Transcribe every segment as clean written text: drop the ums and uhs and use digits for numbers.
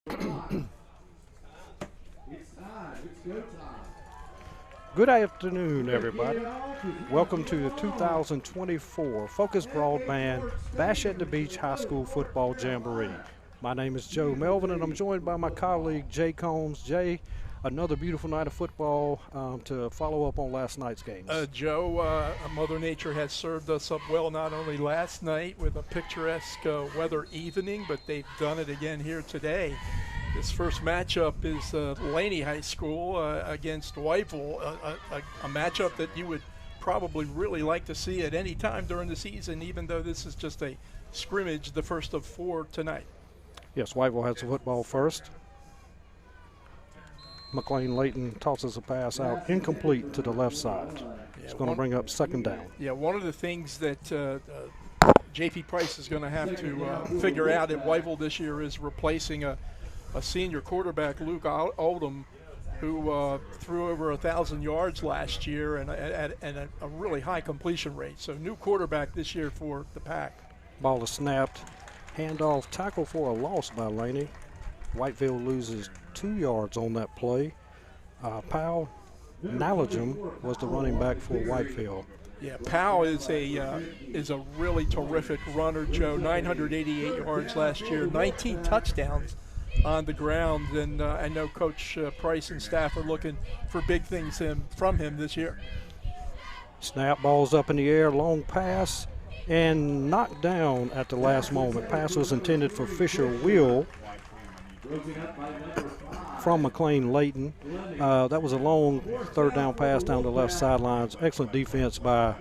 Good afternoon, everybody. Welcome to the 2024 Focus Broadband Bash at the Beach High School Football Jamboree. My name is Joe Melvin, and I'm joined by my colleague, Jay Combs. Jay, another beautiful night of football to follow up on last night's games. Joe, Mother Nature has served us up well not only last night with a picturesque weather evening, but they've done it again here today. This first matchup is Laney High School against Whiteville, a matchup that you would probably really like to see at any time during the season, even though this is just a scrimmage, the first of 4 tonight. Yes, Whiteville has the football first. McLean Layton tosses a pass out incomplete to the left side. It's going to bring up second down. Yeah, one of the things that J.P. Price is going to have to figure out at Whiteville this year is replacing a senior quarterback, Luke Oldham, who threw over 1,000 yards last year and a really high completion rate. So new quarterback this year for the Pack. Ball is snapped. Handoff, tackle for a loss by Laney. Whiteville loses 2 yards on that play. Powell Nalagem was the running back for Whiteville. Yeah, Powell is a really terrific runner, Joe. 988 yards last year, 19 touchdowns on the ground, and I know Coach Price and staff are looking for big things from him this year. Snap, ball's up in the air, long pass, and knocked down at the last moment. Pass was intended for Fisher Will from McLean Layton. That was a long third down pass down the left sidelines. Excellent defense by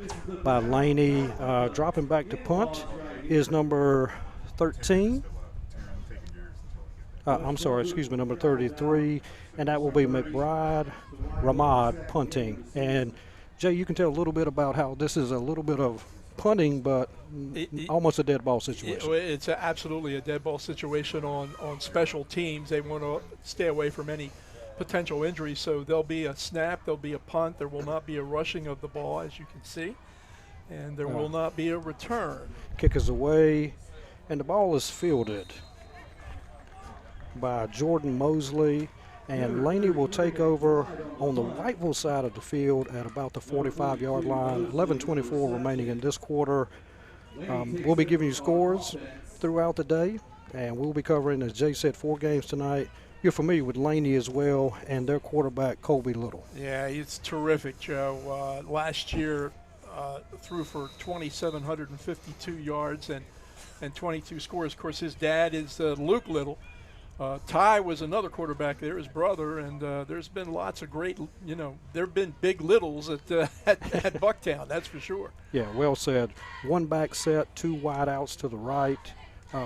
Laney. Dropping back to punt is number 13. Number 33, and that will be McBride Ramad punting. And Jay, you can tell a little bit about how this is a little bit of punting, but almost a dead ball situation. It's absolutely a dead ball situation on special teams. They want to stay away from any potential injuries, so there'll be a snap, there'll be a punt, there will not be a rushing of the ball, as you can see, and there will not be a return. Kick is away, and the ball is fielded by Jordan Mosley, and Laney will take over on the Whiteville side of the field at about the 45-yard line. 11:24 remaining in this quarter. We'll be giving you scores throughout the day, and we'll be covering, as Jay said, 4 games tonight. You're familiar with Laney as well, and their quarterback, Colby Little. Yeah, it's terrific, Joe. Last year threw for 2,752 yards and 22 scores. Of course, his dad is Luke Little. Ty was another quarterback there, his brother, and there's been lots of great, there have been big littles at Bucktown, that's for sure. Yeah, well said. 1 back set, 2 wide outs to the right,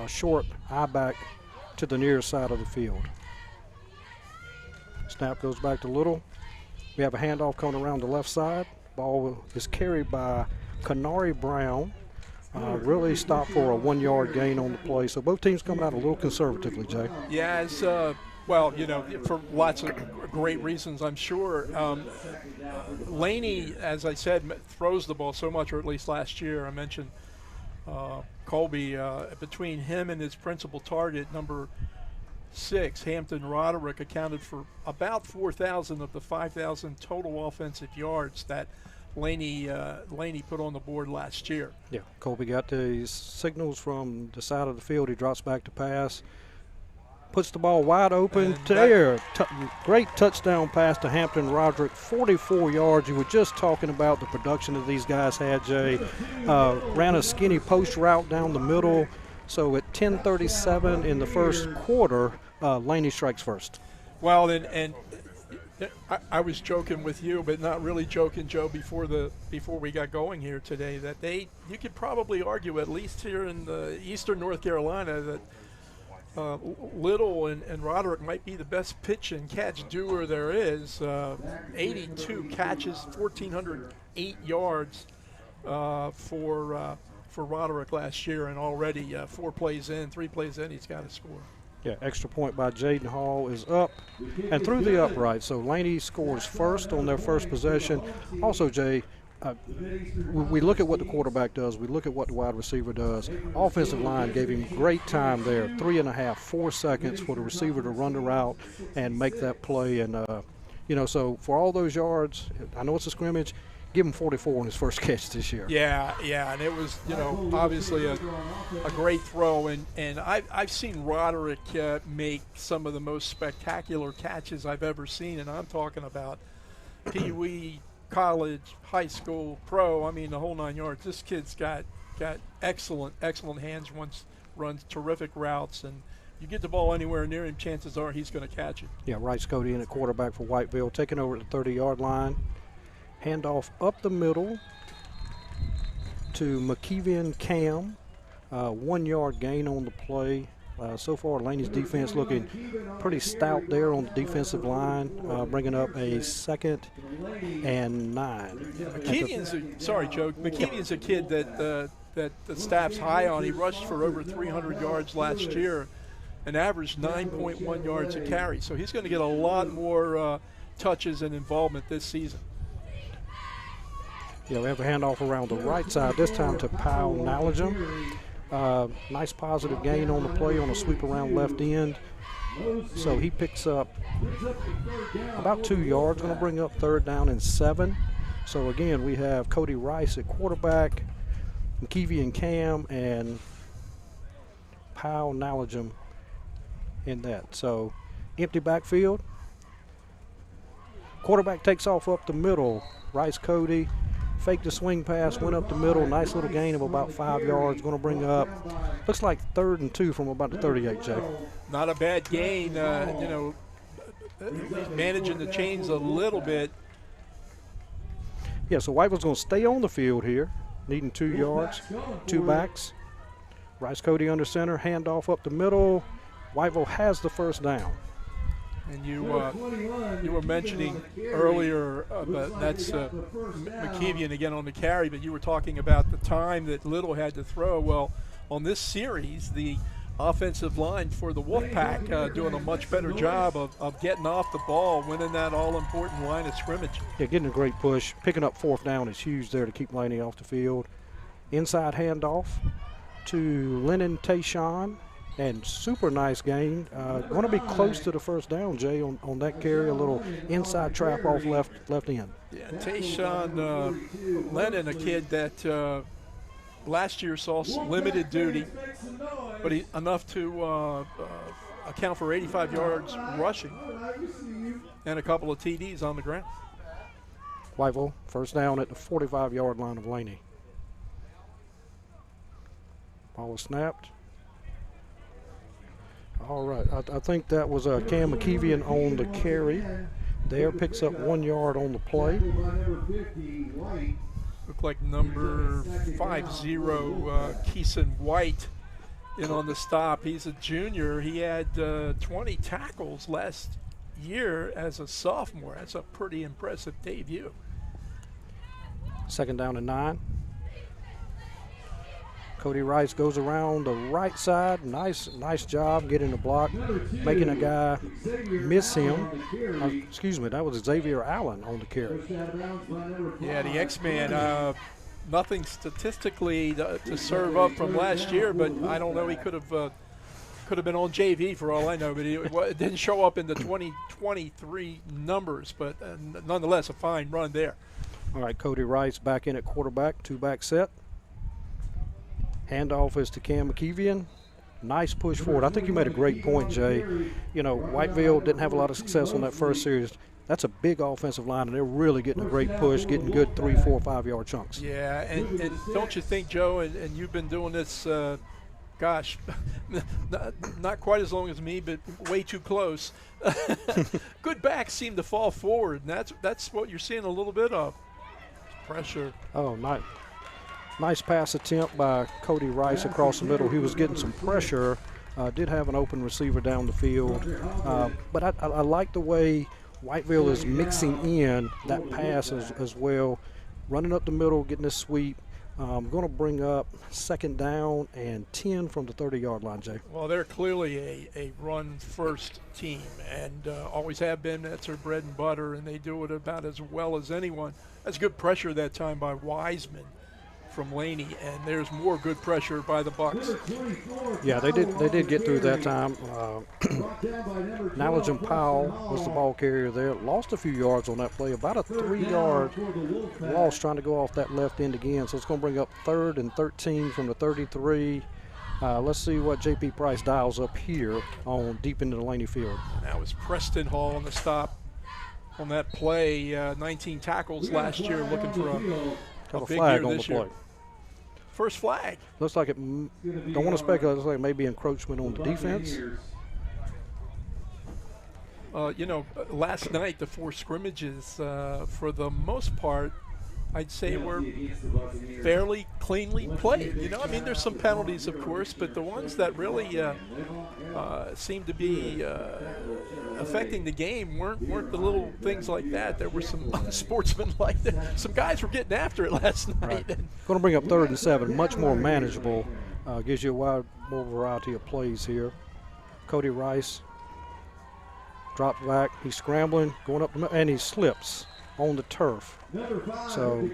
short I back to the near side of the field. Snap goes back to Little. We have a handoff coming around the left side. Ball is carried by Kanari Brown. Really stopped for a 1-yard gain on the play. So both teams coming out a little conservatively, Jay. Yeah, it's, for lots of great reasons, I'm sure. Laney, as I said, throws the ball so much, or at least last year. I mentioned Colby. Between him and his principal target, number 6, Hampton Roderick, accounted for about 4,000 of the 5,000 total offensive yards that Laney put on the board last year. Yeah, Colby got the signals from the side of the field. He drops back to pass, puts the ball wide open there. Great touchdown pass to Hampton Roderick, 44 yards. You were just talking about the production that these guys had, Jay. Ran a skinny post route down the middle. So at 10:37 in the first quarter, Laney strikes first. Well, and I was joking with you, but not really joking, Joe, before we got going here today, that you could probably argue, at least here in eastern North Carolina, that Little and Roderick might be the best pitch and catch doer there is. 82 catches, 1,408 yards for Roderick last year, and already 3 plays in, he's got a score. Yeah, extra point by Jaden Hall is up and through the upright. So Laney scores first on their first possession. Also, Jay, we look at what the quarterback does. We look at what the wide receiver does. Offensive line gave him great time there, 3.5, 4 seconds for the receiver to run the route and make that play. And, so for all those yards, I know it's a scrimmage, give him 44 on his first catch this year. Yeah, and it was, obviously a great throw. And I've seen Roderick make some of the most spectacular catches I've ever seen, and I'm talking about Pee Wee, college, high school, pro. I mean, the whole 9 yards. This kid's got excellent hands, runs terrific routes, and you get the ball anywhere near him, chances are he's going to catch it. Yeah, Rice Cody in at quarterback for Whiteville, taking over at the 30-yard line. Handoff up the middle to McKeevian Cam. 1 yard gain on the play. So far, Laney's defense looking pretty stout there on the defensive line, bringing up a 2nd and 9. McKeevian's a kid that the staff's high on. He rushed for over 300 yards last year and averaged 9.1 yards a carry. So he's going to get a lot more touches and involvement this season. Yeah, we have a handoff around the right side, this time to Powell Nalligem. Nice positive gain on the play on a sweep around left end. So he picks up about 2 yards, going to bring up 3rd down and 7. So again, we have Cody Rice at quarterback, McKeevian Cam, and Powell Nalligem in that. So empty backfield. Quarterback takes off up the middle. Rice Cody faked the swing pass, went up the middle. Nice little gain of about 5 yards. Going to bring up, looks like 3rd and 2 from about the 38, Jay. Not a bad gain. Managing the chains a little bit. Yeah, so Whiteville's going to stay on the field here, needing 2 yards, 2 backs. Rice Cody under center, handoff up the middle. Whiteville has the 1st down. And you were mentioning earlier, that's McKeevian again on the carry, but you were talking about the time that Little had to throw. Well, on this series, the offensive line for the Wolfpack doing a much better job of getting off the ball, winning that all-important line of scrimmage. Yeah, getting a great push. Picking up 4th down is huge there to keep Laney off the field. Inside handoff to Lennon Tayshawn. And super nice gain. Going to be close to the 1st down, Jay, on that carry. A little inside trap off left end. Yeah, Tayshawn Lennon, a kid that last year saw limited duty, but enough to account for 85 yards rushing and a couple of TDs on the ground. Whiteville, 1st down at the 45-yard line of Laney. Ball is snapped. All right, I think that was Cam McKeevian on the carry. There, picks up 1 yard on the play. Looked like number 50, Keeson White, in on the stop. He's a junior. He had 20 tackles last year as a sophomore. That's a pretty impressive debut. 2nd down and 9. Cody Rice goes around the right side. Nice job getting the block, making a guy miss him. Excuse me, that was Xavier Allen on the carry. Yeah, the X-Man. Nothing statistically to serve up from last year, but I don't know. He could have been on JV for all I know, but it didn't show up in the 2023 numbers. But nonetheless, a fine run there. All right, Cody Rice back in at quarterback, 2-back set. Handoff is to Cam McKeevian. Nice push forward. I think you made a great point, Jay. Whiteville didn't have a lot of success on that first series. That's a big offensive line, and they're really getting a great push, getting good 3, 4, 5-yard chunks. Yeah, and don't you think, Joe, and you've been doing this, gosh, not quite as long as me, but way too close. Good backs seem to fall forward, and that's what you're seeing a little bit of. Pressure. Oh, nice pass attempt by Cody Rice across the middle. He was getting some pressure. Did have an open receiver down the field. But I like the way Whiteville is mixing in that pass as well. Running up the middle, getting this sweep, I'm going to bring up 2nd down and 10 from the 30-yard line, Jay. Well, they're clearly a run-first team, and always have been. That's their bread and butter, and they do it about as well as anyone. That's good pressure that time by Wiseman from Laney, and there's more good pressure by the Bucks. Yeah, they did get through that time. Nalajan Powell was the ball carrier there. Lost a few yards on that play, about a 3-yard loss trying to go off that left end again. So it's going to bring up 3rd and 13 from the 33. Let's see what J.P. Price dials up here on deep into the Laney field. That was Preston Hall on the stop on that play. 19 tackles last year, looking for a big flag year on this the year. play. First flag. Looks like it, don't want to speculate, looks like maybe encroachment on the defense. Last night, the 4 scrimmages, for the most part, I'd say were fairly cleanly played. There's some penalties, of course, but the ones that really seem to be affecting the game weren't the little things like that. There were some unsportsmanlike. Some guys were getting after it last night. Right. Going to bring up 3rd and 7, much more manageable. Gives you a wide more variety of plays here. Cody Rice drops back. He's scrambling, going up, and he slips on the turf. So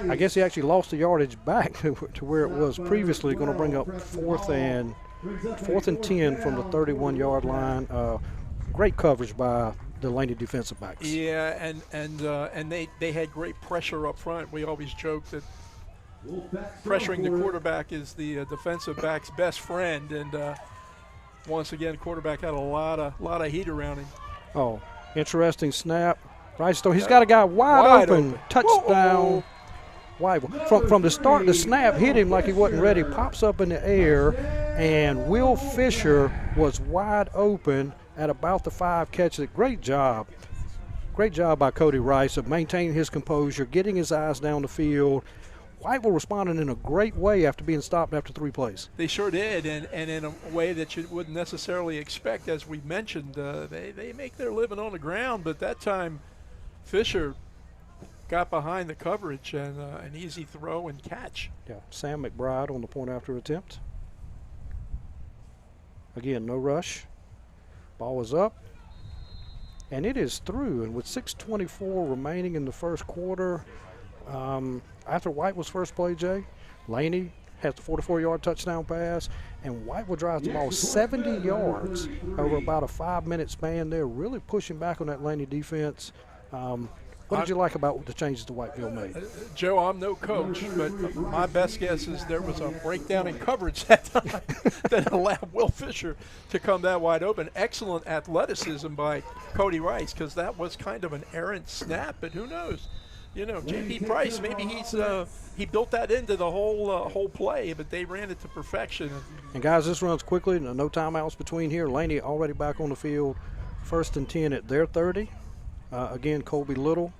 I guess he actually lost the yardage back to where it was previously. Going to bring up 4th and 10 from the 31-yard line. Great coverage by the Laney defensive backs. Yeah, and they had great pressure up front. We always joke that pressuring the quarterback is the defensive back's best friend, and once again, quarterback had a lot of heat around him. Oh, interesting snap. Right, so he's got a guy wide open. Touchdown. Whiteville. From the start, the snap hit him like he wasn't ready. Pops up in the air, and Will Fisher was wide open at about the 5 catches. Great job. Great job by Cody Rice of maintaining his composure, getting his eyes down the field. Whiteville responded in a great way after being stopped after 3 plays. They sure did, and in a way that you wouldn't necessarily expect. As we mentioned, they make their living on the ground, but that time Fisher got behind the coverage and an easy throw and catch. Yeah, Sam McBride on the point after attempt. Again, no rush. Ball is up, and it is through. And with 6:24 remaining in the first quarter, after Whiteville's first play, Jay, Laney has the 44-yard touchdown pass, and Whiteville drives the ball 70 yards over about a 5-minute span there, really pushing back on that Laney defense. What did you like about the changes that Whiteville made? Joe, I'm no coach, but my best guess is there was a breakdown in coverage that time that allowed Will Fisher to come that wide open. Excellent athleticism by Cody Rice, because that was kind of an errant snap, but who knows? J.P. Price, maybe he built that into the whole play, but they ran it to perfection. And guys, this runs quickly. No timeouts between here. Laney already back on the field. 1st and 10 at their 30. Again, Colby Little,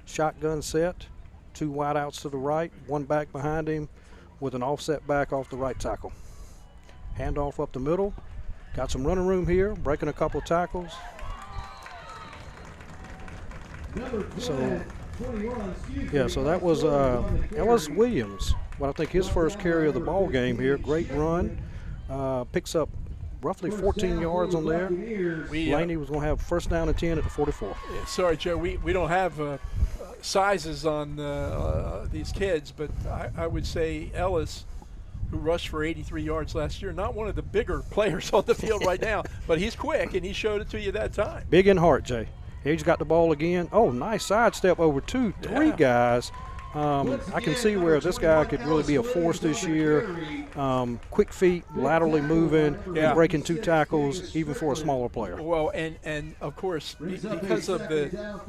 shotgun set, 2 wideouts to the right, 1 back behind him with an offset back off the right tackle. Handoff up the middle. Got some running room here, breaking a couple tackles. So that was Ellis Williams. Well, I think his first carry of the ball game here. Great run. Picks up roughly 14 yards on there. Laney was going to have 1st down and 10 at the 44. Yeah, sorry, Joe, we don't have sizes on these kids, but I would say Ellis, who rushed for 83 yards last year, not one of the bigger players on the field right now, but he's quick, and he showed it to you that time. Big in heart, Jay. He's got the ball again. Oh, nice sidestep over 2, 3 guys. I can see where this guy could really be a force this year. Quick feet, laterally moving, and breaking 2 tackles, even for a smaller player. Well, and of course, because of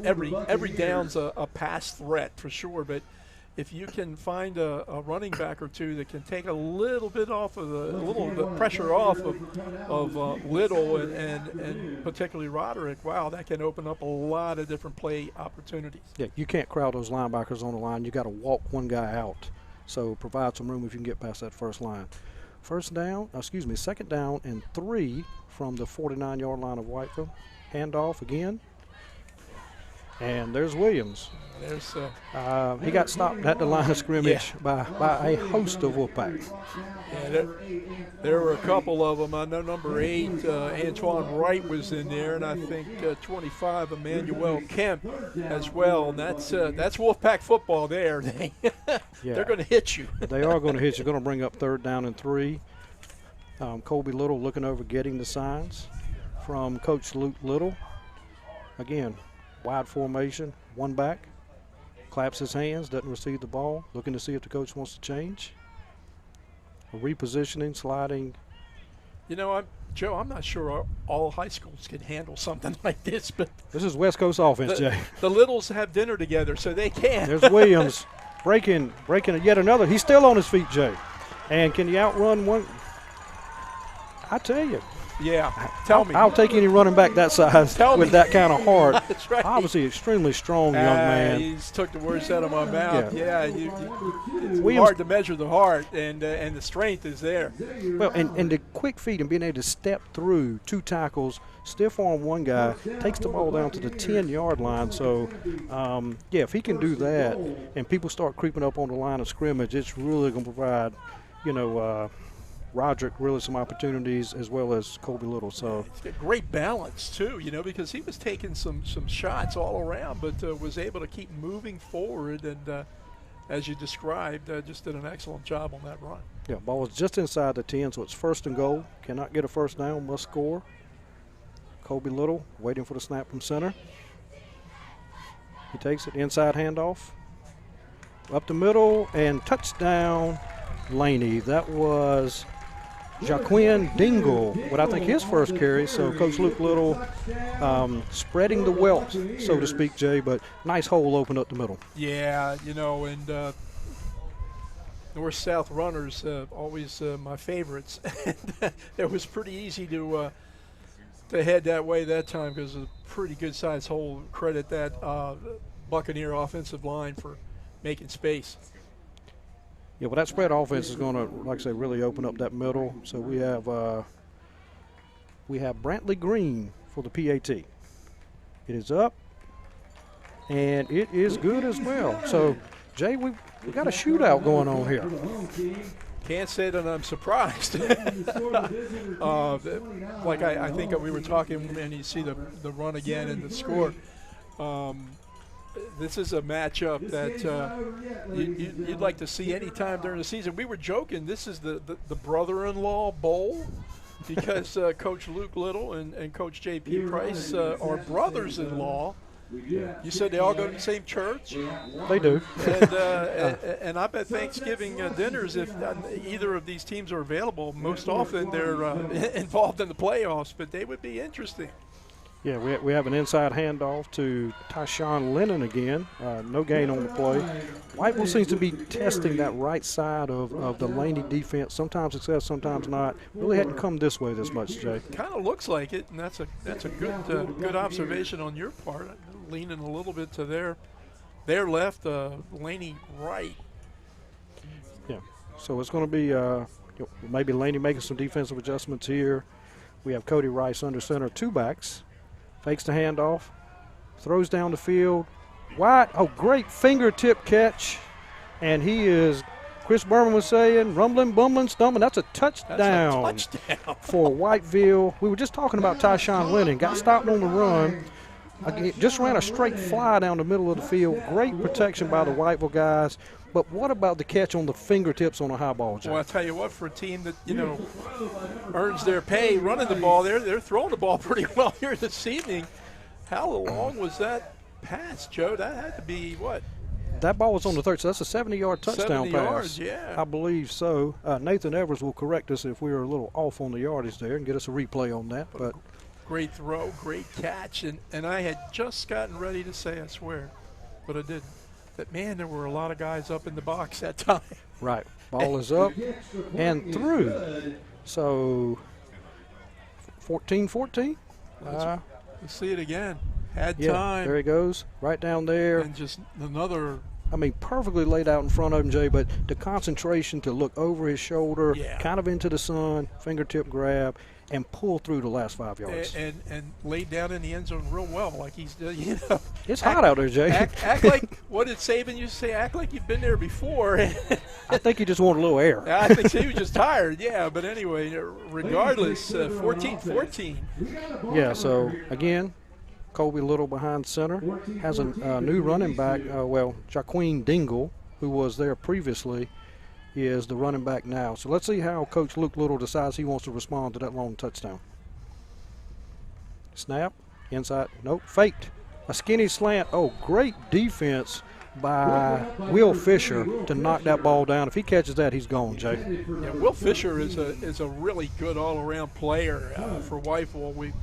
every down's a pass threat for sure, but if you can find a running back or 2 that can take a little bit off of a little bit pressure off of Little and particularly Roderick, wow, that can open up a lot of different play opportunities. Yeah, you can't crowd those linebackers on the line. You got to walk one guy out. So provide some room if you can get past that first line. 2nd down and 3 from the 49-yard line of Whiteville. Handoff again. And there's Williams. There's he got stopped at the line of scrimmage by a host of Wolfpack. Yeah, there were a couple of them. I know number 8, Antoine Wright was in there, and I think 25, Emmanuel Kemp as well. And that's Wolfpack football there. They're going to hit you. They are going to hit you. Going to bring up 3rd down and 3. Colby Little looking over, getting the signs from Coach Luke Little. Again, wide formation, 1 back. Claps his hands, doesn't receive the ball, looking to see if the coach wants to change. Repositioning, sliding. You know, Joe, I'm not sure all high schools can handle something like this, but this is West Coast offense, Jay. The Littles have dinner together, so they can. There's Williams breaking yet another. He's still on his feet, Jay. And can you outrun one? I tell you. Yeah, tell me. I'll take any running back that size with that kind of heart. That's right. Obviously, extremely strong young man. He's took the words out of my mouth. Yeah, it's Williams, hard to measure the heart, and the strength is there. Well, and the quick feet and being able to step through 2 tackles, stiff arm one guy, takes the ball down to the 10-yard line. So, if he can do that and people start creeping up on the line of scrimmage, it's really going to provide, Roderick really some opportunities, as well as Colby Little. So he's got great balance too, because he was taking some shots all around, but was able to keep moving forward, and as you described, just did an excellent job on that run. Yeah, ball was just inside the 10, so it's 1st and goal. Cannot get a first down, must score. Colby Little waiting for the snap from center. He takes it, inside handoff, up the middle, and touchdown, Laney. That was Jaquin Dingle, what I think his first carry. So Coach Luke Little spreading the wealth, so to speak, Jay, but nice hole open up the middle. Yeah, and north-south runners, always my favorites. It was pretty easy to head that way that time because it was a pretty good-sized hole. Credit that Buccaneer offensive line for making space. Yeah, well, that spread offense is going to, like I say, really open up that middle. So we have Brantley Green for the PAT. It is up, and it is good as well. So, Jay, we got a shootout going on here. Can't say that I'm surprised. Like I think we were talking, and you see the run again and the score. This is a matchup that you'd like to see any time during the season. We were joking, this is the brother-in-law bowl because Coach Luke Little and Coach J.P. Price are brothers-in-law. You said they all go to the same church? They do. And I bet Thanksgiving dinners, if either of these teams are available, most often they're involved in the playoffs, but they would be interesting. Yeah, we have an inside handoff to Tyshawn Lennon again. No gain on the play. Whiteville seems to be testing that right side of the Laney defense. Sometimes success, sometimes not. Really hadn't come this way this much, Jay. Kind of looks like it, and that's a good observation on your part. Leaning a little bit to their left, Laney right. Yeah, so it's going to be maybe Laney making some defensive adjustments here. We have Cody Rice under center, 2 backs. Fakes the handoff, throws down the field. Wide, great fingertip catch. And he is, Chris Berman was saying, rumbling, bumbling, stumbling. That's a touchdown, for Whiteville. We were just talking about Tyshawn Lennon. Got stopped on the run. Just ran a straight fly down the middle of the field. Great protection by the Whiteville guys. But what about the catch on the fingertips on a high ball, Jay? Well, I'll tell you what, for a team that, earns their pay running the ball, they're throwing the ball pretty well here this evening. How long was that pass, Joe? That had to be, what? That ball was on the 30, so that's a 70-yard touchdown 70 pass. Yards, yeah. I believe so. Nathan Evers will correct us if we were a little off on the yardage there and get us a replay on that. But great throw, great catch, and I had just gotten ready to say, I swear, but I didn't. That, man, there were a lot of guys up in the box that time. Right. Ball is up and through. So 14-14. Let's see it again. Had Yeah, time. there he goes. Right down there. And just another. I mean, perfectly laid out in front of him, Jay, but the concentration to look over his shoulder, kind of into the sun, fingertip grab. and pull through the last 5 yards. And laid down in the end zone real well, like he's, you know. It's hot out there, Jay. Act like, what did Saban used to say? Act like you've been there before. I think he just wanted a little air. I think he was just tired, yeah. But anyway, regardless, 14-14. Yeah, so, again, Colby Little behind center. Has a new running back, Jaqueen Dingle, who was there previously, is the running back now. So let's see how Coach Luke Little decides he wants to respond to that long touchdown. Snap, inside, nope, faked. A skinny slant. Oh, great defense by Will Fisher to knock that ball down. If he catches that, he's gone, Jay. Yeah, Will Fisher is a really good all-around player for Whiteville. We've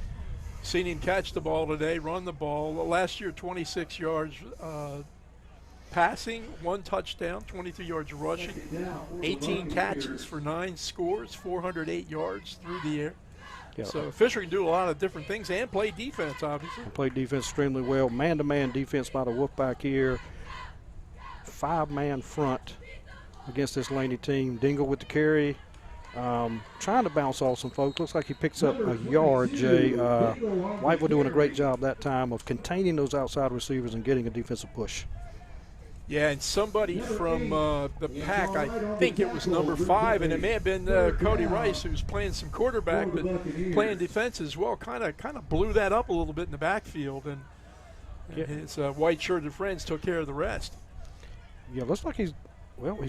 seen him catch the ball today, run the ball. Last year, 26 yards passing, 1 touchdown, 23 yards rushing, 18 catches for 9 scores, 408 yards through the air. Yeah. So Fisher can do a lot of different things and play defense, obviously. Played defense extremely well. Man-to-man defense by the Wolfpack here. 5-man front against this Laney team. Dingle with the carry. Trying to bounce off some folks. Looks like he picks up a yard, Jay. Whiteville doing a great job that time of containing those outside receivers and getting a defensive push. Yeah, and somebody from the pack, I think it was number 5, and it may have been Cody Rice, who's playing some quarterback but playing defense as well, kind of blew that up a little bit in the backfield, and his white-shirted friends took care of the rest. Yeah, looks like he's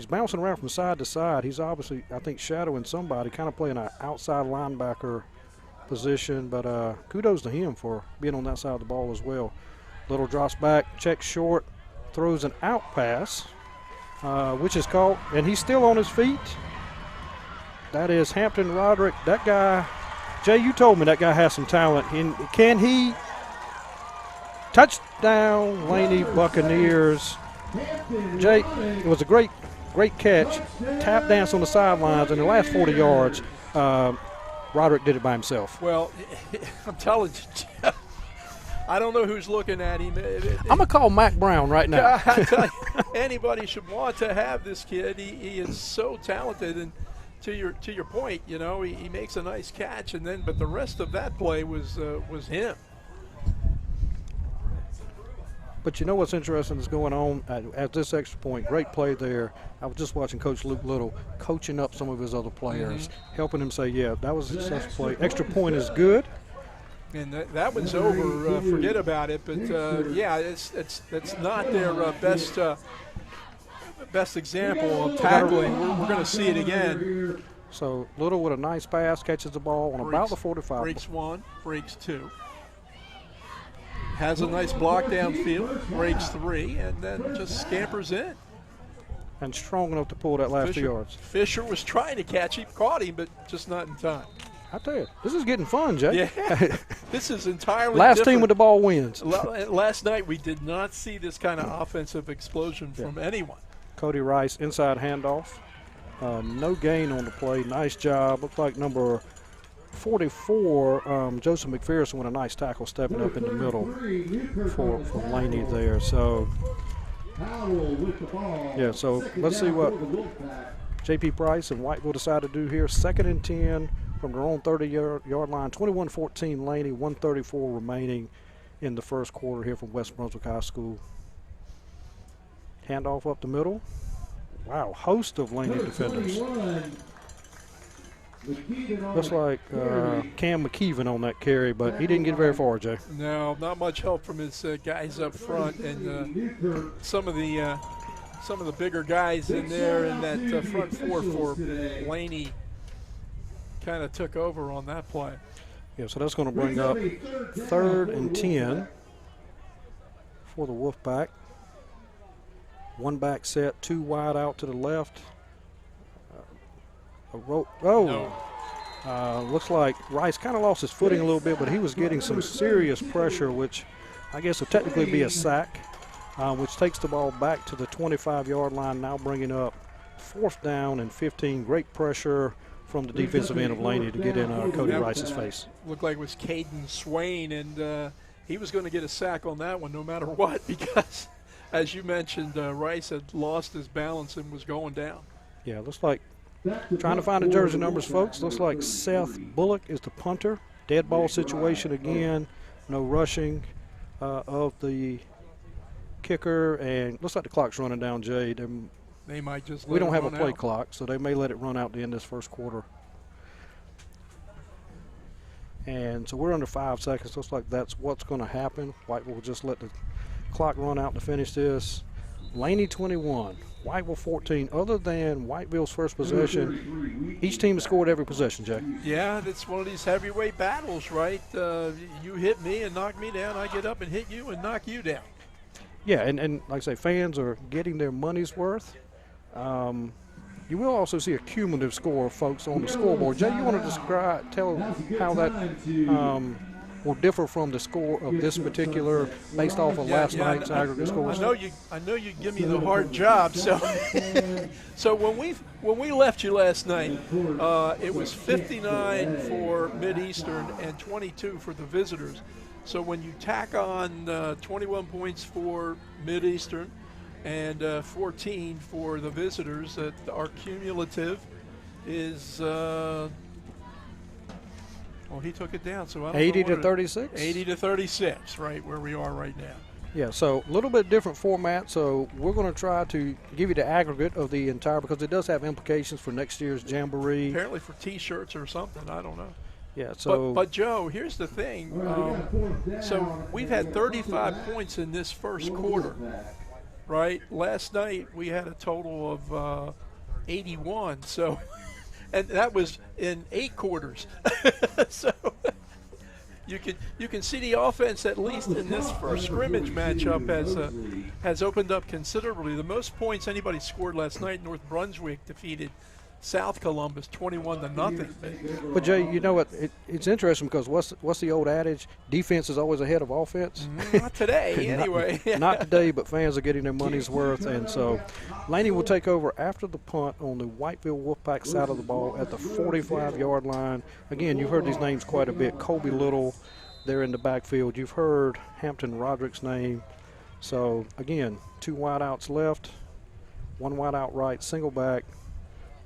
bouncing around from side to side. He's obviously, I think, shadowing somebody, kind of playing an outside linebacker position, but kudos to him for being on that side of the ball as well. Little drops back, checks short, throws an out pass, which is caught, and he's still on his feet. That is Hampton Roderick. That guy, Jay, you told me that guy has some talent. Can he? Touchdown, Laney Buccaneers. Jay, it was a great catch. Tap dance on the sidelines, and the last 40 yards, Roderick did it by himself. Well, I'm telling you, Jeff, I don't know who's looking at him. I'm going to call Mac Brown right now. I tell you, anybody should want to have this kid. He is so talented, and to your point, you know, he makes a nice catch, but the rest of that play was him. But you know what's interesting is going on at this extra point. Great play there. I was just watching Coach Luke Little coaching up some of his other players, helping him say, yeah, that was a successful play. Extra point is good. And that one's over. Forget about it. But yeah, it's not their best example of tackling. We're going to see it again. So Little with a nice pass, catches the ball on about the 45. Breaks 1, breaks 2. Has a nice block downfield, breaks 3, and then just scampers in. And strong enough to pull that last 2 yards. Fisher was trying to catch him, caught him, but just not in time. I tell you, this is getting fun, Jay. Yeah, this is entirely last different. team with the ball wins. Last night we did not see this kind of offensive explosion from anyone. Cody Rice, inside handoff. No gain on the play. Nice job. Looks like number 44, Joseph McPherson, with a nice tackle stepping up in the middle for Laney there. So, yeah, so let's see what J.P. Price and Whiteville decide to do here. 2nd and 10 from their own 30-yard line. 21-14 Laney, 1:34 remaining in the first quarter here from West Brunswick High School. Handoff up the middle. Wow, host of Laney defenders. Looks like Cam McKeevan on that carry, but he didn't get very far, Jay. No, not much help from his guys up front, and some of the bigger guys in there in that front 4 for Laney kind of took over on that play. Yeah, so that's going to bring up 3rd and 10 for the Wolfpack. 1 back set, 2 wide out to the left. Looks like Rice kind of lost his footing a little bit, but he was getting some serious pressure, which I guess would technically be a sack, which takes the ball back to the 25-yard line, now bringing up 4th down and 15. Great pressure from the defensive end of Laney to get in Cody Rice's face. Looked like it was Caden Swain, and he was going to get a sack on that one no matter what, because, as you mentioned, Rice had lost his balance and was going down. Yeah, looks like Trying to find the jersey numbers, folks. Looks like Seth Bullock is the punter. Dead ball situation again. No rushing of the kicker, and looks like the clock's running down, Jay. They might just we don't have a run play out. clock, so they may let it run out to end this first quarter. And so we're under 5 seconds. Looks like that's what's going to happen. Whiteville will just let the clock run out to finish this. Laney 21, Whiteville 14. Other than Whiteville's first possession, each team has scored every possession, Jay. Yeah, it's one of these heavyweight battles, right? You hit me and knock me down. I get up and hit you and knock you down. Yeah, and like I say, fans are getting their money's worth. You will also see a cumulative score, folks, on the scoreboard. Jay, you want to tell how that will differ from the score of this particular, based off of last night's aggregate scores? I know you give me the hard job. So, so when we left you last night, it was 59 for Mid-Eastern and 22 for the visitors. So when you tack on 21 points for Mid-Eastern and 14 for the visitors, our cumulative is well, he took it down, so I don't 80 know to 36? 80 to 36, right where we are right now. Yeah, so a little bit different format. So we're going to try to give you the aggregate of the entire, because it does have implications for next year's Jamboree. Apparently for T-shirts or something, I don't know. Yeah, so. But Joe, here's the thing. So we've had 35 points in this first quarter, right? Last night we had a total of 81. So, and that was in 8 quarters. So you can see the offense, at least in this first scrimmage matchup, has opened up considerably. The most points anybody scored last night, North Brunswick defeated South Columbus 21-0. But Jay, you know what? It's interesting, because what's the old adage? Defense is always ahead of offense. Not today, anyway. Not today, but fans are getting their money's worth. And so Laney will take over after the punt on the Whiteville Wolfpack side of the ball at the 45-yard line. Again, you've heard these names quite a bit. Colby Little, they're in the backfield. You've heard Hampton Roderick's name. So again, 2 wideouts left, 1 wideout right, single back.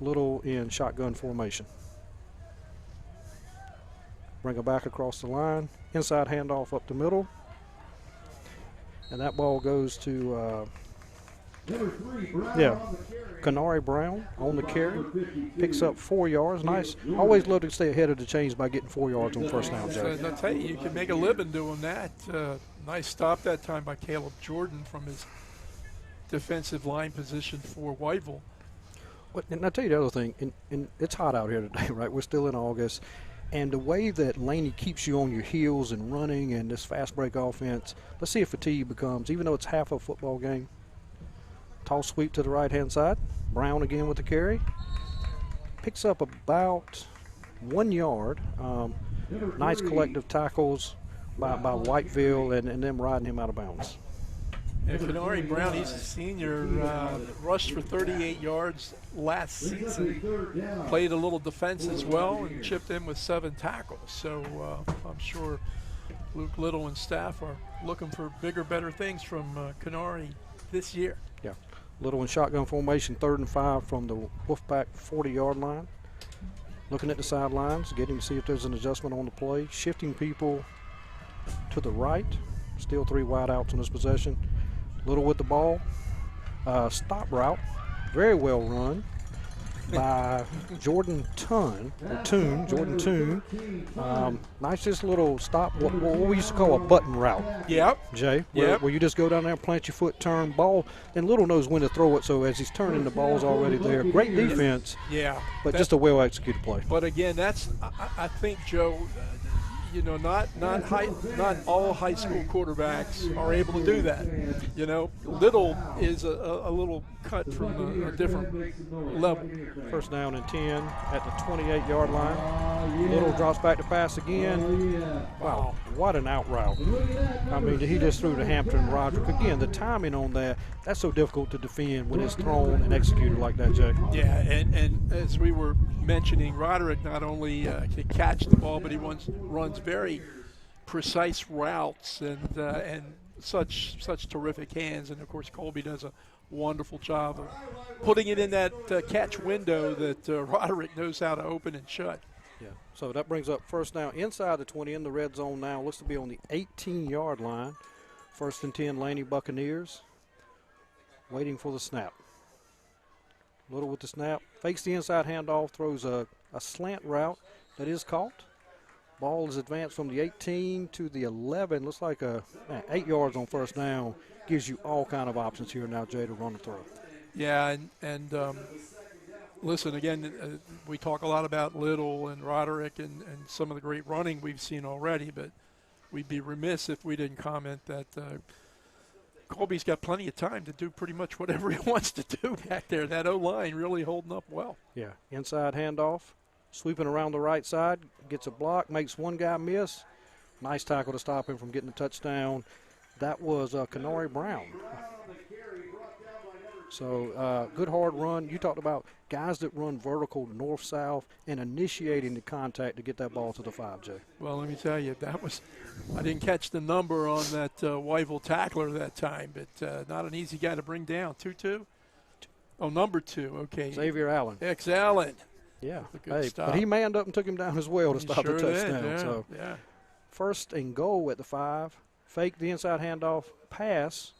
Little in shotgun formation. Bring it back across the line. Inside handoff up the middle. And that ball goes to, Canary Brown on the carry. Picks up 4 yards. Nice. Always love to stay ahead of the chains by getting 4 yards on first down, Jay. I'll tell you can make a living doing that. Nice stop that time by Caleb Jordan from his defensive line position for Whiteville. And I'll tell you the other thing, and it's hot out here today, right? We're still in August. And the way that Laney keeps you on your heels and running and this fast break offense, let's see if fatigue becomes, even though it's half a football game. Toss sweep to the right-hand side. Brown again with the carry. Picks up about 1 yard. Nice collective tackles by Whiteville and them riding him out of bounds. And Canary Brown, he's a senior, rushed for 38 yards last season. Played a little defense as well and chipped in with 7 tackles. So I'm sure Luke Little and staff are looking for bigger, better things from Canary this year. Yeah, Little in shotgun formation, 3rd and 5 from the Wolfpack 40-yard line. Looking at the sidelines, getting to see if there's an adjustment on the play. Shifting people to the right. Still 3 wideouts on this possession. Little with the ball. Stop route. Very well run by Jordan Toon. Nice just little stop, what we used to call a button route. Yep. Jay, where you just go down there and plant your foot, turn, ball, and Little knows when to throw it, so as he's turning, the ball's already there. Great defense, but just a well-executed play. But again, that's, I think, Joe, not all high school quarterbacks are able to do that. Little is a little cut from a different level. First down and 10 at the 28-yard line. Little drops back to pass again. Wow, what an out route. I mean, he just threw to Hampton Roderick. Again, the timing on that's so difficult to defend when it's thrown and executed like that, Jay. Yeah, and as we were mentioning, Roderick not only can catch the ball, but he runs very precise routes and such terrific hands. And of course, Colby does a wonderful job of putting it in that catch window that Roderick knows how to open and shut. Yeah, so that brings up first down inside the 20 in the red zone now. Looks to be on the 18-yard line. 1st and 10, Laney Buccaneers. Waiting for the snap. Little with the snap. Fakes the inside handoff, throws a slant route that is caught. Ball is advanced from the 18 to the 11. Looks like 8 yards on first down. Gives you all kind of options here now, Jay, to run the throw. Yeah, and listen, again, we talk a lot about Little and Roderick and some of the great running we've seen already, but we'd be remiss if we didn't comment that Colby's got plenty of time to do pretty much whatever he wants to do back there. That O-line really holding up well. Yeah, inside handoff, sweeping around the right side, gets a block, makes one guy miss. Nice tackle to stop him from getting the touchdown. That was Kenori Brown. So good hard run. You talked about guys that run vertical north-south and initiating the contact to get that ball to the 5, Jay. Well, let me tell you, I didn't catch the number on that Whiteville tackler that time, but not an easy guy to bring down. 2-2? Oh, number 2, okay. Xavier Allen. Ex-Allen. Yeah, but he manned up and took him down as well to stop the touchdown. Did, yeah, so yeah. 1st and goal at the 5. Fake the inside handoff. Pass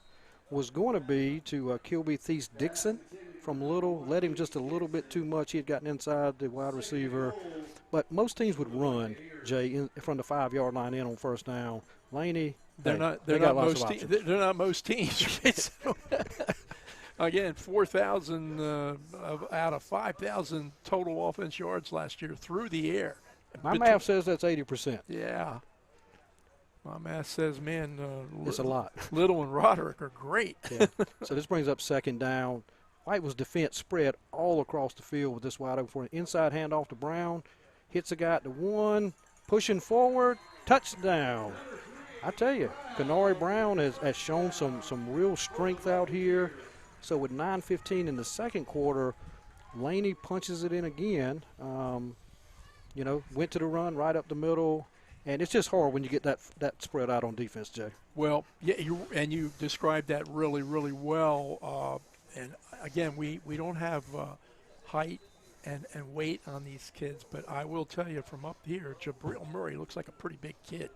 was going to be to Kilby Thies Dixon from Little. Led him just a little bit too much. He had gotten inside the wide receiver. But most teams would run, Jay, from the 5-yard line in on first down. Laney, they're not most teams. Right? So, again, 4,000 out of 5,000 total offense yards last year through the air. My math says that's 80%. Yeah. My math says, man, it's a lot. Little and Roderick are great. Yeah. So this brings up 2nd down. Whiteville's defense spread all across the field with this wide open for an inside handoff to Brown. Hits a guy at the 1, pushing forward, touchdown. I tell you, Kenori Brown has shown some real strength out here. So with 9:15 in the second quarter, Laney punches it in again. Went to the run right up the middle. And it's just hard when you get that spread out on defense, Jay. Well, yeah, you described that really, really well. And, again, we don't have height and weight on these kids, but I will tell you from up here, Jabril Murray looks like a pretty big kid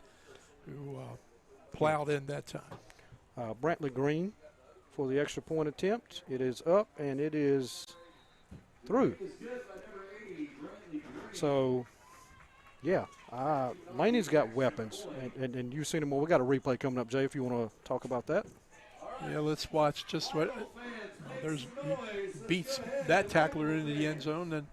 who plowed in that time. Brantley Green for the extra point attempt. It is up, and it is through. So, yeah, Laney's got weapons, and you've seen them more. We got a replay coming up, Jay, if you want to talk about that. Yeah, let's watch just what he beats that tackler into the end zone and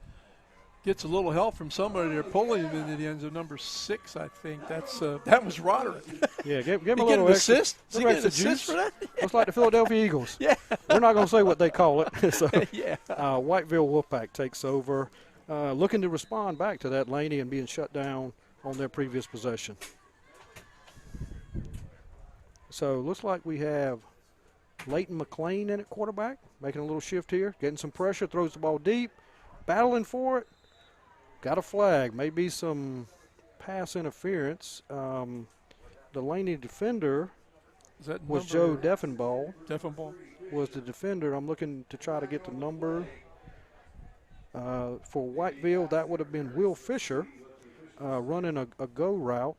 gets a little help from somebody. They're pulling him into the end zone. Number 6, I think. That was Roderick. Yeah, give him a little assist. Did he get an assist for that? Looks like the Philadelphia Eagles. Yeah. We're not going to say what they call it. So, yeah. Whiteville Wolfpack takes over. Looking to respond back to that, Laney, and being shut down on their previous possession. So looks like we have Leighton McLean in at quarterback, making a little shift here, getting some pressure, throws the ball deep, battling for it. Got a flag, maybe some pass interference. The Laney defender was Joe Deffenball. Deffenball was the defender. I'm looking to try to get the number. For Whiteville, that would have been Will Fisher running a go route.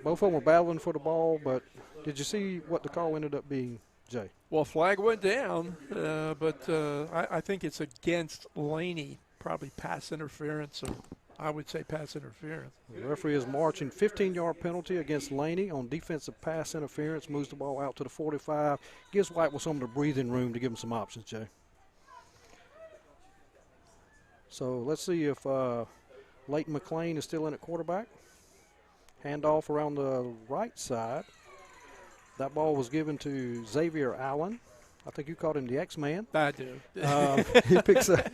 Both of them were battling for the ball, but did you see what the call ended up being, Jay? Well, flag went down, but I think it's against Laney, probably pass interference, or I would say pass interference. The referee is marching 15-yard penalty against Laney on defensive pass interference, moves the ball out to the 45, gives Whiteville some of the breathing room to give them some options, Jay. So let's see if Leighton McLean is still in at quarterback. Handoff around the right side. That ball was given to Xavier Allen. I think you called him the X-Man. I do. He picks up.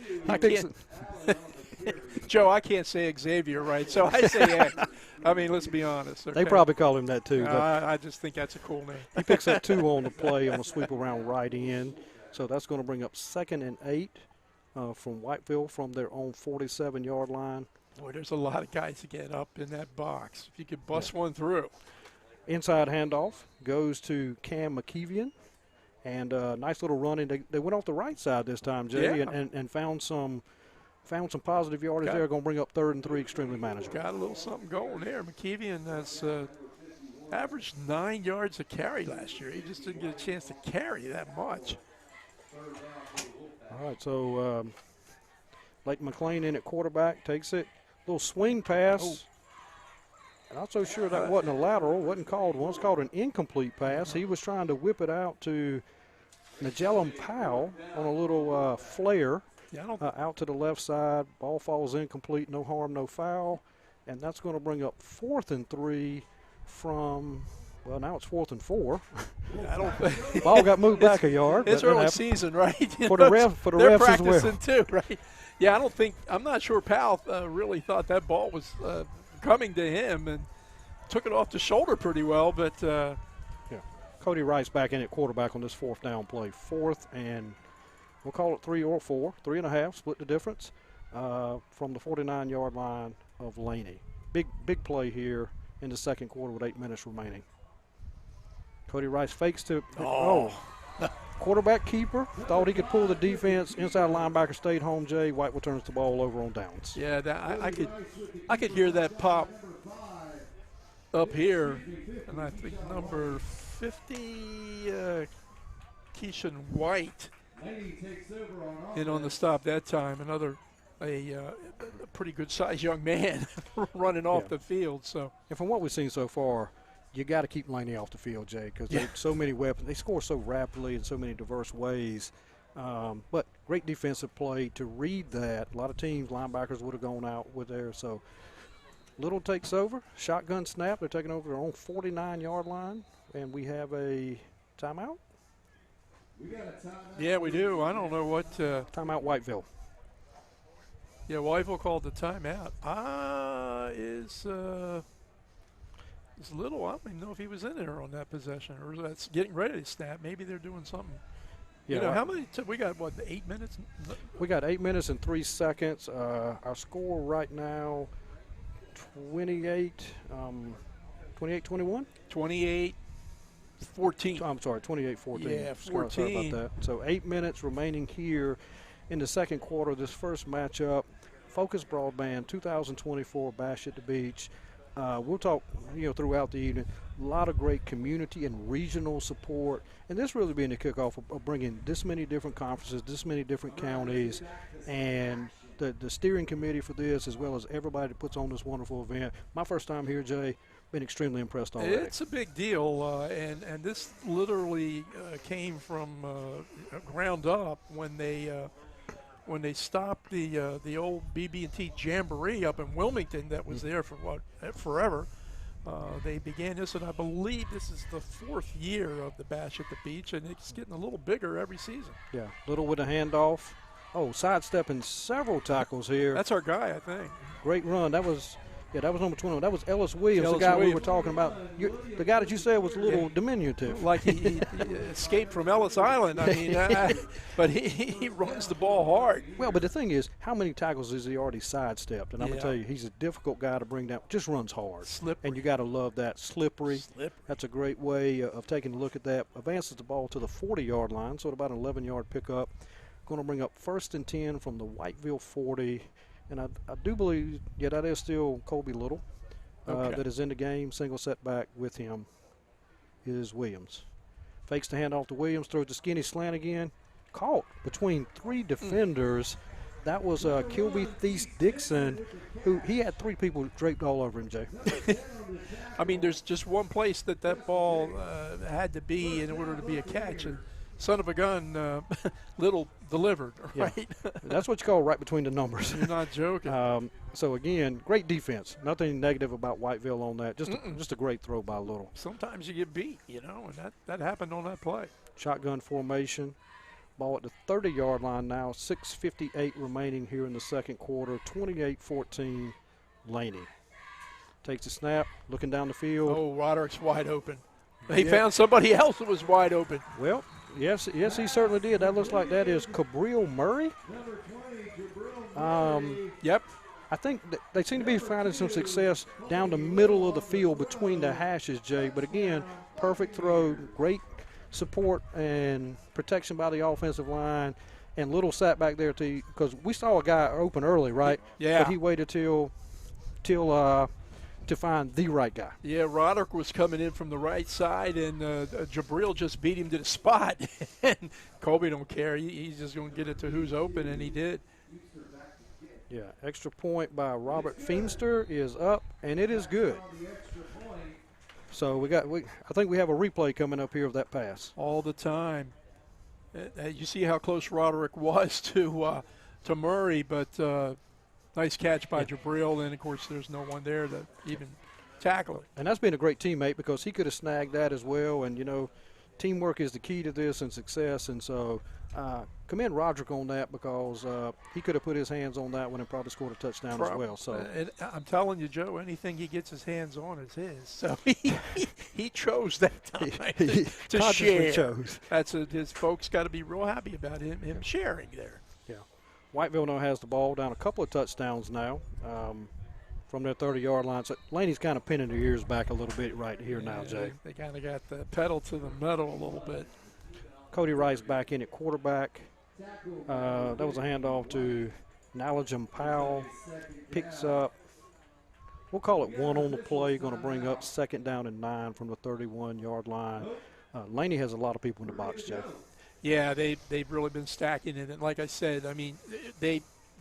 Joe, I can't say Xavier right, so I say X. I mean, let's be honest. Okay? They probably call him that too. I just think that's a cool name. He picks up 2 on the play on a sweep around right end. So that's going to bring up 2nd and 8 from Whiteville from their own 47-yard line. Boy, there's a lot of guys to get up in that box. If you could bust one through. Inside handoff goes to Cam McKeevian, And nice little running. They went off the right side this time, Jay, Yeah. and found some positive yardage there. Going to bring up 3rd and 3, extremely manageable. Got a little something going there. McKeevian has averaged 9 yards a carry last year. He just didn't get a chance to carry that much. All right, so Leighton McLean in at quarterback, takes it. Little swing pass. Oh. Not so sure that wasn't a lateral, wasn't called one. It's called an incomplete pass. He was trying to whip it out to Magellan Powell on a little flare out to the left side. Ball falls incomplete, no harm, no foul. And that's going to bring up 4th and 3 from, well, now it's 4th and 4. I don't Ball got moved back a yard. It's early season, right? For the refs they're as well. practicing too, right? Yeah, I'm not sure Powell really thought that ball was coming to him and took it off the shoulder pretty well, but yeah. Cody Rice back in at quarterback on this 4th down play. 4th and we'll call it 3 or 4, 3.5, split the difference from the 49-yard line of Laney. Big play here in the second quarter with 8 minutes remaining. Cody Rice fakes to quarterback keeper. Thought he could pull the defense. Inside linebacker stayed home. Jay Whiteville turns the ball over on downs. Yeah, I could hear that pop up here, and I think number 50, Keishan White, in on the stop that time. A pretty good sized young man running off the field. So, and from what we've seen so far, you got to keep Laney off the field, Jay, because they have so many weapons. They score so rapidly in so many diverse ways. But great defensive play to read that. A lot of teams, linebackers would have gone out with there. So Little takes over. Shotgun snap. They're taking over their own 49-yard line. And we have a timeout. Yeah, we do. I don't know what. Timeout Whiteville. Yeah, Whiteville called the timeout. Is Little, I don't even know if he was in there on that possession, or that's getting ready to snap. Maybe they're doing something. Yeah, you know, how many? We got, what, 8 minutes? We got 8 minutes and 3 seconds. Our score right now, 28-21? 28-14. I'm sorry, 28-14. Yeah, 14. Sorry about that. So 8 minutes remaining here in the second quarter. This first matchup, Focus Broadband, 2024 Bash at the Beach. We'll talk, throughout the evening. A lot of great community and regional support, and this really being the kickoff of bringing this many different conferences, this many different counties, and the steering committee for this, as well as everybody that puts on this wonderful event. My first time here, Jay, been extremely impressed already. It's a big deal, and this literally came from ground up when they stopped the old BB&T Jamboree up in Wilmington that was there for forever. They began this, and I believe this is the 4th year of the Bash at the Beach, and it's getting a little bigger every season. Yeah, Little with a handoff. Oh, sidestepping several tackles here. That's our guy, I think. Great run. That was number 21. That was Ellis Williams, the guy we were talking about. The guy that you said was a little diminutive. Like he escaped from Ellis Island. I mean, but he runs the ball hard. Well, but the thing is, how many tackles has he already sidestepped? And I'm going to tell you, he's a difficult guy to bring down. Just runs hard. Slippery. And you got to love that. Slippery. That's a great way of taking a look at that. Advances the ball to the 40-yard line, so at about an 11-yard pickup. Going to bring up 1st and 10 from the Whiteville 40. And I do believe, that is still Colby Little that is in the game. Single setback with him is Williams. Fakes the handoff to Williams, throws the skinny slant again. Caught between 3 defenders. That was Kilby Thies Dixon, who he had 3 people draped all over him, Jay. I mean, there's just one place that ball had to be in order to be a catch, and son of a gun, Little delivered, right? Yeah. That's what you call right between the numbers. You're not joking. So, again, great defense. Nothing negative about Whiteville on that. Just a great throw by Little. Sometimes you get beat, and that happened on that play. Shotgun formation. Ball at the 30-yard line now. 6:58 remaining here in the second quarter. 28-14, Laney. Takes the snap, looking down the field. Oh, Roderick's wide open. He found somebody else that was wide open. Well, yes, he certainly did. That looks like that is Cabriel Murray. Yep. I think they seem to be finding some success down the middle of the field between the hashes, Jay. But again, perfect throw, great support and protection by the offensive line. And Little sat back there because we saw a guy open early, right? Yeah. But he waited till to find the right guy. Yeah, Roderick was coming in from the right side, and Jabril just beat him to the spot. And Colby don't care. He's just going to get it to who's open, and he did. Yeah, extra point by Robert Feemster is up, and it is good. So I think we have a replay coming up here of that pass. All the time. You see how close Roderick was to Murray, but nice catch by Jabril, and of course there's no one there to even tackle it. And that's been a great teammate because he could have snagged that as well. And, you know, teamwork is the key to this and success. And so commend Roderick on that because he could have put his hands on that one and probably scored a touchdown as well. So and I'm telling you, Joe, anything he gets his hands on is his. So he chose that time to share. Chose. His folks got to be real happy about him sharing there. Yeah. Whiteville now has the ball down a couple of touchdowns now from their 30-yard line. So Laney's kind of pinning their ears back a little bit right here now, Jay. They kind of got the pedal to the metal a little bit. Cody Rice back in at quarterback. That was a handoff to Nalajam Powell. Picks up, we'll call it one on the play. Going to bring up 2nd down and 9 from the 31-yard line. Laney has a lot of people in the box, Jeff. Yeah, they've really been stacking it. And like I said, I mean,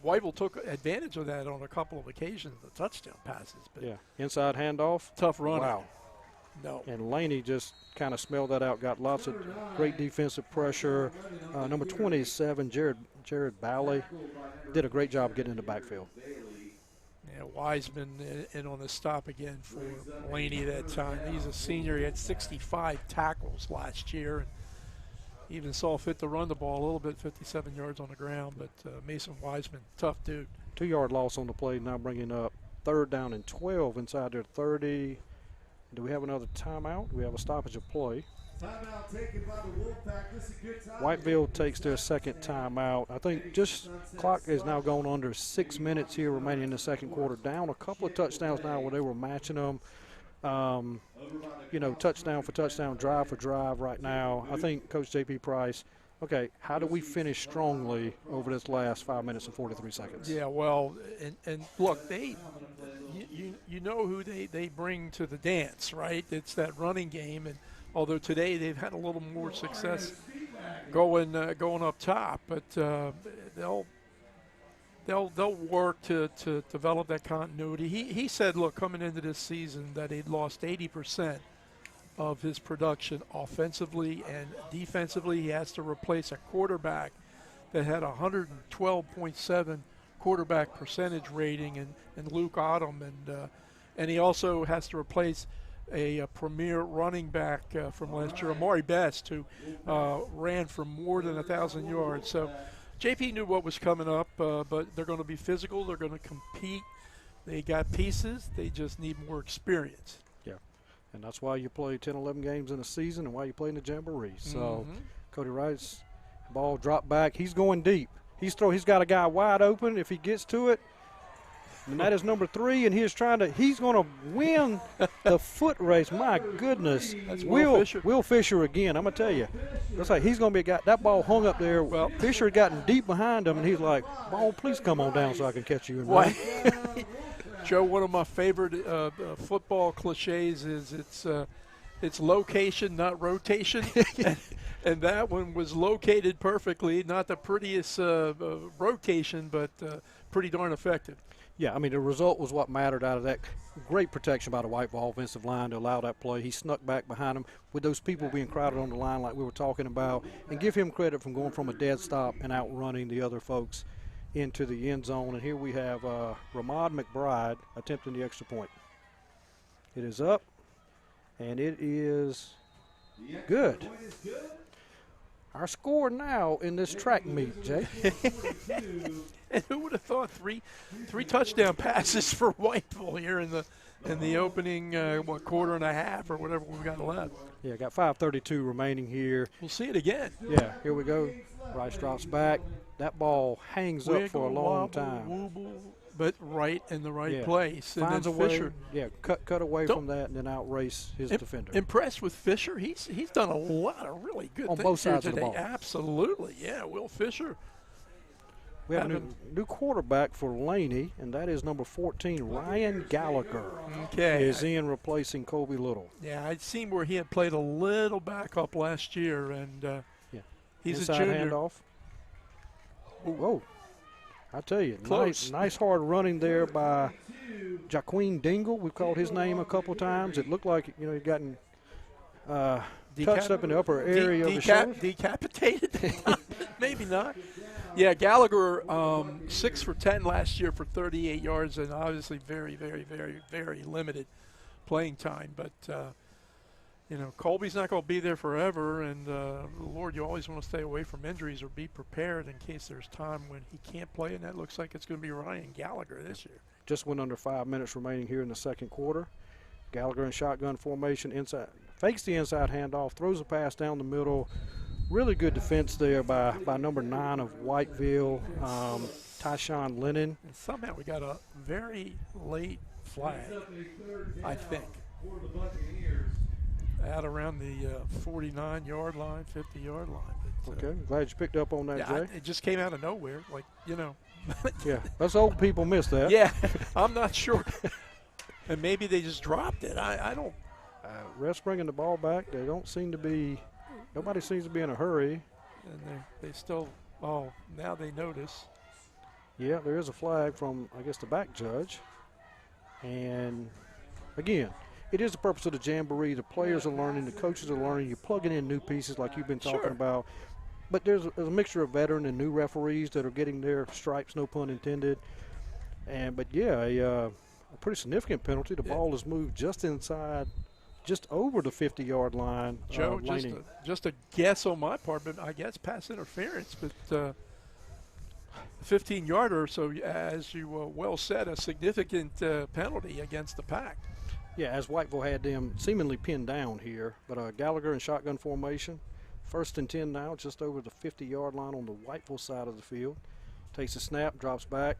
Whiteville took advantage of that on a couple of occasions, the touchdown passes. But yeah, inside handoff. Tough run. Wow. No. And Laney just kind of smelled that out, got lots of great defensive pressure. Number 27, Jared Bally, did a great job getting in the backfield. Yeah, Wiseman in on the stop again for Laney that time. He's a senior. He had 65 tackles last year. And even saw fit to run the ball a little bit, 57 yards on the ground. But Mason Wiseman, tough dude. 2-yard loss on the play, now bringing up 3rd down and 12 inside their 30. Do we have another timeout? Do we have a stoppage of play? Timeout taken by the Wolfpack. This is a good timeout. Whiteville takes their 2nd timeout. I think just clock is now going under 6 minutes here remaining in the 2nd quarter. Down a couple of touchdowns now where they were matching them. You know, touchdown for touchdown, drive for drive right now. I think Coach J.P. Price, okay, how do we finish strongly over this last 5 minutes and 43 seconds? Yeah, well, and look, you know who they bring to the dance, right? It's that running game, and although today they've had a little more success going up top, but they'll work to develop that continuity. He said, look, coming into this season that he'd lost 80% of his production offensively and defensively. He has to replace a quarterback that had 112.7 quarterback percentage rating and Luke Autumn, and he also has to replace a premier running back from last year, Amari Best, who ran for more than 1,000 yards. So JP knew what was coming up, but they're going to be physical. They're going to compete. They got pieces. They just need more experience. Yeah, and that's why you play 10, 11 games in a season and why you play in the Jamboree. So Cody Rice, ball dropped back. He's going deep. He's got a guy wide open if he gets to it. And that is number 3, and he's going to win the foot race. My goodness. That's Will Fisher again. I'm going to tell you. Looks like he's going to be a guy. That ball hung up there. Well, Fisher had gotten deep behind him, and he's like, ball, please come on down so I can catch you. And run. Joe, one of my favorite football cliches is it's location, not rotation. And that one was located perfectly. Not the prettiest rotation, but pretty darn effective. Yeah, I mean, the result was what mattered out of that. Great protection by the Whiteville offensive line to allow that play. He snuck back behind him with those people being crowded on the line like we were talking about, and give him credit from going from a dead stop and outrunning the other folks into the end zone. And here we have Ramad McBride attempting the extra point. It is up, and it is good. Our score now in this track meet, Jay. And who would have thought three touchdown passes for Whiteville here in the opening quarter and a half or whatever we've got left. Yeah, got 5:32 remaining here. We'll see it again. Yeah, here we go. Rice drops back. That ball hangs up for a long time. but right in the right Yeah. place. And Finds a then way. Fisher. Yeah, cut away Don't- from that and then outrace his defender. Impressed with Fisher. He's done a lot of really good On things both sides here of the today. ball. Absolutely, yeah. Will Fisher. We have a new quarterback for Laney, and that is number 14, Ryan Gallagher. Okay. Is in replacing Colby Little. Yeah, I'd seen where he had played a little backup last year, and Yeah. he's Inside a junior. handoff. Whoa. I tell you, Close. nice hard running there by Jaqueen Dingle. We've called his name a couple times. It looked like, he'd gotten touched up in the upper area of the shoulder. Decapitated? Maybe not. Yeah, Gallagher, 6 for 10 last year for 38 yards, and obviously very, very, very, very limited playing time. But, Colby's not going to be there forever, and, Lord, you always want to stay away from injuries or be prepared in case there's time when he can't play, and that looks like it's going to be Ryan Gallagher this year. Just went under 5 minutes remaining here in the second quarter. Gallagher in shotgun formation, inside, fakes the inside handoff, throws a pass down the middle. Really good defense there by number 9 of Whiteville, Tyshawn Lennon. And somehow we got a very late flag, I think, out around the 49-yard line, 50-yard line. But, Okay, glad you picked up on that, yeah, Jay. it just came out of nowhere, Yeah, us old people miss that. Yeah, I'm not sure. And maybe they just dropped it. I don't. Refs bringing the ball back. They don't seem to be. Nobody seems to be in a hurry. And they still. Oh, now they notice. Yeah, there is a flag from, I guess, the back judge. And again, it is the purpose of the Jamboree. The players are learning, the coaches are learning. You're plugging in new pieces like you've been talking Sure. about. But there's a mixture of veteran and new referees that are getting their stripes, no pun intended. But yeah, a pretty significant penalty. The ball is moved just inside, just over the 50-yard line. Joe, Laney. just a guess on my part, but I guess pass interference. But 15-yarder, so as you well said, a significant penalty against the Pack. Yeah, as Whiteville had them seemingly pinned down here. But Gallagher in shotgun formation. 1st and 10 now, just over the 50-yard line on the Whiteville side of the field. Takes a snap, drops back,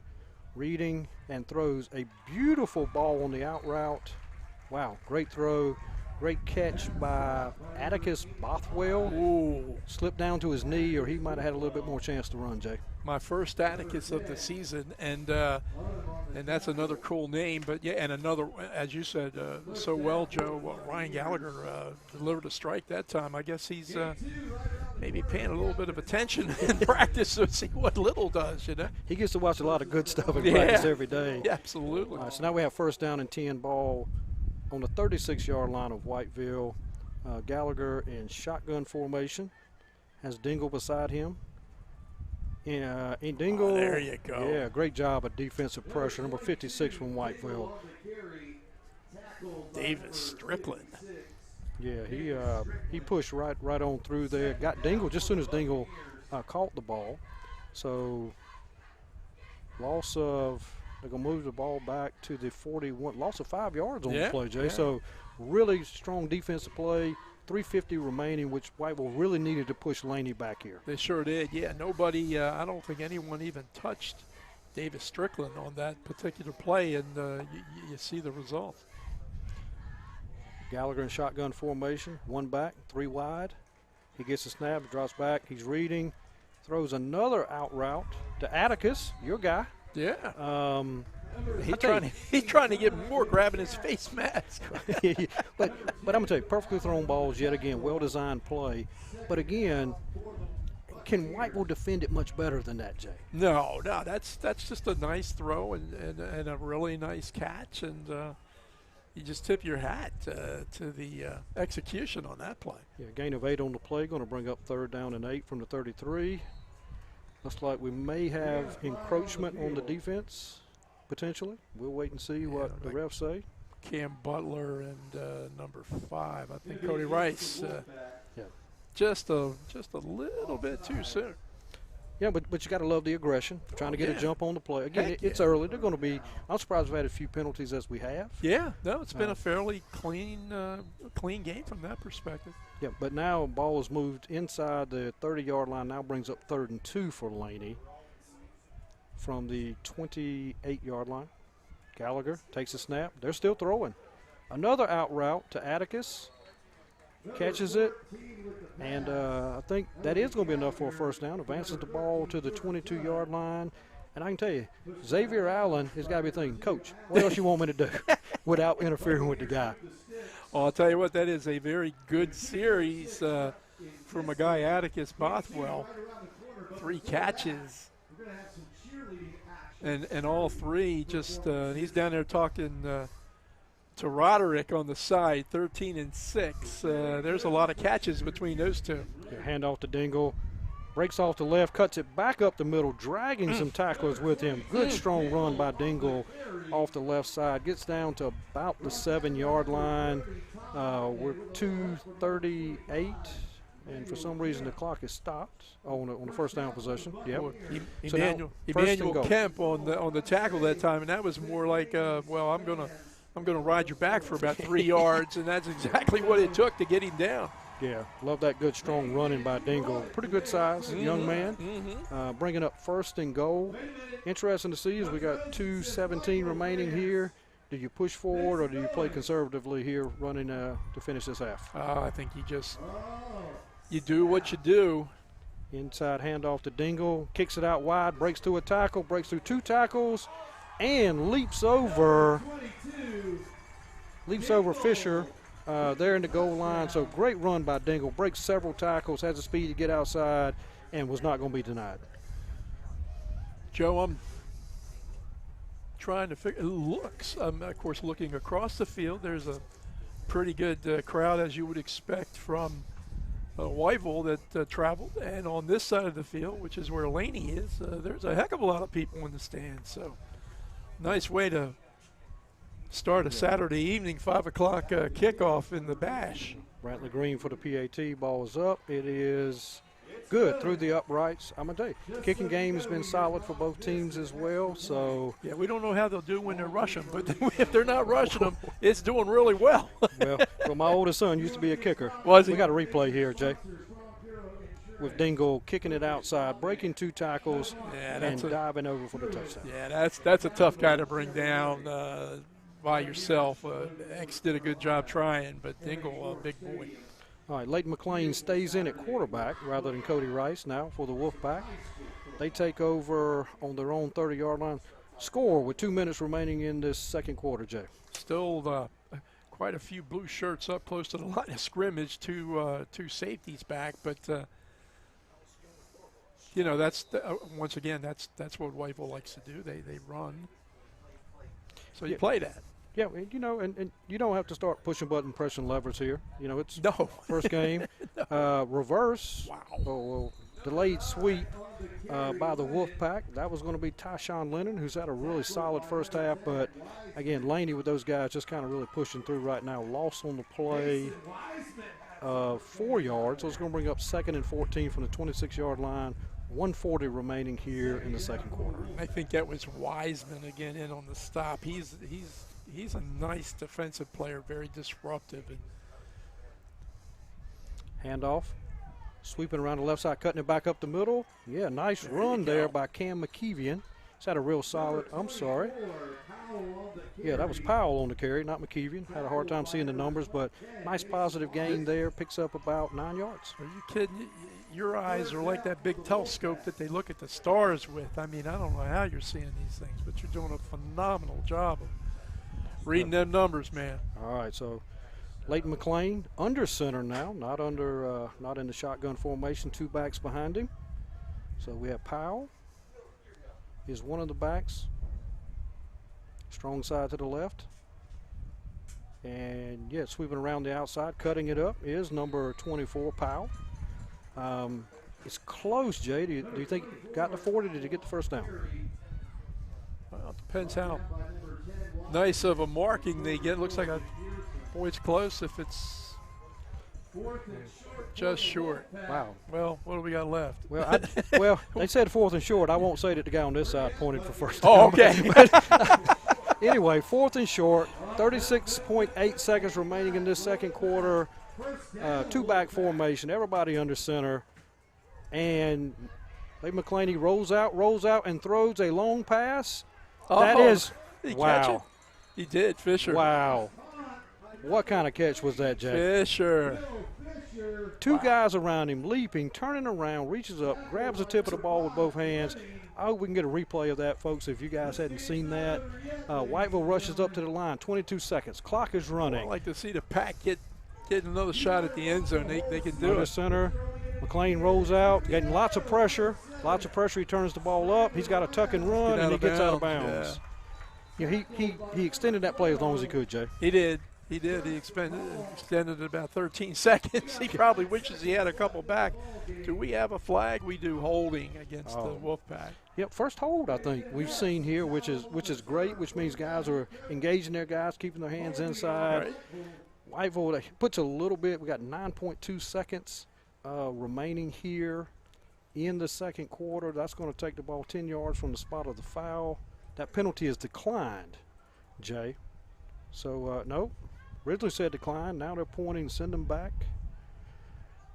reading, and throws a beautiful ball on the out route. Wow, great throw. Great catch by Atticus Bothwell. Ooh. Slipped down to his knee, or he might have had a little bit more chance to run, Jay. My first Atticus of the season, and that's another cool name. But yeah, and another, as you said so well, Joe, Ryan Gallagher delivered a strike that time. I guess he's maybe paying a little bit of attention in practice to see what Little does, He gets to watch a lot of good stuff in practice every day. Yeah, absolutely. All right, so now we have 1st down and 10 ball on the 36-yard line of Whiteville. Gallagher in shotgun formation, has Dingle beside him. Dingle, there you go. Yeah, great job of defensive pressure. Number 56 from Whiteville. Davis Strickland. Yeah, he pushed right on through there. Got Dingle just as soon as Dingle caught the ball. So loss of, they're going to move the ball back to the 41. Loss of 5 yards on the play, Jay. Yeah. So really strong defensive play. 3:50 remaining, which Whiteville really needed to push Laney back here. They sure did. Yeah, nobody, I don't think anyone even touched Davis Strickland on that particular play, and you see the result. Gallagher in shotgun formation, 1 back, 3 wide. He gets a snap, drops back. He's reading, throws another out route to Atticus, your guy. Yeah. He's trying to get more, grabbing his face mask. but I'm going to tell you, perfectly thrown balls yet again, well-designed play. But again, can Whiteville defend it much better than that, Jay? No, that's just a nice throw and a really nice catch, and you just tip your hat to the execution on that play. Yeah, gain of 8 on the play, going to bring up 3rd down and 8 from the 33. Looks like we may have encroachment on the defense, potentially. We'll wait and see what the refs say. Cam Butler and number 5, I think Cody Rice. Yeah. Just a little bit too soon. Yeah, but you got to love the aggression, trying to get a jump on the play. Again, it's early. They're going to be – I'm surprised we've had as few penalties as we have. Yeah, no, it's been a fairly clean game from that perspective. Yeah, but now ball is moved inside the 30-yard line, now brings up 3rd and 2 for Laney. from the 28-yard line. Gallagher takes a snap. They're still throwing. Another out route to Atticus. Catches it. And I think that is going to be enough for a first down. Advances the ball to the 22-yard line. And I can tell you, Xavier Allen has got to be thinking, Coach, what else you want me to do without interfering with the guy? Well, I'll tell you what, that is a very good series from a guy, Atticus Bothwell. 3 catches. And all 3 just he's down there talking to Roderick on the side, 13 and 6. There's a lot of catches between those two. Hand off to Dingle. Breaks off the left, cuts it back up the middle, dragging some tacklers with him. Good strong run by Dingle off the left side. Gets down to about the 7-yard line. We're 2:38, and for some reason the clock is stopped on the first down possession. Yep. Emmanuel Kemp on the tackle that time, and that was more like, well, I'm gonna ride your back for about 3 yards, and that's exactly what it took to get him down. Yeah, love that good strong running by Dingle. Pretty good size young man. Bringing up first and goal. Interesting to see as we got 2:17 remaining here. Do you push forward or do you play conservatively here running to finish this half? I think you do what you do. Inside handoff to Dingle. Kicks it out wide, breaks through a tackle, breaks through 2 tackles, and leaps over Fisher. There in the goal line, so great run by Dingle. Breaks several tackles, has the speed to get outside, and was not going to be denied. Joe, I'm trying to figure. I'm of course looking across the field. There's a pretty good crowd, as you would expect from Whiteville that traveled, and on this side of the field, which is where Laney is, there's a heck of a lot of people in the stands. So nice way to start a Saturday evening 5 o'clock kickoff in the Bash. Brantley Green for the PAT. Ball is up. It is good through the uprights. I'm going to tell you, kicking game has been solid for both teams as well. So yeah, we don't know how they'll do when they're rushing, but if they're not rushing them, it's doing really well. well, my oldest son used to be a kicker. Was he? We got a replay here, Jay. With Dingle kicking it outside, breaking 2 tackles, and diving over for the touchdown. Yeah, that's a tough guy to bring down by yourself. X did a good job trying, but Dingle, a big boy. All right, Leighton McLean stays in at quarterback rather than Cody Rice now for the Wolfpack. They take over on their own 30-yard line. Score with 2 minutes remaining in this second quarter, Jay. Still quite a few blue shirts up close to the line of scrimmage, 2 safeties back, but that's once again that's what Whiteville likes to do. They run. So you play that. Yeah, and you don't have to start pushing button, pressing levers here. It's first game. Reverse. Wow. Delayed sweep by the Wolfpack. That was going to be Tyshawn Lennon, who's had a really solid first half. But, again, Laney with those guys just kind of really pushing through right now. Loss on the play of 4 yards. So it's going to bring up 2nd and 14 from the 26-yard line. 1:40 remaining here in the second quarter. I think that was Wiseman again in on the stop. He's a nice defensive player, very disruptive. Handoff, sweeping around the left side, cutting it back up the middle. Yeah, nice run there by Cam McKeevian. He's had a real solid, Yeah, that was Powell on the carry, not McKeevian. Had a hard time seeing the numbers, but nice positive gain there. Picks up about 9 yards. Are you kidding? Your eyes are like that big telescope that they look at the stars with. I mean, I don't know how you're seeing these things, but you're doing a phenomenal job of reading them numbers, man. All right, so Leighton McLean under center now, not in the shotgun formation, 2 backs behind him. So we have Powell is one of the backs, strong side to the left. And, yeah, sweeping around the outside, cutting it up is number 24, Powell. It's close, Jay. Do you think it got to 40? Did you get the first down? Well, it depends how nice of a marking they get. Looks like it's close if it's just short. Wow. Well, what do we got left? Well, they said 4th and short. I won't say that the guy on this side pointed for first down. Oh, okay. Anyway, 4th and short, 36.8 seconds remaining in this second quarter. 2-back formation, everybody under center. And Lee McClaney rolls out, and throws a long pass. Oh, That is, did he wow. catch it? He did, Fisher. Wow. What kind of catch was that, Jay? Fisher. Two guys around him, leaping, turning around, reaches up, grabs the tip of the ball with both hands. I hope we can get a replay of that, folks, if you guys hadn't seen that. Whiteville rushes up to the line, 22 seconds. Clock is running. I'd like to see the Pack get another shot at the end zone. They can do Under it. center, McClain rolls out, getting lots of pressure. Lots of pressure. He turns the ball up. He's got a tuck and run, and he gets out of bounds. Yeah, he extended that play as long as he could, Jay. He did. He extended it about 13 seconds. He probably wishes he had a couple back. Do we have a flag? We do, holding against the Wolfpack. Yep, first hold I think we've seen here, which is great, which means guys are engaging their guys, keeping their hands inside. Right. Whiteville puts a little bit. We got 9.2 seconds remaining here in the second quarter. That's going to take the ball 10 yards from the spot of the foul. That penalty is declined, Jay. So, no. Originally said decline. Now they're pointing, send them back.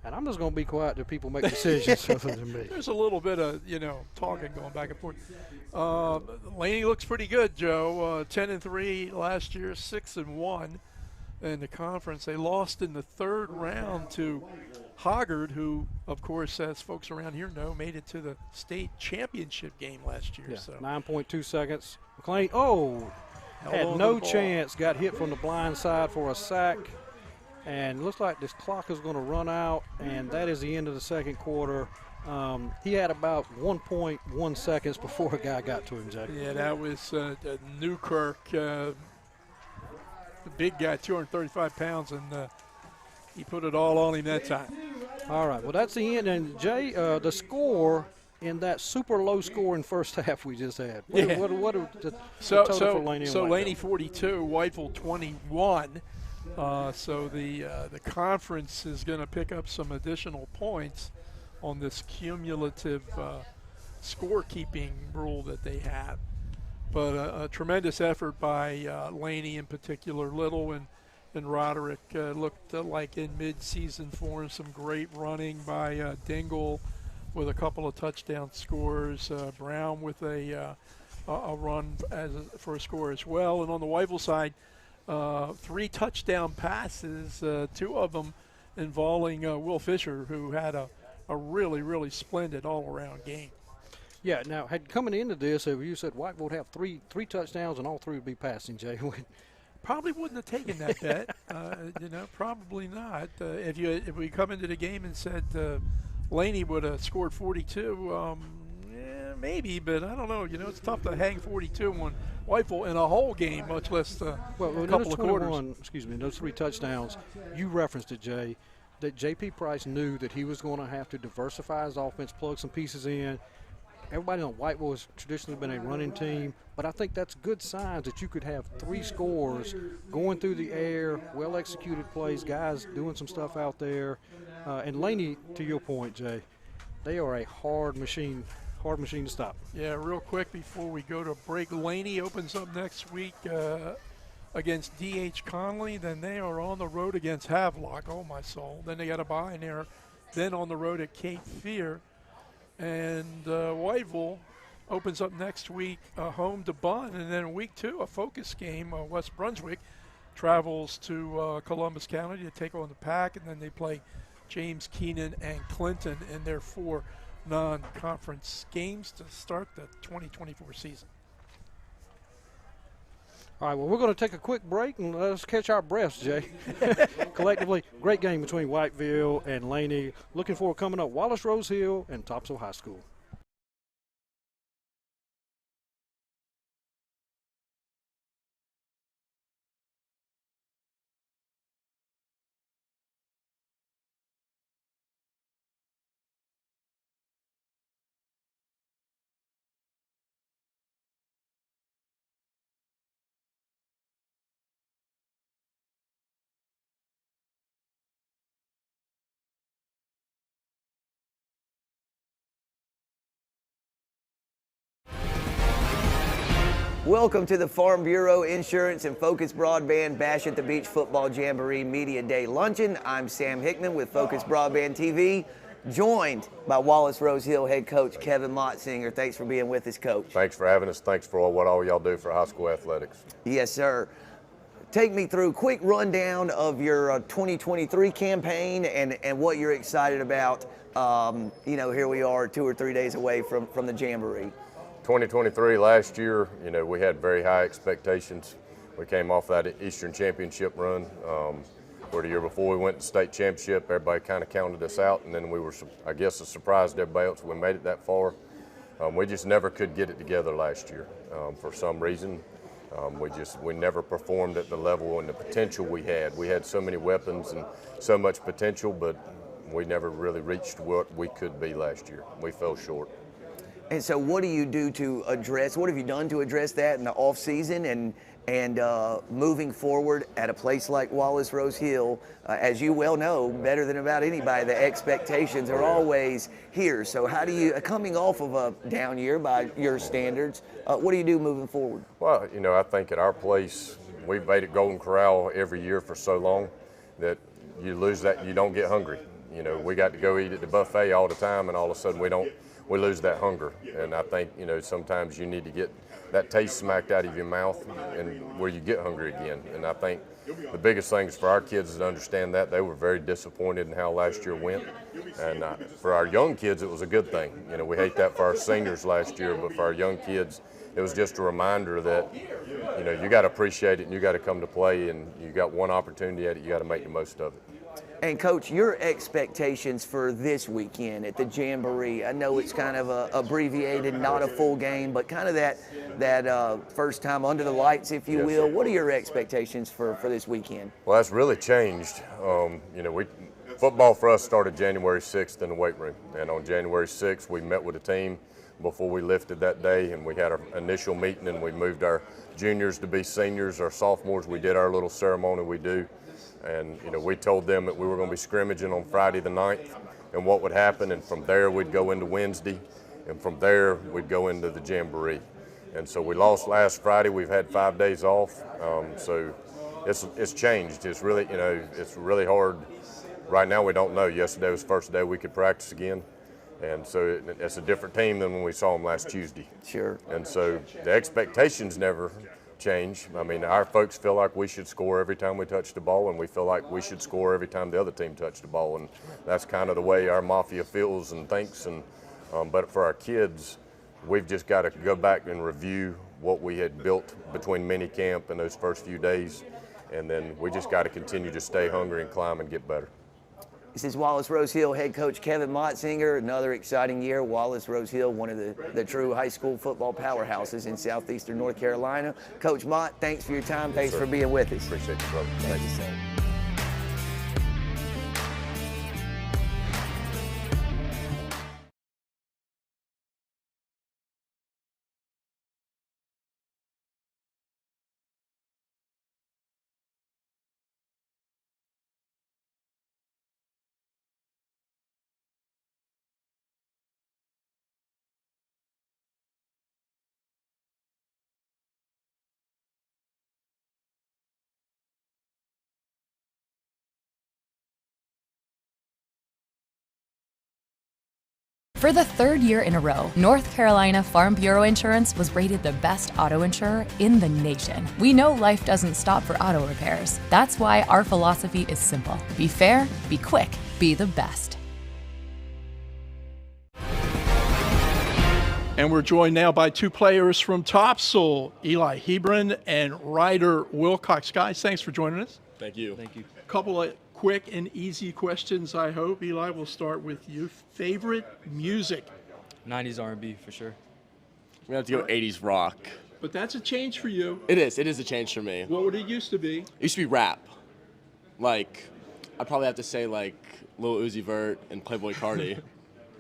And I'm just going to be quiet till people make decisions other than me. There's a little bit of, talking going back and forth. Laney looks pretty good, Joe. 10-3 last year, 6-1 in the conference. They lost in the third round to Hoggard, who, of course, as folks around here know, made it to the state championship game last year. Yeah, so 9.2 seconds. McClain, had no chance, got hit from the blind side for a sack. And looks like this clock is going to run out, and that is the end of the second quarter. He had about 1.1 seconds before a guy got to him, Jay. Yeah, that was Newkirk, the big guy, 235 pounds, and he put it all on him that time. All right, well, that's the end. And, Jay, the score in that super low scoring first half we just had. What are the total for Laney and Whiteville? Laney 42, Whiteville 21. So the conference is going to pick up some additional points on this cumulative scorekeeping rule that they have. But a tremendous effort by Laney in particular. Little and Roderick looked like in mid-season form. Some great running by Dingle with a couple of touchdown scores. Brown with a run for a score as well. And on the Whiteville side, 3 touchdown passes, 2 of them involving Will Fisher, who had a really, really splendid all-around game. Yeah, now, coming into this, if you said Whiteville would have three touchdowns and all 3 would be passing, Jay. Probably wouldn't have taken that bet. Probably not. If we come into the game and said Laney would have scored 42, maybe, but I don't know. It's tough to hang 42 on Whiteville in a whole game, much less a couple of quarters. Those 3 touchdowns, you referenced it, Jay, that J.P. Price knew that he was going to have to diversify his offense, plug some pieces in. Everybody on Whiteville has traditionally been a running team, but I think that's good signs that you could have 3 scores going through the air, well-executed plays, guys doing some stuff out there. And Laney, to your point, Jay, they are a hard machine to stop. Yeah, real quick before we go to break, Laney opens up next week against D.H. Conley. Then they are on the road against Havelock. Oh, my soul. Then they got a bye in there. Then on the road at Cape Fear. And Whiteville opens up next week home to Bunn. And then in week 2, a focus game. West Brunswick travels to Columbus County to take on the Pack. And then they play James Keenan and Clinton in their 4 non-conference games to start the 2024 season. All right, well, we're going to take a quick break and let us catch our breaths, Jay. Collectively, great game between Whiteville and Laney. Looking forward coming up, Wallace-Rose Hill and Topsail High School. Welcome to the Farm Bureau Insurance and Focus Broadband Bash at the Beach Football Jamboree Media Day Luncheon. I'm Sam Hickman with Focus Broadband TV. joined by Wallace-Rose Hill head coach Kevin Motzinger. Thanks for being with us, Coach. Thanks for having us. Thanks for what all y'all do for high school athletics. Yes, sir. Take me through a quick rundown of your 2023 campaign and what you're excited about. Here we are 2 or 3 days away from the Jamboree. 2023, last year, we had very high expectations. We came off that Eastern Championship run. Where the year before we went to state championship, everybody kind of counted us out, and then we were, I guess, surprised everybody else we made it that far. We just never could get it together last year for some reason. We never performed at the level and the potential we had. We had so many weapons and so much potential, but we never really reached what we could be last year. We fell short. And so what do you do to address, what have you done to address that in the off season and moving forward at a place like Wallace-Rose Hill? As you well know, better than about anybody, the expectations are always here. So how do you, coming off of a down year by your standards, what do you do moving forward? Well, I think at our place, we've made it Golden Corral every year for so long that you lose that, you don't get hungry. We got to go eat at the buffet all the time, and all of a sudden we lose that hunger. And I think, sometimes you need to get that taste smacked out of your mouth and where you get hungry again. And I think the biggest thing is for our kids to understand that. They were very disappointed in how last year went. And for our young kids, it was a good thing. We hate that for our seniors last year, but for our young kids, it was just a reminder that, you got to appreciate it and you got to come to play, and you got one opportunity at it, you got to make the most of it. And Coach, your expectations for this weekend at the Jamboree, I know it's kind of abbreviated, not a full game, but kind of that first time under the lights, if you will. What are your expectations for this weekend? Well, that's really changed. Football for us started January 6th in the weight room. And on January 6th, we met with a team before we lifted that day, and we had our initial meeting, and we moved our juniors to be seniors, our sophomores. We did our little ceremony we do. And, we told them that we were going to be scrimmaging on Friday the 9th and what would happen. And from there, we'd go into Wednesday. And from there, we'd go into the Jamboree. And so we lost last Friday. We've had 5 days off. So it's changed. It's really, it's really hard. Right now, we don't know. Yesterday was the first day we could practice again. And so it's a different team than when we saw them last Tuesday. Sure. And so the expectations never change. I mean, our folks feel like we should score every time we touch the ball, and we feel like we should score every time the other team touches the ball, and that's kind of the way our Mafia feels and thinks. And but for our kids, we've just got to go back and review what we had built between mini camp and those first few days, and then we just got to continue to stay hungry and climb and get better. This is Wallace-Rose Hill head coach Kevin Motzinger. Another exciting year. Wallace-Rose Hill, one of the true high school football powerhouses in southeastern North Carolina. Coach Mott, thanks for your time. Thanks for being with us. Appreciate you, brother. Thank you, sir. For the third year in a row, North Carolina Farm Bureau Insurance was rated the best auto insurer in the nation. We know life doesn't stop for auto repairs. That's why our philosophy is simple. Be fair, be quick, be the best. And we're joined now by two players from Topsail, Eli Hebron and Ryder Wilcox. Guys, thanks for joining us. Thank you. Thank you. A couple of quick and easy questions, I hope. Eli, we'll start with you. Favorite music? 90s R&B for sure. We have to go 80s rock. But that's a change for you. It is a change for me. What would it used to be? It used to be rap. Like, I'd probably have to say like Lil Uzi Vert and Playboi Carti.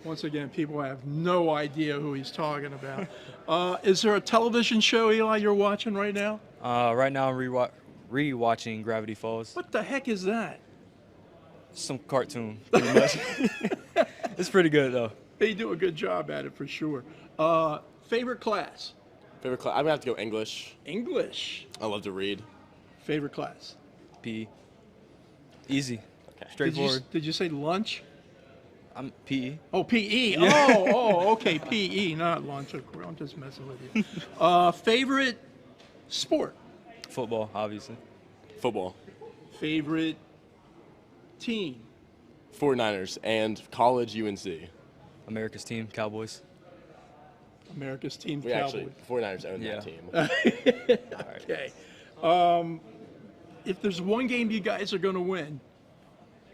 Once again, people have no idea who he's talking about. Is there a television show, Eli, you're watching right now? Right now I'm re-watching Gravity Falls. What the heck is that? Some cartoon, pretty much. It's pretty good, though. They do a good job at it, for sure. Favorite class? Favorite class? I'm going to have to go English. English. I love to read. Favorite class? PE. Easy. Okay. Straightforward. Did you say lunch? I'm PE. Oh, PE. Oh, okay, PE, not lunch. I'm just messing with you. Favorite sport? Football, obviously. Football. Favorite team? 49ers and college UNC. America's team, Cowboys. America's team, We Cowboys. actually, 49ers own Yeah. that team. Okay. If there's one game you guys are going to win,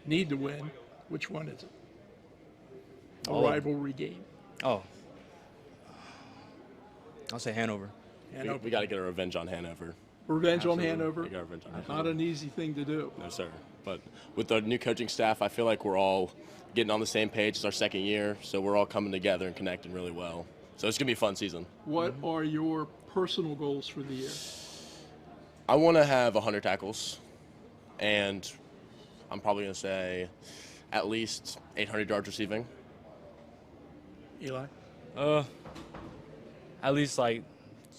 need to win, which one is it? A All of them. rivalry game. Oh. I'll say Hanover. Hanover. We got to get a revenge on Hanover. Revenge on Absolutely. Hanover. We got revenge on Hanover. Not an easy thing to do. No, sir. But with the new coaching staff, I feel like we're all getting on the same page. It's our second year, so we're all coming together and connecting really well. So it's going to be a fun season. What are your personal goals for the year? I want to have 100 tackles, and I'm probably going to say at least 800 yards receiving. Eli? At least like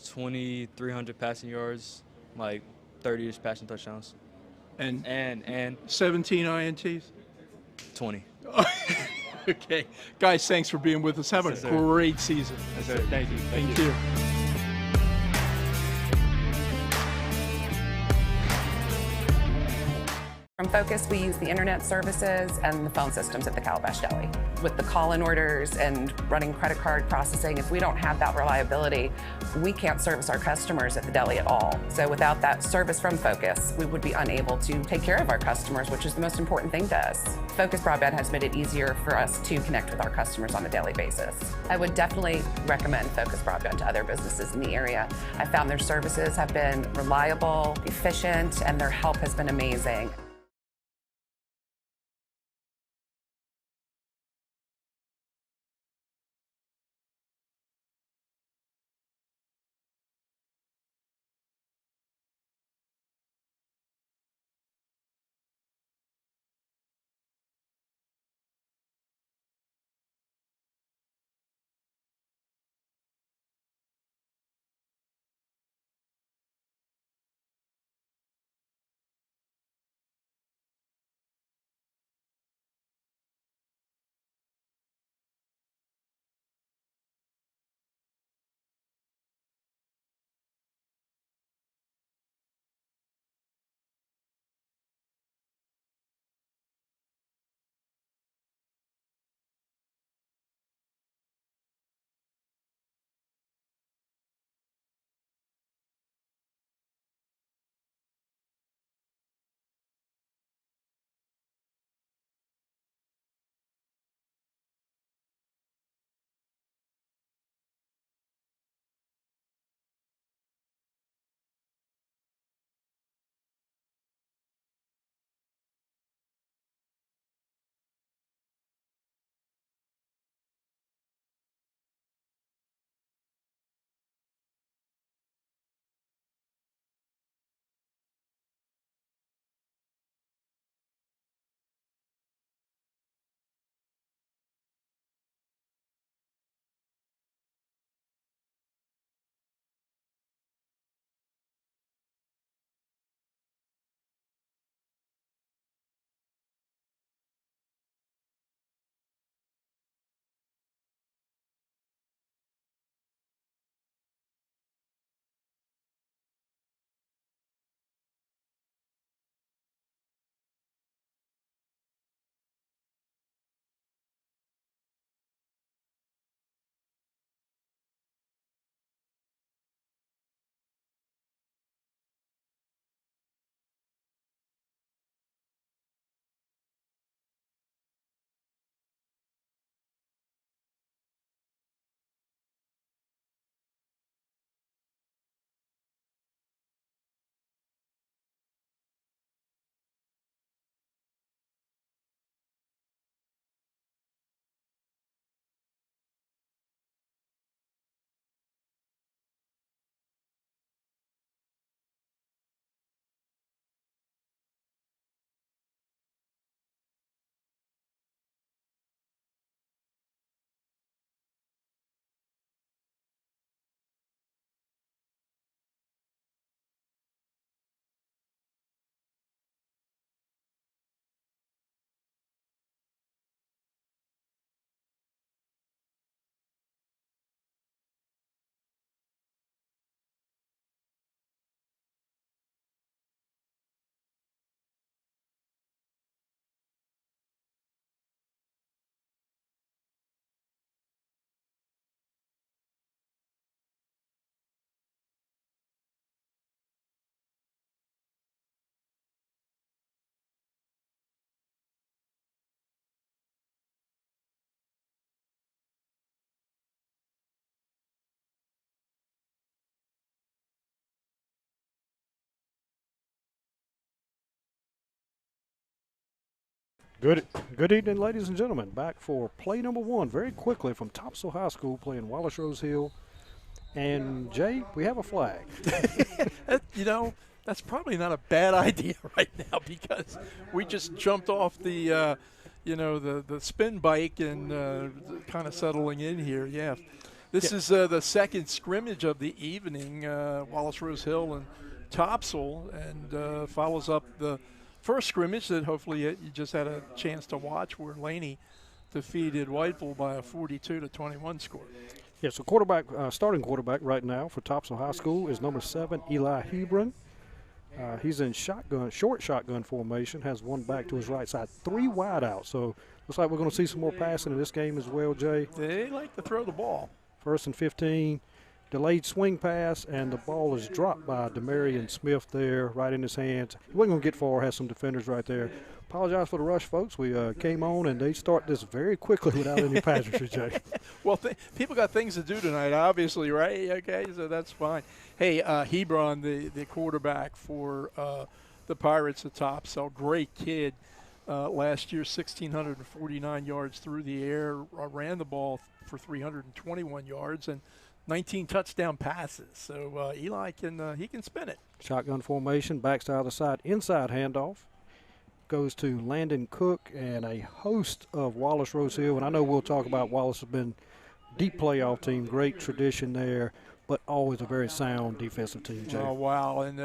2,300 passing yards, like 30-ish passing touchdowns, And 17 INTs? 20. Okay. Guys, thanks for being with us. Have a Yes, sir. great season. That's right. Thank you. Thank you. From Focus, we use the internet services and the phone systems at the Calabash Deli. With the call-in orders and running credit card processing, if we don't have that reliability, we can't service our customers at the deli at all. So without that service from Focus, we would be unable to take care of our customers, which is the most important thing to us. Focus Broadband has made it easier for us to connect with our customers on a daily basis. I would definitely recommend Focus Broadband to other businesses in the area. I found their services have been reliable, efficient, and their help has been amazing. Good evening, ladies and gentlemen. Back for play number 1 very quickly from Topsail High School playing Wallace-Rose Hill. And, Jay, we have a flag. That's probably not a bad idea right now because we just jumped off the spin bike and kind of settling in here. Yeah. This is the second scrimmage of the evening, Wallace-Rose Hill and Topsail, and follows up the first scrimmage that hopefully you just had a chance to watch where Laney defeated Whiteville by a 42-21 score. Yeah, so starting quarterback right now for Topsail High School is number 7, Eli Hebron. He's in short shotgun formation, has one back to his right side, 3 wide out. So looks like we're going to see some more passing in this game as well, Jay. They like to throw the ball. 1st and 15, delayed swing pass, and the ball is dropped by Demarion Smith there, right in his hands. He wasn't going to get far, has some defenders right there. Apologize for the rush, folks. We came on, and they start this very quickly without any pageantry, Jay. Well, people got things to do tonight, obviously, right? Okay, so that's fine. Hey, Hebron, the quarterback for the Pirates at Topsail, great kid. Last year, 1,649 yards through the air, ran the ball for 321 yards, and 19 touchdown passes. So Eli can spin it. Shotgun formation, backside of the side, inside handoff. Goes to Landon Cook and a host of Wallace-Rose Hill. And I know we'll talk about Wallace has been deep playoff team, great tradition there, but always a very sound defensive team, Jay. Oh, wow. And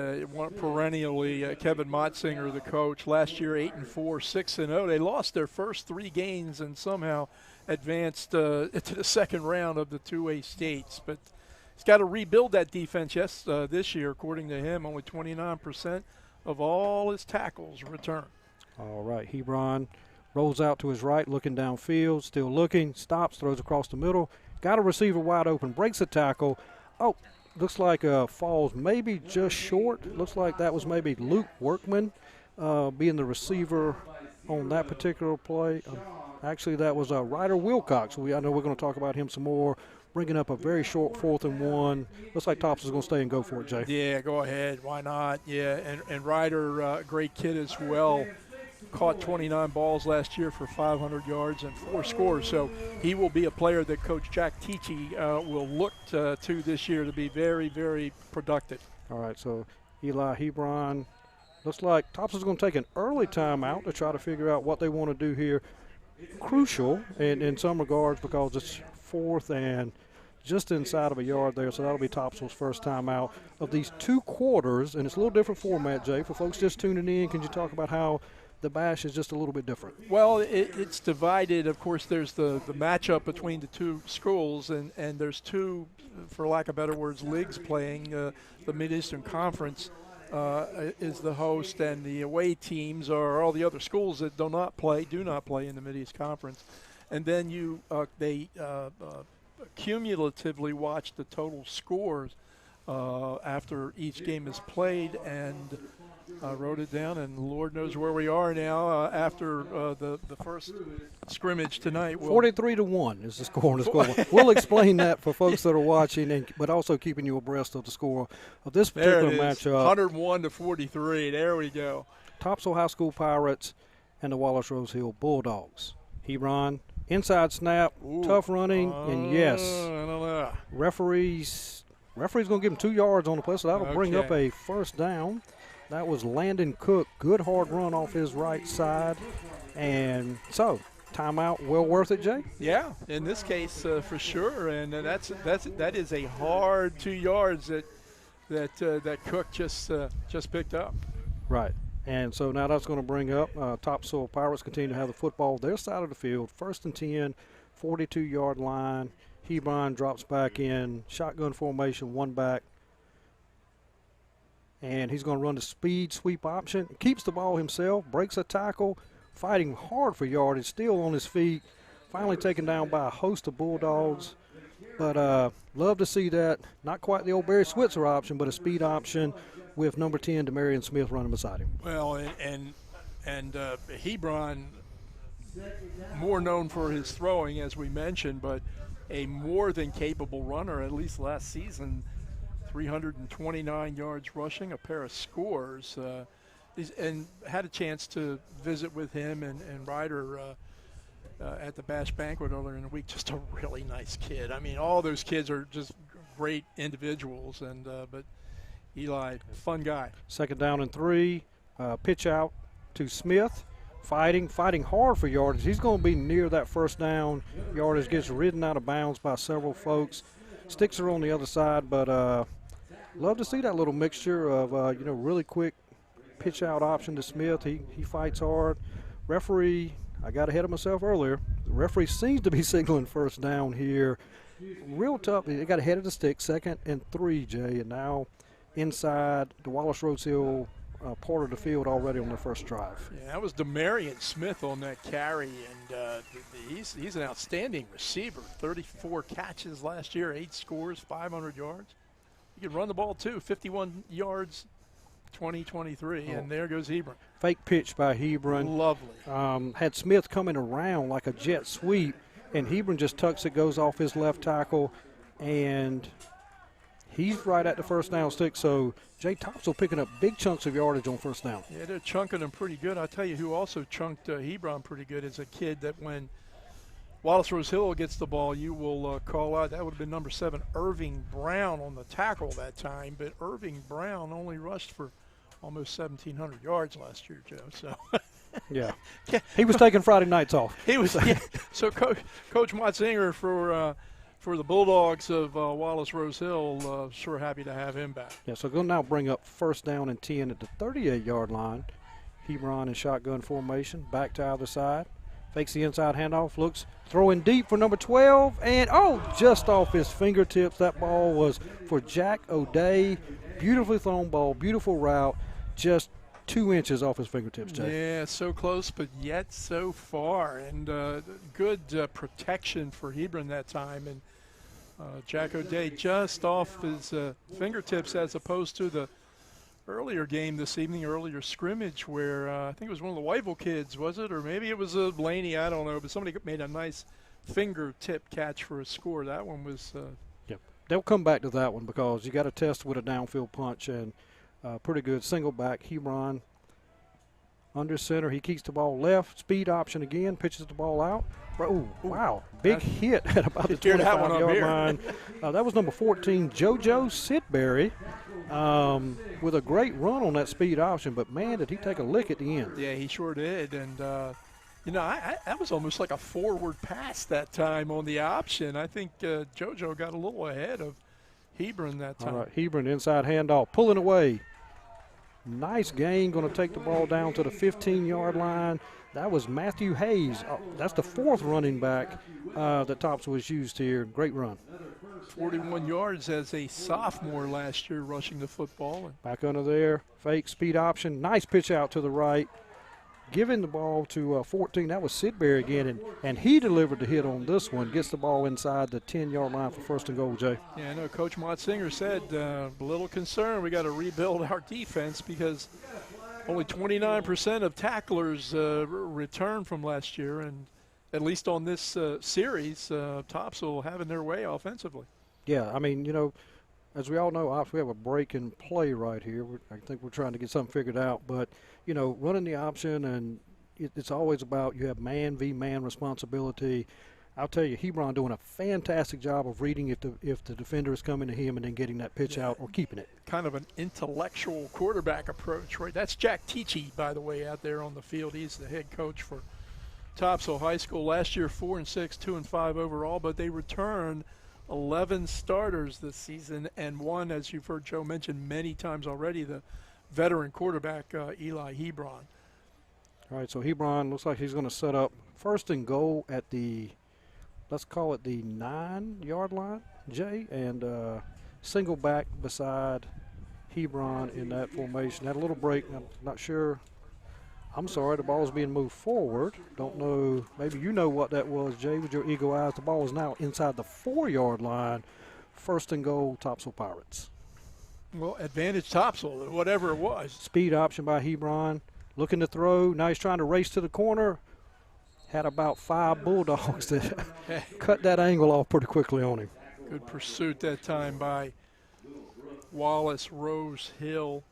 perennially, Kevin Motzinger, the coach, last year 8-4, 6-0. They lost their first 3 games and somehow advanced to the second round of the 2A states. But he's got to rebuild that defense, this year, according to him. Only 29% of all his tackles return. All right, Hebron rolls out to his right, looking downfield, still looking, stops, throws across the middle. Got a receiver wide open, breaks a tackle. Oh, looks like falls maybe just short. Looks like that was maybe Luke Workman being the receiver on that particular play. Actually, that was Ryder Wilcox. I know we're going to talk about him some more. Bringing up a very short 4th and 1. Looks like Tops is going to stay and go for it, Jay. Yeah, go ahead. Why not? Yeah, and Ryder, great kid as well. Caught 29 balls last year for 500 yards and 4 scores. So he will be a player that Coach Jack Tichy will look to this year to be very, very productive. All right, so Eli Hebron. Looks like Tops is going to take an early timeout to try to figure out what they want to do here. Crucial in some regards because it's 4th and just inside of a yard there, so that'll be Topsail's first time out of these 2 quarters, and it's a little different format, Jay. For folks just tuning in, can you talk about how the bash is just a little bit different? Well, it's divided. Of course, there's the matchup between the 2 schools, and there's 2, for lack of better words, leagues playing. The Mid-Eastern Conference is the host, and the away teams are all the other schools that do not play in the Mid-East Conference. And then they cumulatively watch the total scores after each game is played, and I wrote it down, and Lord knows where we are now after the first scrimmage tonight. 43-1 is the score on the scoreboard. We'll explain that for folks that are watching, but also keeping you abreast of the score of this particular matchup. 101-43. There we go. Topsail High School Pirates and the Wallace-Rose Hill Bulldogs. Hebron, inside snap, tough running, and yes, I don't know. referee's going to give him 2 yards on the play, so that'll bring up a first down. That was Landon Cook. Good hard run off his right side. And so, timeout, well worth it, Jay? Yeah, in this case, for sure. And that is a hard 2 yards that Cook just picked up. Right. And so now that's going to bring up Topsail Pirates continue to have the football their side of the field. 1st and 10, 42-yard line. Hebron drops back in. Shotgun formation, 1 back. And he's going to run the speed sweep option. Keeps the ball himself, breaks a tackle, fighting hard for yardage, still on his feet. Finally taken down by a host of Bulldogs. But love to see that. Not quite the old Barry Switzer option, but a speed option with number 10, Demarion Smith, running beside him. Well, and Hebron, more known for his throwing, as we mentioned, but a more than capable runner, at least last season. 329 yards rushing, a pair of scores. and had a chance to visit with him and Ryder at the Bash Banquet earlier in the week. Just a really nice kid. I mean, all those kids are just great individuals, and but Eli, fun guy. 2nd down and 3. Pitch out to Smith. Fighting hard for yardage. He's going to be near that 1st down. Yardage gets ridden out of bounds by several folks. Sticks are on the other side, but love to see that little mixture of, really quick pitch out option to Smith. He fights hard. Referee, I got ahead of myself earlier. The referee seems to be signaling 1st down here. Real tough. They got ahead of the stick, 2nd and 3, Jay, and now inside the Wallace-Rose Hill part of the field already on their 1st drive. Yeah, that was Demarion Smith on that carry, and he's an outstanding receiver. 34 catches last year, 8 scores, 500 yards. He can run the ball too, 51 yards, 2023, and there goes Hebron. Fake pitch by Hebron. Lovely. Had Smith coming around like a jet sweep, and Hebron just tucks it, goes off his left tackle, and he's right at the 1st down stick. So Jay Topsail picking up big chunks of yardage on 1st down. Yeah, they're chunking him pretty good. I'll tell you who also chunked Hebron pretty good is a kid that when Wallace-Rose Hill gets the ball, you will call out. That would have been number 7, Irving Brown, on the tackle that time. But Irving Brown only rushed for almost 1,700 yards last year, Joe. So yeah, he was taking Friday nights off. He was. Yeah. So Coach Motzinger for the Bulldogs of Wallace-Rose Hill, sure happy to have him back. Yeah, so we'll now bring up 1st down and 10 at the 38-yard line. Hebron in shotgun formation, back to either side. Fakes the inside handoff, looks, throwing deep for number 12, and just off his fingertips. That ball was for Jack O'Day. Beautifully thrown ball, beautiful route, just 2 inches off his fingertips, Jay. Yeah, so close, but yet so far. And good protection for Hebron that time. And Jack O'Day just off his fingertips, as opposed to the earlier game this evening, earlier scrimmage, where I think it was one of the Whiteville kids, was it? Or maybe it was Laney, I don't know. But somebody made a nice fingertip catch for a score. That one was They'll come back to that one because you got to test with a downfield punch, and pretty good single back. Hebron under center. He keeps the ball left. Speed option again. Pitches the ball out. Oh, wow. Big hit at about the 25-yard line. That was number 14, JoJo Sidbury, with a great run on that speed option. But, man, did he take a lick at the end. Yeah, he sure did. And, that was almost like a forward pass that time on the option. I think JoJo got a little ahead of Hebron that time. All right, Hebron inside handoff, pulling away. Nice gain, going to take the ball down to the 15-yard line. That was Matthew Hayes. That's the 4th running back that Topsail was used here. Great run. 41 yards as a sophomore last year rushing the football. Back under there, fake speed option. Nice pitch out to the right. Giving the ball to 14. That was Sidbury again, and he delivered the hit on this one. Gets the ball inside the 10-yard line for 1st and goal, Jay. Yeah, I know Coach Motzinger said a little concerned. We got to rebuild our defense because only 29% of tacklers return from last year, and at least on this series, Topsail having their way offensively. Yeah, I mean, as we all know, we have a break in play right here. I think we're trying to get something figured out. But, running the option, and it's always about you have man v man responsibility. I'll tell you, Hebron doing a fantastic job of reading if the defender is coming to him and then getting that pitch out or keeping it. Kind of an intellectual quarterback approach, right? That's Jack Tichy, by the way, out there on the field. He's the head coach for Topsail High School. Last year, 4-6, 2-5 overall, but they returned 11 starters this season, and one, as you've heard Joe mention many times already, the veteran quarterback, Eli Hebron. All right, so Hebron looks like he's going to set up 1st and goal at the, let's call it the 9-yard line, Jay, and single back beside Hebron in that formation. Had a little break. I'm not sure. I'm sorry, the ball is being moved forward. Don't know, maybe you know what that was, Jay, with your eagle eyes. The ball is now inside the 4-yard line. 1st and goal, Topsail Pirates. Well, advantage Topsail, whatever it was. Speed option by Hebron. Looking to throw. Now he's trying to race to the corner. Had about 5 Bulldogs that cut that angle off pretty quickly on him. Good pursuit that time by Wallace-Rose Hill.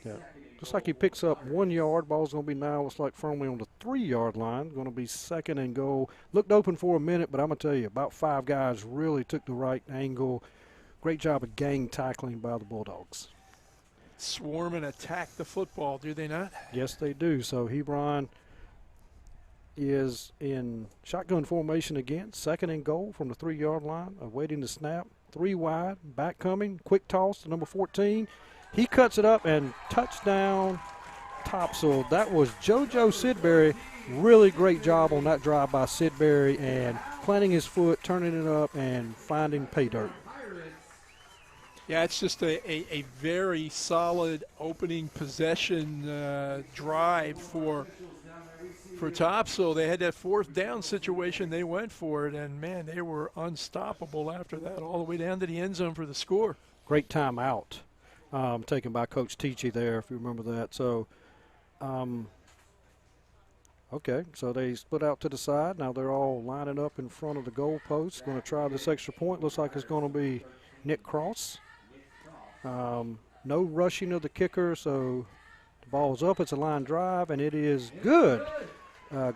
Yeah. Looks like he picks up 1 yard. Ball's going to be now, looks like firmly on the 3-yard line. Going to be 2nd and goal. Looked open for a minute, but I'm going to tell you, about 5 guys really took the right angle. Great job of gang tackling by the Bulldogs. Swarm and attack the football, do they not? Yes, they do. So Hebron is in shotgun formation again. 2nd and goal from the 3-yard line, awaiting the snap. 3 wide, back coming, quick toss to number 14. He cuts it up and touchdown Topsail. That was JoJo Sidbury. Really great job on that drive by Sidbury and planting his foot, turning it up, and finding pay dirt. Yeah, it's just a very solid opening possession drive for Topsail. They had that 4th down situation. They went for it, and, man, they were unstoppable after that, all the way down to the end zone for the score. Great timeout taken by Coach Teachy there, if you remember that. So, okay, so they split out to the side. Now they're all lining up in front of the goal post. Going to try this extra point. Looks like it's going to be Nick Cross. No rushing of the kicker, so the ball's up. It's a line drive, and it is good.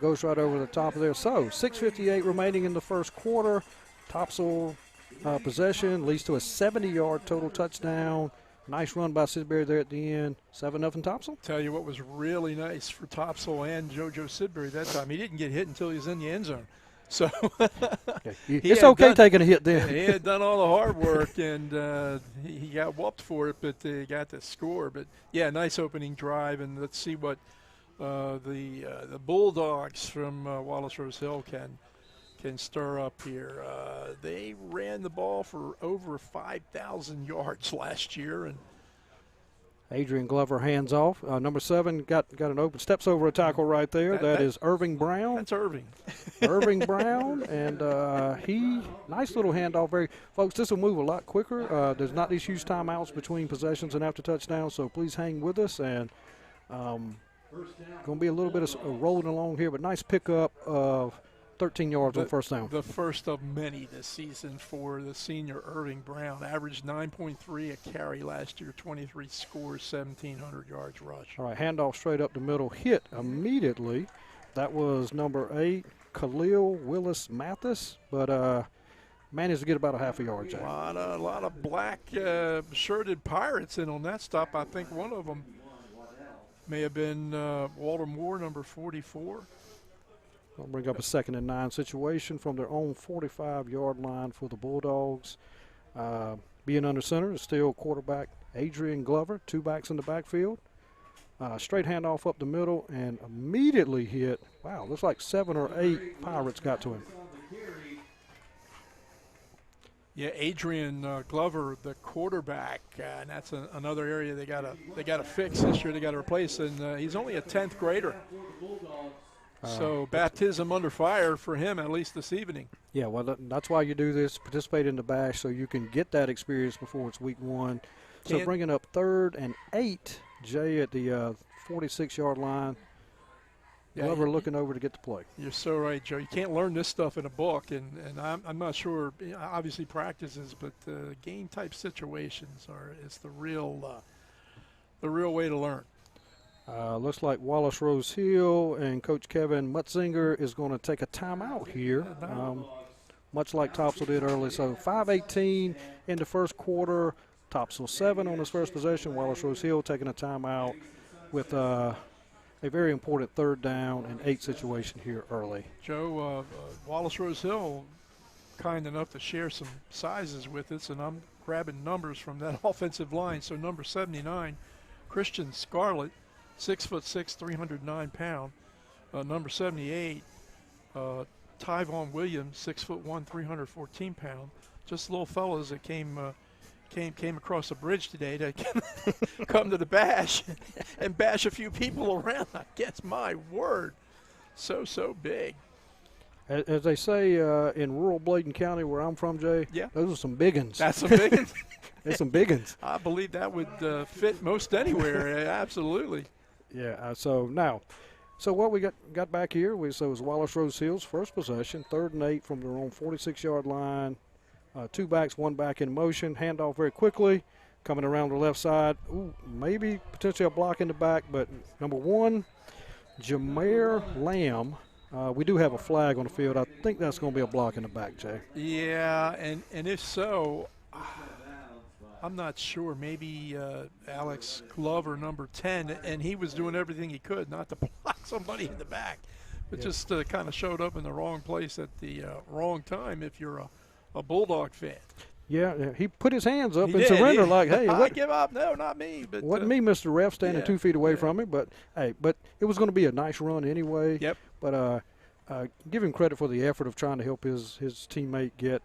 Goes right over the top of there. So 6:58 remaining in the first quarter. Topsail possession leads to a 70-yard total touchdown. Nice run by Sidbury there at the end. 7-0 Topsail. Tell you what was really nice for Topsail and JoJo Sidbury that time. He didn't get hit until he was in the end zone. So it's okay taking a hit then. He had done all the hard work, and he got whooped for it, but they got the score. But, yeah, nice opening drive, and let's see what the Bulldogs from Wallace-Rose Hill can stir up here. They ran the ball for over 5,000 yards last year, and Adrian Glover hands off. Number 7 got an open, steps over a tackle right there. That is Irving Brown. That's Irving. Irving Brown, and nice little handoff. Folks, this will move a lot quicker. There's not these huge timeouts between possessions and after touchdowns, so please hang with us. And going to be a little bit of rolling along here, but nice pickup of 13 yards on first down. The first of many this season for the senior Irving Brown. Averaged 9.3 a carry last year, 23 scores, 1,700 yards rush. All right, handoff straight up the middle, hit immediately. That was number 8, Khalil Willis Mathis, but managed to get about a half a yard. Jack. A lot of black shirted Pirates in on that stop. I think one of them may have been Walter Moore, number 44. They'll bring up a 2nd and 9 situation from their own 45-yard line for the Bulldogs. Being under center is still quarterback Adrian Glover, 2 backs in the backfield. Straight handoff up the middle and immediately hit. Wow, looks like 7 or 8 Pirates got to him. Yeah, Adrian Glover, the quarterback, and that's another area they gotta fix this year. They got to replace, and he's only a 10th grader. So baptism under fire for him, at least this evening. Yeah, well, that's why you do this, participate in the bash, so you can get that experience before it's week 1. So bringing up 3rd and 8, Jay at the 46-yard line. Yeah, Glover looking over to get the play. You're so right, Joe. You can't learn this stuff in a book, and I'm not sure, obviously practices, but game-type situations is the real way to learn. Looks like Wallace-Rose Hill and Coach Kevin Mutzinger is going to take a timeout here, much like Topsail did early. So 5:18 in the first quarter. Topsail 7 on his first possession. Wallace-Rose Hill taking a timeout with a very important 3rd down and 8 situation here early. Joe, Wallace-Rose Hill kind enough to share some sizes with us, and I'm grabbing numbers from that offensive line. So number 79, Christian Scarlett, 6'6", 309 pound. Number 78, Tyvon Williams, 6'1", 314 pound. Just little fellas that came across the bridge today to come to the bash and bash a few people around. I guess, my word, so big. As they say in rural Bladen County, where I'm from, Jay, yeah, those are some big uns. That's some big uns. There's some big uns. I believe that would fit most anywhere. Absolutely. Yeah. So what we got back here was Wallace-Rose Hill's first possession, 3rd and 8 from their own 46-yard line. 2 backs, 1 back in motion. Handoff very quickly. Coming around the left side. Ooh, maybe potentially a block in the back, but number 1, Jameer Lamb. We do have a flag on the field. I think that's going to be a block in the back, Jay. Yeah, and if so, I'm not sure. Maybe Alex Glover, number 10, and he was doing everything he could not to block somebody in the back, but just kind of showed up in the wrong place at the wrong time if you're a Bulldog fan. Yeah, he put his hands up and surrendered like, hey. I give up. No, not me. But wasn't me, Mr. Ref, standing 2 feet away from him. But, hey, it was going to be a nice run anyway. Yep. But give him credit for the effort of trying to help his teammate get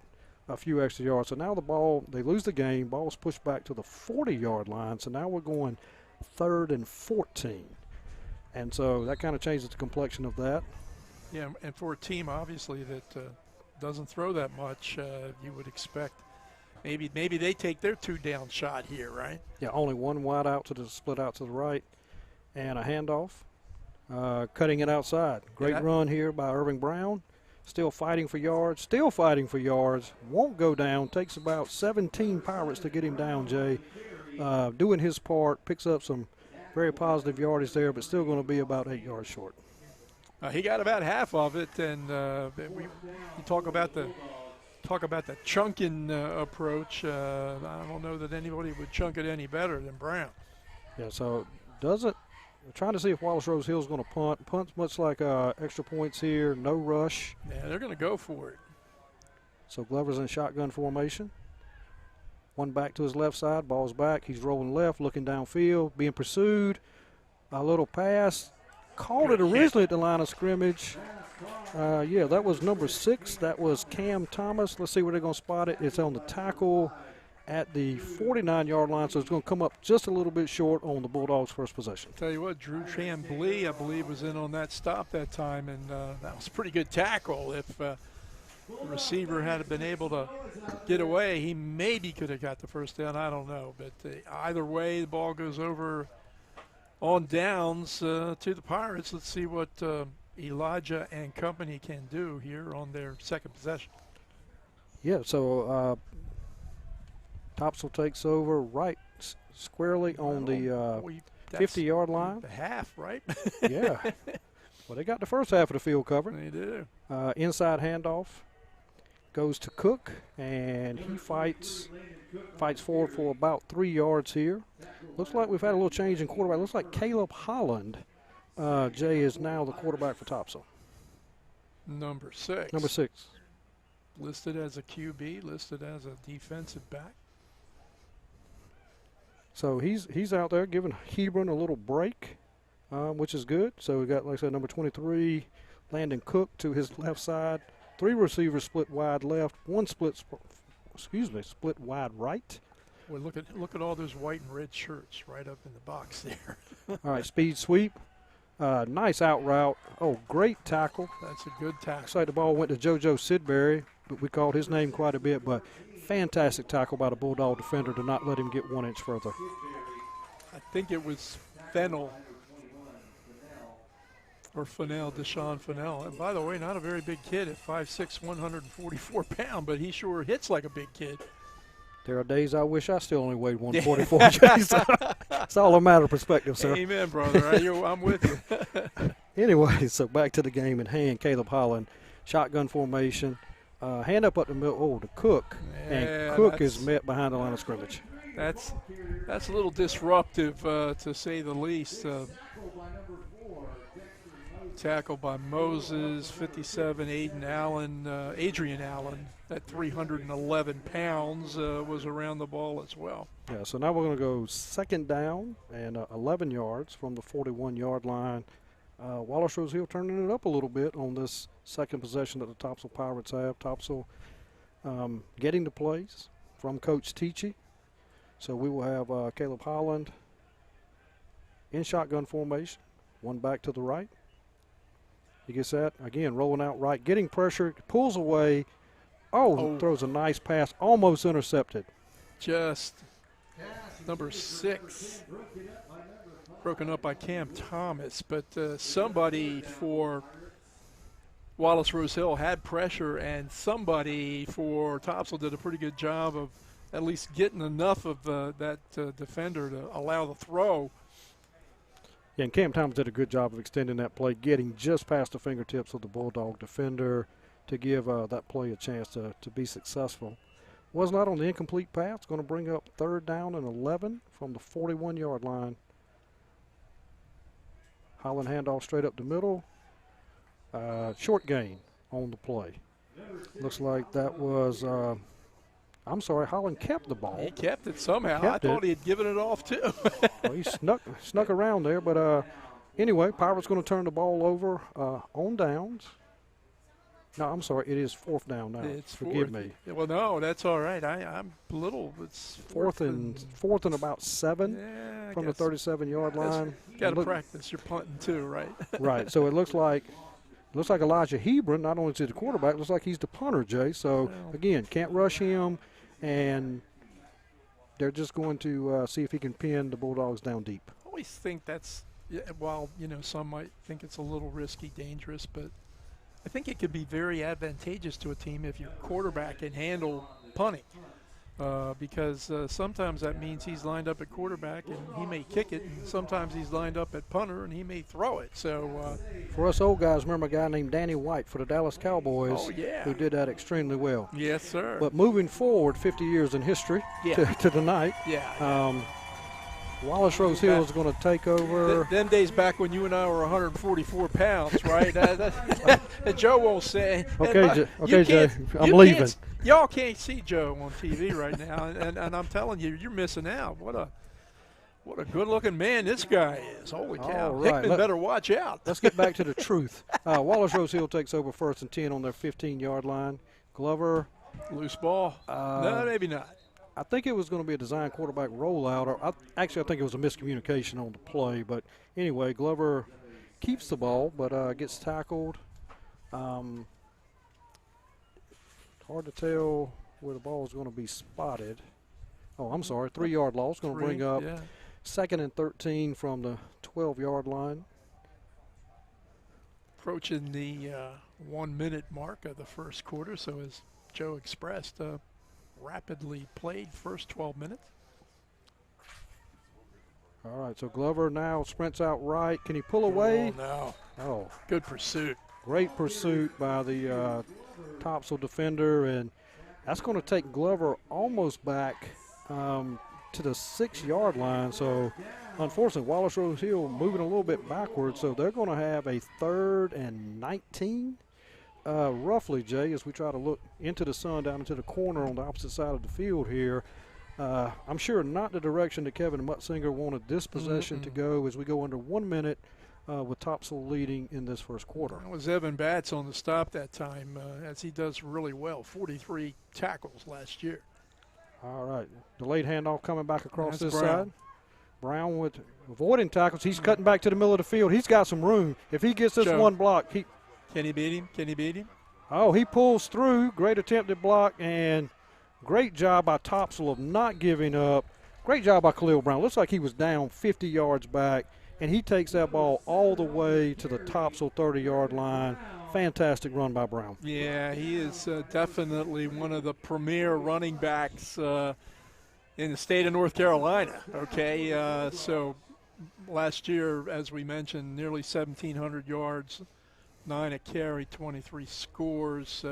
a few extra yards. So now the ball, they lose the game. Ball was pushed back to the 40-yard line. So now we're going 3rd and 14. And so that kind of changes the complexion of that. Yeah, and for a team, obviously, that doesn't throw that much, you would expect maybe they take their 2-down shot here, right? Yeah, only one wide out to the split out to the right. And a handoff. Cutting it outside. Great run here by Irving Brown. Still fighting for yards. Won't go down. Takes about 17 Pirates to get him down, Jay. Doing his part. Picks up some very positive yardage there, but still going to be about 8 yards short. He got about half of it, and you talk about the chunking approach. I don't know that anybody would chunk it any better than Brown. Yeah, so we're trying to see if Wallace-Rose Hill is going to punt. Punt's much like extra points here, no rush. Yeah, they're going to go for it. So Glover's in shotgun formation. One back to his left side, ball's back. He's rolling left, looking downfield, being pursued. A little pass. Called it originally at the line of scrimmage. Yeah, that was number 6. That was Cam Thomas. Let's see where they're going to spot it. It's on the tackle at the 49-yard line, so it's going to come up just a little bit short on the Bulldogs' first possession. Tell you what, Drew Chamblee, I believe, was in on that stop that time, and that was a pretty good tackle. If the receiver had been able to get away, he maybe could have got the first down. I don't know, but either way, the ball goes over on downs to the Pirates. Let's see what Elijah and company can do here on their second possession. Yeah, so Topsail takes over right squarely on the 50-yard line. The half, right? Yeah. Well, they got the first half of the field covered. They do. Inside handoff goes to Cook, and he fights forward for about 3 yards here. Looks like we've had a little change in quarterback. Looks like Caleb Holland, Jay, is now the quarterback for Topsail. Number 6. Number 6. Listed as a QB, listed as a defensive back. So he's out there giving Hebron a little break, which is good. So we got, like I said, number 23, Landon Cook to his left side. 3 receivers split wide left, 1 split wide right. Well, look at all those white and red shirts right up in the box there. All right, speed sweep. Nice out route. Oh, great tackle. That's a good tackle. Looks like the ball went to JoJo Sidbury, but we called his name quite a bit. But fantastic tackle by the Bulldog defender to not let him get 1 inch further. I think it was Fennell. Or Fennell, Deshaun Fennell. And by the way, not a very big kid at 5'6", 144 pounds, but he sure hits like a big kid. There are days I wish I still only weighed 144. It's all a matter of perspective, sir. Amen, brother. I'm with you. Anyway, so back to the game at hand. Caleb Holland, shotgun formation, hand up the middle. Oh, to Cook, and Cook is met behind the line of scrimmage. That's a little disruptive, to say the least. Tackle by Moses, 57, Adrian Allen, at 311 pounds, was around the ball as well. Yeah, so now we're going to go 2nd down and 11 yards from the 41-yard line. Wallace-Rose Hill turning it up a little bit on this second possession that the Topsail Pirates have. Topsail getting the plays from Coach Teachy. So we will have Caleb Holland in shotgun formation, 1 back to the right. He gets that, again, rolling out right, getting pressure, pulls away. Oh, throws a nice pass, almost intercepted. Just number 6, broken up by Cam Thomas. But somebody for Wallace-Rose Hill had pressure, and somebody for Topsail did a pretty good job of at least getting enough of that defender to allow the throw. Yeah, and Cam Thomas did a good job of extending that play, getting just past the fingertips of the Bulldog defender to give that play a chance to be successful. Was not on the incomplete pass. Going to bring up 3rd down and 11 from the 41-yard line. Holland handoff straight up the middle. Short gain on the play. Looks like that was, I'm sorry, Holland kept the ball. He kept it somehow. Kept I thought he had given it off too. Well, he snuck around there, but anyway, Pirates going to turn the ball over on downs. No, I'm sorry, it is 4th down now. Forgive me. Well, no, that's all right. I'm a little. It's fourth and about 7 from the 37-yard line. Got to practice your punting too, right? Right. So it looks like Elijah Hebron. Not only is he the quarterback, looks like he's the punter, Jay. So again, can't rush him, and they're just going to see if he can pin the Bulldogs down deep. I always think that's, while some might think it's a little risky, dangerous, but I think it could be very advantageous to a team if your quarterback can handle punting, because sometimes that means he's lined up at quarterback and he may kick it, and sometimes he's lined up at punter and he may throw it. So for us old guys, remember a guy named Danny White for the Dallas Cowboys who did that extremely well. Yes, sir. But moving forward 50 years in history to tonight, Wallace-Rose Hill is going to take over. Them days back when you and I were 144 pounds, right? Joe won't say. Okay, Jay, I'm leaving. Y'all can't see Joe on TV right now, and I'm telling you, you're missing out. What a good-looking man this guy is. Holy cow. Right. Hickman better watch out. Let's get back to the truth. Wallace-Rose Hill takes over 1st and 10 on their 15-yard line. Glover. Loose ball. No, maybe not. I think it was going to be a design quarterback rollout. Or I think it was a miscommunication on the play. But anyway, Glover keeps the ball but gets tackled. Hard to tell where the ball is going to be spotted. Oh, I'm sorry, 3-yard loss. Going to bring up 2nd and 13 from the 12-yard line. Approaching the 1-minute mark of the first quarter, so as Joe expressed, rapidly played first 12 minutes. All right, so Glover now sprints out right. Can he pull away? Oh, no. Oh. Good pursuit. Great pursuit by the Topsail defender, and that's going to take Glover almost back to the 6-yard line. So, unfortunately, Wallace-Rose Hill moving a little bit backwards, so they're going to have a 3rd and 19. Roughly, Jay, as we try to look into the sun down into the corner on the opposite side of the field here. I'm sure not the direction that Kevin Mutzinger wanted this possession to go as we go under 1 minute with Topsail leading in this first quarter. That was Evan Batts on the stop that time, as he does really well. 43 tackles last year. All right. Delayed handoff coming back across this side. Brown with avoiding tackles. He's cutting back to the middle of the field. He's got some room. If he gets this one block, Can he beat him? Can he beat him? Oh, he pulls through. Great attempted block, and great job by Topsail of not giving up. Great job by Khalil Brown. Looks like he was down 50 yards back, and he takes that ball all the way to the Topsail 30-yard line. Fantastic run by Brown. Yeah, he is definitely one of the premier running backs in the state of North Carolina. Okay, so last year, as we mentioned, nearly 1,700 yards. 9 a carry, 23 scores.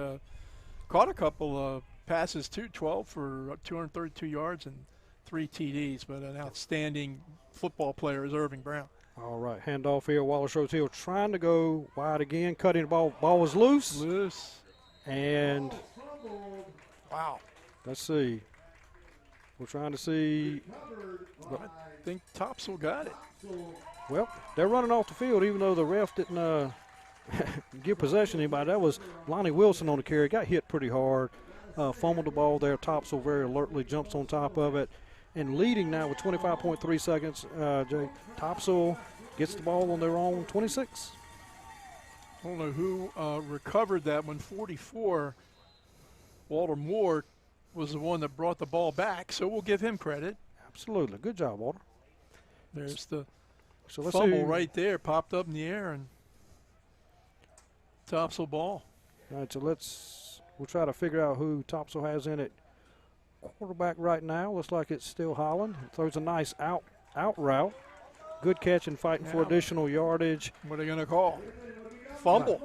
Caught a couple of passes too, 12 for 232 yards and 3 TDs, but an outstanding football player is Irving Brown. All right, handoff here. Wallace-Rose Hill trying to go wide again, cutting the ball. Ball was loose. And wow. Let's see. We're trying to see. I think Topsail got it. Well, they're running off the field, even though the ref didn't give possession to anybody. That was Lonnie Wilson on the carry. Got hit pretty hard. Fumbled the ball there. Topsail very alertly jumps on top of it. And leading now with 25.3 seconds, Jay. Topsail gets the ball on their own 26. I don't know who recovered that one. 44. Walter Moore was the one that brought the ball back, so we'll give him credit. Absolutely. Good job, Walter. There's the let's fumble see. right there, popped up in the air, and Topsail ball. All right, so we'll try to figure out who Topsail has in at quarterback right now. Looks like it's still Holland. Throws a nice out route. Good catch and fighting for additional yardage. What are they going to call? Fumble.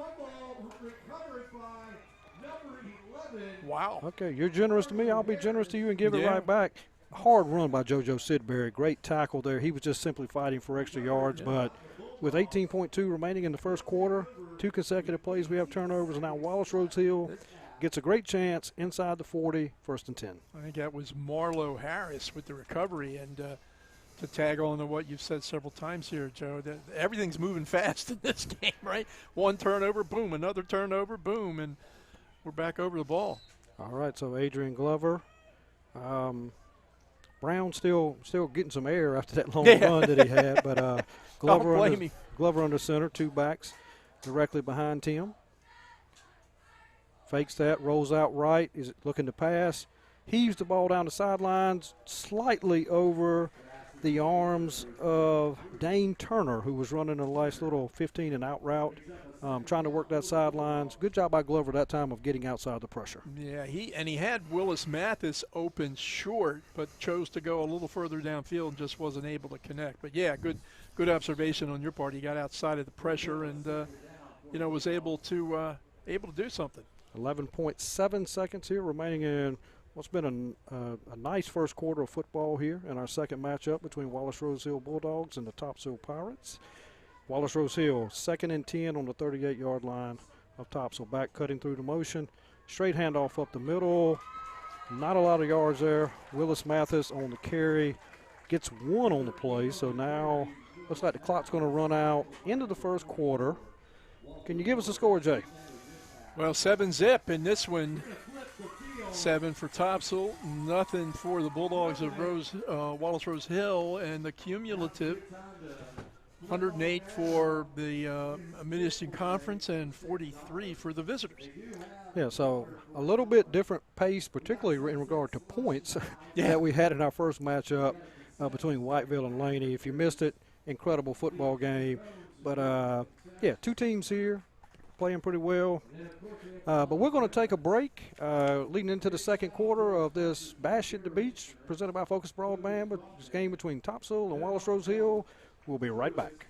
Wow. Okay, you're generous to me. I'll be generous to you and give it right back. Hard run by JoJo Sidbury. Great tackle there. He was just simply fighting for extra yards, but with 18.2 remaining in the first quarter, 2 consecutive plays, we have turnovers, and now Wallace-Rose Hill gets a great chance inside the 40, 1st and 10. I think that was Marlo Harris with the recovery, and to tag on to what you've said several times here, Joe, that everything's moving fast in this game, right? One turnover, boom, another turnover, boom, and we're back over the ball. All right, so Adrian Glover. Brown still getting some air after that long run that he had, but Glover under center, 2 backs directly behind Tim. Fakes that, rolls out right, is looking to pass. Heaves the ball down the sidelines, slightly over the arms of Dane Turner, who was running a nice little 15 and out route, trying to work that sidelines. Good job by Glover that time of getting outside the pressure. Yeah, he had Willis Mathis open short, but chose to go a little further downfield and just wasn't able to connect. But yeah, good observation on your part. He got outside of the pressure and was able to do something. 11.7 seconds here remaining in what's been a nice first quarter of football here in our second matchup between Wallace-Rose Hill Bulldogs and the Topsail Pirates. Wallace-Rose Hill, 2nd and 10 on the 38-yard line of Topsail. Back cutting through the motion. Straight handoff up the middle. Not a lot of yards there. Willis Mathis on the carry. Gets 1 on the play, so now looks like the clock's going to run out into the first quarter. Can you give us a score, Jay? Well, 7-zip in this one. 7 for Topsail, nothing for the Bulldogs of Wallace-Rose Hill, and the cumulative 108 for the Mid-Eastern Conference and 43 for the visitors. Yeah, so a little bit different pace, particularly in regard to points that we had in our first matchup between Whiteville and Laney. If you missed it, incredible football game. But, 2 teams here playing pretty well. But we're going to take a break leading into the second quarter of this Bash at the Beach presented by Focus Broadband. But this game between Topsail and Wallace-Rose Hill. We'll be right back.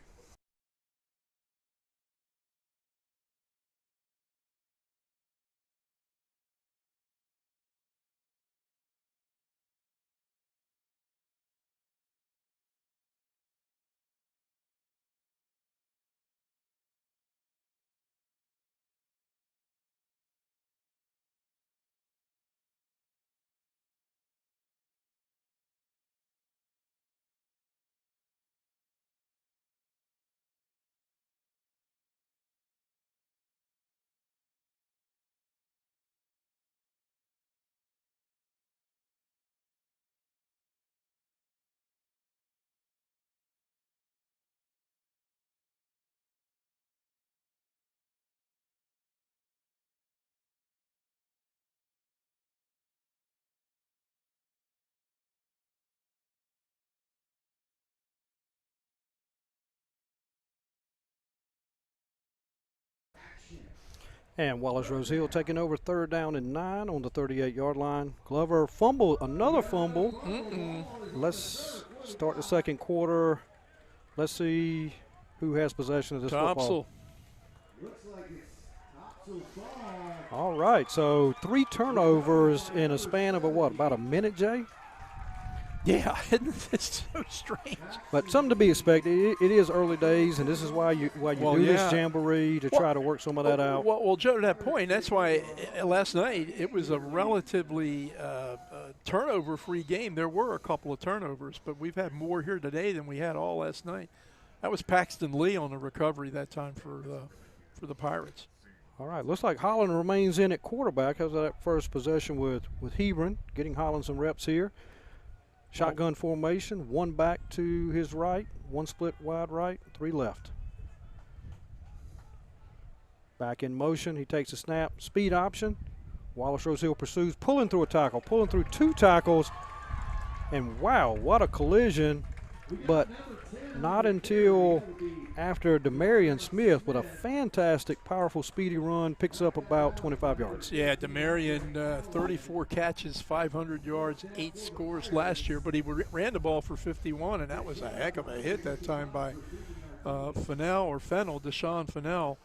And Wallace-Rose Hill taking over 3rd down and 9 on the 38-yard line. Glover fumble, another fumble. Let's start the second quarter. Let's see who has possession of this football. All right, so 3 turnovers in a span of about a minute, Jay? Yeah, it's so strange. But something to be expected. It is early days, and this is why you do this Jamboree to try to work some of that out. Well, Joe, to that point, that's why last night it was a relatively turnover-free game. There were a couple of turnovers, but we've had more here today than we had all last night. That was Paxton Lee on the recovery that time for the Pirates. All right, looks like Holland remains in at quarterback. How's that first possession with Hebron, getting Holland some reps here. Shotgun formation, 1 back to his right, 1 split wide right, 3 left. Back in motion, he takes a snap, speed option. Wallace-Rose Hill pursues, pulling through a tackle, pulling through 2 tackles. And wow, what a collision. But not until after DeMarion Smith with a fantastic, powerful, speedy run picks up about 25 yards. Yeah, DeMarion, 34 catches, 500 yards, 8 scores last year, but he ran the ball for 51, and that was a heck of a hit that time by Deshaun Fennell.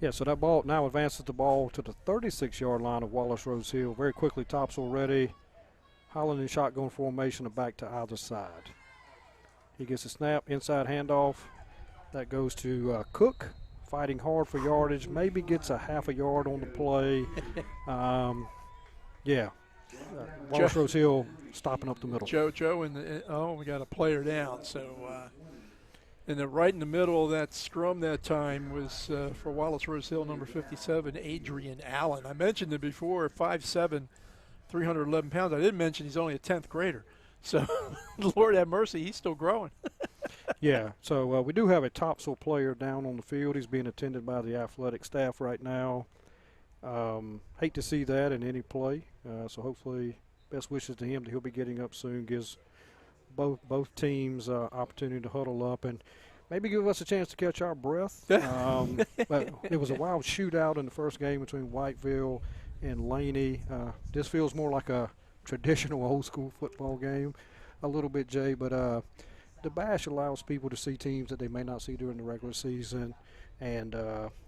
Yeah, so that ball now advances the ball to the 36-yard line of Wallace-Rose Hill. Very quickly, Topsail ready. Holland in shotgun formation and back to either side. He gets a snap, inside handoff. That goes to Cook, fighting hard for yardage. Maybe gets a half a yard on the play. Wallace-Rose Hill stopping up the middle. Joe, we got a player down. So, right in the middle of that scrum that time was for Wallace-Rose Hill, number 57, Adrian Allen. I mentioned it before, 5'7", 311 pounds. I didn't mention he's only a 10th grader. So, Lord have mercy, he's still growing. Yeah, so we do have a Topsail player down on the field. He's being attended by the athletic staff right now. Hate to see that in any play. So hopefully, best wishes to him that he'll be getting up soon. Gives both teams opportunity to huddle up and maybe give us a chance to catch our breath. But it was a wild shootout in the first game between Whiteville and Laney. This feels more like a traditional old-school football game a little bit, Jay, but the Bash allows people to see teams that they may not see during the regular season, and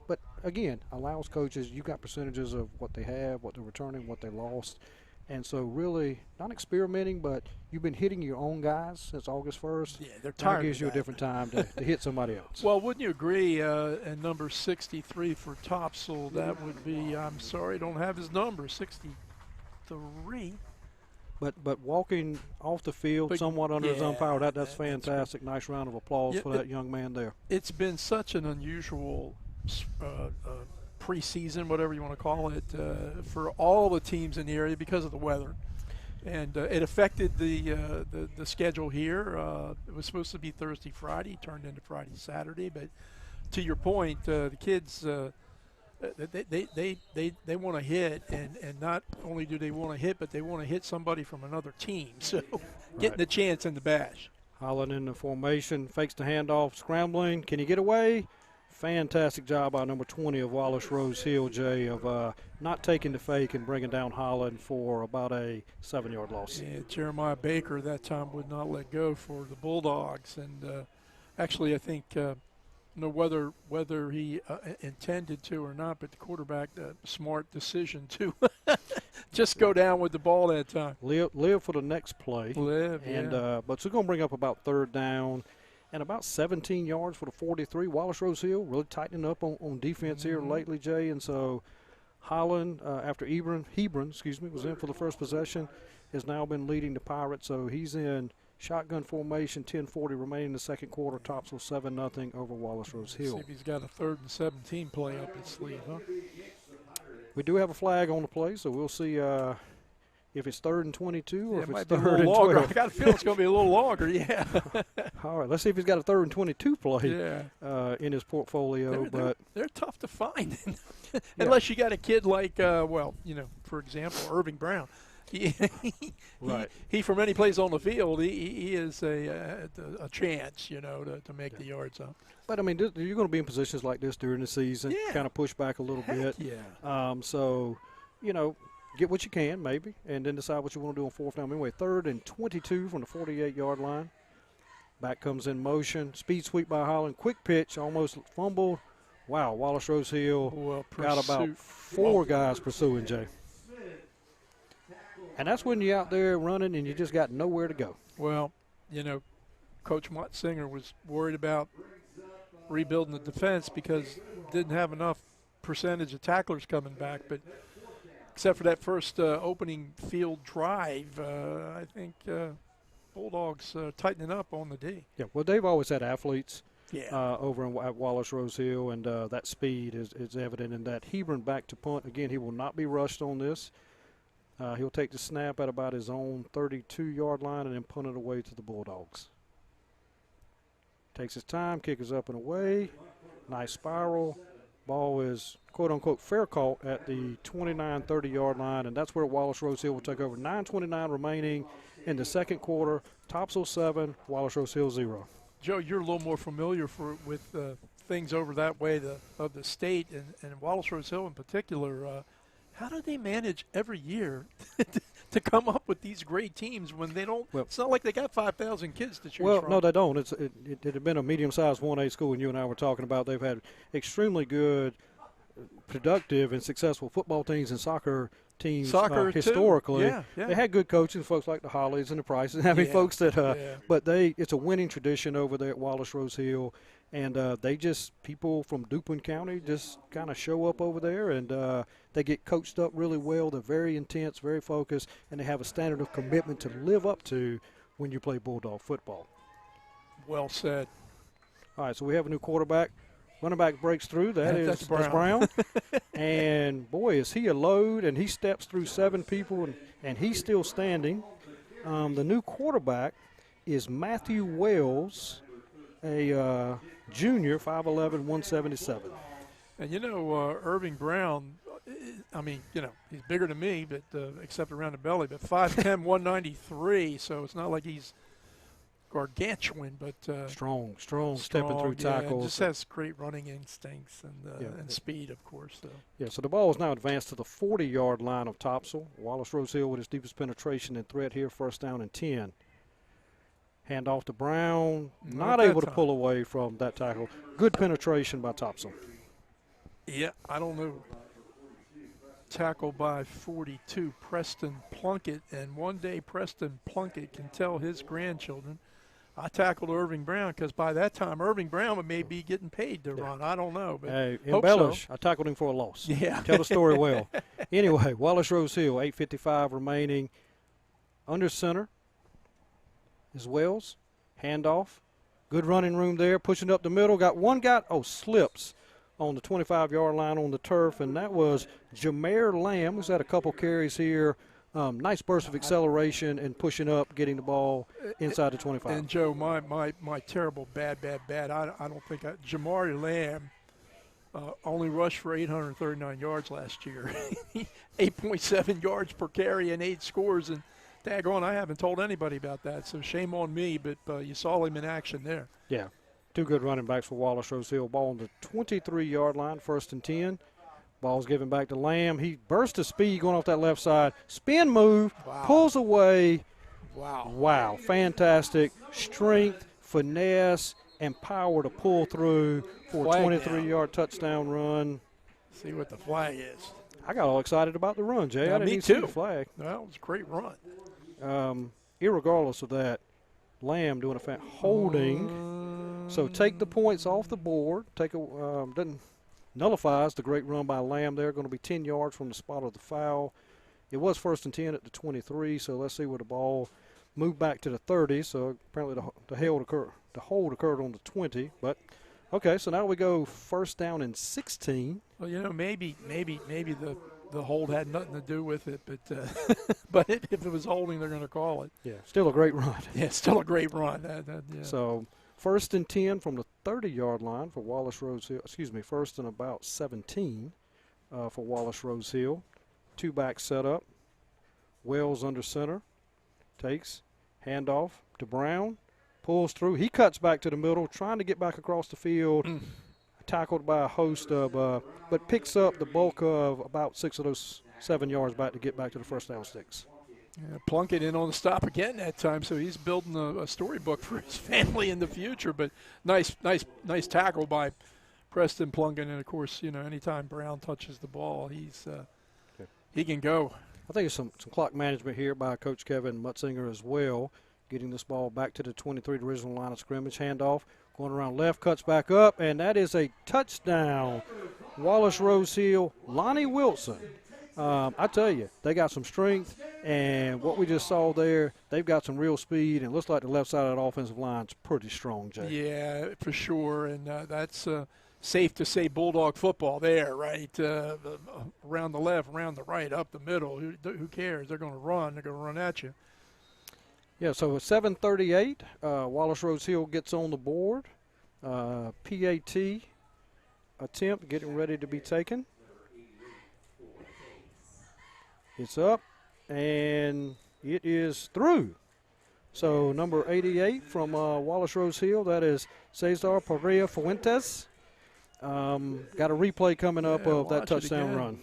but again, allows coaches, you got percentages of what they have, what they're returning, what they lost, and so really not experimenting, but you've been hitting your own guys since August 1st. Yeah, they're tired. That gives you a different time to hit somebody else. Well, wouldn't you agree, and number 63 for Topsail, that would be, I'm sorry, don't have his number, 63. But walking off the field somewhat under his own power, that's fantastic. Nice round of applause for that young man there. It's been such an unusual preseason, whatever you want to call it, for all the teams in the area because of the weather. And it affected the schedule here. It was supposed to be Thursday, Friday, turned into Friday, Saturday. But to your point, the kids they want to hit, and not only do they want to hit, but they want to hit somebody from another team. So getting the chance in the Bash. Holland in the formation, fakes the handoff, scrambling. Can he get away? Fantastic job by number 20 of Wallace-Rose Hill, Jay, of not taking the fake and bringing down Holland for about a 7-yard loss. Yeah, Jeremiah Baker that time would not let go for the Bulldogs. And actually, I think know whether he intended to or not, but the quarterback, smart decision to just go down with the ball that time. Live for the next play. And but it's going to bring up about 3rd down and about 17 yards for the 43. Wallace-Rose Hill really tightening up on defense here lately, Jay. And so Holland, after Hebron, was in for the first possession, has now been leading the Pirates. So he's in shotgun formation, 10:40 remaining in the second quarter. Topsail 7-0 over Wallace-Rose Hill. See if he's got a 3rd and 17 play up his sleeve, huh? We do have a flag on the play, so we'll see if it's 3rd and 22 or if it's 3rd and 12. I got a feeling it's going to be a little longer, yeah. All right, let's see if he's got a 3rd and 22 play in his portfolio. They're tough to find unless you got a kid like, for example, Irving Brown. He from any place on the field, he is a chance, to make the yards up. But, I mean, you're going to be in positions like this during the season, kind of push back a little bit. Yeah. So, get what you can maybe and then decide what you want to do on 4th down. Anyway, 3rd and 22 from the 48-yard line. Back comes in motion. Speed sweep by Holland. Quick pitch, almost fumbled. Wow, Wallace-Rose Hill got about 4 guys pursuing, Jay. And that's when you're out there running and you just got nowhere to go. Well, Coach Mott-Singer was worried about rebuilding the defense because didn't have enough percentage of tacklers coming back. But except for that first opening field drive, I think Bulldogs tightening up on the D. Yeah, well, they've always had athletes over at Wallace-Rose Hill, and that speed is evident in that. Hebron back to punt. Again, he will not be rushed on this. He'll take the snap at about his own 32-yard line and then punt it away to the Bulldogs. Takes his time, kick is up and away. Nice spiral. Ball is, quote-unquote, fair caught at the 29, 30-yard line, and that's where Wallace-Rose Hill will take over. 9:29 remaining in the second quarter. Topsail 7, Wallace-Rose Hill 0. Joe, you're a little more familiar with things over that way of the state, and Wallace-Rose Hill in particular. How do they manage every year to come up with these great teams when they don't? Well, it's not like they got 5,000 kids to choose from. Well, no, they don't. It had been a medium-sized 1A school, and you and I were talking about they've had extremely good, productive, and successful football teams and soccer teams historically. Yeah. They had good coaching, folks like the Hollies and the Prices. I mean, folks that but it's a winning tradition over there at Wallace-Rose Hill. And people from Duplin County just kind of show up over there, and they get coached up really well. They're very intense, very focused, and they have a standard of commitment to live up to when you play Bulldog football. Well said. All right, so we have a new quarterback. Running back breaks through. That's Brown. And, boy, is he a load, and he steps through 7 people, and he's still standing. The new quarterback is Matthew Wells, a junior, 5'11", 177. And, Irving Brown, I mean, he's bigger than me, but except around the belly, but 5'10", 193, so it's not like he's gargantuan, but strong stepping through tackles. Just has great running instincts and speed, of course. So. Yeah, so the ball is now advanced to the 40-yard line of Topsail. Wallace-Rose Hill with his deepest penetration and threat here, first down and 10. Hand off to Brown, not able to pull away from that tackle. Good penetration by Topsail. Yeah, I don't know. Tackle by 42, Preston Plunkett. And one day Preston Plunkett can tell his grandchildren, I tackled Irving Brown, because by that time Irving Brown may be getting paid to run. I don't know. But hey, embellish. So. I tackled him for a loss. Yeah. Tell the story well. Anyway, Wallace-Rose Hill, 8:55 remaining. Under center is Wells. Handoff. Good running room there. Pushing up the middle. Got one guy. Slips on the 25-yard line on the turf, and that was Jameer Lamb, who's had a couple carries here. Nice burst of acceleration and pushing up, getting the ball inside the 25. And, Joe, my terrible bad. I don't think Jamari Lamb only rushed for 839 yards last year. 8.7 yards per carry and 8 scores. And daggone, I haven't told anybody about that, so shame on me, but you saw him in action there. Yeah, 2 good running backs for Wallace-Rose Hill. Ball on the 23-yard line, first and 10. Ball's given back to Lamb. He burst to speed going off that left side. Spin move, pulls away. Wow, fantastic. Strength, finesse, and power to pull through for a 23-yard touchdown run. See what the flag is. I got all excited about the run, Jay. I didn't even see the flag. Well, it was a great run. Irregardless of that, Lamb doing a holding. So take the points off the board. Nullifies the great run by Lamb there. Going to be 10 yards from the spot of the foul. It was first and 10 at the 23, so let's see where the ball moved back to the 30. So apparently the hold occurred on the 20. But, okay, so now we go first down and 16. Well, maybe the hold had nothing to do with it, but but if it was holding, they're going to call it. Yeah, still a great run. Yeah, still a great run. So first and 10 from the 30-yard line for Wallace-Rose Hill. First and about 17 for Wallace-Rose Hill. 2-back setup. Wells under center. Takes. Handoff to Brown. Pulls through. He cuts back to the middle, trying to get back across the field. Tackled by a host of, but picks up the bulk of about 6 of those 7 yards back to get back to the first down sticks. Yeah, Plunkett in on the stop again that time, so he's building a storybook for his family in the future. But nice tackle by Preston Plunkett, and of course, anytime Brown touches the ball, he can go. I think it's some clock management here by Coach Kevin Mutzinger as well, getting this ball back to the 23, the original line of scrimmage. Handoff, going around left, cuts back up, and that is a touchdown. Wallace-Rose Hill, Lonnie Wilson. I tell you, they got some strength, and what we just saw there, they've got some real speed, and it looks like the left side of that offensive line's pretty strong, Jay. Yeah, for sure, and that's safe to say Bulldog football there, right? Around the left, around the right, up the middle. Who cares? They're going to run. They're going to run at you. Yeah, so at 7:38, Wallace-Rose Hill gets on the board. PAT attempt getting ready to be taken. It's up, and it is through. So number 88 from Wallace-Rose Hill, that is Cesar Perea Fuentes. Got a replay coming up of that touchdown run.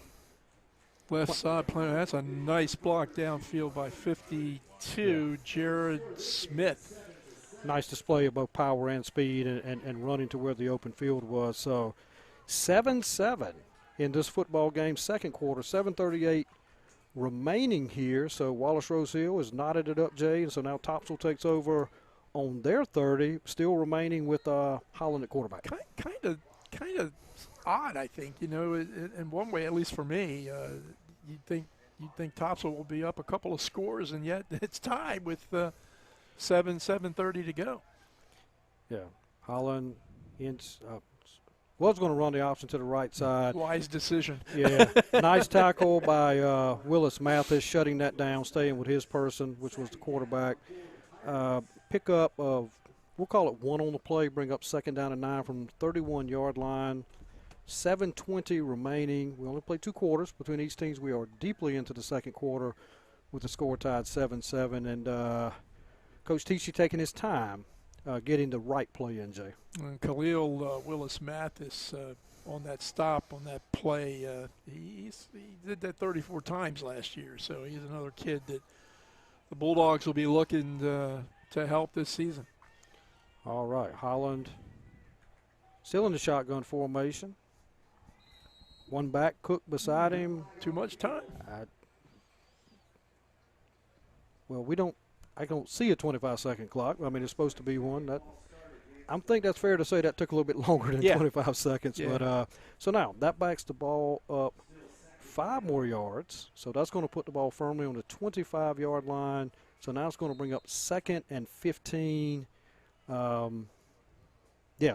Left side plan. That's a nice block downfield by 52, Jared Smith. Nice display of both power and speed and running to where the open field was. So 7-7 in this football game, second quarter, 7:38 remaining here. So Wallace-Rose Hill has knotted it up, Jay, and so now Topsail takes over on their 30, still remaining with Holland at quarterback. Kind of odd, I think. You know, in one way, at least for me, you'd think Topsail will be up a couple of scores, and yet it's tied with 7:30 to go. Yeah, Holland was going to run the option to the right side. Wise decision. Yeah, nice tackle by Willis Mathis, shutting that down, staying with his person, which was the quarterback. Pickup of, we'll call it 1 on the play, bring up 2nd down and 9 from 31-yard line. 7:20 remaining. We only play 2 quarters between each teams. We are deeply into the second quarter with the score tied 7-7. And Coach Tichy taking his time getting the right play in, Jay. And Khalil Willis Mathis on that stop, on that play, he did that 34 times last year. So he's another kid that the Bulldogs will be looking to help this season. All right, Holland still in the shotgun formation. One back, Cook beside him. Too much time. I don't see a 25-second clock. I mean, it's supposed to be one. I think that's fair to say that took a little bit longer than 25 seconds. Yeah. But so now that backs the ball up 5 more yards. So that's going to put the ball firmly on the 25-yard line. So now it's going to bring up 2nd and 15.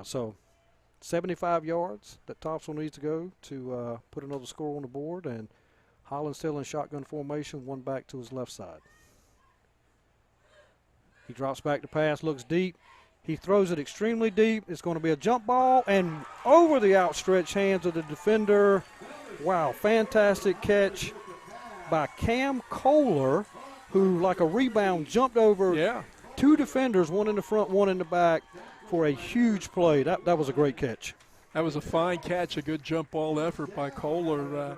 So 75 yards that Topsail needs to go to put another score on the board. And Holland still in shotgun formation, one back to his left side. He drops back to pass, looks deep. He throws it extremely deep. It's going to be a jump ball and over the outstretched hands of the defender. Wow, fantastic catch by Cam Kohler, who, like a rebound, jumped over 2 defenders, one in the front, one in the back, for a huge play. That was a great catch. That was a fine catch, a good jump ball effort by Kohler.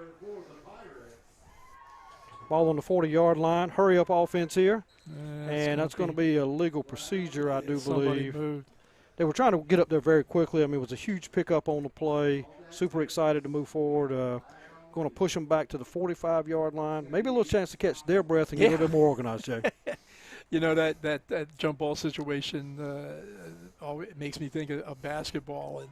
Ball on the 40-yard line. Hurry up offense here. And that's going to be a legal procedure, I do believe. Moved. They were trying to get up there very quickly. I mean, it was a huge pickup on the play. Super excited to move forward. Going to push them back to the 45-yard line. Maybe a little chance to catch their breath and get a little bit more organized, Jay. You know, that jump ball situation it makes me think of basketball. And,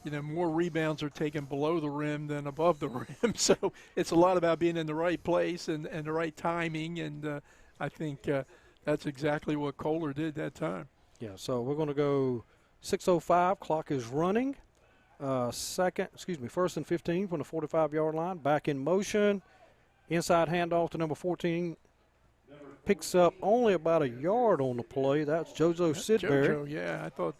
you know, more rebounds are taken below the rim than above the rim. So it's a lot about being in the right place and the right timing. And I think that's exactly what Kohler did that time. Yeah, so we're going to go 6:05. Clock is running. First and 15 from the 45-yard line. Back in motion. Inside handoff to number 14. Picks up only about a yard on the play. That's Jojo Sidbury. Jojo, yeah, I thought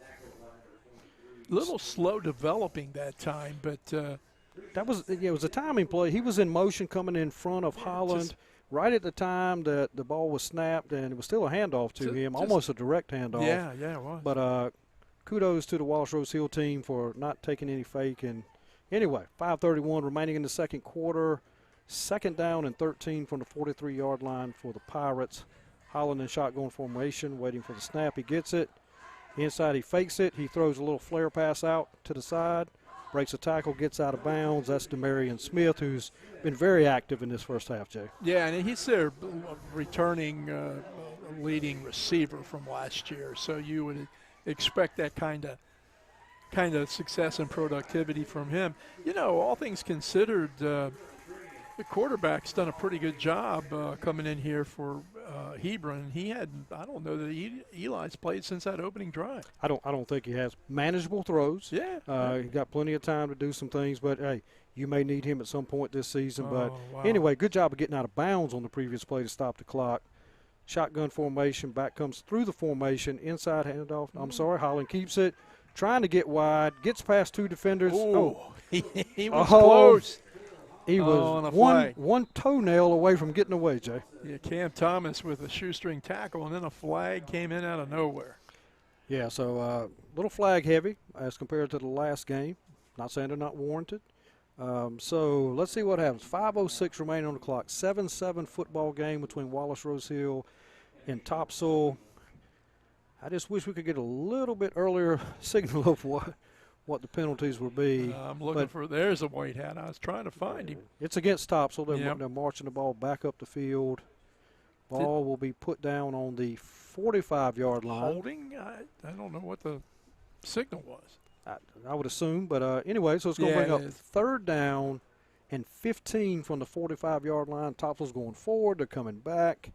a little slow developing that time, but it was a timing play. He was in motion coming in front of Holland right at the time that the ball was snapped, and it was still a handoff to him, almost a direct handoff. Yeah, it was. But kudos to the Wallace-Rose Hill team for not taking any fake. And anyway, 5:31 remaining in the second quarter. 2nd down and 13 from the 43-yard line for the Pirates. Holland in shotgun formation, waiting for the snap. He gets it. Inside, he fakes it. He throws a little flare pass out to the side. Breaks a tackle, gets out of bounds. That's Demarion Smith, who's been very active in this first half, Jay. Yeah, and he's their returning leading receiver from last year. So you would expect that kind of success and productivity from him. You know, all things considered, the quarterback's done a pretty good job coming in here for Hebron. He had, I don't know that Eli's played since that opening drive. I don't think he has. Manageable throws. Yeah. He got plenty of time to do some things, but hey, you may need him at some point this season. Anyway, good job of getting out of bounds on the previous play to stop the clock. Shotgun formation, back comes through the formation, inside handoff. I'm sorry, Holland keeps it, trying to get wide, gets past 2 defenders. He was close. He on a was flag. one toenail away from getting away, Jay. Yeah, Cam Thomas with a shoestring tackle, and then a flag came in out of nowhere. Yeah, so a little flag heavy as compared to the last game. Not saying they're not warranted. So let's see what happens. 5:06 remaining on the clock. 7-7 football game between Wallace-Rose Hill and Topsail. I just wish we could get a little bit earlier signal of what the penalties will be. I'm looking for, there's a white hat. I was trying to find him. It's against Topsail. Yep. They're marching the ball back up the field. Ball will be put down on the 45-yard line. Holding? I don't know what the signal was. I would assume, but anyway, so it's going to bring up it is. 3rd down and 15 from the 45-yard line. Topsail's going forward. They're coming back.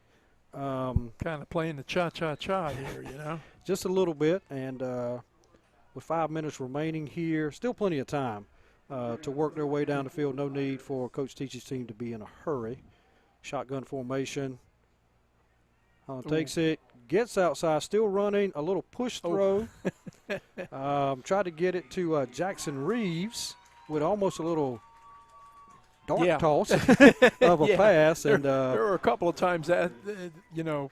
Kind of playing the cha-cha-cha here, you know. Just a little bit, and with 5 minutes remaining here, still plenty of time to work their way down the field. No need for Coach Teachy's team to be in a hurry. Shotgun formation. Takes it, gets outside, still running, a little push throw. Tried to get it to Jackson Reeves with almost a little dart toss of a pass. And there were a couple of times that, you know.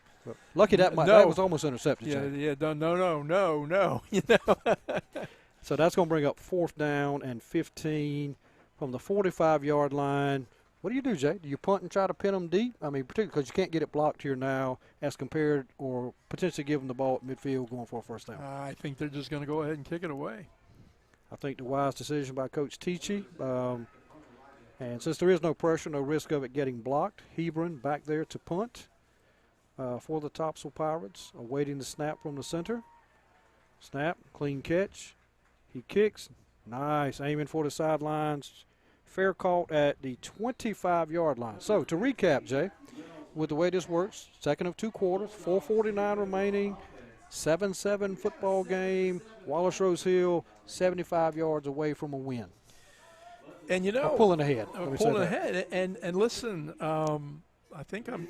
Lucky that was almost intercepted. No. You know. So that's going to bring up 4th down and 15 from the 45-yard line. What do you do, Jay? Do you punt and try to pin them deep? I mean, particularly because you can't get it blocked here now as compared or potentially give them the ball at midfield going for a 1st down. I think they're just going to go ahead and kick it away. I think the wise decision by Coach Teachy. And since there is no pressure, no risk of it getting blocked, Hebron back there to punt for the Topsail Pirates, awaiting the snap from the center. Snap, clean catch. He kicks. Nice, aiming for the sidelines. Fair caught at the 25-yard line. So to recap, Jay, with the way this works, second of 2 quarters, 4:49 remaining, 7-7 football game. Wallace-Rose Hill 75 yards away from a win. And you know, pulling ahead. Pulling ahead. And listen, I think I'm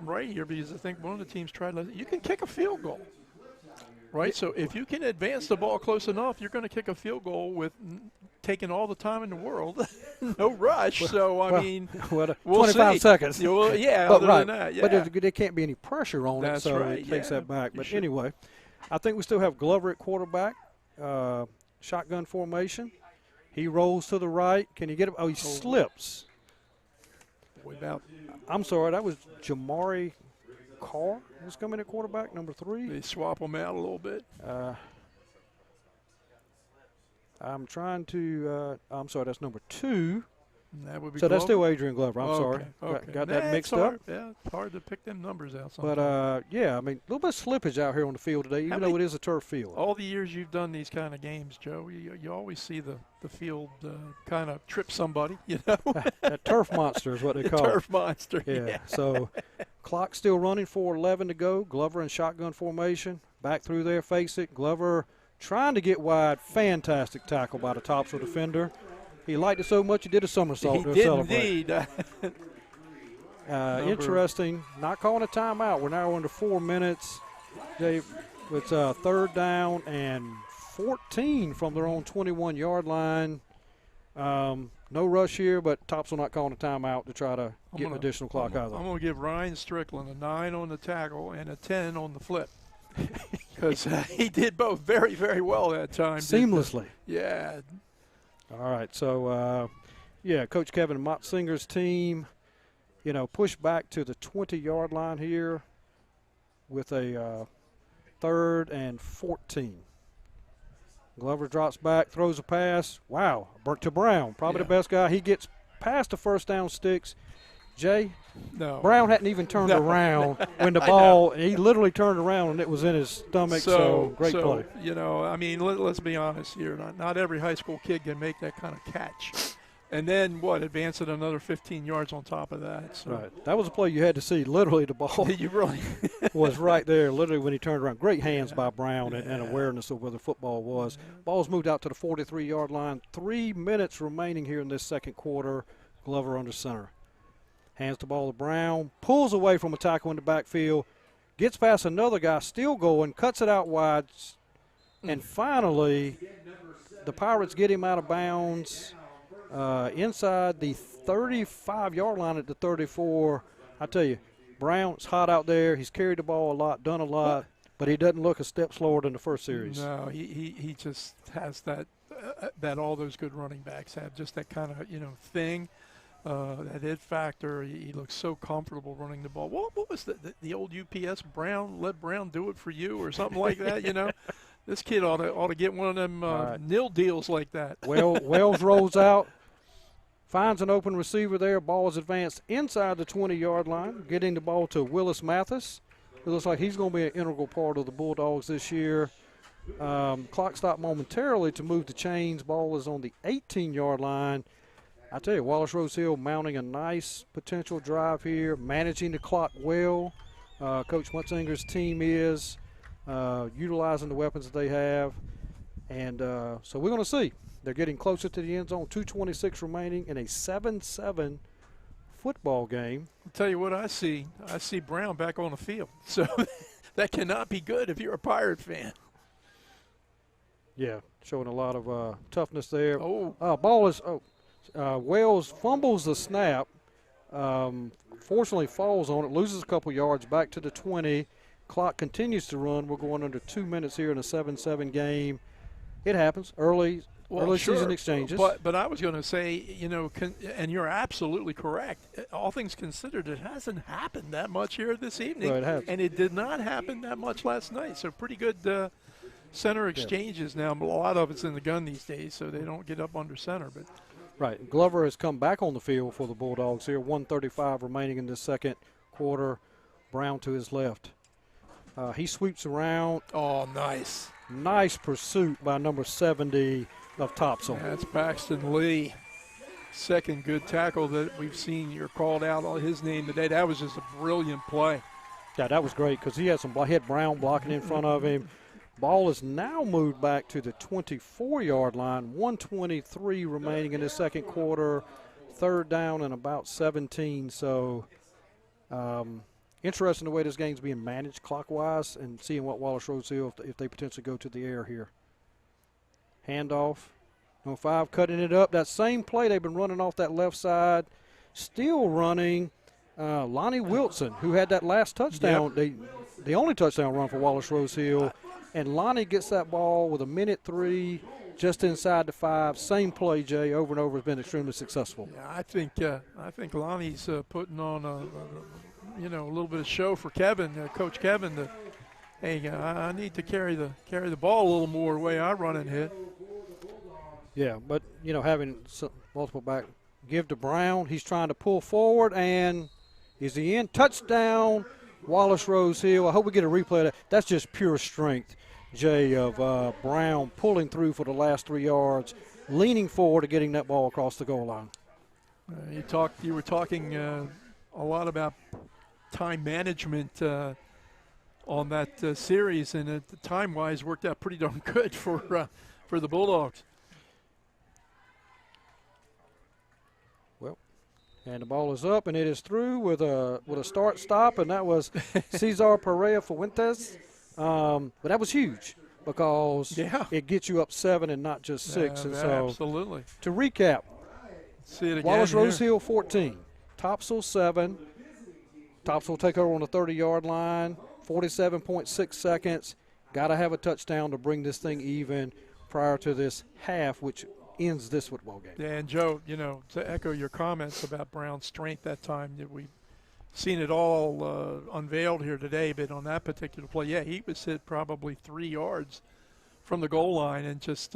right here because I think one of the teams tried. You can kick a field goal, right? So if you can advance the ball close enough, you're going to kick a field goal with taking all the time in the world, no rush. So I mean, we'll 25 see. seconds. Well, yeah, but other than that, yeah. But there can't be any pressure on That's it, so right, it takes that back. But anyway, I think we still have Glover at quarterback. Shotgun formation. He rolls to the right. Can he get it? Oh, he slips. I'm sorry, that was Jamboree Carr was coming at quarterback, number 3. They swap him out a little bit. I'm trying to I'm sorry, that's number 2. That would be so Glover? That's still Adrian Glover. I'm sorry. Okay. Got that mixed up. Yeah, it's hard to pick them numbers out sometimes. But, yeah, I mean, a little bit of slippage out here on the field today, even though it is a turf field. All the years you've done these kind of games, Joe, you always see the field kind of trip somebody, you know. That turf monster is what they call it. Turf monster, yeah. So clock still running, 4:11 to go. Glover in shotgun formation. Back through there, face it. Glover trying to get wide. Fantastic tackle by the Topsail defender. He liked it so much he did a somersault to celebrate. Indeed. Interesting. Not calling a timeout. We're now under 4 minutes. It's 3rd down and 14 from their own 21-yard line. No rush here, but Topsail not calling a timeout to try to get additional clock out of them. I'm going to give Ryan Strickland a 9 on the tackle and a 10 on the flip. Because he did both very, very well that time. Seamlessly. Yeah. All right, so, Coach Kevin Mottsinger's team, push back to the 20-yard line here with a 3rd and 14. Glover drops back, throws a pass. Wow, to Brown, probably the best guy. He gets past the 1st down sticks. Jay, Brown hadn't even turned around when the ball, he literally turned around and it was in his stomach, so great play. I mean, let's be honest here. Not every high school kid can make that kind of catch. And then, advance it another 15 yards on top of that. So. Right. That was a play you had to see. Literally, the ball you really was right there, literally, when he turned around. Great hands by Brown and awareness of where the football was. Ball's moved out to the 43-yard line. 3 minutes remaining here in this second quarter. Glover under center. Hands the ball to Brown, pulls away from a tackle in the backfield, gets past another guy, still going, cuts it out wide, and finally the Pirates get him out of bounds inside the 35-yard line at the 34. I tell you, Brown's hot out there. He's carried the ball a lot, done a lot, but he doesn't look a step slower than the first series. No, he just has that all those good running backs have, just that kind of thing, that it factor. He looks so comfortable running the ball. What was the old UPS Brown? Let Brown do it for you or something like that. This kid ought to get one of them nil deals like that. Well, Wells rolls out. Finds an open receiver there. Ball is advanced inside the 20-yard line, getting the ball to Willis Mathis. It looks like he's going to be an integral part of the Bulldogs this year. Clock stopped momentarily to move the chains. Ball is on the 18-yard line. I tell you, Wallace-Rose Hill mounting a nice potential drive here, managing the clock well. Coach Mutzinger's team is utilizing the weapons that they have. And so we're going to see. They're getting closer to the end zone. 2:26 remaining in a 7-7 football game. I'll tell you what I see. I see Brown back on the field. So that cannot be good if you're a Pirate fan. Yeah, showing a lot of toughness there. Ball is Wells fumbles the snap. Fortunately falls on it, loses a couple yards back to the 20. Clock continues to run. We're going under 2 minutes here in a 7-7 game. It happens early season exchanges. But I was going to say, and you're absolutely correct. All things considered, it hasn't happened that much here this evening. No, it has. And it did not happen that much last night. So pretty good center exchanges now. A lot of it's in the gun these days, so they don't get up under center. But right. Glover has come back on the field for the Bulldogs here. 1:35 remaining in the second quarter. Brown to his left. He sweeps around. Oh, nice. Nice pursuit by number 70 of Topsail. That's Paxton Lee. Second good tackle that we've seen. You're called out on his name today. That was just a brilliant play. Yeah, that was great because he had Brown blocking in front of him. Ball is now moved back to the 24-yard line. 1:23 remaining in the second quarter. Third down and about 17. So interesting the way this game's being managed clockwise and seeing what Wallace-Rose Hill, if they potentially go to the air here. Handoff. Number 5 cutting it up. That same play they've been running off that left side. Still running Lonnie Wilson, who had that last touchdown. Yep. The only touchdown run for Wallace-Rose Hill. And Lonnie gets that ball with 1:03 just inside the 5. Same play, Jay, over and over, has been extremely successful. Yeah, I think Lonnie's putting on a little bit of show for Kevin, Coach Kevin. I need to carry the ball a little more the way I run and hit. Yeah, but having multiple back, give to Brown. He's trying to pull forward, and is he in? Touchdown, Wallace-Rose Hill. I hope we get a replay of that. That's just pure strength, Jay, of Brown pulling through for the last 3 yards, leaning forward to getting that ball across the goal line. You were talking a lot about time management on that series, and time-wise worked out pretty darn good for the Bulldogs. And the ball is up, and it is through with a start-stop, and that was Cesar Pereira Fuentes. But that was huge because it gets you up 7 and not just 6. And so absolutely. To recap, see it again. Wallace-Rose Hill 14, Topsail 7. Topsail will take over on the 30-yard line, 47.6 seconds. Got to have a touchdown to bring this thing even prior to this half, which ends this football game. Yeah, and Joe, to echo your comments about Brown's strength that time, that we've seen it all unveiled here today, but on that particular play, he was hit probably 3 yards from the goal line and just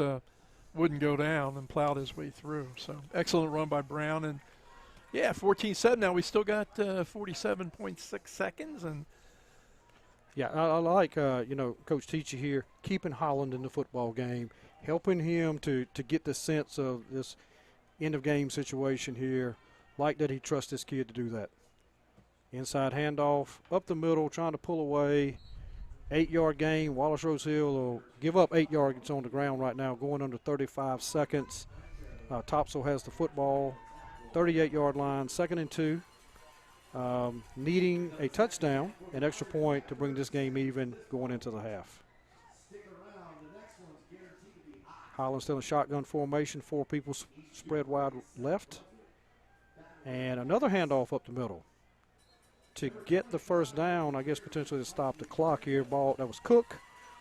wouldn't go down and plowed his way through. So excellent run by Brown. And, 14-7. Now we still got 47.6 seconds. And yeah, I like, Coach Teachy here, keeping Holland in the football game, helping him to get the sense of this end-of-game situation here. Like that he trusts this kid to do that. Inside handoff, up the middle, trying to pull away. 8-yard gain. Wallace-Rose Hill will give up 8 yards on the ground right now, going under 35 seconds. Topsail has the football, 38-yard line, 2nd and 2. Needing a touchdown, an extra point to bring this game even going into the half. Holland still in shotgun formation, 4 people spread wide left. And another handoff up the middle to get the first down, I guess potentially to stop the clock here. Ball, that was Cook,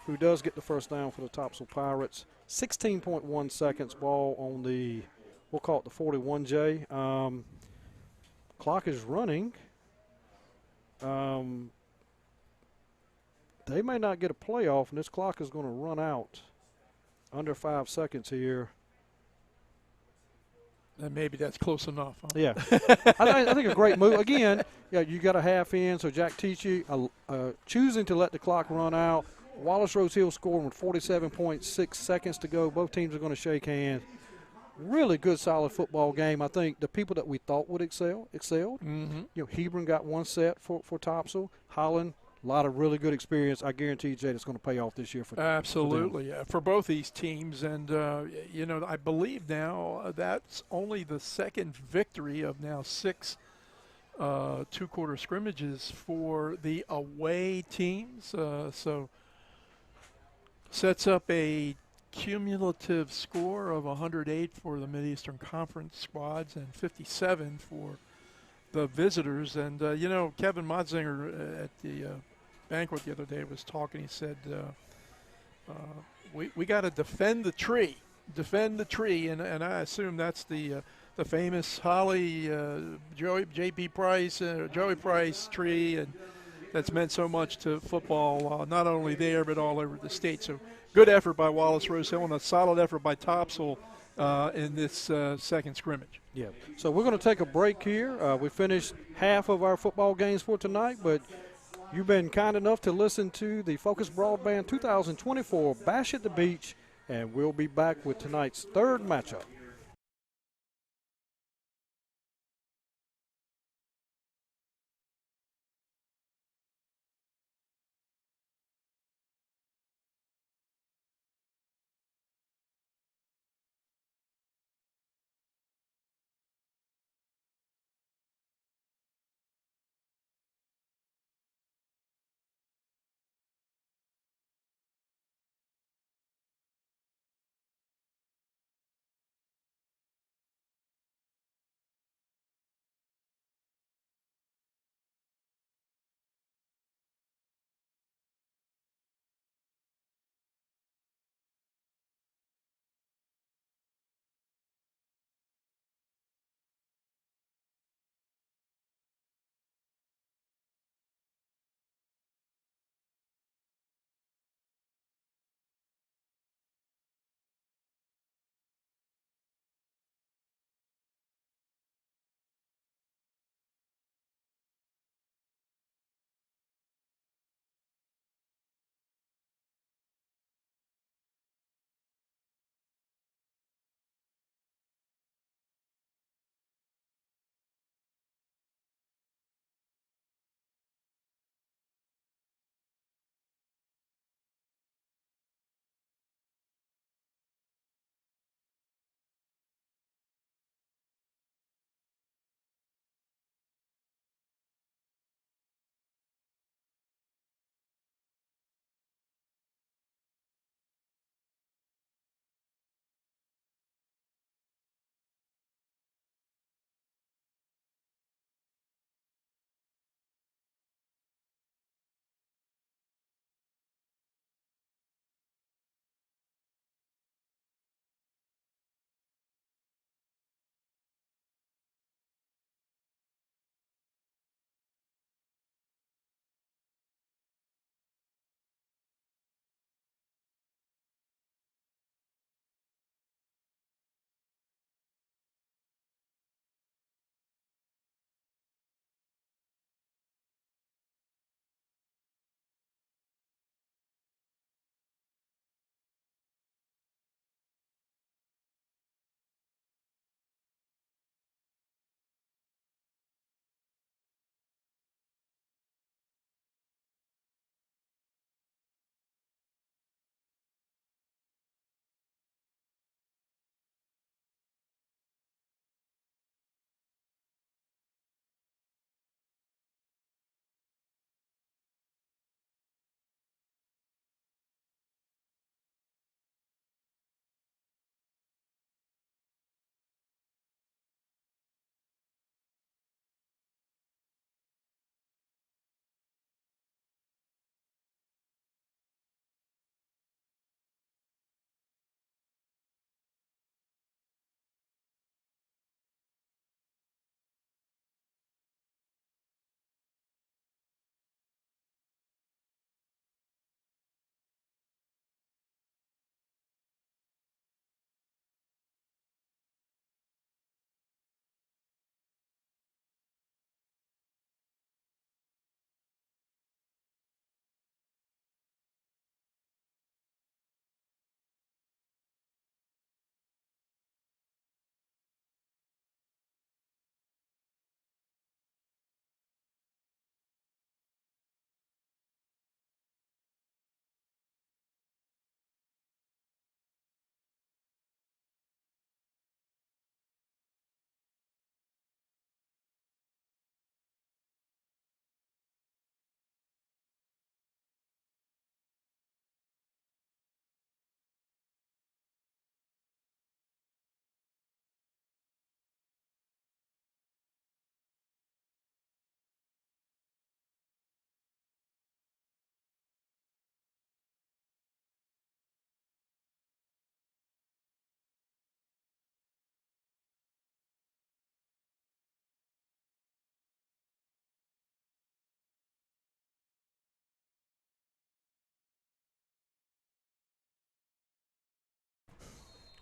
who does get the first down for the Topsail Pirates. 16.1 seconds, ball on the, we'll call it the 41J. Clock is running. They may not get a playoff, and this clock is going to run out under 5 seconds here. And maybe that's close enough. Huh? Yeah. I think a great move. Again, yeah, you got a half in, so Jack Tichy choosing to let the clock run out. Wallace-Rose Hill scoring with 47.6 seconds to go. Both teams are going to shake hands. Really good, solid football game. I think the people that we thought would excelled. Mm-hmm. You know, Hebron got one set for Topsail. Holland, a lot of really good experience. I guarantee you, Jay, it's going to pay off this year for absolutely for both these teams. And you know, I believe now that's only the second victory of now 6 two-quarter scrimmages for the away teams. So sets up a cumulative score of 108 for the Mid-Eastern Conference squads and 57 for the visitors. And, you know, Kevin Modzinger at the banquet the other day was talking. He said, we got to defend the tree. Defend the tree. And I assume that's the famous Holly, Joey Price tree, and that's meant so much to football, not only there but all over the state. So good effort by Wallace-Rose Hill and a solid effort by Topsail in this second scrimmage. Yeah. So we're going to take a break here. We finished half of our football games for tonight, but you've been kind enough to listen to the Focus Broadband 2024 Bash at the Beach, and we'll be back with tonight's third matchup.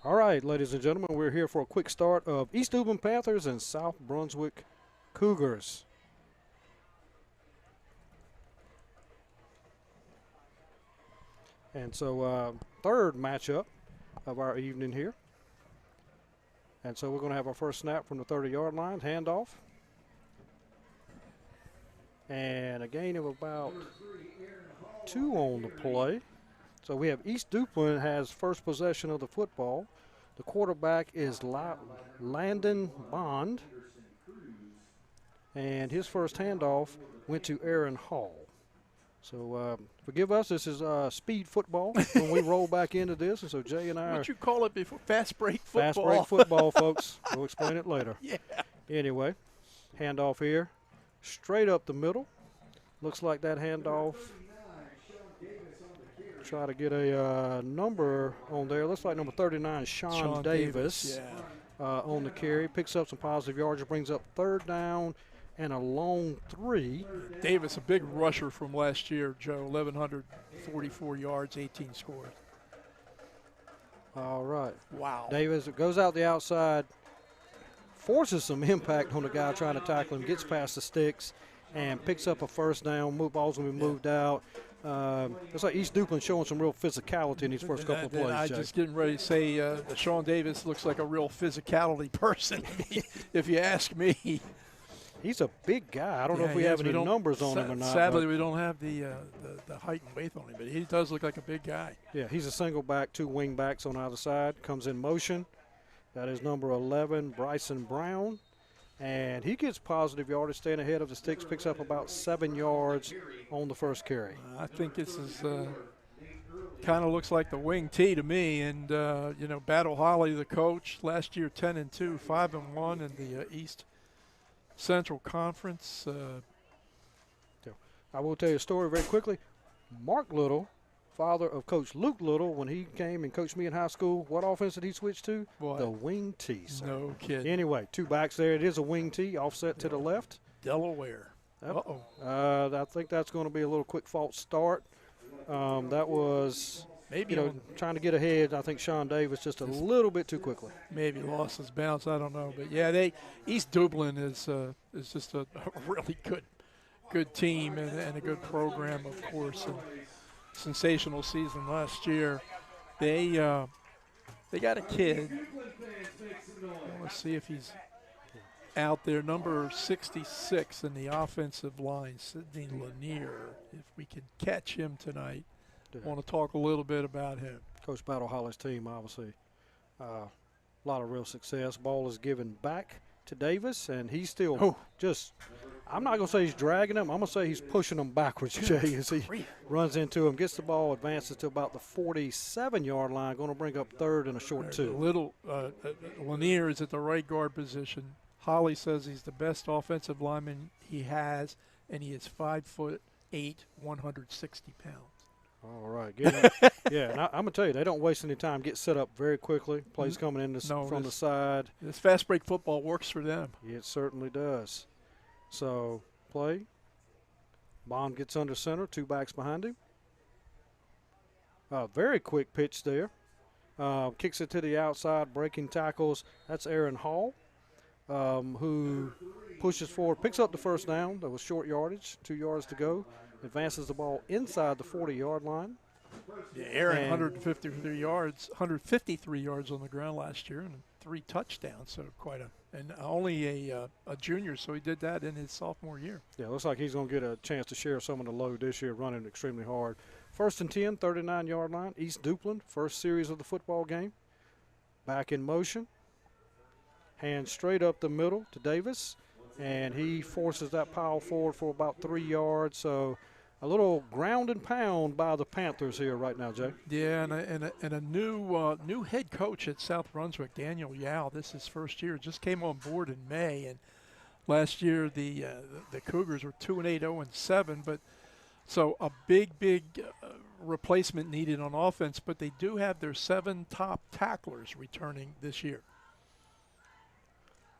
All right, ladies and gentlemen, we're here for a quick start of East Duplin Panthers and South Brunswick Cougars. And so third matchup of our evening here. And so we're going to have our first snap from the 30-yard line, handoff. And a gain of about 2 on the play. So we have East Duplin has first possession of the football. The quarterback is Landon Bond. And his first handoff went to Aaron Hall. So forgive us, this is speed football when we roll back into this. And so Jay and I What you call it before? Fast break football. Fast break football, folks. We'll explain it later. Yeah. Anyway, handoff here. Straight up the middle. Looks like that handoff. Try to get a number on there. Looks like number 39, Sean Davis on the carry. Picks up some positive yards. Brings up third down and a long 3. Davis, a big rusher from last year, Joe. 1,144 yards, 18 scores. All right. Wow. Davis goes out the outside, forces some impact on the guy trying to tackle him, gets past the sticks, and picks up a first down. Ball's going to be moved out. Looks like East Duplin showing some real physicality in these first couple of plays. I Jay. just getting ready to say that Sean Davis looks like a real physicality person, if you ask me. He's a big guy. I don't know if we have any numbers on him or not. Sadly, we don't have the height and weight on him, but he does look like a big guy. Yeah, he's a single back, 2 wing backs on either side. Comes in motion. That is number 11, Bryson Brown. And he gets positive yardage, staying ahead of the sticks, picks up about 7 yards on the first carry. I think this is kind of looks like the wing T to me. And, Battle Holly, the coach, last year 10-2, 5-1 in the East Central Conference. I will tell you a story very quickly. Mark Little, father of Coach Luke Little, when he came and coached me in high school, what offense did he switch to? Boy. The wing T. Sir. No kidding. Anyway, 2 backs there. It is a wing T, offset to the left. Delaware. Yep. Uh-oh. I think that's going to be a little quick false start. That was maybe trying to get ahead. I think Sean Davis just a little bit too quickly. Maybe lost his bounce. I don't know, but yeah, East Duplin is just a really good team and a good program, of course. And sensational season last year. They got a kid. I want to see if he's out there. Number 66 in the offensive line, Sidney Lanier. If we can catch him tonight, I want to talk a little bit about him. Coach Battle Holly's team, obviously, a lot of real success. Ball is given back to Davis, and he's still I'm not going to say he's dragging him. I'm going to say he's pushing him backwards, Jay, as he runs into him, gets the ball, advances to about the 47-yard line, going to bring up third and a short 2. Lanier is at the right guard position. Holly says he's the best offensive lineman he has, and he is 5'8", 160 pounds. All right. Yeah, and I'm going to tell you, they don't waste any time. Get set up very quickly. Plays coming in from the side. This fast break football works for them. It certainly does. So, play. Bond gets under center, 2 backs behind him. Very quick pitch there. Kicks it to the outside, breaking tackles. That's Aaron Hall, who pushes forward, picks up the first down. That was short yardage, 2 yards to go. Advances the ball inside the 40-yard line. Yeah, Aaron, 153 yards on the ground last year and 3 touchdowns, so and only a junior, so he did that in his sophomore year. Yeah, looks like he's going to get a chance to share some of the load this year, running extremely hard. 1st and 10, 39-yard line. East Duplin, first series of the football game. Back in motion. Hand straight up the middle to Davis, and he forces that pile forward for about 3 yards. So a little ground and pound by the Panthers here right now, Jay. Yeah, and a new head coach at South Brunswick, Daniel Yao. This is his first year. Just came on board in May, and last year the Cougars were 2-8, 0-7. But so a big replacement needed on offense. But they do have their 7 top tacklers returning this year.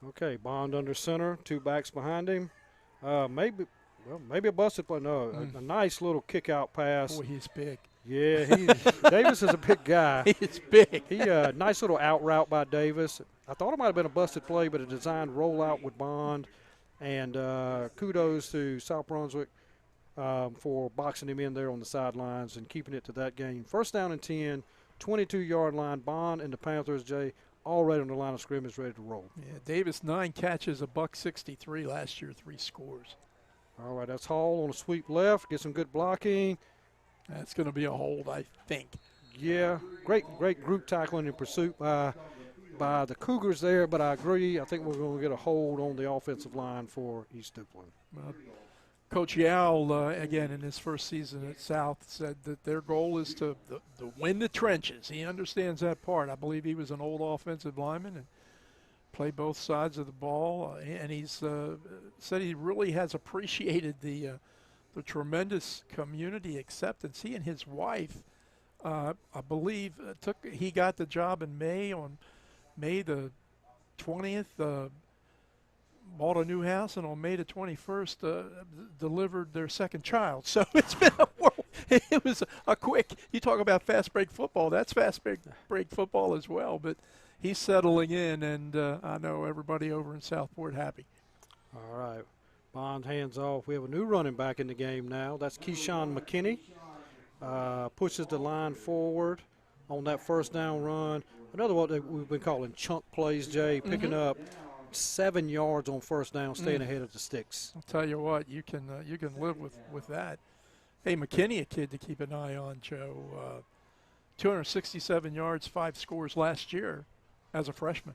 Okay, Bond under center, 2 backs behind him. Maybe a busted play. No, a nice little kick-out pass. Boy, he's big. Yeah, Davis is a big guy. He is big. Nice little out route by Davis. I thought it might have been a busted play, but a designed rollout with Bond. And kudos to South Brunswick for boxing him in there on the sidelines and keeping it to that game. First down and 10, 22-yard line. Bond and the Panthers, Jay, all right on the line of scrimmage, ready to roll. Yeah, Davis 9 catches, $163 last year, 3 scores. All right, that's Hall on a sweep left. Get some good blocking. That's going to be a hold, I think. Yeah, great group tackling in pursuit by the Cougars there, but I agree. I think we're going to get a hold on the offensive line for East Duplin. Coach Yao, again, in his first season at South, said that their goal is to win the trenches. He understands that part. I believe he was an old offensive lineman and played both sides of the ball, and he's said he really has appreciated the tremendous community acceptance. He and his wife, I believe, he got the job in May. On May the 20th, bought a new house, and on May the 21st, delivered their second child. So it's been it was a quick. You talk about fast break football. That's fast break football as well. But he's settling in, and I know everybody over in Southport happy. All right. Bond hands off. We have a new running back in the game now. That's Keyshawn McKinney. Pushes the line forward on that first down run. Another what we've been calling chunk plays, Jay, picking up 7 yards on first down, staying ahead of the sticks. I'll tell you what, you can live with that. Hey, McKinney, a kid to keep an eye on, Joe. 267 yards, 5 scores last year as a freshman.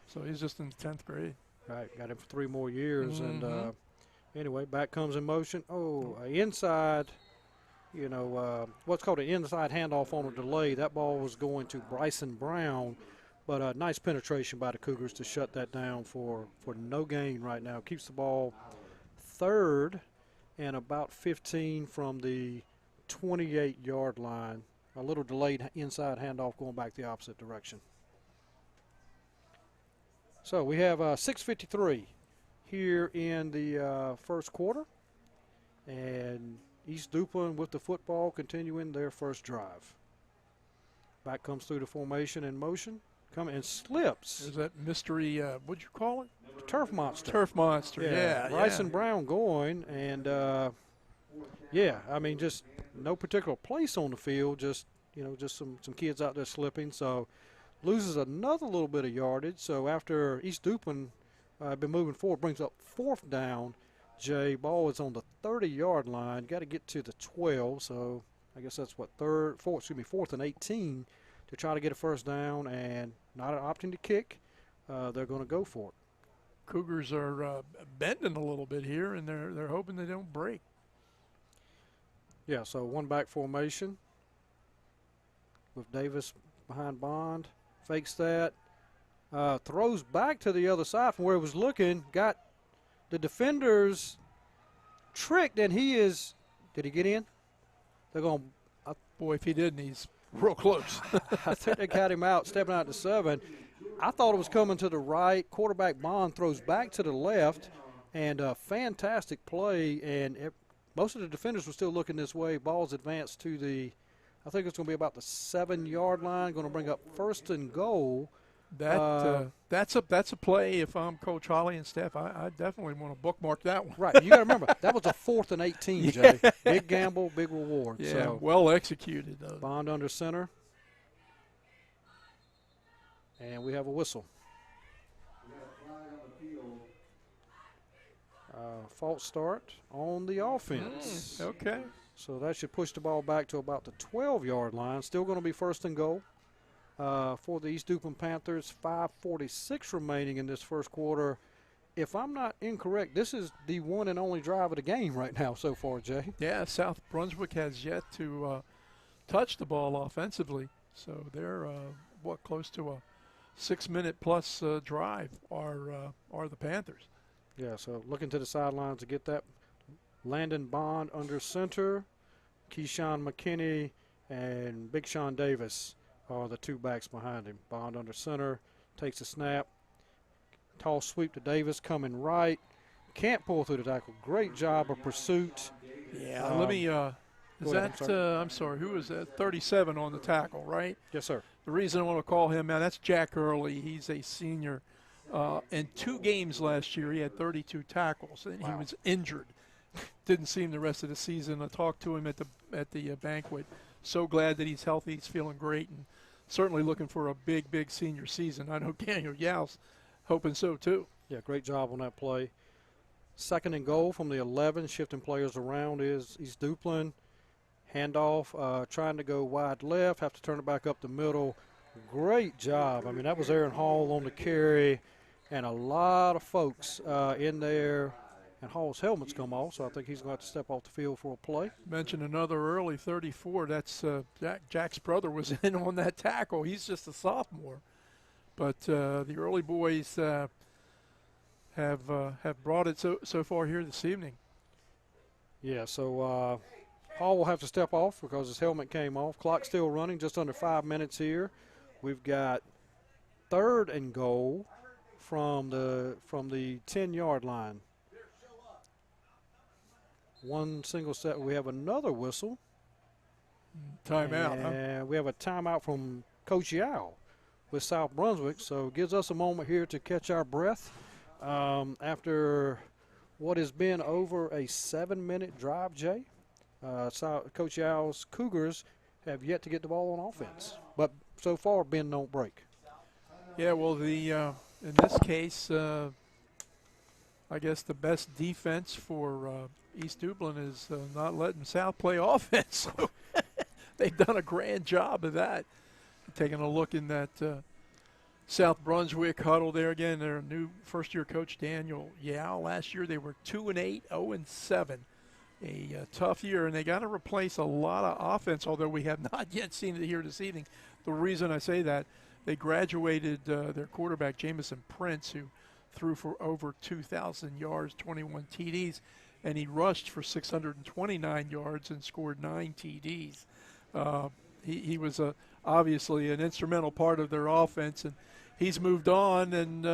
So he's just in the 10th grade. Right, got him for 3 more years. And anyway, back comes in motion. Oh, inside, what's called an inside handoff on a delay. That ball was going to Bryson Brown, but a nice penetration by the Cougars to shut that down for no gain right now. Keeps the ball 3rd and about 15 from the 28-yard line. A little delayed inside handoff going back the opposite direction. So we have 6:53 here in the first quarter, and East Duplin with the football continuing their first drive. Back comes through the formation in motion, and slips. Is that mystery, what'd you call it? Turf monster. Turf monster, yeah. Bryson Brown going, and just no particular place on the field, just some kids out there slipping. So loses another little bit of yardage. So after East Duplin been moving forward, brings up 4th down. Jay, ball is on the 30-yard line. Got to get to the 12. So I guess that's what 4th and 18 to try to get a first down, and not opting to kick. They're going to go for it. Cougars are bending a little bit here, and they're hoping they don't break. Yeah, so one back formation with Davis behind Bond. Fakes that. Throws back to the other side from where he was looking. Got the defenders tricked, and did he get in? They're going to. Boy, if he didn't, he's real close. I think they got him out, stepping out to 7. I thought it was coming to the right. Quarterback Bond throws back to the left, and a fantastic play. And most of the defenders were still looking this way. Ball's advanced to I think it's going to be about the 7-yard line. Going to bring up 1st and goal. That's a play. If I'm Coach Holly and staff, I definitely want to bookmark that one. Right. You got to remember that was a 4th and 18, Jay. Big gamble, big reward. Yeah, so well executed. Bond under center, and we have a whistle. False start on the offense. Okay. So that should push the ball back to about the 12-yard line. Still going to be 1st and goal for the East Duplin Panthers. 5:46 remaining in this first quarter. If I'm not incorrect, this is the one and only drive of the game right now so far, Jay. Yeah, South Brunswick has yet to touch the ball offensively. So they're, close to a 6-minute plus drive are the Panthers. Yeah, so looking to the sidelines to get that. Landon Bond under center. Keyshawn McKinney and Big Sean Davis are the 2 backs behind him. Bond under center, takes a snap. Toss sweep to Davis coming right. Can't pull through the tackle. Great job of pursuit. Yeah, let me Is Go ahead, that, I'm sorry, who is that? 37 on the tackle, right? Yes, sir. The reason I want to call him out, that's Jack Early. He's a senior. In 2 games last year, he had 32 tackles, and he was injured. Didn't see him the rest of the season. I talked to him at the banquet. So glad that he's healthy. He's feeling great, and certainly looking for a big senior season. I know Daniel Yow's hoping so too. Yeah, great job on that play. 2nd and goal from the 11, shifting players around is Duplin. Handoff, trying to go wide left, have to turn it back up the middle. Great job. I mean, that was Aaron Hall on the carry, and a lot of folks in there. And Hall's helmet's come off, so I think he's going to have to step off the field for a play. Mentioned another early 34. That's Jack's brother was in on that tackle. He's just a sophomore. But the early boys have brought it so far here this evening. Yeah, so Hall will have to step off because his helmet came off. Clock still running, just under 5 minutes here. We've got 3rd and goal from the 10-yard line. One single set. We have another whistle. Timeout. And we have a timeout from Coach Yao with South Brunswick. So it gives us a moment here to catch our breath after what has been over a 7-minute drive, Jay. Coach Yao's Cougars have yet to get the ball on offense, but so far been no break. Yeah, well, in this case, I guess the best defense for East Duplin is not letting South play offense. So they've done a grand job of that. Taking a look in that South Brunswick huddle there again, their new first-year coach Daniel Yao. Last year they were 2-8, 0-7. A tough year, and they got to replace a lot of offense, although we have not yet seen it here this evening. The reason I say that, they graduated their quarterback, Jamison Prince, who threw for over 2,000 yards, 21 TDs, and he rushed for 629 yards and scored 9 TDs. He was obviously an instrumental part of their offense, and he's moved on, and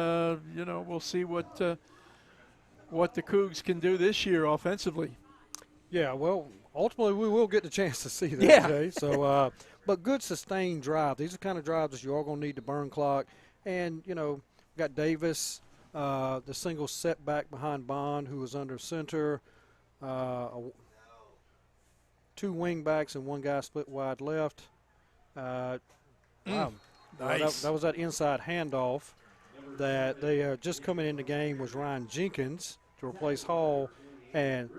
we'll see what the Cougs can do this year offensively. Yeah, well, ultimately we will get the chance to see that, Jay. So, but good sustained drive. These are the kind of drives that you are going to need to burn clock. And, got Davis, the single setback behind Bond, who was under center. 2 wing backs and 1 guy split wide left. Wow. Nice. That was that inside handoff that they are just coming in the game was Ryan Jenkins to replace Hall. And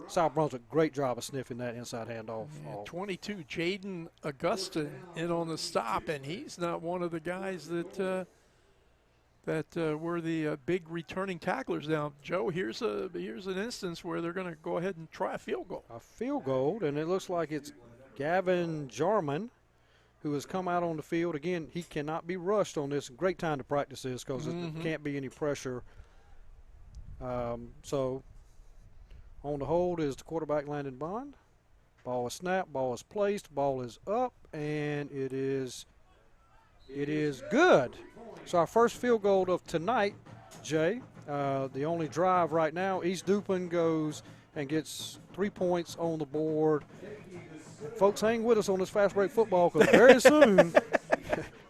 South Brunswick, great job of sniffing that inside handoff. Yeah, 22, Jaden Augustin in on the stop, and he's not one of the guys that were the big returning tacklers. Now, Joe, here's an instance where they're going to go ahead and try a field goal. A field goal, and it looks like it's Gavin Jarman who has come out on the field. Again, he cannot be rushed on this. Great time to practice this because there can't be any pressure. So on the hold is the quarterback, Landon Bond. Ball is snapped, ball is placed, ball is up, and it is good. So our first field goal of tonight, Jay, the only drive right now, East Duplin goes and gets 3 points on the board. Folks, hang with us on this fast break football because very soon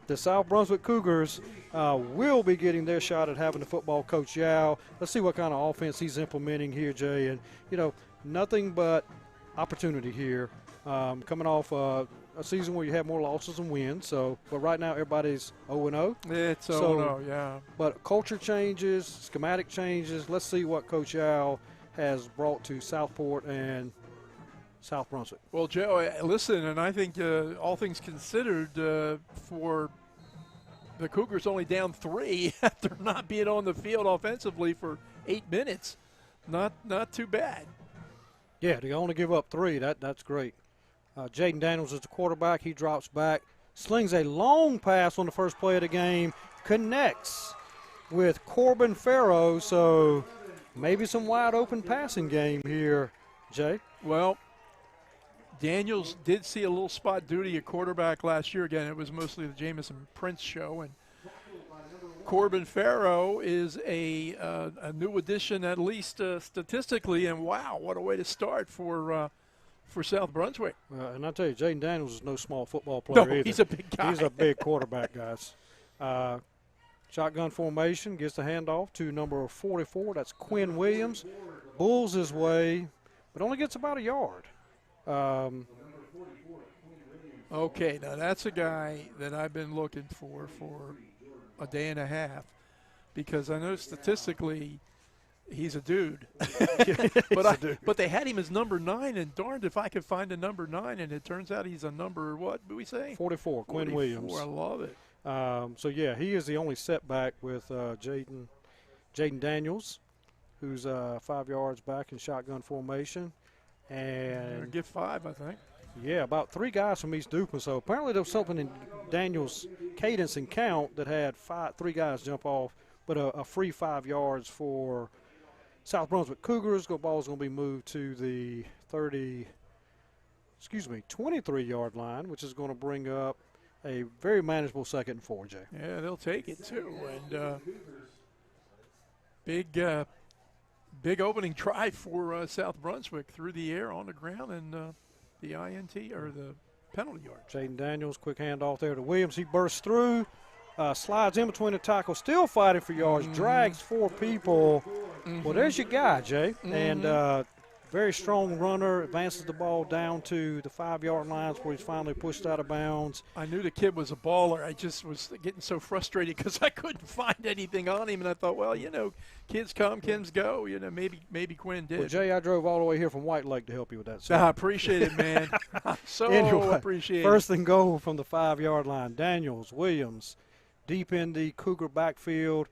the South Brunswick Cougars will be getting their shot at having the football coach Yao. Let's see what kind of offense he's implementing here, Jay. And, nothing but opportunity here. Coming off a season where you have more losses than wins. But right now everybody's 0-0. It's 0-0, yeah. But culture changes, schematic changes. Let's see what Coach Yao has brought to Southport and South Brunswick. Well, Joe, listen, and I think all things considered for the Cougars only down 3 after not being on the field offensively for 8 minutes. Not too bad. Yeah, to only give up 3, that's great. Jaden Daniels is the quarterback. He drops back, slings a long pass on the first play of the game, connects with Corbin Farrow. So maybe some wide open passing game here, Jay. Well, Daniels did see a little spot duty at quarterback last year. Again, it was mostly the Jamison Prince show. And Corbin Farrow is a new addition, at least statistically. And, wow, what a way to start for for South Brunswick. And I tell you, Jaden Daniels is no small football player No, either. he's a big guy. He's a big quarterback, guys. Shotgun formation, gets the handoff to number 44. That's Quinn Williams. Bulls his way, but only gets about a yard. Okay, now that's a guy that I've been looking for a day and a half, because I know statistically he's a dude. But they had him as number 9, and darned if I could find a number 9, and it turns out he's a number, what did we say? 44, Quinn 44, Williams. I love it. So, yeah, he is the only setback with Jaden Daniels, who's 5 yards back in shotgun formation. And Get 5, I think. yeah, about 3 guys from East Duplin. So apparently there was something in Daniels' cadence and count that had 3 guys jump off, but a free 5 yards for South Brunswick Cougars. The ball's going to be moved to the 23-yard line, which is going to bring up a very manageable 2nd and 4, Jay. Yeah, they'll take it too. And big opening try for South Brunswick through the air, on the ground, and the INT, or the penalty yard. Jaden Daniels, quick handoff there to Williams. He bursts through, slides in between the tackles, still fighting for yards, drags 4 people. Well, there's your guy, Jay. And very strong runner, advances the ball down to the 5-yard lines where he's finally pushed out of bounds. I knew the kid was a baller. I just was getting so frustrated because I couldn't find anything on him, and I thought, well, kids come, kids go. Maybe Quinn did. Well, Jay, I drove all the way here from White Lake to help you with that. I appreciate it, man. Anyway, appreciate it. First and goal from the 5-yard line. Daniels, Williams, deep in the Cougar backfield.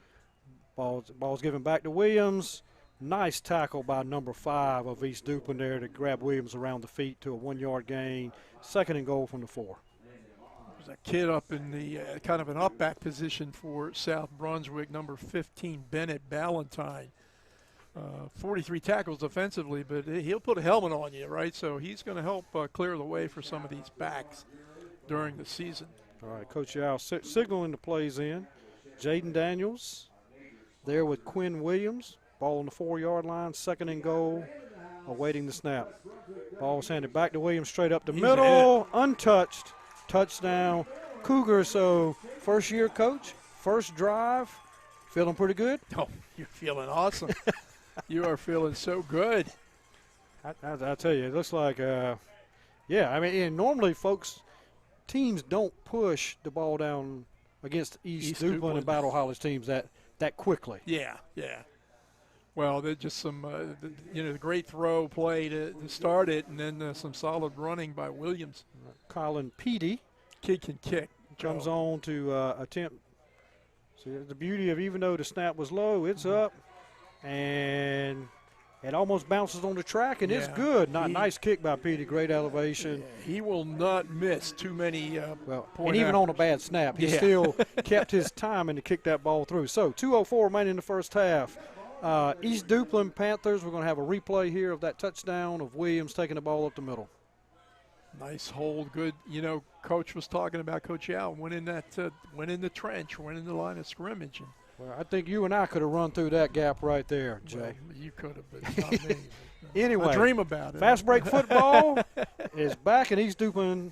Ball's given back to Williams. Nice tackle by number 5 of East Duplin there to grab Williams around the feet to a 1-yard gain. 2nd and goal from the 4. There's a kid up in the kind of an up-back position for South Brunswick, number 15, Bennett Ballantyne. 43 tackles defensively, but he'll put a helmet on you, right? So he's going to help clear the way for some of these backs during the season. All right, Coach Yao signaling the plays in. Jaden Daniels there with Quinn Williams. Ball on the 4-yard line, 2nd and goal, awaiting the snap. Ball was handed back to Williams straight up the middle, untouched, touchdown. Cougars, so first year coach, first drive, feeling pretty good? Oh, you're feeling awesome. You are feeling so good. I tell you, it looks like, and normally teams don't push the ball down against East Duplin and Battle Hollis teams that quickly. Yeah. Well, there's just some, the great throw play to start it, and then some solid running by Williams. Colin Petey. Kid can kick. Comes on to attempt. See, the beauty of, even though the snap was low, it's up, and it almost bounces on the track, and it's good. Nice kick by Petey, great elevation. Yeah, he will not miss too many and even on a bad snap, he still kept his timing to kick that ball through. So 2:04 remaining in the first half. East Duplin Panthers, we're going to have a replay here of that touchdown of Williams taking the ball up the middle. Nice hold, good. Coach was talking about, Coach Yao went in the trench, went in the line of scrimmage. And well, I think you and I could have run through that gap right there, Jay. Well, you could have, but not me. Anyway, I dream about it. Fast break football is back, and East Duplin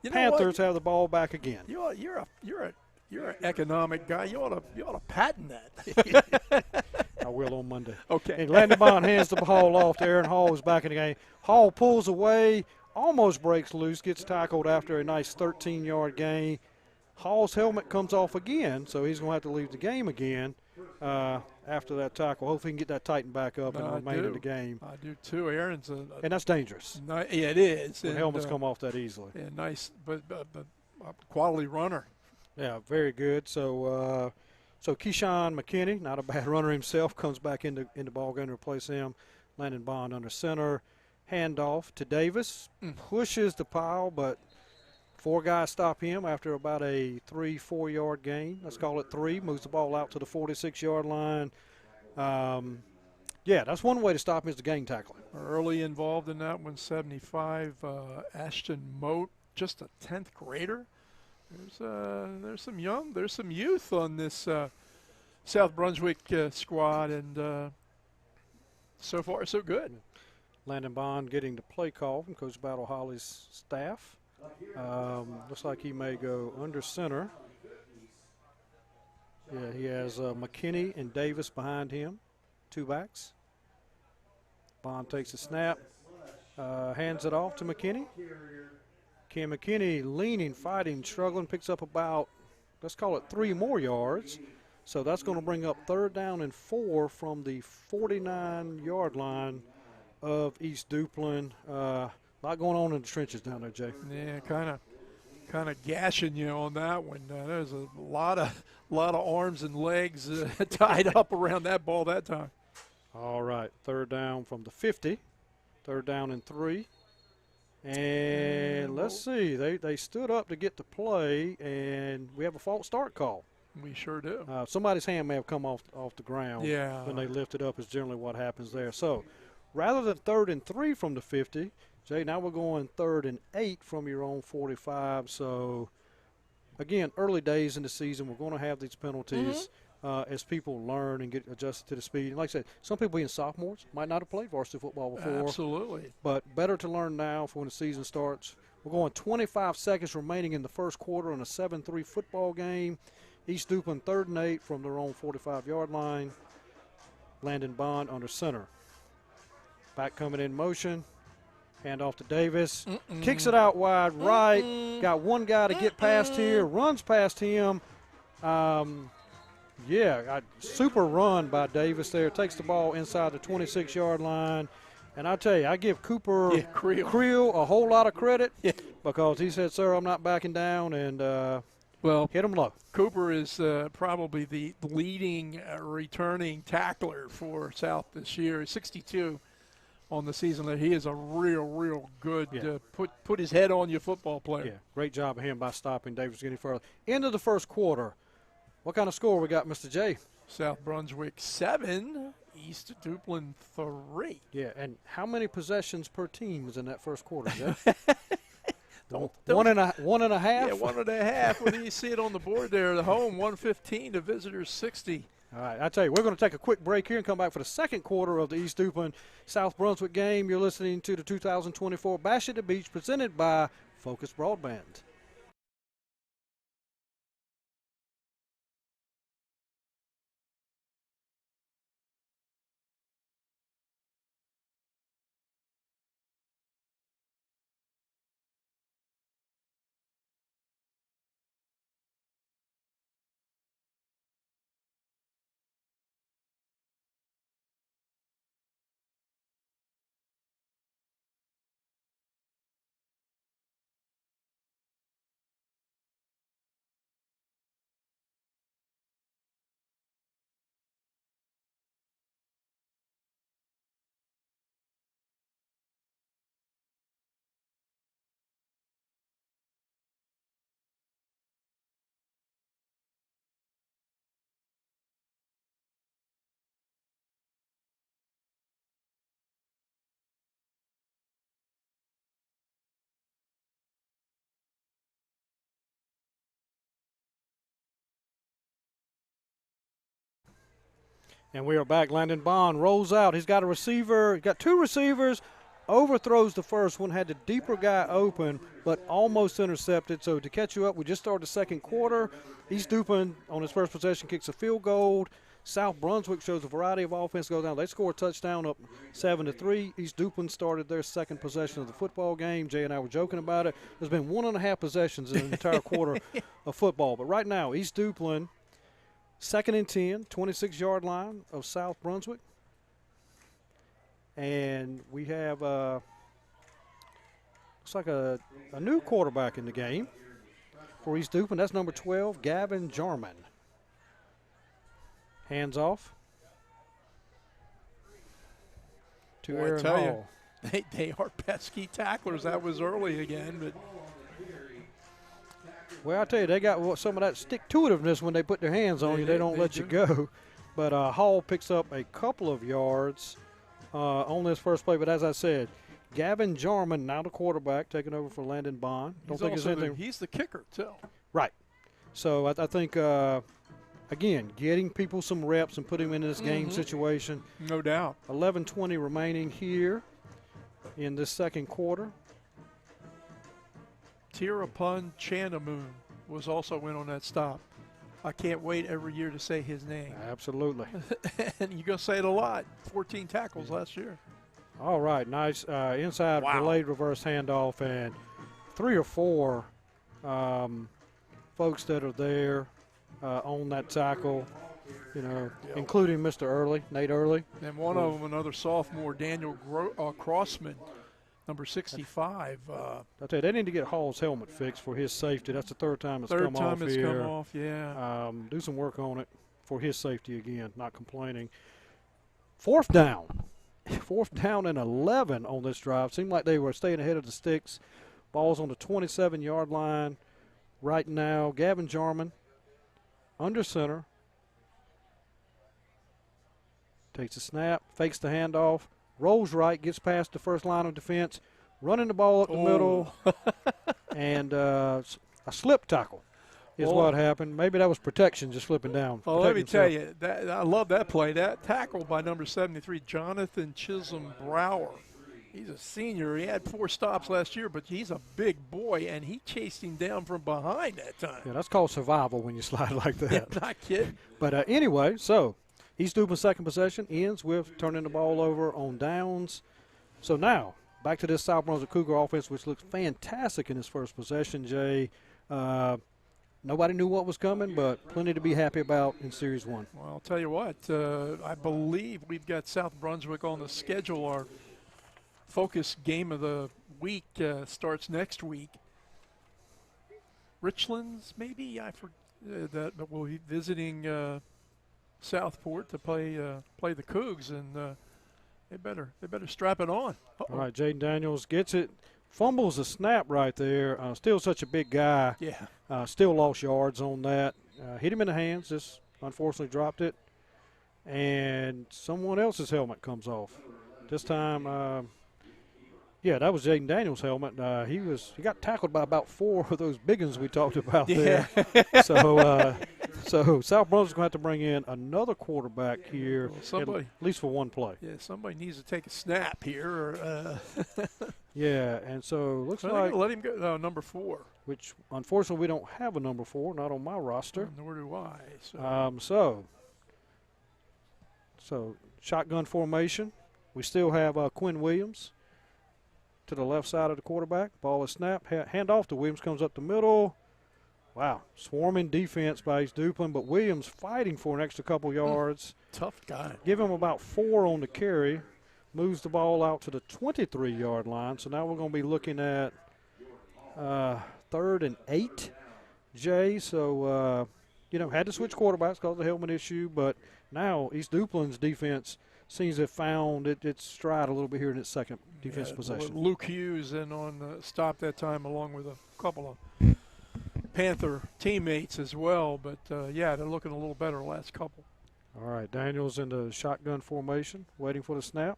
Panthers have the ball back again. You're an economic guy. You ought to patent that. I will on Monday. Okay. And Landon Bond hands the ball off to Aaron Hall, who's back in the game. Hall pulls away, almost breaks loose, gets tackled after a nice 13-yard gain. Hall's helmet comes off again, so he's going to have to leave the game again after that tackle. Hopefully he can get that tightened back up and remain in the game. I do too. Aaron's and that's dangerous. Yeah, it is. When helmets come off that easily. Yeah, nice, but quality runner. Yeah, very good. So Keyshawn McKinney, not a bad runner himself, comes back in the ball game to replace him. Landon Bond under center. Handoff to Davis. Pushes the pile, but 4 guys stop him after about a 3-4 yard gain. Let's call it 3. Moves the ball out to the 46-yard line. That's one way to stop him is the gang tackling. Early involved in that one, 75. Ashton Moat, just a 10th grader. There's some youth on this South Brunswick squad, and so far so good. Landon Bond getting the play call from Coach Battle Holly's staff. Looks like he may go under center. Yeah, he has McKinney and Davis behind him, 2 backs. Bond takes a snap, hands it off to McKinney. Ken McKinney leaning, fighting, struggling, picks up about, let's call it 3 more yards. So that's going to bring up 3rd down and 4 from the 49-yard line of East Duplin. A lot going on in the trenches down there, Jay. Yeah, kind of gashing you on that one. There's a lot of arms and legs tied up around that ball that time. All right, 3rd down from the 50. 3rd down and 3. And let's see, they stood up to get the play, and we have a false start call. We sure do. Somebody's hand may have come off the ground when they lift it up is generally what happens there. So rather than 3rd and 3 from the 50, Jay, now we're going 3rd and 8 from your own 45. So, again, early days in the season, we're going to have these penalties as people learn and get adjusted to the speed. And like I said, some people being sophomores might not have played varsity football before. Absolutely. But better to learn now for when the season starts. We're going 25 seconds remaining in the first quarter on a 7-3 football game. East Duplin 3rd and 8 from their own 45-yard line. Landon Bond under center. Back coming in motion. Hand off to Davis. Kicks it out wide right. Got one guy to get past here. Runs past him. Super run by Davis there. Takes the ball inside the 26-yard line. And I tell you, I give Cooper Creel a whole lot of credit because he said, sir, I'm not backing down, and hit him low. Cooper is probably the leading returning tackler for South this year. 62 on the season. He is a real good put his head on your football player. Yeah, great job of him by stopping Davis getting further. End of the first quarter. What kind of score we got, Mr. J? South Brunswick 7, East Duplin 3. Yeah, and how many possessions per team was in that first quarter, Jay? One and a half? Yeah, 1.5. When you see it on the board there, the home 115 to visitors 60. All right, I tell you, we're going to take a quick break here and come back for the second quarter of the East Duplin South Brunswick game. You're listening to the 2024 Bash at the Beach presented by Focus Broadband. And we are back. Landon Bond rolls out. He's got a receiver. He's got 2 receivers. Overthrows the first one. Had the deeper guy open, but almost intercepted. So to catch you up, we just started the second quarter. East Duplin on his first possession kicks a field goal. South Brunswick shows a variety of offense goes down. They score a touchdown up 7-3. East Duplin started their second possession of the football game. Jay and I were joking about it. There's been 1.5 possessions in an entire quarter of football. But right now, East Duplin, 2nd and 10, 26-yard line of South Brunswick. And we have, looks like a new quarterback in the game for East Duplin. That's number 12, Gavin Jarman. Hands off to Aaron Hall. They are pesky tacklers. That was early again, but well, I tell you, they got some of that stick-to-itiveness when they put their hands on you. They don't let you go. But Hall picks up a couple of yards on this first play. But as I said, Gavin Jarman, now the quarterback, taking over for Landon Bond. He's the kicker, too. Right. So I think, again, getting people some reps and putting them in this game situation. No doubt. 11:20 remaining here. in this second quarter. Tirapun Chanamoon was also in on that stop. I can't wait every year to say his name. Absolutely. And you're going to say it a lot. 14 tackles last year. All right, nice inside delayed reverse handoff, and 3 or 4 folks that are there on that tackle, including Mr. Nate Early. And one of them, another sophomore, Daniel Crossman, number 65. I tell you, they need to get Hall's helmet fixed for his safety. That's the third time it's come off here. Come off, yeah. Do some work on it for his safety again, not complaining. Fourth down. 4th down and 11 on this drive. Seemed like they were staying ahead of the sticks. Ball's on the 27-yard line right now. Gavin Jarman under center. Takes a snap, fakes the handoff, rolls right, gets past the first line of defense, running the ball up the middle, and a slip tackle is what happened. Maybe that was protection just slipping down. Well, let me tell you, I love that play. That tackle by number 73, Jonathan Chisholm Brower. He's a senior. He had 4 stops last year, but he's a big boy, and he chased him down from behind that time. Yeah, that's called survival when you slide like that. Yeah, not kidding. But anyway, so East Duplin's second possession ends with turning the ball over on downs. So now, back to this South Brunswick Cougar offense, which looks fantastic in its first possession, Jay. Nobody knew what was coming, but plenty to be happy about in Series 1. Well, I'll tell you what, I believe we've got South Brunswick on the schedule. Our focus game of the week starts next week. Richlands, maybe? I forget that, but we'll be visiting Southport to play the Cougs, and they better strap it on. All right, Jaden Daniels gets it. Fumbles a snap right there. Still such a big guy. Yeah. Still lost yards on that. Hit him in the hands. Just unfortunately dropped it. And someone else's helmet comes off. This time, that was Jaden Daniels' helmet. He got tackled by about 4 of those big ones we talked about there. So South Brunswick's going to have to bring in another quarterback here, at least for one play. Yeah, somebody needs to take a snap here. Yeah, and so looks like let him go. Number 4, which unfortunately we don't have a number 4, not on my roster. Nor do I. So shotgun formation. We still have Quinn Williams to the left side of the quarterback. Ball is snapped. Hand off to Williams. Comes up the middle. Wow. Swarming defense by East Duplin, but Williams fighting for an extra couple yards. Tough guy. Give him about 4 on the carry. Moves the ball out to the 23-yard line. So now we're going to be looking at 3rd and 8, Jay. So, had to switch quarterbacks because of the helmet issue, but now East Duplin's defense seems to have found its stride a little bit here in its second defense possession. Luke Hughes in on the stop that time, along with a couple of Panther teammates as well. But, they're looking a little better the last couple. All right, Daniels in the shotgun formation, waiting for the snap.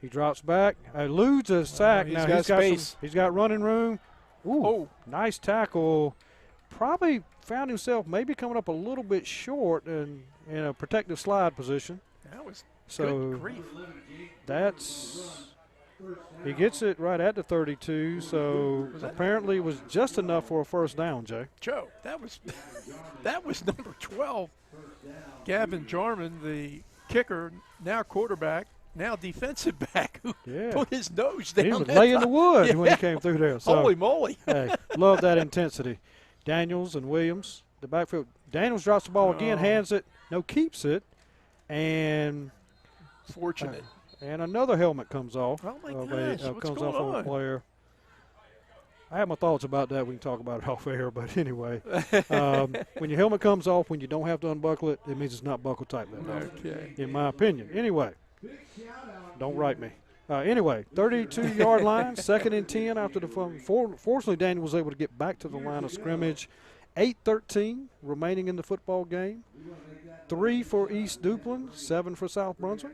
He drops back, eludes a sack. Now he's got space. He's got running room. Ooh, nice tackle. Probably found himself maybe coming up a little bit short in a protective slide position. That was good grief. He gets it right at the 32, so apparently it was just enough for a first down, Jay. Joe, that was number 12. Gavin Jarman, the kicker, now quarterback, now defensive back, who put his nose down. He was laying the wood when he came through there. So, holy moly. Hey, love that intensity. Daniels and Williams, the backfield. Daniels drops the ball again, hands it, keeps it, and fortunate. And another helmet comes off. Oh, my gosh, what's comes going off of on? A player. I have my thoughts about that. We can talk about it off air, but anyway. When your helmet comes off, when you don't have to unbuckle it, it means it's not buckle tight enough, in my opinion. Anyway, don't write me. Anyway, 32-yard line, 2nd and 10 after the fun. Fortunately, Daniel was able to get back to the line of scrimmage. 8:13 remaining in the football game. 3 for East Duplin, 7 for South Brunswick.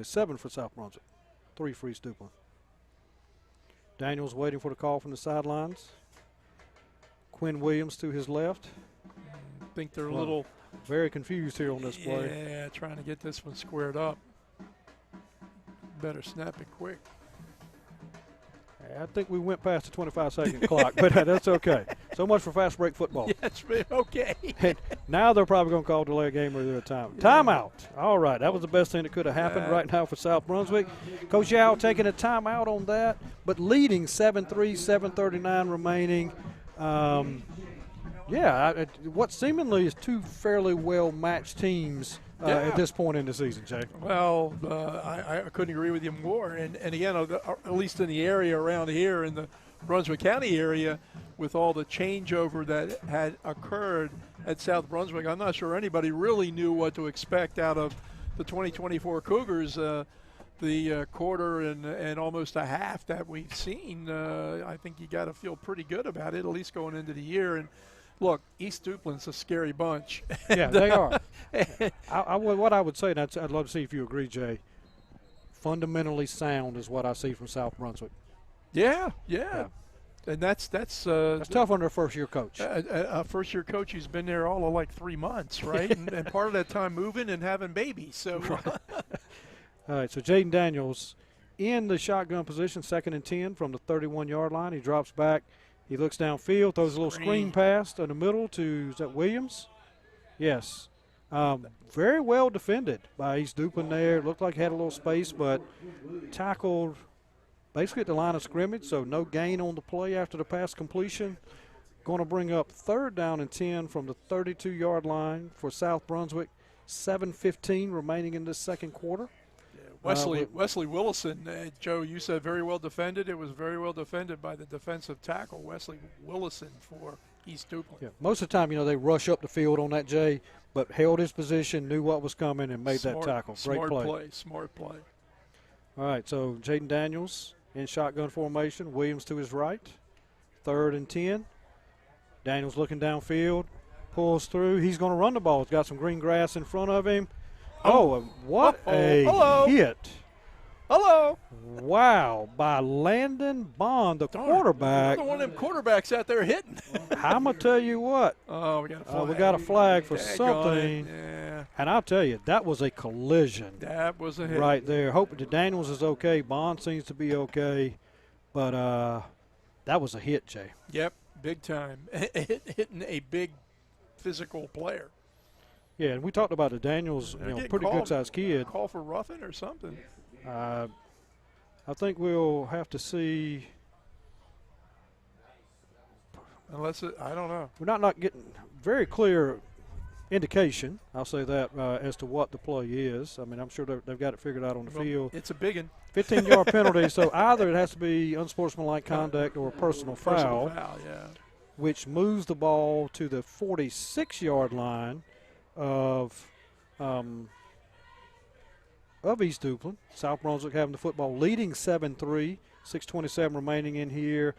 7 for South Brunswick, 3 for East Duplin. Daniels waiting for the call from the sidelines. Quinn Williams to his left. I think they're a little very confused here on this play. Yeah, trying to get this one squared up. better snap it quick. I think we went past the 25-second clock, but that's okay. So much for fast break football. Yes, okay. And now they're probably going to call delay a game or a time. Timeout. All right, that was the best thing that could have happened right now for South Brunswick. Coach Yao taking a timeout on that, but leading 7-3, 7:39 remaining. What seemingly is two fairly well-matched teams at this point in the season, Jay. Well, I couldn't agree with you more. And again, at least in the area around here in the Brunswick County area, with all the changeover that had occurred at South Brunswick, I'm not sure anybody really knew what to expect out of the 2024 Cougars. The quarter and almost a half that we've seen, I think you got to feel pretty good about it, at least going into the year. And look, East Duplin's a scary bunch. Yeah, they are. What I would say, and I'd love to see if you agree, Jay, fundamentally sound is what I see from South Brunswick. Yeah. And that's tough on their first-year coach. A first-year coach who's been there all of like 3 months, right? and part of that time moving and having babies. So. All right, so Jaden Daniels in the shotgun position, 2nd and 10 from the 31-yard line. He drops back. He looks downfield, throws a little screen pass in the middle to, is that Williams? Yes. Very well defended by East Duplin there. Looked like he had a little space, but tackled basically at the line of scrimmage, so no gain on the play after the pass completion. Going to bring up 3rd down and 10 from the 32-yard line for South Brunswick. 7:15 remaining in this second quarter. Wesley Willison, Joe, you said very well defended. It was very well defended by the defensive tackle, Wesley Willison, for East Duplin. Yeah, most of the time, they rush up the field on that, Jay, but held his position, knew what was coming, and made that tackle. Great play. Smart play. All right, so Jaden Daniels in shotgun formation, Williams to his right, 3rd and 10. Daniels looking downfield, pulls through. He's going to run the ball. He's got some green grass in front of him. What a hit. Hello. Wow, by Landon Bond, the quarterback. Another one of them quarterbacks out there hitting. I'm going to tell you what. Oh, we got a flag. We got a flag for something. Yeah. And I'll tell you, that was a collision. That was a hit. Right there. Hope that Daniels is okay. Bond seems to be okay. But that was a hit, Jay. Yep, big time. Hitting a big physical player. Yeah, and we talked about the Daniels, pretty good-sized kid. Call for roughing or something. I think we'll have to see. Unless I don't know. We're not getting very clear indication, I'll say that, as to what the play is. I mean, I'm sure they've got it figured out on the field. It's a big one. 15-yard penalty, so either it has to be unsportsmanlike conduct or a personal foul, which moves the ball to the 46-yard line of East Duplin. South Brunswick having the football, leading 7-3, 6:27 remaining in here.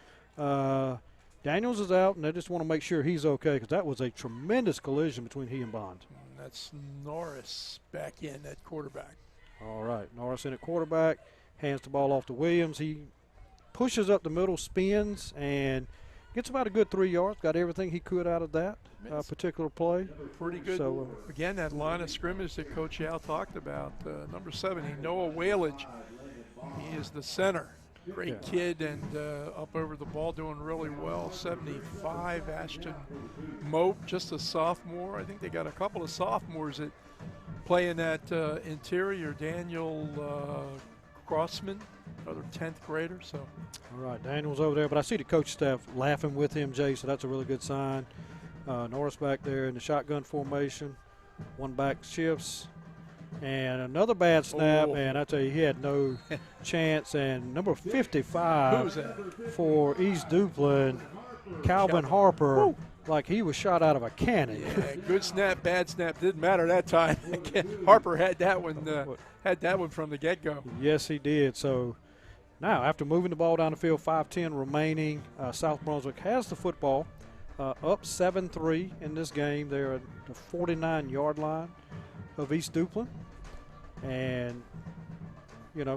Daniels is out, and they just want to make sure he's okay because that was a tremendous collision between he and Bond. That's Norris back in at quarterback. All right, Norris in at quarterback, hands the ball off to Williams. He pushes up the middle, spins, and gets about a good 3 yards. Got everything he could out of that particular play. Pretty good. So, again, that line of scrimmage that Coach Yao talked about. Number 70, Noah Whalage. He is the center. Great kid and up over the ball doing really well. 75, Ashton Mope, just a sophomore. I think they got a couple of sophomores that play in that interior. Daniel Crossman, another 10th grader. So. All right, Daniel's over there, but I see the coach staff laughing with him, Jay, so that's a really good sign. Norris back there in the shotgun formation. One back shifts. And another bad snap, and I tell you, he had no chance. And number 55 for East Duplin, Calvin Harper, like he was shot out of a cannon. Yeah, good snap, bad snap, didn't matter that time. Harper had that one from the get-go. Yes, he did. So now, after moving the ball down the field, 5:10 remaining, South Brunswick has the football, up 7-3 in this game. They're at the 49-yard line of East Duplin. And,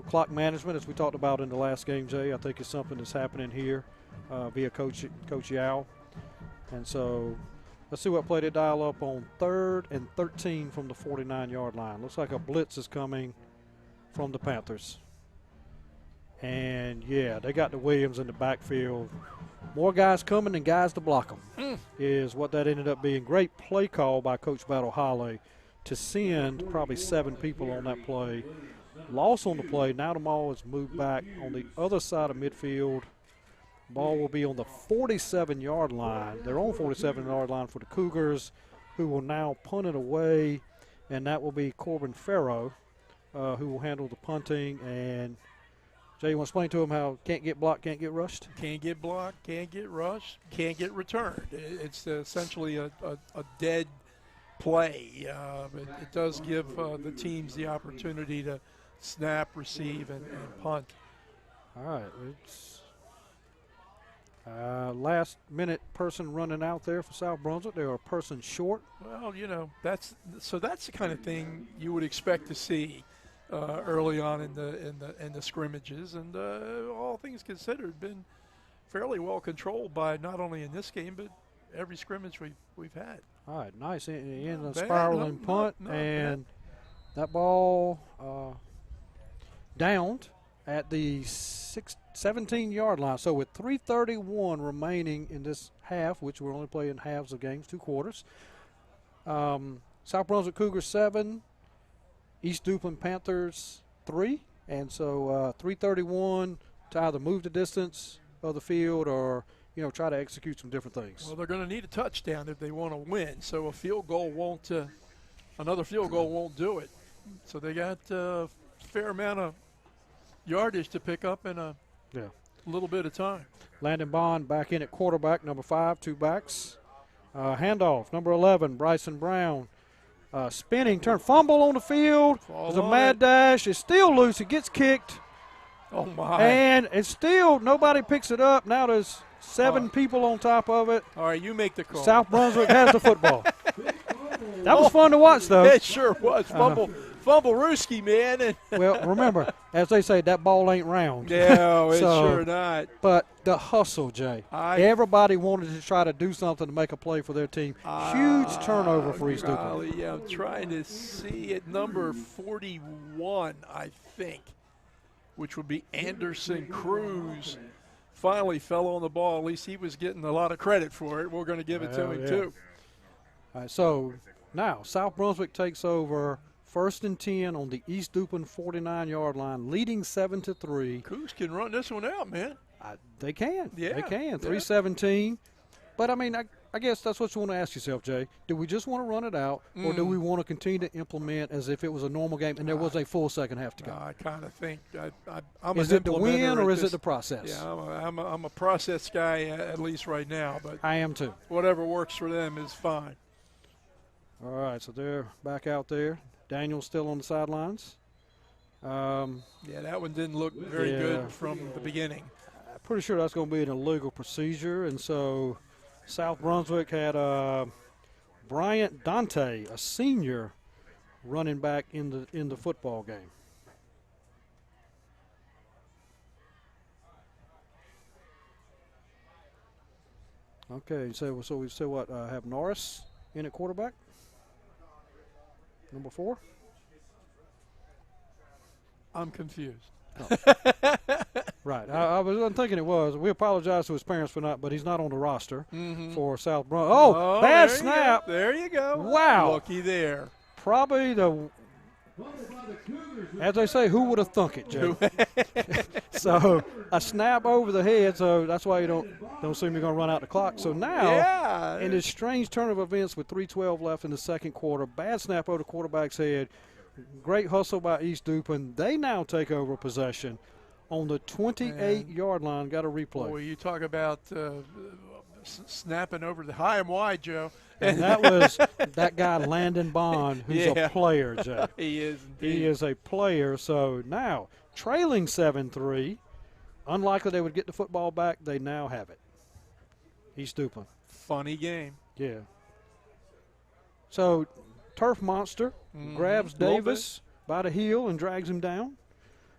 clock management, as we talked about in the last game, Jay, I think is something that's happening here via Coach Yao. And so let's see what play they dial up on 3rd and 13 from the 49-yard line. Looks like a blitz is coming from the Panthers. And, yeah, they got the Williams in the backfield. More guys coming than guys to block them is what that ended up being. Great play call by Coach Battle Holly to send probably 7 people on that play. Loss on the play. Now the ball is moved back on the other side of midfield. Ball will be on the 47-yard line. Their own 47-yard line for the Cougars, who will now punt it away, and that will be Corbin Farrow, who will handle the punting. And Jay, you want to explain to him how can't get blocked, can't get rushed? Can't get blocked, can't get rushed, can't get returned. It's essentially a dead play. It does give the teams the opportunity to snap, receive, and punt. All right. It's last-minute person running out there for South Brunswick. They're a person short. Well, that's the kind of thing you would expect to see early on in the scrimmages, and all things considered, been fairly well controlled by not only in this game but every scrimmage we've had. All right, nice in the spiraling punt, and that ball downed at the 17-yard line. So with 3:31 remaining in this half, which we're only playing halves of games, 2 quarters, South Brunswick Cougars 7, East Duplin Panthers 3, and so 3:31 to either move the distance of the field or try to execute some different things. Well, they're going to need a touchdown if they want to win. So another field goal won't do it. So they got a fair amount of yardage to pick up in a little bit of time. Landon Bond back in at quarterback, number 5, 2 backs. Handoff, number 11, Bryson Brown. Spinning, turn, fumble on the field. There's a mad dash. It's still loose. It gets kicked. Oh, my. And it's still, nobody picks it up. Now there's 7 people on top of it. All right, you make the call. South Brunswick has the football. That was fun to watch, though. It sure was. Fumble Rooski, man. Well, remember, as they say, that ball ain't round. No, it's sure not. But the hustle, Jay. Everybody wanted to try to do something to make a play for their team. Huge turnover for East Duplin. Yeah, I'm trying to see it. Number 41, I think, which would be Anderson Cruz, finally fell on the ball. At least he was getting a lot of credit for it. We're going to give it to him, too. All right, so now South Brunswick takes over 1st and 10 on the East Duplin 49-yard line, leading 7-3. Cougs can run this one out, man. They can. Yeah. They can. 3:17. But, I mean, I guess that's what you want to ask yourself, Jay. Do we just want to run it out, or do we want to continue to implement as if it was a normal game and there was a full second half to go? I kind of think I'm is it the win or is it the process? Yeah, I'm a process guy at least right now. But I am too. Whatever works for them is fine. All right, so they're back out there. Daniel's still on the sidelines. Yeah, that one didn't look very good from the beginning. I'm pretty sure that's going to be an illegal procedure, and so South Brunswick had Bryant Dante, a senior, running back in the football game. Okay, so we still have Norris in at quarterback, number 4. I'm confused. Oh. Right. I was thinking it was. We apologize to his parents for not, but he's not on the roster for South Brunswick. Oh, bad snap. There you go. Wow. Looky there. Probably as they say, who would have thunk it, Jay? So a snap over the head, so that's why you don't see me going to run out the clock. So now, in this strange turn of events with 3:12 left in the second quarter, bad snap over the quarterback's head, great hustle by East Duplin. They now take over possession on the 28-yard line. Got a replay. Boy, you talk about snapping over the high and wide, Joe. And that was that guy, Landon Bond, who's a player, Joe. He is indeed. He is a player. So now, trailing 7-3, unlikely they would get the football back. They now have it. East Duplin. Funny game. Yeah. So Turf Monster grabs Davis by the heel and drags him down.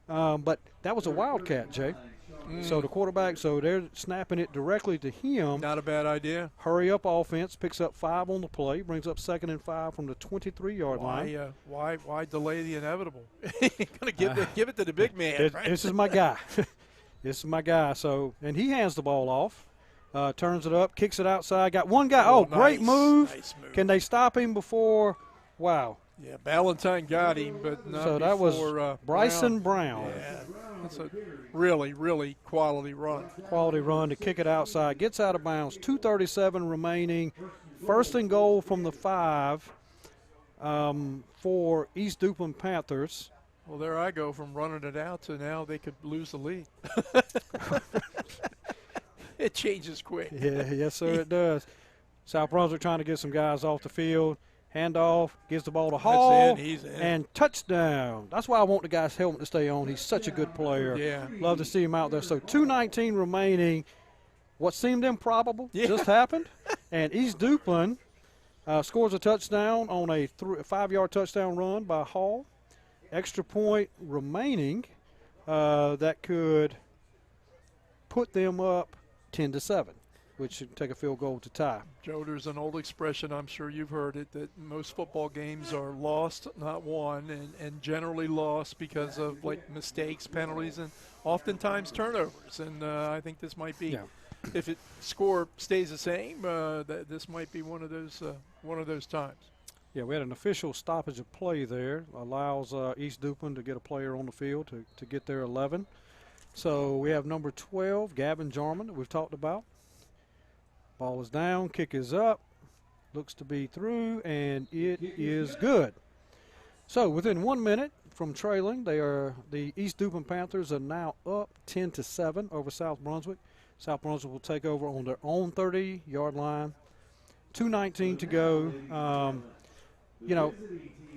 But that was a wildcat, Jay. So the quarterback, so they're snapping it directly to him. Not a bad idea. Hurry up offense, picks up 5 on the play, brings up 2nd and 5 from the 23-yard line. Why delay the inevitable? Gonna give it to the big man. Right? This is my guy. This is my guy. So, and he hands the ball off, turns it up, kicks it outside. Got one guy. Oh, great move. Nice move. Can they stop him before? Wow. Yeah, Ballantyne got him, but not so that was Bryson Brown. Yeah, that's a really, really quality run. Quality run to kick it outside. Gets out of bounds. 2:37 remaining. 1st and goal from the 5 for East Duplin Panthers. Well, there I go from running it out to now they could lose the lead. It changes quick. Yeah, yes, sir, it does. South Brunswick trying to get some guys off the field. Handoff, gives the ball to Hall, He's in. And touchdown. That's why I want the guy's helmet to stay on. He's such a good player. Yeah. Love to see him out there. So 2:19 remaining. What seemed improbable just happened. And East Duplin scores a touchdown on a 5-yard touchdown run by Hall. Extra point remaining that could put them up 10-7. Which should take a field goal to tie. Joe, there's an old expression, I'm sure you've heard it, that most football games are lost, not won, and generally lost because of like mistakes, penalties, and oftentimes turnovers. And I think this might be, if it score stays the same, this might be one of those times. Yeah, we had an official stoppage of play there. Allows East Duplin to get a player on the field to get their 11. So we have number 12, Gavin Jarman, that we've talked about. Ball is down, kick is up, looks to be through, and it is good. So within 1 minute from trailing, the East Duplin Panthers are now up 10-7 over South Brunswick. South Brunswick will take over on their own 30-yard line. 2:19 to go.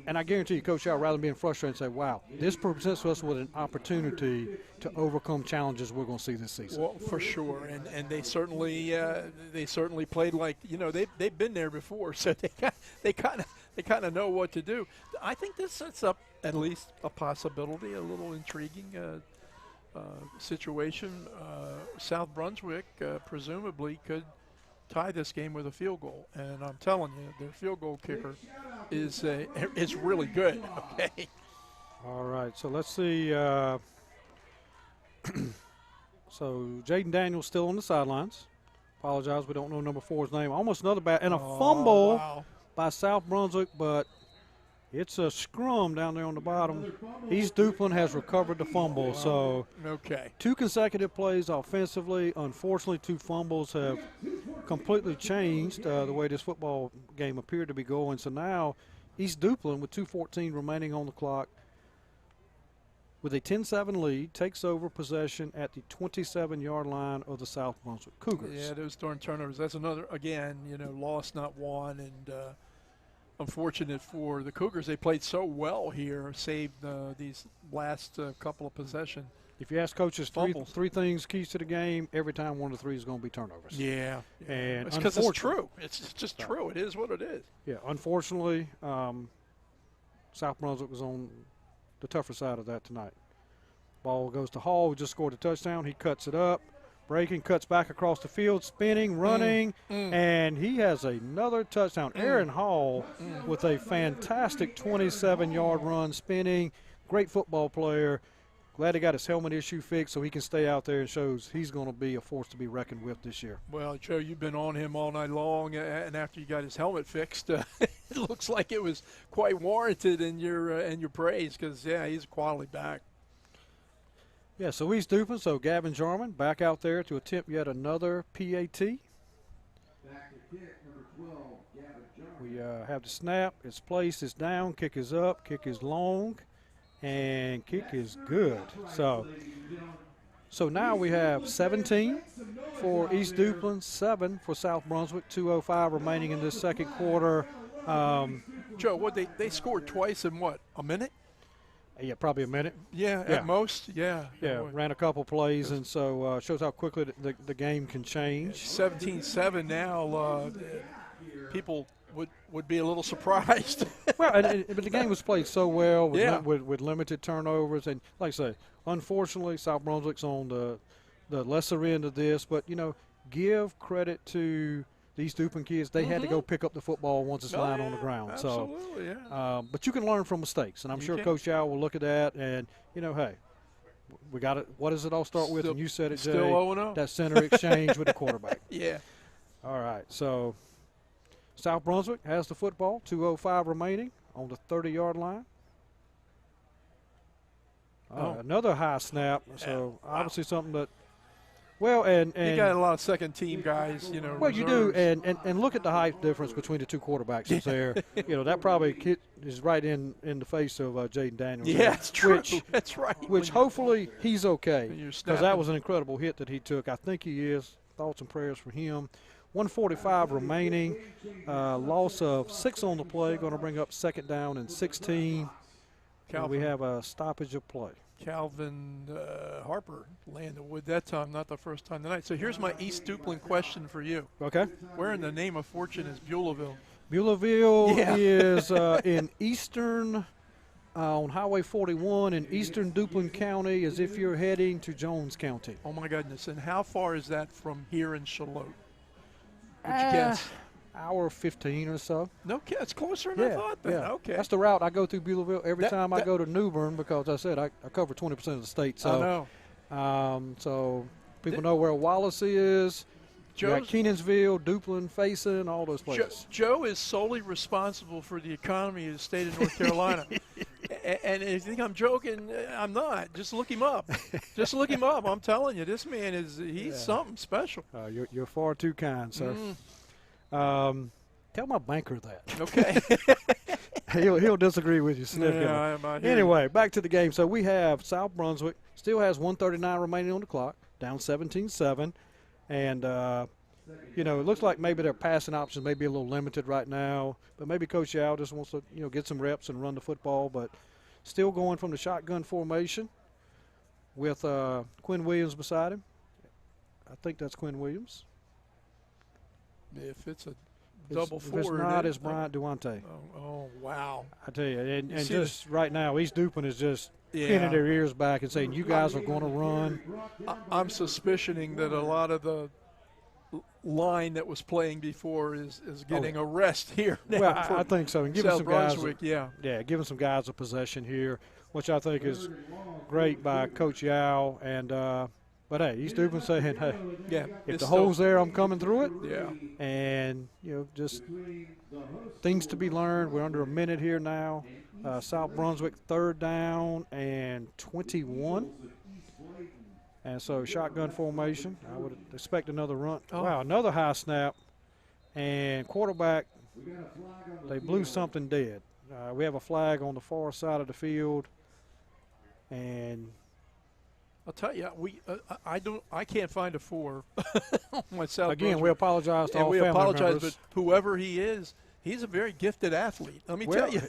And I guarantee you, Coach Shaw, rather than being frustrated, say, wow, this presents us with an opportunity to overcome challenges we're going to see this season. Well, for sure, and they certainly played like, they've been there before, so they kind of know what to do. I think this sets up at least a possibility, a little intriguing situation. South Brunswick presumably could tie this game with a field goal, and I'm telling you, their field goal kicker is really good. Okay. All right, so let's see. So Jaden Daniels still on the sidelines. Apologize, we don't know number 4's name. Almost another bat and a fumble by South Brunswick, but it's a scrum down there on the bottom. East Duplin has recovered the fumble, so 2 consecutive plays offensively. Unfortunately, 2 fumbles have completely changed the way this football game appeared to be going. So now East Duplin, with 2:14 remaining on the clock, with a 10-7 lead, takes over possession at the 27-yard line of the South Brunswick Cougars. Yeah, those darn turnovers. That's another, again, lost, not won, and unfortunate for the Cougars. They played so well here, saved these last couple of possessions. If you ask coaches three things keys to the game, every time one of the 3 is going to be turnovers. Yeah. And it's because it's true. It's just true. It is what it is. Yeah, unfortunately, South Brunswick was on the tougher side of that tonight. Ball goes to Hall, who just scored a touchdown. He cuts it up, breaking, cuts back across the field, spinning, running, and he has another touchdown. Aaron Hall with a fantastic 27-yard run, spinning. Great football player. Glad he got his helmet issue fixed so he can stay out there and shows he's going to be a force to be reckoned with this year. Well, Joe, you've been on him all night long, and after you got his helmet fixed, it looks like it was quite warranted in your praise because, yeah, he's a quality back. Yeah, so East Duplin, so Gavin Jarman back out there to attempt yet another PAT. We have the snap. It's placed. It's down. Kick is up. Kick is long. And kick is good. So now we have 17 for East Duplin, 7 for South Brunswick, 2:05 remaining in this second quarter. Joe, they scored twice in what, a minute? Yeah, probably a minute. Yeah, at most, yeah. Yeah, ran a couple plays, and so shows how quickly the game can change. 17-7 now. People would be a little surprised. Well, but the game was played so well with limited turnovers. And like I say, unfortunately, South Brunswick's on the the lesser end of this, but, you know, give credit to these Duplin kids. They had to go pick up the football once it's lying on the ground. Absolutely, so, but you can learn from mistakes, and I'm sure Coach Al will look at that and, you know, hey, we got it. What does it all start with? And you said it, Jay. Still 0-0. That center exchange with the quarterback. Yeah. All right, so South Brunswick has the football, 2:05 remaining on the 30-yard line. Another high snap, so obviously something that, well, and you got a lot of second-team guys, you know. Well, you do, reserves. and look at the height difference between the two quarterbacks that's there. You know, that probably is right in the face of Jaden Daniels. Yeah, that's true. That's right. Which hopefully he's okay, You're because that was an incredible hit that he took. I think he is. Thoughts and prayers for him. 1:45 remaining. Loss of 6 on the play. Going to bring up 2nd down and 16. And we have a stoppage of play. Calvin Harper landed wood that time, not the first time tonight. So here's my East Duplin question for you. Okay. Where in the name of fortune is Beulahville? Beulahville is in eastern, on Highway 41 in eastern Duplin County, as if you're heading to Jones County. Oh, my goodness. And how far is that from here in Charlotte? Would you guess? Hour 15 or so. No, it's closer than I thought then. Yeah. Okay. That's the route I go through Beulahville every time I go to New Bern, because I said I cover 20% of the state. So, so people know where Wallace is. You got Kenansville, Duplin, Faison, all those places. Joe is solely responsible for the economy of the state of North Carolina. And if you think I'm joking, I'm not. Just look him up. Just look him up. I'm telling you, this man he's something special. You're far too kind, sir. Tell my banker that. Okay. he'll disagree with you significantly. Anyway, back to the game. So we have South Brunswick still has 1:39 remaining on the clock, down 17-7. And, you know, it looks like maybe their passing options may be a little limited right now. But maybe Coach Yao just wants to, you know, get some reps and run the football. But still going from the shotgun formation with Quinn Williams beside him. I think that's Quinn Williams. If it's a double forward. If it's not, it's Bryant Duante. Oh, wow. I tell you, and just right now, East Duplin is just pinning their ears back and saying, you guys are going to run. I'm suspicioning that a lot of the line that was playing before is getting a rest here now. Well, I think so. And giving South some Brunswick, guys, giving some guys a possession here, which I think is great by Coach Yao. And but hey, East Duplin saying, hey, if the hole's there, I'm coming through it. Yeah. And you know, just things to be learned. We're under a minute here now. South Brunswick 3rd down and 21. And so shotgun formation. I would expect another run. Oh. Wow, another high snap. And quarterback, they blew something dead. We have a flag on the far side of the field. And I'll tell you, I can't find a 4 myself. Again, we apologize to all family members. But whoever he is, he's a very gifted athlete. Let me tell you.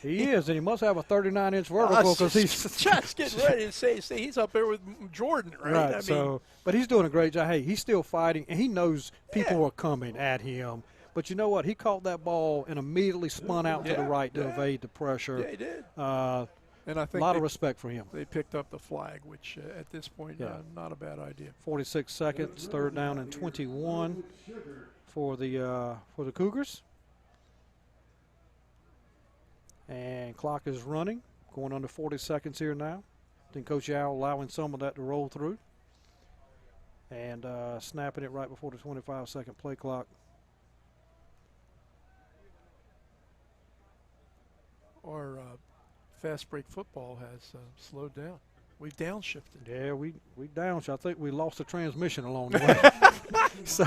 He is, and he must have a 39-inch vertical, because he's just getting ready to say he's up there with Jordan, right? I mean, but he's doing a great job. Hey, he's still fighting, and he knows people are coming at him. But you know what? He caught that ball and immediately spun out to the right to evade the pressure. Yeah, he did. And I think a lot of respect for him. They picked up the flag, which at this point, not a bad idea. 46 seconds, 3rd down and 21 for the Cougars. And clock is running, going under 40 seconds here now. I think Coach Yao allowing some of that to roll through. And snapping it right before the 25-second play clock. Our fast break football has slowed down. We've downshifted. Yeah, we downshifted. I think we lost the transmission along the way. So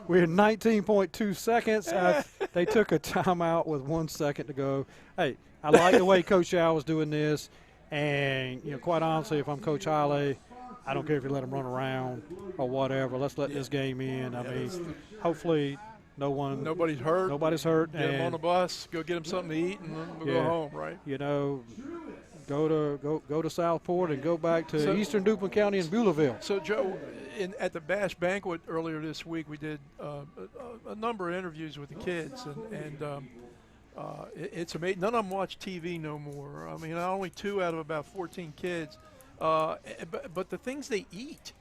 we're 19.2 seconds. They took a timeout with 1 second to go. Hey, I like the way Coach Yao was doing this. And, you know, quite honestly, if I'm Coach Halle, I don't care if you let him run around or whatever. Let's let this game in. I mean, hopefully nobody's hurt. Nobody's hurt. Get them on the bus, go get them something to eat, and then we'll go home, right? You know, go to Southport and go back to Eastern Duplin County and Beulahville. So, Joe, at the Bash Banquet earlier this week, we did a number of interviews with the kids, and it's amazing. None of them watch TV no more. I mean, only 2 out of about 14 kids. But the things they eat,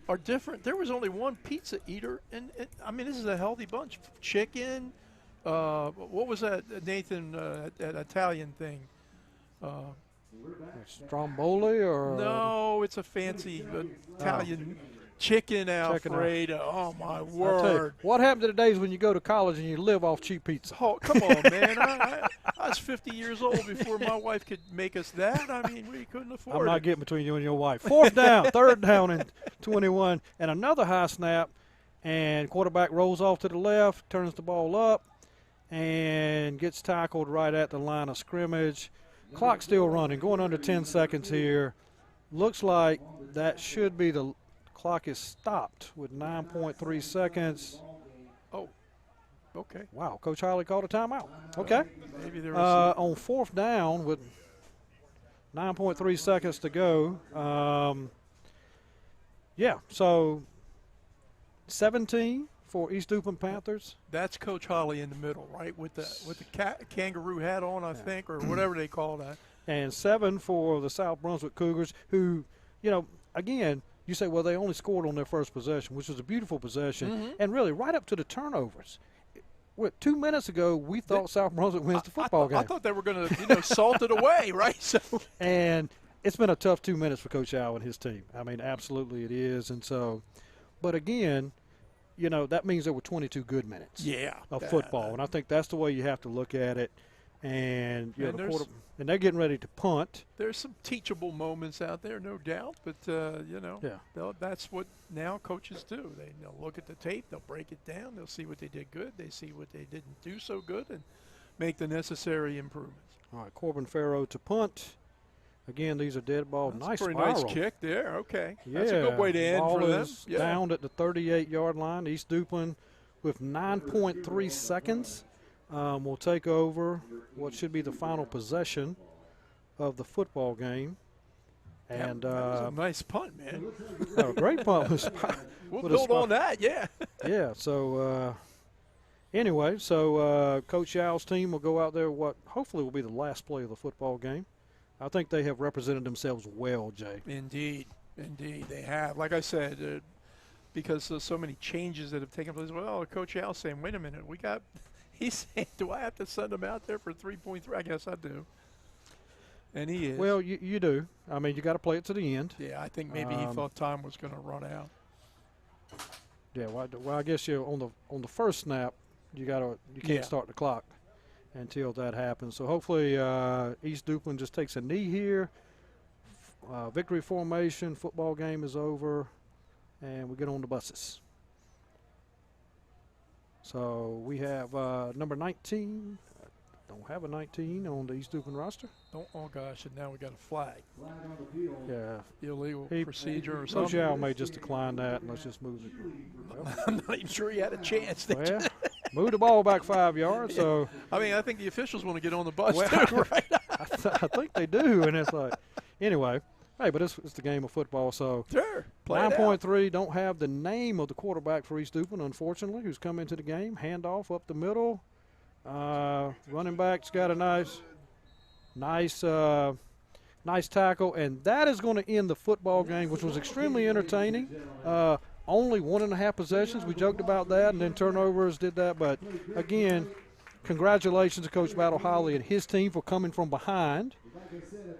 are different. There was only one pizza eater, and I mean, this is a healthy bunch. Chicken. What was that, Nathan? That Italian thing. Stromboli or No, it's a fancy Italian chicken Alfredo. Oh my word! What happened to the days when you go to college and you live off cheap pizza? Oh, come on, man! I was 50 years old before my wife could make us that. I mean, we couldn't afford it. I'm not getting between you and your wife. 4th down, 3rd down and 21, and another high snap, and quarterback rolls off to the left, turns the ball up, and gets tackled right at the line of scrimmage. Clock still running, going under 10 seconds here. Looks like that should be the clock is stopped with 9.3 seconds. Oh, okay. Wow, Coach Holly called a timeout. Okay. Maybe there was on 4th down with 9.3 seconds to go. Yeah, so 17 for East Duplin Panthers. That's Coach Holly in the middle, right, with the kangaroo hat on, I think, or whatever they call that. And 7 for the South Brunswick Cougars, who, again, you say, well, they only scored on their first possession, which was a beautiful possession, and really right up to the turnovers. 2 minutes ago, we thought South Brunswick wins the football game. I thought they were going to, salt it away, right? So, and it's been a tough 2 minutes for Coach Al and his team. I mean, absolutely it is. And so, but again, that means there were 22 good minutes of football. And I think that's the way you have to look at it. And, and they're getting ready to punt. There's some teachable moments out there, no doubt. But, that's what now coaches do. They'll look at the tape. They'll break it down. They'll see what they did good. They see what they didn't do so good and make the necessary improvements. All right, Corbin Farrow to punt. Again, these are dead ball. That's nice a pretty spiral. nice kick there. Okay. Yeah, that's a good way to end ball for them. Is down at the 38-yard line. East Duplin with 9.3 seconds will take over what should be the final possession of the football game. And that was a nice punt, man. Great punt. We'll build on that, yeah. Yeah, so anyway, Coach Al's team will go out there what hopefully will be the last play of the football game. I think they have represented themselves well, Jay. Indeed, they have. Like I said, because of so many changes that have taken place. Well, Coach Al's saying, wait a minute, he's saying, do I have to send him out there for 3.3? I guess I do. And he is. Well, you do. I mean, you got to play it to the end. Yeah, I think maybe he thought time was going to run out. Yeah, well, I guess you on the first snap, you can't start the clock until that happens. So hopefully East Duplin just takes a knee here. Victory formation, football game is over, and we get on the buses. So we have number 19. Don't have a 19 on the East Duplin roster. Oh gosh, and now we got a flag. Yeah. Illegal procedure or something. Coach Al may just decline that, and let's just move it. Well, I'm not even sure he had a chance. Well, move the ball back 5 yards. So I mean, I think the officials want to get on the bus too, right? I think they do, and it's like, anyway. Hey, but it's the game of football, so sure. 9.3, don't have the name of the quarterback for East Duplin, unfortunately, who's come into the game. Handoff up the middle. Running back's got a nice tackle, and that is going to end the football game, which was extremely entertaining. Only 1.5 possessions. We joked about that, and then turnovers did that. But, again, congratulations to Coach Battle Holly and his team for coming from behind.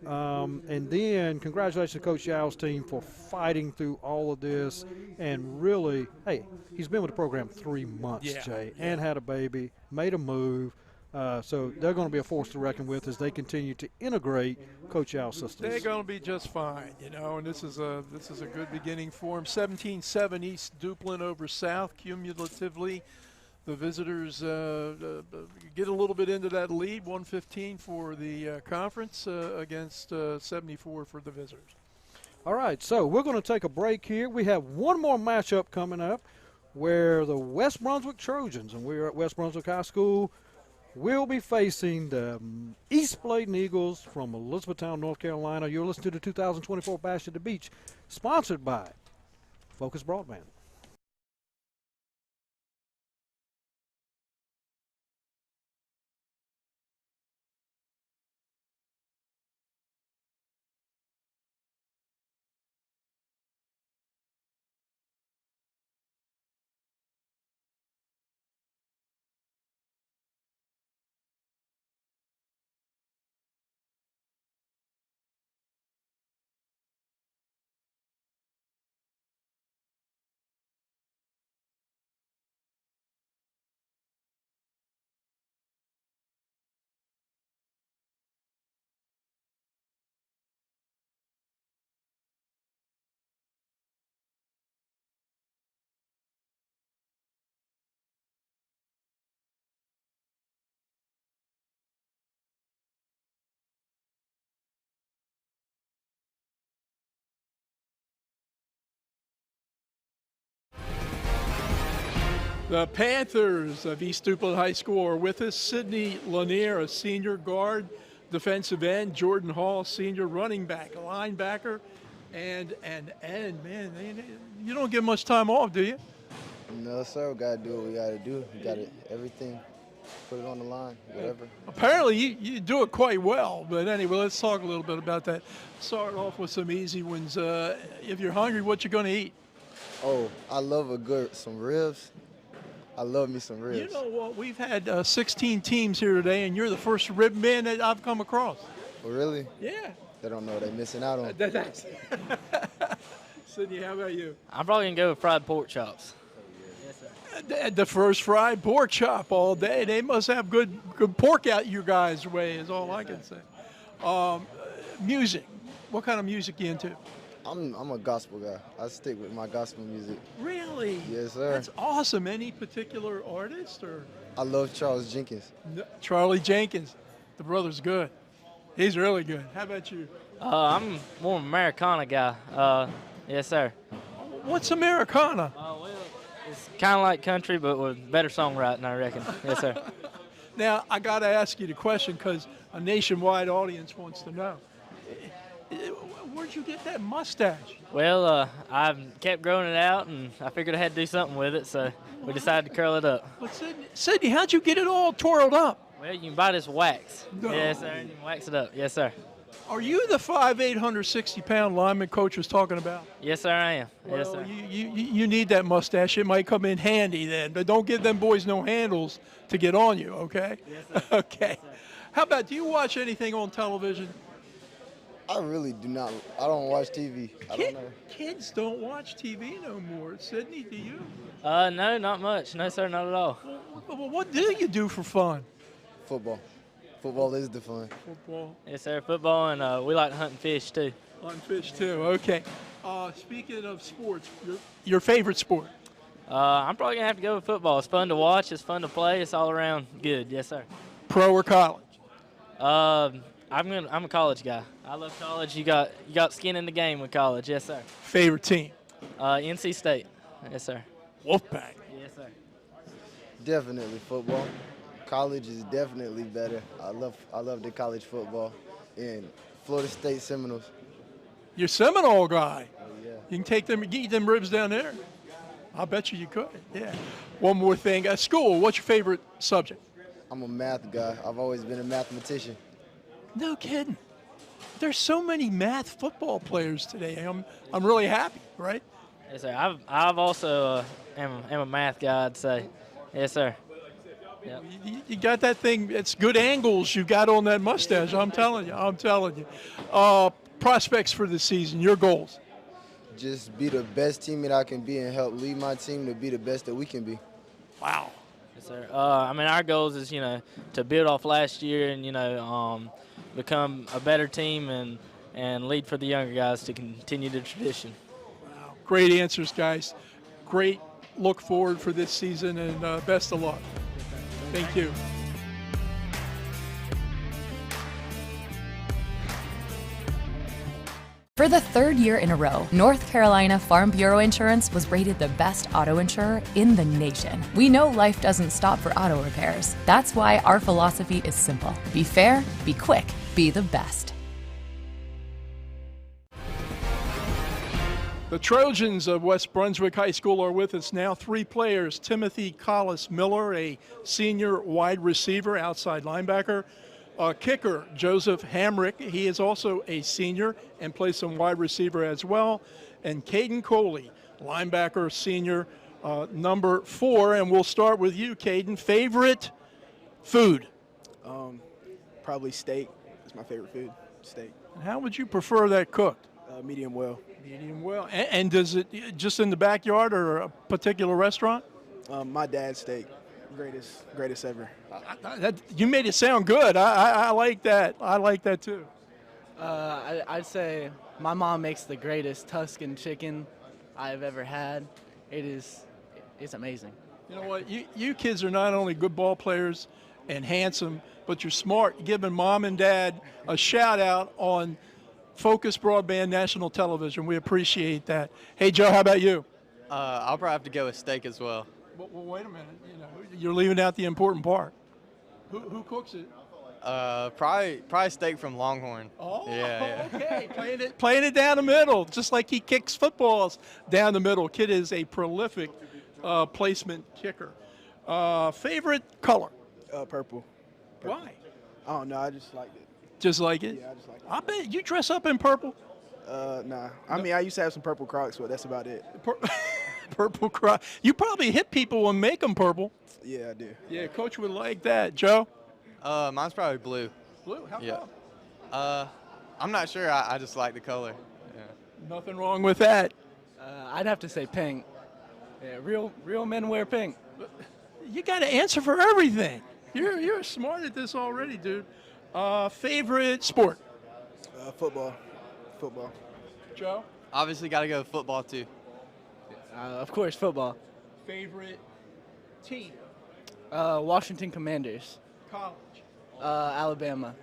And then congratulations to Coach Yow's team for fighting through all of this. And really, hey, he's been with the program 3 months, Jay, and had a baby, made a move. So they're going to be a force to reckon with as they continue to integrate Coach Yow's systems. They're going to be just fine, and this is a good beginning for them. 17-7 East Duplin over South cumulatively. The visitors get a little bit into that lead, 115 for the conference against 74 for the visitors. All right, so we're going to take a break here. We have one more matchup coming up where the West Brunswick Trojans, and we're at West Brunswick High School, will be facing the East Bladen Eagles from Elizabethtown, North Carolina. You're listening to the 2024 Bash at the Beach, sponsored by Focus Broadband. The Panthers of East Duplin High School are with us. Sydney Lanier, a senior guard, defensive end. Jordan Hall, senior running back, a linebacker, and man, you don't get much time off, do you? No, sir. We got to do what we got to do. We got to everything, put it on the line, whatever. Apparently, you do it quite well. But anyway, let's talk a little bit about that. Start off with some easy ones. If you're hungry, what you going to eat? Oh, I love some ribs. I love me some ribs. You know what? We've had 16 teams here today, and you're the first rib man that I've come across. Oh, really? Yeah. They don't know what they're missing out on. Thanks. Sydney, how about you? I'm probably going to go with fried pork chops. The first fried pork chop all day. They must have good pork out your guys' way is all I can say. Music. What kind of music you into? I'm a gospel guy. I stick with my gospel music. Really? Yes, sir. That's awesome. Any particular artist or? I love Charles Jenkins. Charlie Jenkins. The brother's good. He's really good. How about you? I'm more Americana guy. Yes, sir. What's Americana? Well, it's kind of like country, but with better songwriting, I reckon. Yes, sir. Now, I got to ask you the question because a nationwide audience wants to know. Where'd you get that mustache? Well, I've kept growing it out, and I figured I had to do something with it, so we decided to curl it up. But Sydney, how'd you get it all twirled up? Well, you can buy this wax. No. Yes, sir, and you can wax it up. Yes, sir. Are you the 5'8", 160-pound lineman coach was talking about? Yes, sir, I am. Well, yes, sir. You need that mustache. It might come in handy then, but don't give them boys no handles to get on you, okay? Yes, sir. Okay. Yes, sir. How about, do you watch anything on television? I really do not. I don't watch TV. I don't know. Kids don't watch TV no more. Sydney, do you? No, not much. No, sir, not at all. Well, what do you do for fun? Football. Football is the fun. Football. Yes, sir, football, and we like to hunt and fish, too. Hunt fish, too. Okay. Speaking of sports, your favorite sport? I'm probably going to have to go with football. It's fun to watch. It's fun to play. It's all around good. Yes, sir. Pro or college? I'm a college guy. I love college. You got skin in the game with college. Yes, sir. Favorite team? NC State. Yes, sir. Wolfpack. Yes, sir. Definitely football. College is definitely better. I love the college football. And Florida State Seminoles. You're a Seminole guy. Oh, yeah. You can get them ribs down there. I bet you could. Yeah. One more thing. At school, what's your favorite subject? I'm a math guy. I've always been a mathematician. No kidding. There's so many math football players today. I'm really happy, right? Yes, sir. I've also am a math guy, I'd say. Yes, sir. Yep. You got that thing. It's good angles you got on that mustache. I'm telling you. Prospects for the season. Your goals? Just be the best teammate I can be and help lead my team to be the best that we can be. Wow. Yes, sir. Our goals is, to build off last year and, become a better team and lead for the younger guys to continue the tradition. Wow. Great answers, guys. Great look forward for this season, and best of luck. Thank you. For the third year in a row, North Carolina Farm Bureau Insurance was rated the best auto insurer in the nation. We know life doesn't stop for auto repairs. That's why our philosophy is simple. Be fair, be quick, be the best. The Trojans of West Brunswick High School are with us now. 3 players: Timothy Collis Miller, a senior wide receiver, outside linebacker. Kicker, Joseph Hamrick. He is also a senior and plays some wide receiver as well. And Caden Coley, linebacker, senior, number 4. And we'll start with you, Caden. Favorite food? Probably steak. It's my favorite food, steak. And how would you prefer that cooked? Medium well. Medium well. And does it just in the backyard or a particular restaurant? My dad's steak, greatest ever. You made it sound good. I like that. I like that too. I'd say my mom makes the greatest Tuscan chicken I've ever had. It's amazing. You know what? You kids are not only good ball players and handsome, but you're smart. You're giving mom and dad a shout out on Focus Broadband National Television. We appreciate that. Hey, Joe, how about you? I'll probably have to go with steak as well. Well, wait a minute. You know, you're leaving out the important part. Who cooks it? Probably steak from Longhorn. Oh, yeah. Okay. playing it down the middle, just like he kicks footballs down the middle. Kid is a prolific placement kicker. Favorite color? Purple. Why? I don't know. I just liked it. Just like it? Yeah, I just like it. I bet you dress up in purple. Nah. I mean, I used to have some purple Crocs, but that's about it. Purple Croc. You probably hit people and make them purple. Yeah, I do. Yeah, Coach would like that. Joe? Mine's probably blue. Blue? How Yeah. come? I'm not sure. I just like the color. Yeah. Nothing wrong with that. I'd have to say pink. Yeah, real men wear pink. You got to answer for everything. You're smart at this already, dude. Favorite sport? Football. Football. Joe? Obviously, got to go with football too. Of course, football. Favorite team? Washington Commanders. College? Alabama.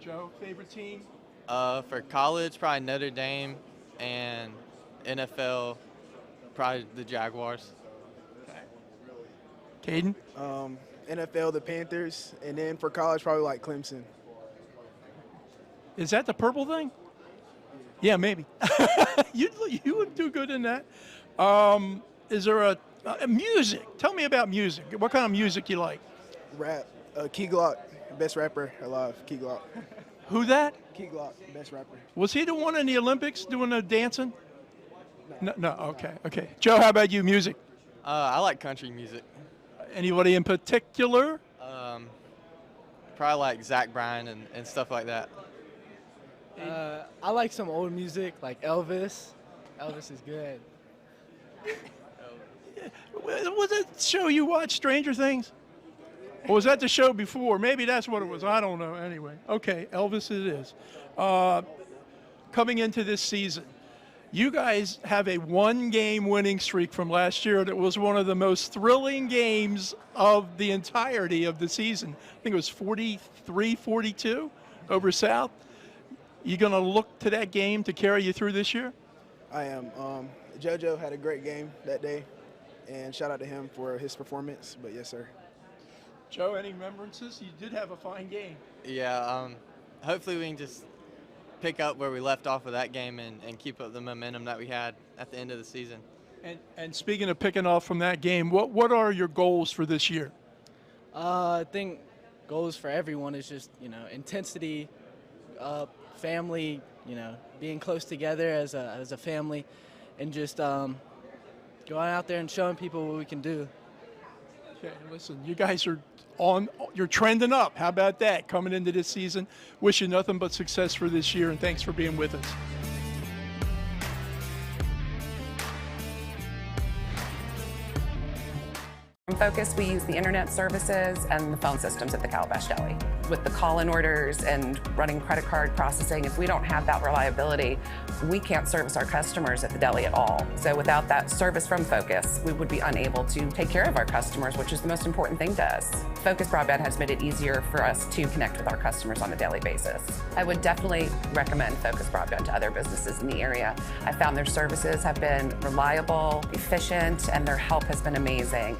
Joe, favorite team? For college, probably Notre Dame, and NFL, probably the Jaguars. Caden? NFL, the Panthers, and then for college, probably like Clemson. Is that the purple thing? Yeah, maybe. you would do good in that. Is there a music? Tell me about music. What kind of music you like? Rap. Key Glock, best rapper alive. Key Glock. Who that? Key Glock, best rapper. Was he the one in the Olympics doing the dancing? No. Okay. Joe, how about you? Music? I like country music. Anybody in particular? Probably like Zach Bryan and stuff like that. I like some old music, like Elvis. Elvis is good. Was it the show you watched, Stranger Things? Or was that the show before? Maybe that's what it was. I don't know. Anyway, okay, Elvis it is. Coming into this season, you guys have a one-game winning streak from last year that was one of the most thrilling games of the entirety of the season. I think it was 43-42 over South. You going to look to that game to carry you through this year? I am. JoJo had a great game that day, and shout out to him for his performance. But yes, sir. Joe, any remembrances? You did have a fine game. Yeah. Hopefully we can just pick up where we left off of that game and keep up the momentum that we had at the end of the season. And speaking of picking off from that game, what are your goals for this year? I think goals for everyone is just, intensity, family, being close together as a family, and just going out there and showing people what we can do. Okay, listen, you guys are you're trending up. How about that? Coming into this season, wish you nothing but success for this year, and thanks for being with us. In Focus, we use the internet services and the phone systems at the Calabash Deli. With the call-in orders and running credit card processing, if we don't have that reliability, we can't service our customers at the deli at all. So without that service from Focus, we would be unable to take care of our customers, which is the most important thing to us. Focus Broadband has made it easier for us to connect with our customers on a daily basis. I would definitely recommend Focus Broadband to other businesses in the area. I found their services have been reliable, efficient, and their help has been amazing.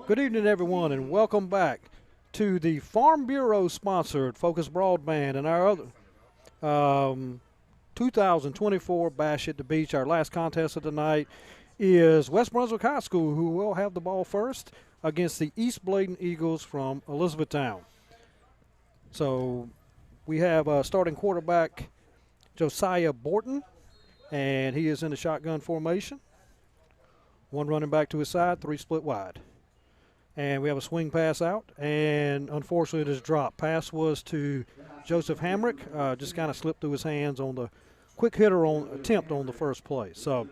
Good evening, everyone, and welcome back to the Farm Bureau-sponsored Focus Broadband and our other 2024 Bash at the Beach. Our last contest of the night is West Brunswick High School, who will have the ball first against the East Bladen Eagles from Elizabethtown. So we have starting quarterback Josiah Borton, and he is in the shotgun formation. One running back to his side, 3 split wide. And we have a swing pass out, and unfortunately it is dropped. Pass was to Joseph Hamrick, just kind of slipped through his hands on the quick hitter attempt on the first play. So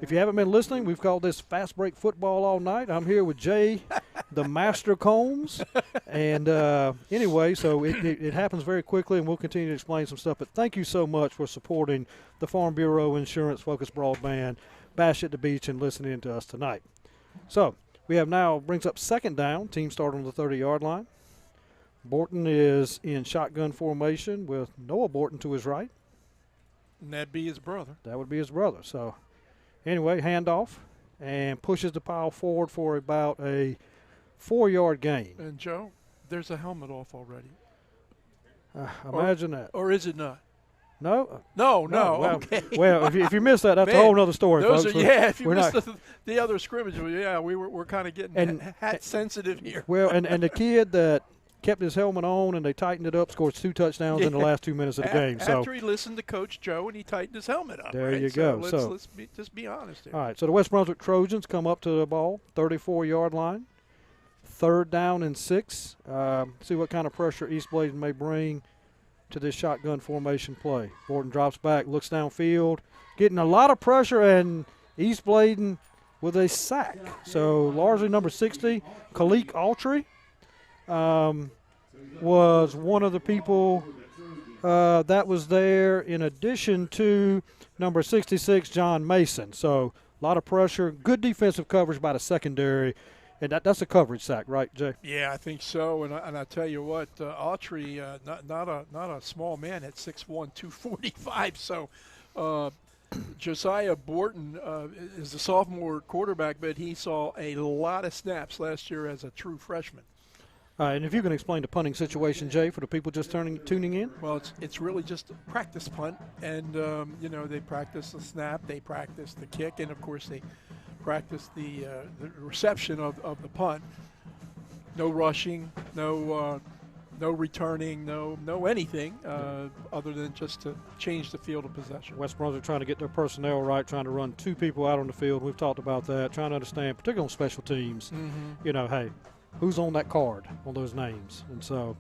if you haven't been listening, we've called this Fast Break Football all night. I'm here with Jay, the Master Combs. And anyway, so it happens very quickly, and we'll continue to explain some stuff. But thank you so much for supporting the Farm Bureau Insurance Focus Broadband, Bash at the Beach, and listening to us tonight. So we have now brings up second down. Team starting on the 30-yard line. Borton is in shotgun formation with Noah Borton to his right. And that'd be his brother. That would be his brother. So anyway, handoff, and pushes the pile forward for about a 4-yard gain. And, Joe, there's a helmet off already. Imagine that. Or is it not? No? No. Well, Okay. Well, if you missed that, that's a whole other story, folks. If you missed the other scrimmage, we're kind of getting hat sensitive here. Well, and the kid that kept his helmet on and they tightened it up, scored 2 touchdowns in the last 2 minutes of the game. After he listened to Coach Joe and he tightened his helmet up. There right? you go. Let's just be honest here. All right, so the West Brunswick Trojans come up to the ball, 34-yard line. 3rd down and 6. See what kind of pressure East Bladen may bring to this shotgun formation play. Borton drops back, looks downfield, getting a lot of pressure, and East Bladen with a sack. So largely number 60, Khalik Altry, was one of the people that was there, in addition to number 66, John Mason. So a lot of pressure, good defensive coverage by the secondary. And that's a coverage sack, right, Jay? Yeah, I think so. And I tell you what, Autry, not a small man at 6'1", 245. So Josiah Borton is a sophomore quarterback, but he saw a lot of snaps last year as a true freshman. All right, and if you can explain the punting situation, Jay, for the people just tuning in. Well, it's really just a practice punt, and they practice the snap, they practice the kick, and of course they practice the reception of the punt. No rushing, no returning, no anything other than just to change the field of possession. West Brunswick trying to get their personnel right, trying to run 2 people out on the field. We've talked about that, trying to understand, particularly on special teams, hey, who's on that card on those names. And so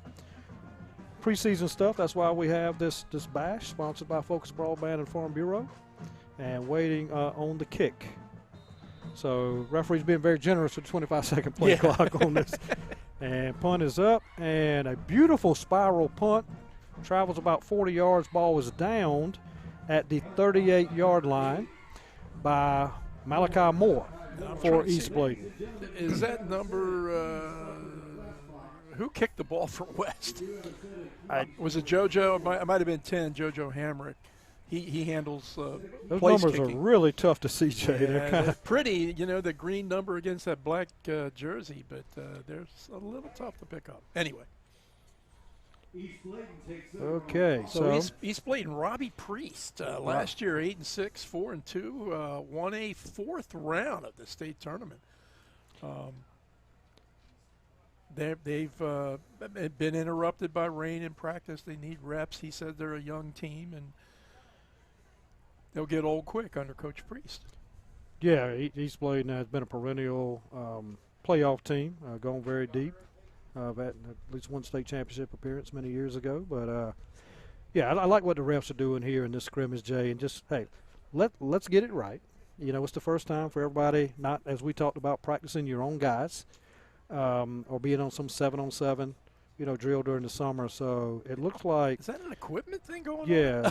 preseason stuff, that's why we have this bash sponsored by Focus Broadband and Farm Bureau, and waiting on the kick. So referee's being very generous with the 25-second play clock on this. And punt is up, and a beautiful spiral punt. Travels about 40 yards. Ball is downed at the 38-yard line by Malachi Moore for East Bladen. Is that number who kicked the ball for West? Was it JoJo? It might have been 10, JoJo Hamrick. He handles those place numbers kicking. are really tough to see, Jay. Yeah, they're kind of pretty, the green number against that black jersey, but they're a little tough to pick up. Anyway. Okay, so East Bladen, Robbie Priest, last year 8-6, 4-2, won a 4th round of the state tournament. They've been interrupted by rain in practice. They need reps. He said they're a young team, and they'll get old quick under Coach Priest. Yeah, East Bladen has been a perennial playoff team, going very deep. At least one state championship appearance many years ago. But, I like what the refs are doing here in this scrimmage, Jay, and just, hey, let's get it right. It's the first time for everybody, not, as we talked about, practicing your own guys or being on some 7-on-7, drill during the summer. So it looks like. Is that an equipment thing going on? Yeah.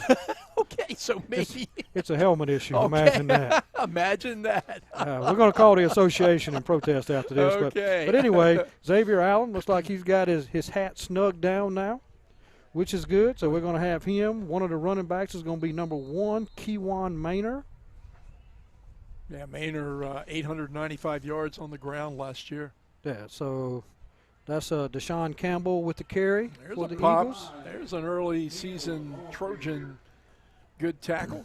Okay, so maybe. It's a helmet issue. Okay. Imagine that. Imagine that. We're going to call the association and protest after this. Okay. But anyway, Xavier Allen looks like he's got his hat snugged down now, which is good. So we're going to have him. One of the running backs is going to be number 1, Kewan Maynor. Yeah, Maynard 895 yards on the ground last year. Yeah, so that's Deshaun Campbell with the carry for the pop. Eagles. There's an early season Trojan good tackle.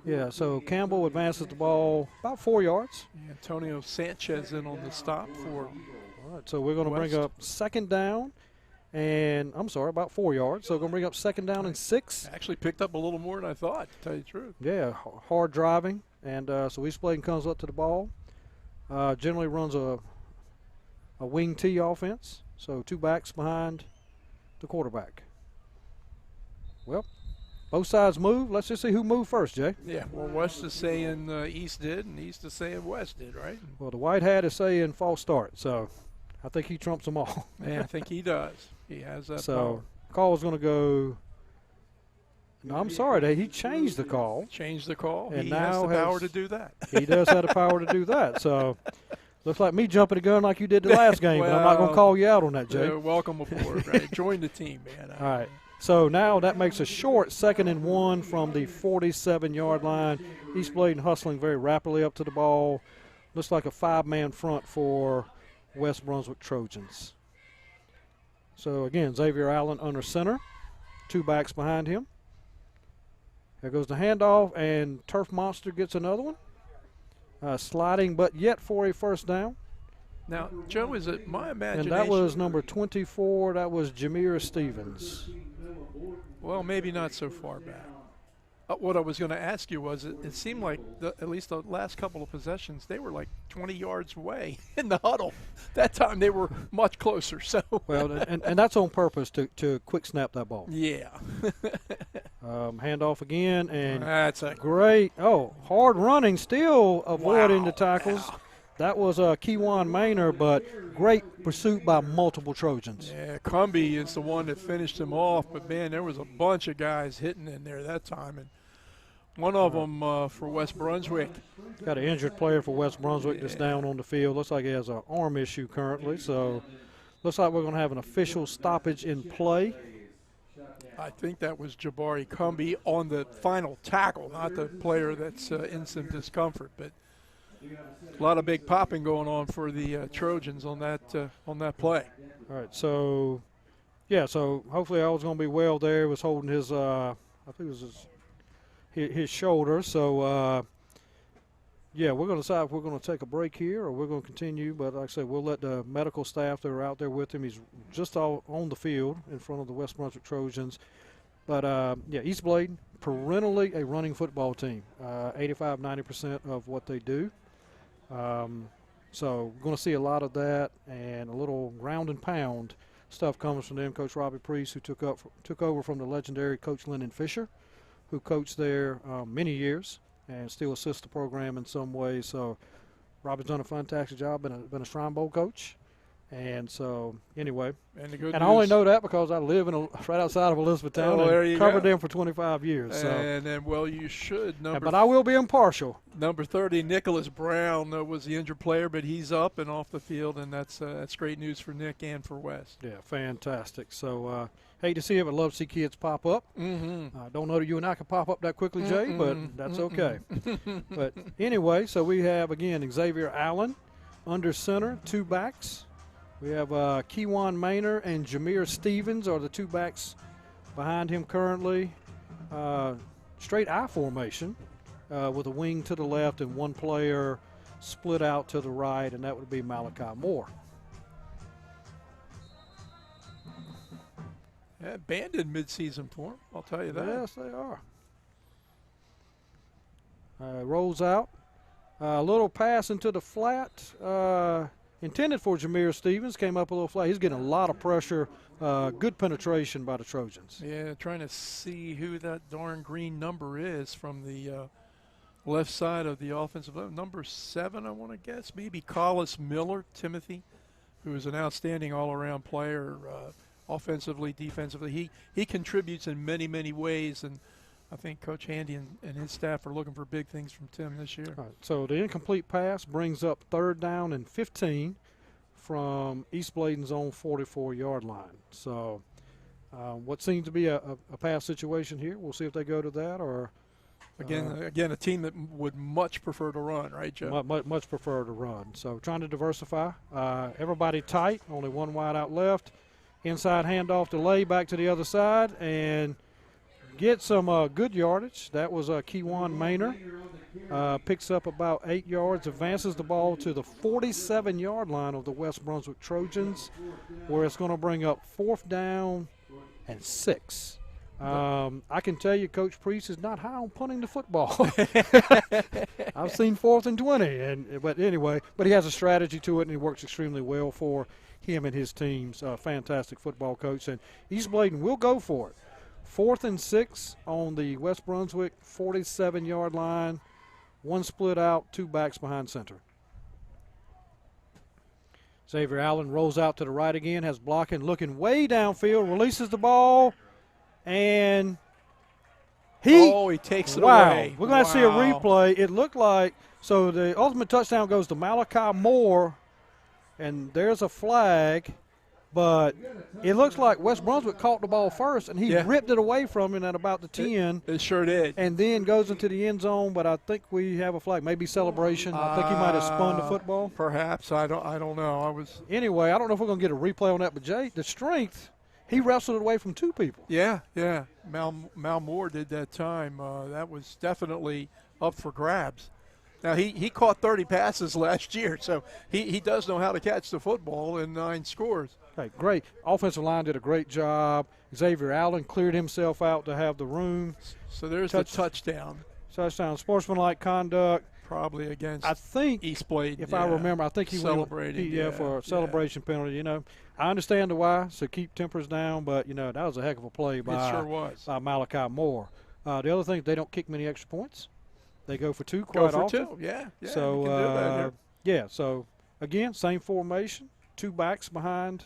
Yeah, so Campbell advances the ball about 4 yards. Antonio Sanchez in on the stop for. All right, so we're going to bring up second down, and I'm sorry, about 4 yards. So we're going to bring up second down and 6. Actually picked up a little more than I thought, to tell you the truth. Yeah, hard driving, and so East Bladen comes up to the ball. Generally runs a wing T offense, so 2 backs behind the quarterback. Well, both sides move. Let's just see who moved first, Jay. Yeah, well, West is saying East did, and East is saying West did, right? Well, the white hat is saying false start, so I think he trumps them all. Yeah, I think he does. He has that power. So call is going to go. No, I'm sorry, he changed the call. Changed the call. And he now has the power to do that. He does have the power to do that. So looks like me jumping the gun like you did the last game, but I'm not going to call you out on that, Jay. Welcome aboard. Right? Join the team, man. All right. So now that makes a short 2nd and 1 from the 47-yard line. East Bladen hustling very rapidly up to the ball. Looks like a 5-man front for West Brunswick Trojans. So again, Xavier Allen under center, 2 backs behind him. There goes the handoff, and Turf Monster gets another one. Sliding, but yet for a first down. Now, Joe, is it my imagination? And that was number 24. That was Jameer Stevens. Well, maybe not so far back. What I was going to ask you was, it seemed like at least the last couple of possessions, they were like 20 yards away in the huddle. That time they were much closer. So well, and that's on purpose to quick snap that ball. Yeah. Handoff again, and that's a great. Oh, hard running, still avoiding the tackles. Wow. That was Kewan Maynard, but great pursuit by multiple Trojans. Yeah, Cumby is the one that finished him off, but man, there was a bunch of guys hitting in there that time, and one of them for West Brunswick. Got an injured player for West Brunswick that's down on the field. Looks like he has an arm issue currently, so looks like we're going to have an official stoppage in play. I think that was Jabari Cumby on the final tackle, not the player that's in some discomfort, but a lot of big popping going on for the Trojans on that play. All right, so yeah, so hopefully I was going to be well there. He was holding his, I think it was his shoulder. So yeah, we're going to decide if we're going to take a break here or we're going to continue. But like I said, we'll let the medical staff that are out there with him. He's just all on the field in front of the West Brunswick Trojans. But yeah, East Bladen, perennially a running football team. 85-90% of what they do. So we're going to see a lot of that, and a little ground and pound stuff comes from them. Coach Robbie Priest, who took over from the legendary Coach Lennon Fisher, who coached there many years and still assists the program in some ways. So Robbie's done a fantastic job, been a Shrine Bowl coach. And so, anyway, and I only know that because I live right outside of Elizabethtown and covered them for 25 years. So. And then, well, you should. But I will be impartial. Number 30, Nicholas Brown, was the injured player, but he's up and off the field, and that's great news for Nick and for West. Yeah, fantastic. So, hate to see it, but love to see kids pop up. Don't know that you and I can pop up that quickly, Jay, but that's okay. But anyway, so we have, again, Xavier Allen under center, 2 backs. We have Kewan Maynard and Jameer Stevens are the 2 backs behind him currently. Straight I formation with a wing to the left and 1 player split out to the right, and that would be Malachi Moore. Yeah, band in midseason form, I'll tell you that. Yes, they are. Rolls out. A little pass into the flat. Intended for Jameer Stevens, came up a little flat. He's getting a lot of pressure, good penetration by the Trojans. Yeah, trying to see who that darn green number is from the left side of the offensive line. Number 7, I want to guess. Maybe Collis Miller, Timothy, who is an outstanding all-around player, offensively, defensively. He contributes in many, many ways, and I think Coach Handy and his staff are looking for big things from Tim this year. All right, so the incomplete pass brings up 3rd down and 15 from East Bladen's own 44-yard line. So what seems to be a pass situation here. We'll see if they go to that or Again, a team that would much prefer to run, right, Joe? Much prefer to run. So trying to diversify. Everybody tight, only one wide out left. Inside handoff to Lay back to the other side and get some good yardage. That was Kewan Maynor. Picks up about 8 yards, advances the ball to the 47-yard line of the West Brunswick Trojans, where it's going to bring up 4th down and 6. I can tell you Coach Priest is not high on punting the football. I've seen 4th and 20, but anyway, but he has a strategy to it, and it works extremely well for him and his teams. Fantastic football coach, and East Bladen will go for it. 4th and 6 on the West Brunswick 47-yard line. 1 split out, 2 backs behind center. Xavier Allen rolls out to the right again, has blocking, looking way downfield, releases the ball, and he takes it wow. away. We're going to see a replay. It looked like, so the ultimate touchdown goes to Malachi Moore, and there's a flag, but it looks like West Brunswick caught the ball first, and he ripped it away from him at about the 10. It sure did. And then goes into the end zone, but I think we have a flag. Maybe celebration. I think he might have spun the football. Perhaps. I don't know. Anyway, I don't know if we're going to get a replay on that, but Jay, the strength, he wrestled it away from 2 people. Yeah. Mal Moore did that time. That was definitely up for grabs. Now, he caught 30 passes last year, so he does know how to catch the football in 9 scores. Okay, great. Offensive line did a great job. Xavier Allen cleared himself out to have the room. So there's the touchdown. Touchdown. Sportsmanlike conduct. Probably against East Bladen. If I remember, I think he celebrated. went for a celebration penalty. I understand the why, so keep tempers down, but, that was a heck of a play by Malachi Moore. The other thing, they don't kick many extra points. They go for 2 quite often. Go for 2, yeah. So, so, again, same formation, 2 backs behind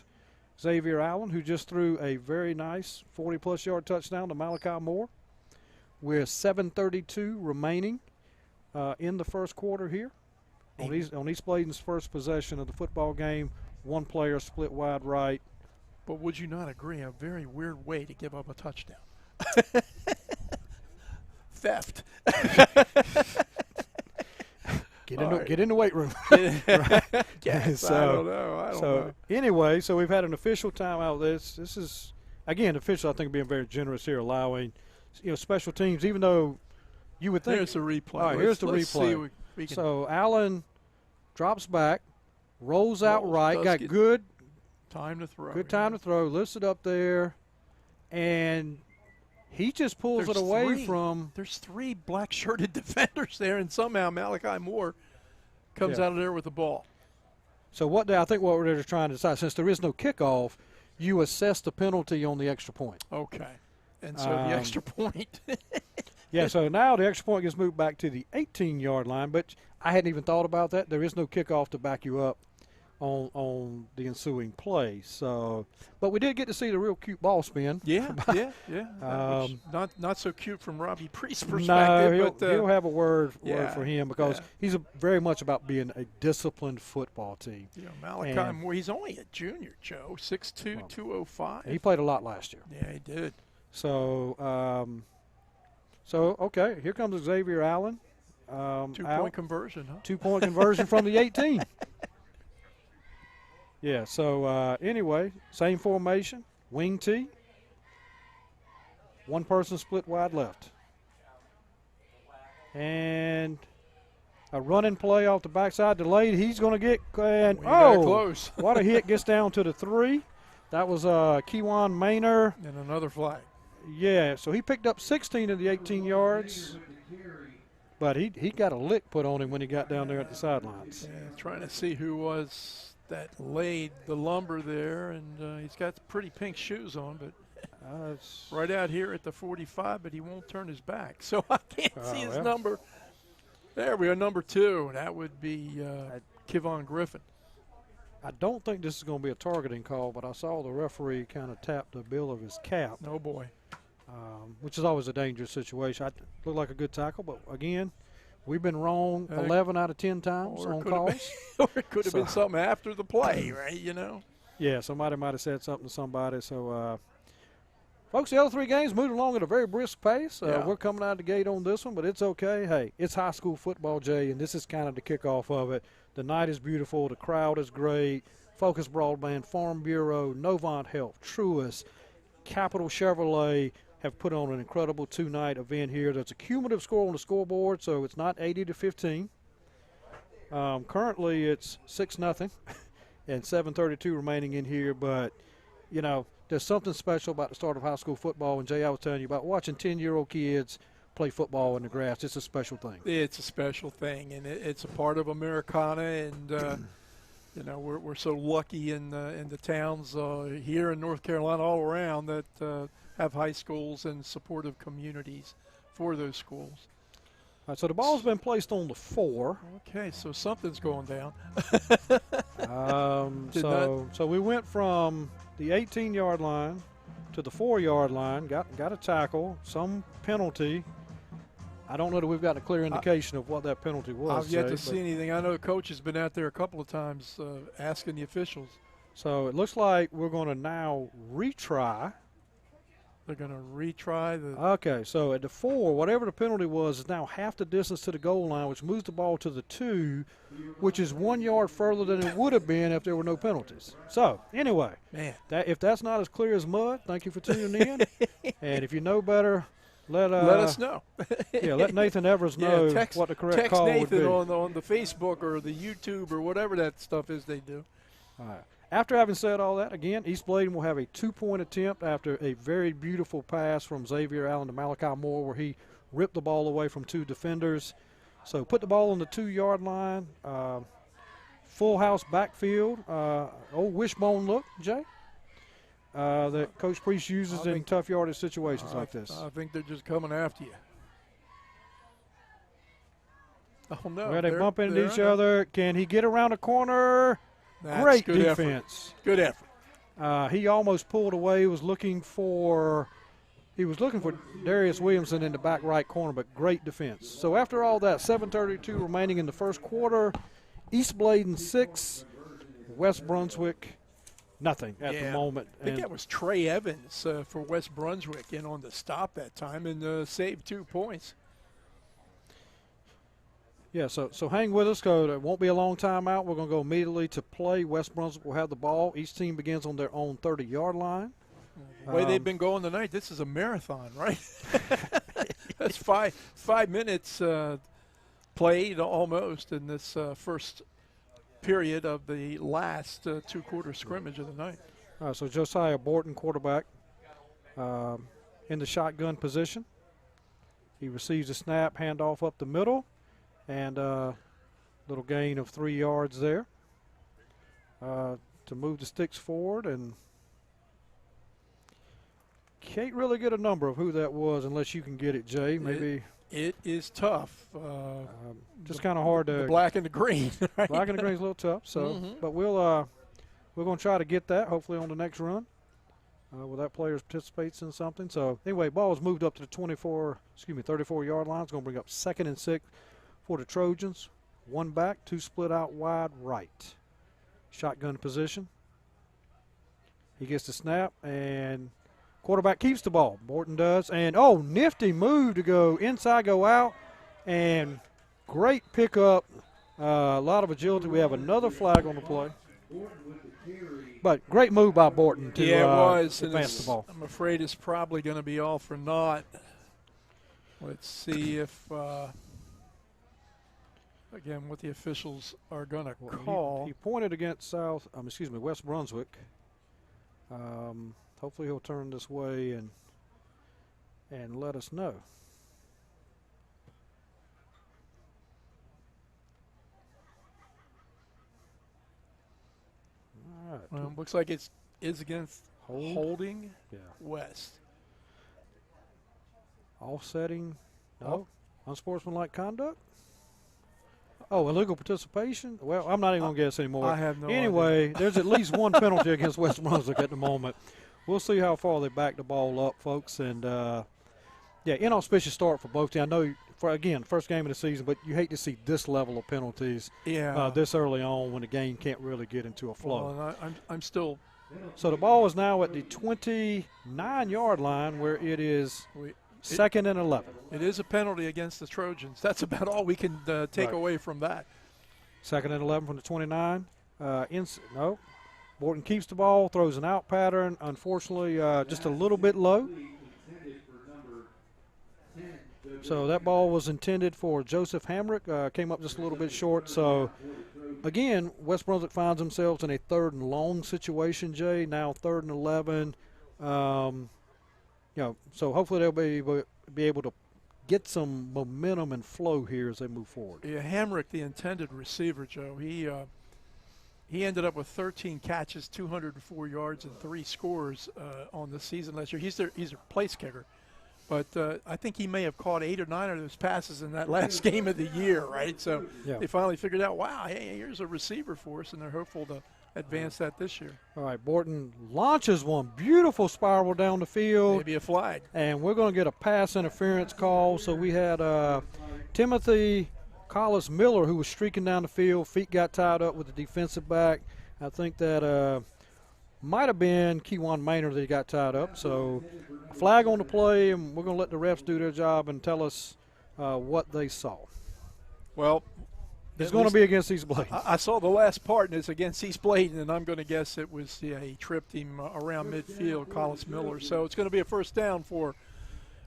Xavier Allen, who just threw a very nice 40-plus yard touchdown to Malachi Moore. We're 7:32 remaining in the first quarter here. On East Bladen's first possession of the football game, 1 player split wide right. But would you not agree, a very weird way to give up a touchdown? Theft. Get in the weight room. Yes, I don't know. Anyway, so we've had an official timeout. This is, again, official, I think, being very generous here, allowing, special teams, even though you would think. Here's the replay. All right, here's the replay. So Allen drops back, rolls out right, got good time to throw. Good time to throw, lifts it up there, and he just pulls it away from. There's 3 black-shirted defenders there, and somehow Malachi Moore comes out of there with the ball. So I think what we're just trying to decide, since there is no kickoff, you assess the penalty on the extra point. Okay. And so the extra point. So now the extra point gets moved back to the 18-yard line, but I hadn't even thought about that. There is no kickoff to back you up on the ensuing play. So, but we did get to see the real cute ball spin. Yeah. Not so cute from Robbie Priest's perspective. No, he'll have a word for him because he's very much about being a disciplined football team. Malachi Moore, he's only a junior, Joe, 6'2", 205. He played a lot last year. Yeah, he did. So, okay, here comes Xavier Allen. 2-point conversion, huh? 2-point conversion from the 18. Yeah, so anyway, same formation, wing T. 1 person split wide left. And a running play off the backside, delayed. He's going to get, and close. What a hit, gets down to the 3. That was Kewan Maynor. And another flag. Yeah, so he picked up 16 of the 18 yards. But he got a lick put on him when he got down there at the sidelines. Yeah, trying to see who was that laid the lumber there, and he's got pretty pink shoes on, but right out here at the 45, but he won't turn his back. So I can't see his number. There we are, number 2. That would be Kevon Griffin. I don't think this is going to be a targeting call, but I saw the referee kind of tap the bill of his cap. Oh, boy. Which is always a dangerous situation. I looked like a good tackle, but again, we've been wrong 11 out of 10 times on calls. Or it could have been something after the play, right, Yeah, somebody might have said something to somebody. So Folks, the other 3 games moved along at a very brisk pace. Yeah. We're coming out of the gate on this one, but it's okay. Hey, it's high school football, Jay, and this is kind of the kickoff of it. The night is beautiful. The crowd is great. Focus Broadband, Farm Bureau, Novant Health, Truist, Capital Chevrolet have put on an incredible 2-night event here. There's a cumulative score on the scoreboard, so it's not 80-15. Currently, it's 6-0 and 7:32 remaining in here, but, you know, there's something special about the start of high school football. And, Jay, I was telling you about watching 10-year-old kids play football in the grass. It's a special thing. It's a special thing, and it's a part of Americana. And, you know, we're so lucky in the towns here in North Carolina all around that have high schools and supportive communities for those schools. All right, so the ball's been placed on the 4. Okay, so something's going down. So we went from the 18-yard line to the 4-yard line, got a tackle, some penalty. I don't know that we've got a clear indication of what that penalty was. I've yet to see anything. I know the coach has been out there a couple of times asking the officials. So it looks like we're going to now retry. They're going to retry the. Okay, so at the 4, whatever the penalty was, is now half the distance to the goal line, which moves the ball to the 2, which is 1 yard further than it would have been if there were no penalties. So anyway, man, if that's not as clear as mud, thank you for tuning in. And if you know better, let us know. Yeah, let Nathan Evers know what the correct call would be. Text Nathan on the Facebook or the YouTube or whatever that stuff is they do. All right. After having said all that, again, East Bladen will have a 2-point attempt after a very beautiful pass from Xavier Allen to Malachi Moore where he ripped the ball away from 2 defenders. So put the ball on the 2-yard line. Full house backfield. Old wishbone look, Jay, that Coach Priest uses in tough yardage situations like this. I think they're just coming after you. Oh, no. Where they bump into each other. Can he get around the corner? That's Great good defense. Effort. Good effort. He almost pulled away. He was looking for Darius Williamson in the back right corner, but great defense. So after all that, 7:32 remaining in the first quarter. East Bladen 6, West Brunswick nothing at the moment. I think that was Trey Evans for West Brunswick in on the stop that time and saved 2 points. Yeah, so hang with us, because it won't be a long time out. We're going to go immediately to play. West Brunswick will have the ball. Each team begins on their own 30-yard line. The way they've been going tonight, this is a marathon, right? That's five minutes played almost in this first period of the last 2-quarter scrimmage of the night. All right, so Josiah Borton, quarterback, in the shotgun position. He receives a snap, handoff up the middle. And little gain of 3 yards there to move the sticks forward. And can't really get a number of who that was unless you can get it, Jay. Maybe it is tough. Just kind of hard to. The black and the green. Right? Black and the green is a little tough. So, but we're going to try to get that hopefully on the next run. Where that player participates in something. So anyway, ball is moved up to the 34-yard line. It's going to bring up 2nd and 6. For the Trojans, 1 back, 2 split out wide right. Shotgun position. He gets the snap, and quarterback keeps the ball. Borton does. And, nifty move to go inside, go out, and great pickup. A lot of agility. We have another flag on the play. But great move by Borton to advance the ball. I'm afraid it's probably going to be all for naught. Let's see if again, what the officials are going to call. He pointed against West Brunswick. Hopefully he'll turn this way and let us know. All right. Well, looks like it is against holding West. Offsetting, no. Unsportsmanlike conduct? Illegal participation? Well, I'm not even going to guess anymore. I have no idea. There's at least 1 penalty against West Brunswick at the moment. We'll see how far they back the ball up, folks. And, inauspicious start for both teams. I know, first game of the season, but you hate to see this level of penalties this early on when the game can't really get into a flow. Well, I'm still So the ball is now at the 29-yard line where it is second and 11. It is a penalty against the Trojans. That's about all we can take away from that. Second and 11 from the 29. No. Borton keeps the ball, throws an out pattern. Unfortunately, just a little bit low. So that ball was intended for Joseph Hamrick. Came up just a little bit short. So, again, West Brunswick finds themselves in a third and long situation, Jay. Now third and 11. So hopefully they'll be able to get some momentum and flow here as they move forward. Yeah, Hamrick, the intended receiver, Joe, he ended up with 13 catches, 204 yards, and 3 scores on the season last year. He's their place kicker. But I think he may have caught 8 or 9 of those passes in that last game of the year, right? So they finally figured out, wow, hey, here's a receiver for us, and they're hopeful to advance that this year. All right, Borton launches one beautiful spiral down the field. Maybe a flag. And we're going to get a pass interference call. So we had Timothy Collis Miller, who was streaking down the field. Feet got tied up with the defensive back. I think that might have been Kewan Maynard that he got tied up. So flag on the play, and we're going to let the refs do their job and tell us what they saw. Well, it's going to be against East Bladen. I saw the last part, and it's against East Bladen, and I'm going to guess it was, he tripped him around midfield, Collis Miller. So it's going to be a first down for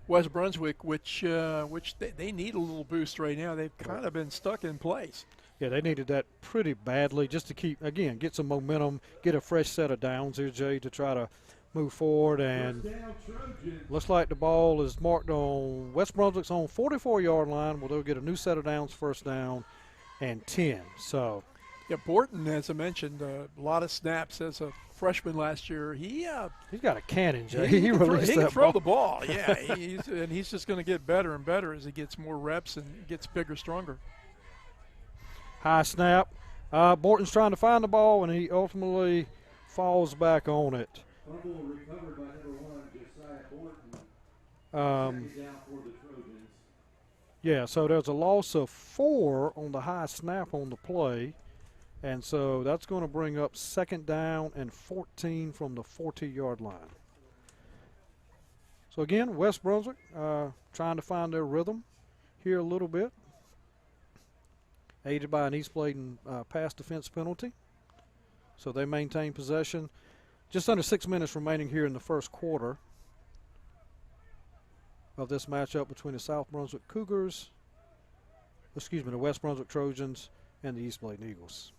West Brunswick, which they need a little boost right now. They've kind of been stuck in place. Yeah, they needed that pretty badly just to get some momentum, get a fresh set of downs here, Jay, to try to move forward. And looks like the ball is marked on West Brunswick's own 44-yard line. Well, they'll get a new set of downs, first down and 10. So, yeah, Borton, as I mentioned, a lot of snaps as a freshman last year. He's got a cannon, Jay. He can throw the ball. Yeah, he's just going to get better and better as he gets more reps and gets bigger, stronger. High snap. Borton's trying to find the ball, and he ultimately falls back on it. Yeah, so there's a loss of 4 on the high snap on the play, and so that's going to bring up second down and 14 from the 40-yard line. So again, West Brunswick trying to find their rhythm here a little bit, aided by an East Bladen pass defense penalty. So they maintain possession. Just under 6 minutes remaining here in the first quarter of this matchup between the South Brunswick Cougars, the West Brunswick Trojans, and the East Bladen Eagles.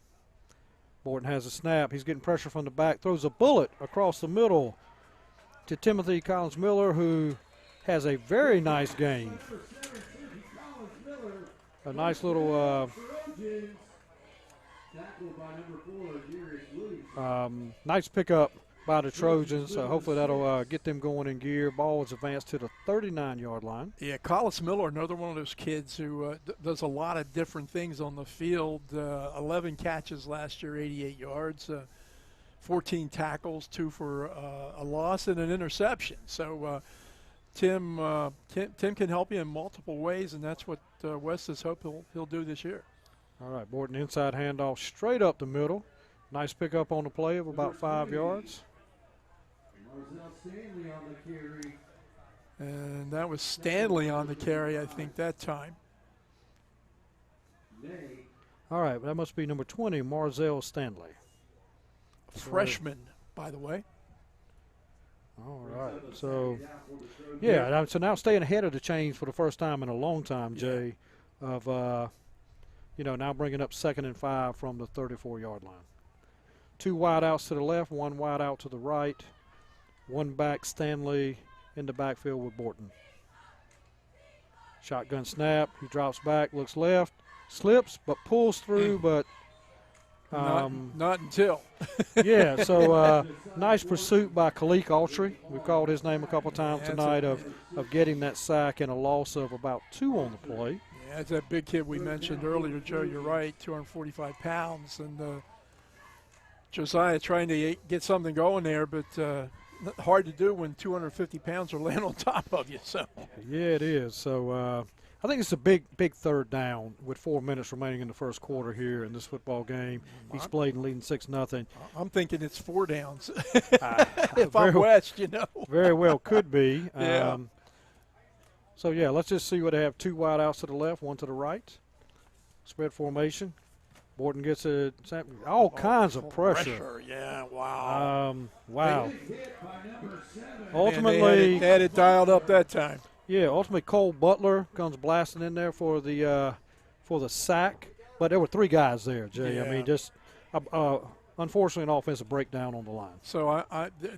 Borton has a snap. He's getting pressure from the back, throws a bullet across the middle to Timothy Collins Miller, who has a very nice game. A nice little nice pickup by the Trojans. So hopefully that'll get them going in gear. Ball is advanced to the 39-yard line. Yeah, Collis Miller, another one of those kids who does a lot of different things on the field. 11 catches last year, 88 yards, 14 tackles, 2 for a loss and an interception. So Tim can help you in multiple ways, and that's what West is hoping he'll do this year. All right, Borton inside handoff straight up the middle. Nice pickup on the play of about 5 yards. And that was Stanley on the carry, I think, that time. All right, that must be number 20, Marzell Stanley. Freshman, by the way. All right, so, yeah, so now staying ahead of the chains for the first time in a long time, Jay, of, now bringing up 2nd and 5 from the 34-yard line. 2 wide outs to the left, 1 wide out to the right, 1 back, Stanley in the backfield with Borton. Shotgun snap, he drops back, looks left, slips, but pulls through, but not until. Yeah, so nice pursuit by Kalik Autry. We've called his name a couple times tonight of getting that sack and a loss of about 2 on the play. Yeah, that's that big kid we mentioned earlier, Joe. You're right, 245 pounds. And Josiah trying to get something going there, but hard to do when 250 pounds are laying on top of you. So. Yeah, it is. So I think it's a big third down with 4 minutes remaining in the first quarter here in this football game. East Bladen leading 6-0. I'm thinking it's 4 downs. If I'm West, you know. Very well could be. Yeah. So, yeah, let's just see what they have. 2 wide outs to the left, 1 to the right. Spread formation. Borton gets all kinds of pressure. Yeah, wow. Wow. Ultimately, they had it dialed up that time. Yeah, ultimately Cole Butler comes blasting in there for the sack. But there were 3 guys there, Jay. Yeah. I mean, just unfortunately an offensive breakdown on the line. So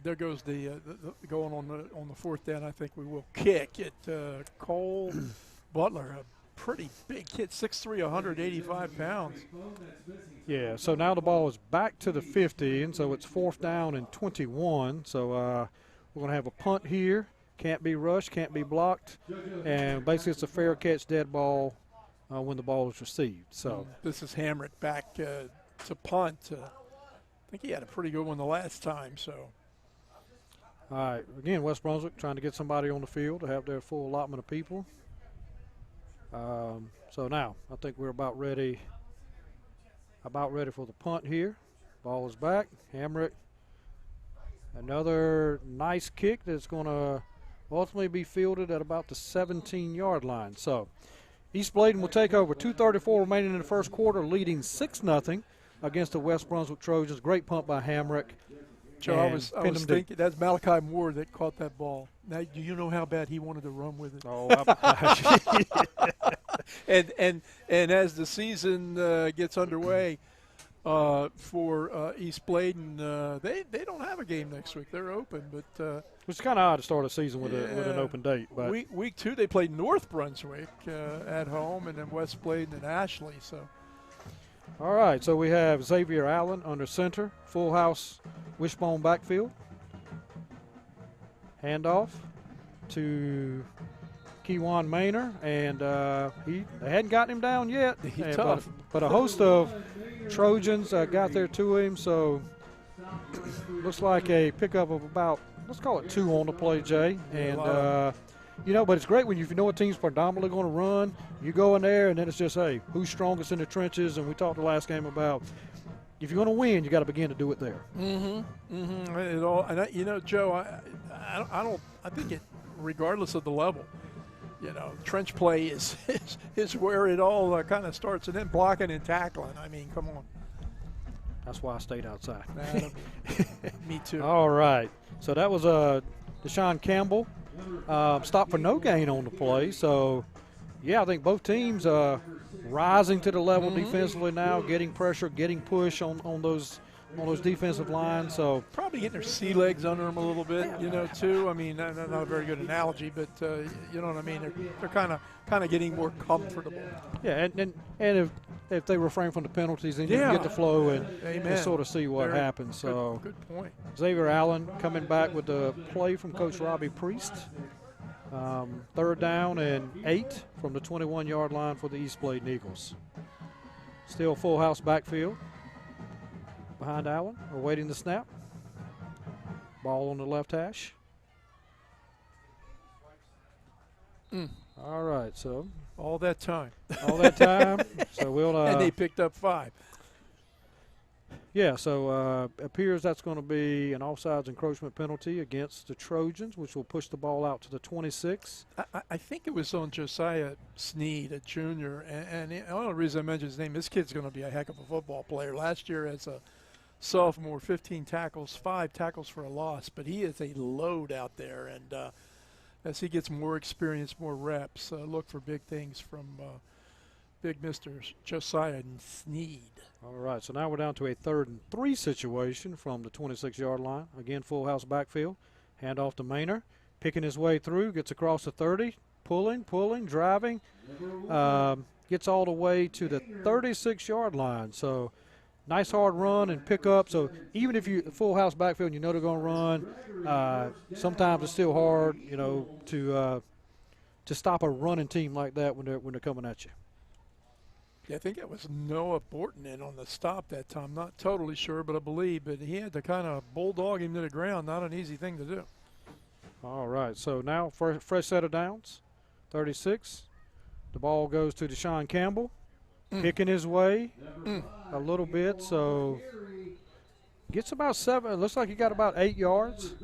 there goes the going on the 4th down. I think we will kick it. Cole Butler, a pretty big kid, 6'3", 185 pounds. Yeah. So now the ball is back to the 50, and so it's 4th down and 21. So we're going to have a punt here. Can't be rushed, can't be blocked, and basically it's a fair catch dead ball when the ball is received. So this is Hamrick back to punt. I think he had a pretty good one the last time. So all right, again, West Brunswick trying to get somebody on the field to have their full allotment of people. So now I think we're about ready for the punt here. Ball is back. Hamrick, another nice kick that's going to ultimately be fielded at about the 17-yard line. So East Bladen will take over. 2:34 remaining in the first quarter, leading 6-0 against the West Brunswick Trojans. Great punt by Hamrick. Joe, I was thinking that's Malachi Moore that caught that ball. Now, do you know how bad he wanted to run with it? Oh, and as the season gets underway for East Bladen, they don't have a game next week. They're open, but it's kind of odd to start a season with an open date. But week 2 they played North Brunswick at home, and then West Bladen and Ashley. So. All right, so we have Xavier Allen under center, full house wishbone backfield. Handoff to Kewan Maynor, and they hadn't gotten him down yet. He's tough. But a host of Trojans got there to him, so looks like a pickup of about, let's call it 2 on the play, Jay. And, but it's great when you know a team's predominantly going to run. You go in there, and then it's just, hey, who's strongest in the trenches? And we talked the last game about if you're going to win, you got to begin to do it there. Joe, I think it, regardless of the level, trench play is where it all kind of starts, and then blocking and tackling. I mean, come on. That's why I stayed outside. Me too. All right. So that was Deshaun Campbell. Stop for no gain on the play. So, yeah, I think both teams rising to the level defensively now, getting pressure, getting push on those defensive lines. So probably getting their sea legs under them a little bit, too. I mean, not a very good analogy, but you know what I mean. They're kind of getting more comfortable. Yeah, and if they refrain from the penalties, then you can get the flow and sort of see what happens. So good point. Xavier Allen coming back with the play from Coach Robbie Priest. 3rd down and 8 from the 21-yard line for the East Bladen Eagles. Still full house backfield. Behind Allen, awaiting the snap. Ball on the left hash. All right, so. All that time. So we'll. And they picked up 5. Yeah, so appears that's going to be an offsides encroachment penalty against the Trojans, which will push the ball out to the 26. I think it was on Josiah Sneed, a junior, and the only reason I mentioned his name, this kid's going to be a heck of a football player. Last year as a sophomore, 15 tackles, 5 tackles for a loss, but he is a load out there, and as he gets more experience, more reps, look for big things from big Mr. Josiah Sneed. All right, so now we're down to a 3rd and 3 situation from the 26-yard line. Again, full house backfield. Hand off to Maynor. Picking his way through, gets across the 30, pulling, driving. Gets all the way to the 36-yard line. So nice hard run and pick up. So even if you full house backfield and you know they're going to run, sometimes it's still hard, to stop a running team like that when they're coming at you. Yeah, I think it was Noah Borton in on the stop that time. Not totally sure, but I believe. But he had to kind of bulldog him to the ground. Not an easy thing to do. All right, so now fresh set of downs. 36. The ball goes to Deshaun Campbell, picking his way a little bit, so gets about 7. Looks like he got about 8 yards.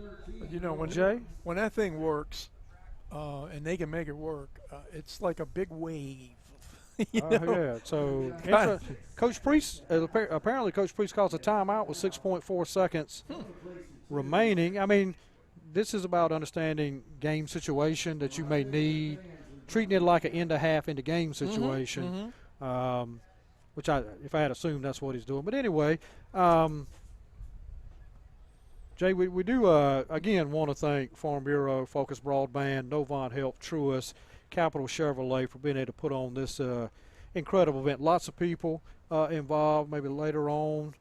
You know, when that thing works, and they can make it work, it's like a big wave. Yeah. So Coach Priest, apparently Coach Priest calls a timeout with 6.4 seconds remaining. I mean, this is about understanding game situation that you may need, treating it like an end-of-half into-game situation, which if I had assumed that's what he's doing. But anyway, Jay, we do, again, want to thank Farm Bureau, Focus Broadband, Novant Health, Truist, Capital Chevrolet for being able to put on this incredible event. Lots of people involved. Maybe later on,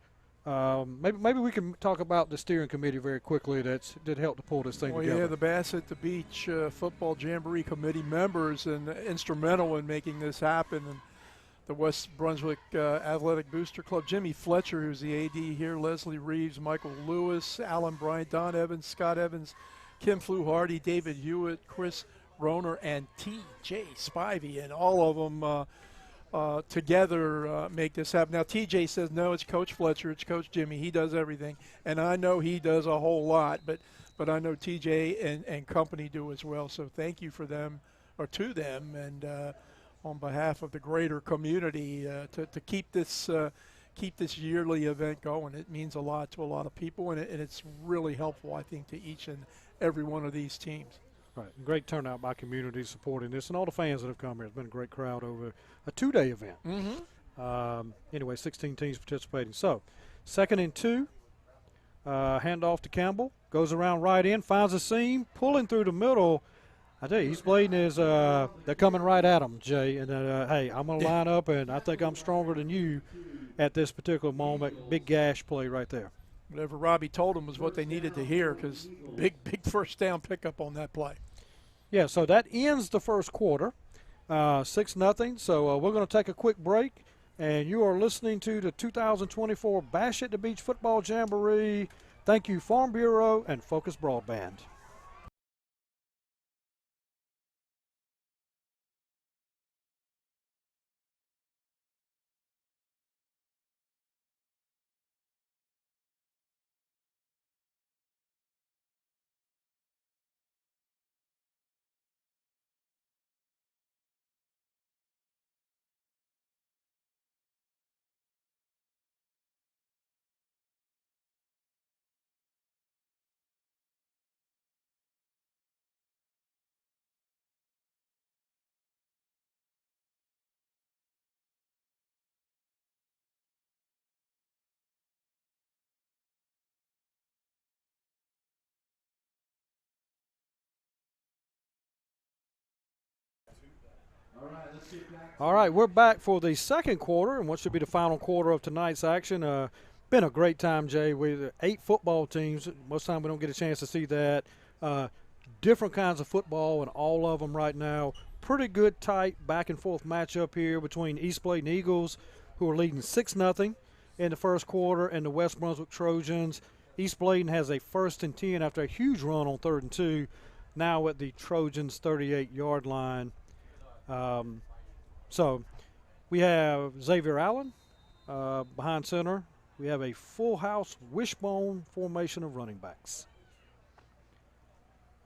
maybe we can talk about the steering committee very quickly that helped to pull this thing together. Yeah, the Bassett the Beach Football Jamboree Committee members and instrumental in making this happen. And the West Brunswick Athletic Booster Club, Jimmy Fletcher, who's the AD here, Leslie Reeves, Michael Lewis, Alan Bryant, Don Evans, Scott Evans, Kim Fluharty, David Hewitt, Chris Roner, and TJ Spivey, and all of them together make this happen. Now, TJ says, no, it's Coach Fletcher, it's Coach Jimmy. He does everything, and I know he does a whole lot, but I know TJ and company do as well. So thank you for them, or to them, and on behalf of the greater community to keep this yearly event going. It means a lot to a lot of people, and it's really helpful, I think, to each and every one of these teams. Right. Great turnout by community supporting this, and all the fans that have come here. It's been a great crowd over a 2-day event. Anyway, 16 teams participating. So, 2nd and 2, handoff to Campbell, goes around right in, finds a seam, pulling through the middle. I tell you, East Bladen is they're coming right at him, Jay. And hey, I'm going to line up, and I think I'm stronger than you at this particular moment. Big gash play right there. Whatever Robbie told them was what they needed to hear, because big first down pickup on that play. Yeah, so that ends the first quarter, 6-0. So we're going to take a quick break, and you are listening to the 2024 Bash at the Beach Football Jamboree. Thank you, Farm Bureau and Focus Broadband. All right, we're back for the second quarter, and what should be the final quarter of tonight's action. Been a great time, Jay. With 8 football teams. Most time we don't get a chance to see that. Different kinds of football, and all of them right now. Pretty good, tight, back-and-forth matchup here between East Bladen Eagles, who are leading 6-0 in the first quarter, and the West Brunswick Trojans. East Bladen has a 1st and 10 after a huge run on 3rd and 2, now at the Trojans' 38-yard line. So we have Xavier Allen behind center. We have a full house wishbone formation of running backs.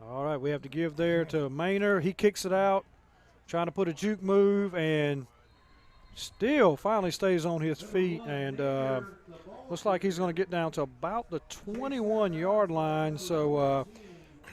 All right, we have to give there to Maynard. He kicks it out, trying to put a juke move, and still finally stays on his feet, and looks like he's going to get down to about the 21-yard line. So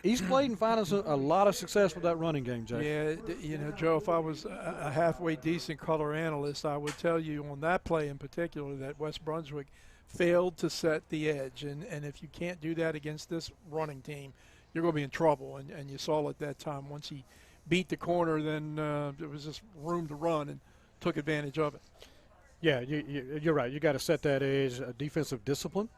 East Bladen finding a lot of success with that running game, Jay. Yeah, you know, Joe, if I was a halfway decent color analyst, I would tell you on that play in particular that West Brunswick failed to set the edge. And if you can't do that against this running team, you're going to be in trouble. And you saw at that time, once he beat the corner, then there was just room to run and took advantage of it. Yeah, you're right. You got to set that edge, defensive discipline,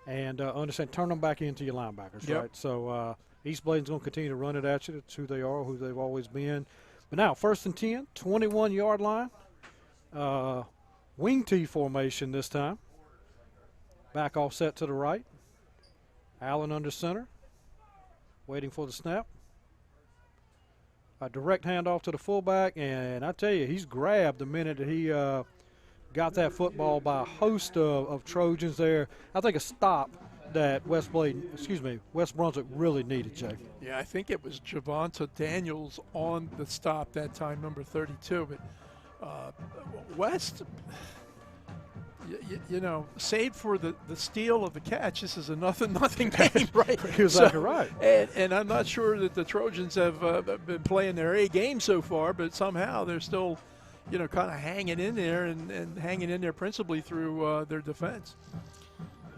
and understand, turn them back into your linebackers, right? So East Bladen's going to continue to run it at you. That's who they are, who they've always been. But now, 1st and 10, 21-yard line. Wing T formation this time. Back offset to the right. Allen under center. Waiting for the snap. A direct handoff to the fullback, and I tell you, he's grabbed the minute that he got that football by a host of Trojans there. I think a stop that West Brunswick really needed, Jay. Yeah, I think it was Javonta Daniels on the stop that time, number 32. But West, you know, save for the steal of the catch, this is a nothing game, right? Exactly right. And I'm not sure that the Trojans have been playing their A game so far, but somehow they're still, you know, kind of hanging in there and hanging in there principally through their defense.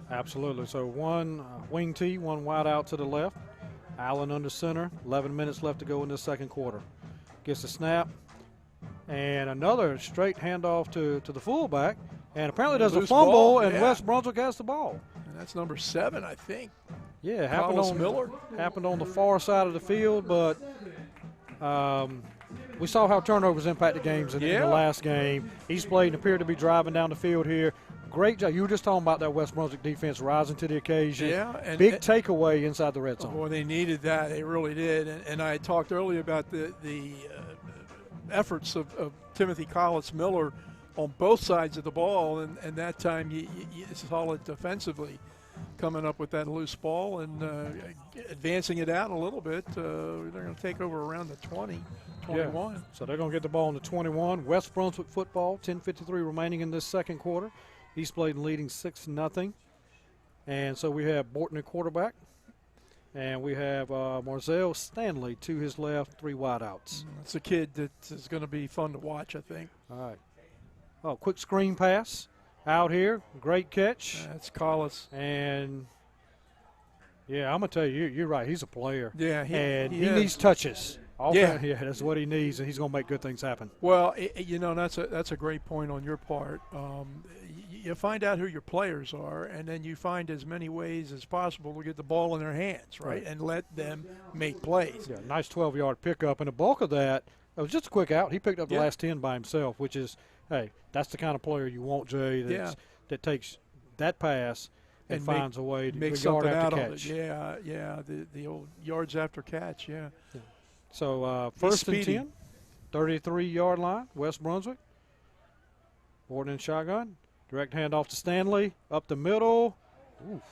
Absolutely. So one wing tee, one wide out to the left. Allen under center. 11 minutes left to go in the second quarter. Gets the snap. And another straight handoff to the fullback. And apparently there's a fumble, ball, and yeah. West Brunswick has the ball. And that's number 7, I think. Yeah, Miller. Happened on the far side of the field, but we saw how turnovers impacted games in the last game. East Bladen appeared to be driving down the field here. Great job. You were just talking about that West Brunswick defense rising to the occasion. Yeah. And big takeaway inside the red zone. Boy, they needed that. They really did. And I talked earlier about the efforts of Timothy Collis-Miller on both sides of the ball. And that time you saw it defensively, coming up with that loose ball and advancing it out a little bit. They're going to take over around the 20, 21. Yeah. So they're going to get the ball in the 21. West Brunswick football, 10:53 remaining in this second quarter. East Bladen leading 6-0. And so we have Borton at quarterback. And we have Marzell Stanley to his left, 3 wideouts. It's a kid that is going to be fun to watch, I think. All right. Oh, quick screen pass out here. Great catch. That's Collis. And, yeah, I'm going to tell you, you're right. He's a player. Yeah. He needs touches. Yeah, that's what he needs, and he's going to make good things happen. Well, you know, that's a great point on your part. You find out who your players are, and then you find as many ways as possible to get the ball in their hands, right, and let them make plays. Yeah, nice 12-yard pickup, and the bulk of that, it was just a quick out. He picked up the last 10 by himself, which is, hey, that's the kind of player you want, Jay, that takes that pass and finds a way to make something out of it. Yeah, the old yards after catch, yeah. So first and 10, 33-yard line, West Brunswick. Borton in shotgun. Direct handoff to Stanley. Up the middle. Oof.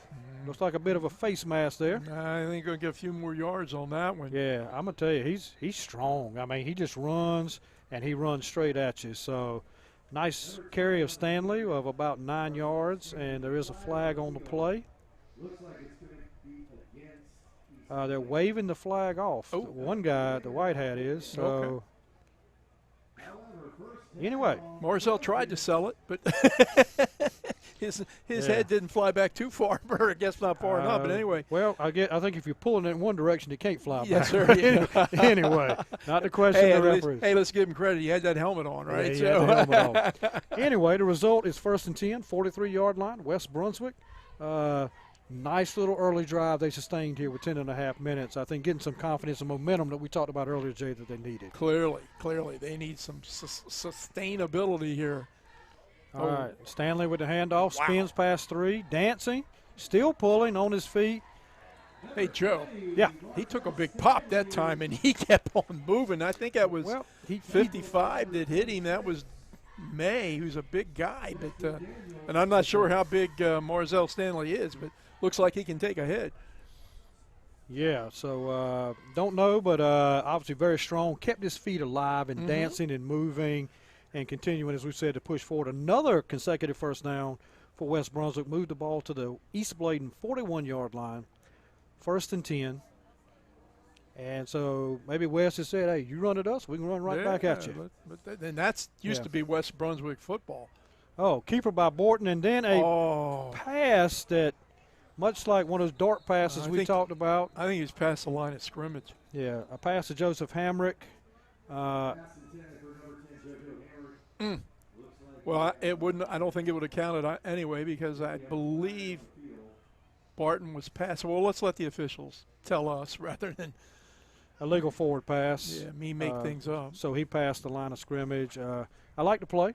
Looks like a bit of a face mask there. I think he'll get a few more yards on that one. Yeah, I'm going to tell you, he's strong. I mean, he just runs, and he runs straight at you. So nice carry of Stanley of about 9 yards, and there is a flag on the play. They're waving the flag off. Oh. One guy, the white hat is. So anyway, Marzell tried to sell it, but his head didn't fly back too far, or I guess not far enough. But anyway, well, I think if you're pulling it in one direction, it can't fly back. Yes, sir. Anyway, not the question. Hey, let's give him credit. He had that helmet on, right? Yeah, he had the helmet on. Anyway, the result is first and 10, 43-yard line, West Brunswick. Nice little early drive they sustained here with 10.5 minutes. I think getting some confidence and momentum that we talked about earlier, Jay, that they needed. Clearly. They need some sustainability here. All right. Stanley with the handoff, spins past 3, dancing, still pulling on his feet. Hey, Joe. Yeah. He took a big pop that time, and he kept on moving. I think that was 55 that hit him. That was May, who's a big guy. But and I'm not sure how big Marzell Stanley is, but looks like he can take a hit. Yeah, so don't know, but obviously very strong. Kept his feet alive and dancing and moving and continuing, as we said, to push forward. Another consecutive first down for West Brunswick. Moved the ball to the East Bladen 41-yard line. First and 10. And so maybe West has said, hey, you run at us, we can run right back at you. But then that's used to be West Brunswick football. Oh, keeper by Borton, and then a pass that, much like one of those dart passes we talked about. I think he's past the line of scrimmage. Yeah, a pass to Joseph Hamrick. Well, it wouldn't. I don't think it would have counted anyway, because I believe Barton was passed. Well, let's let the officials tell us rather than a legal forward pass. Yeah, me make things up. So he passed the line of scrimmage. I like the play.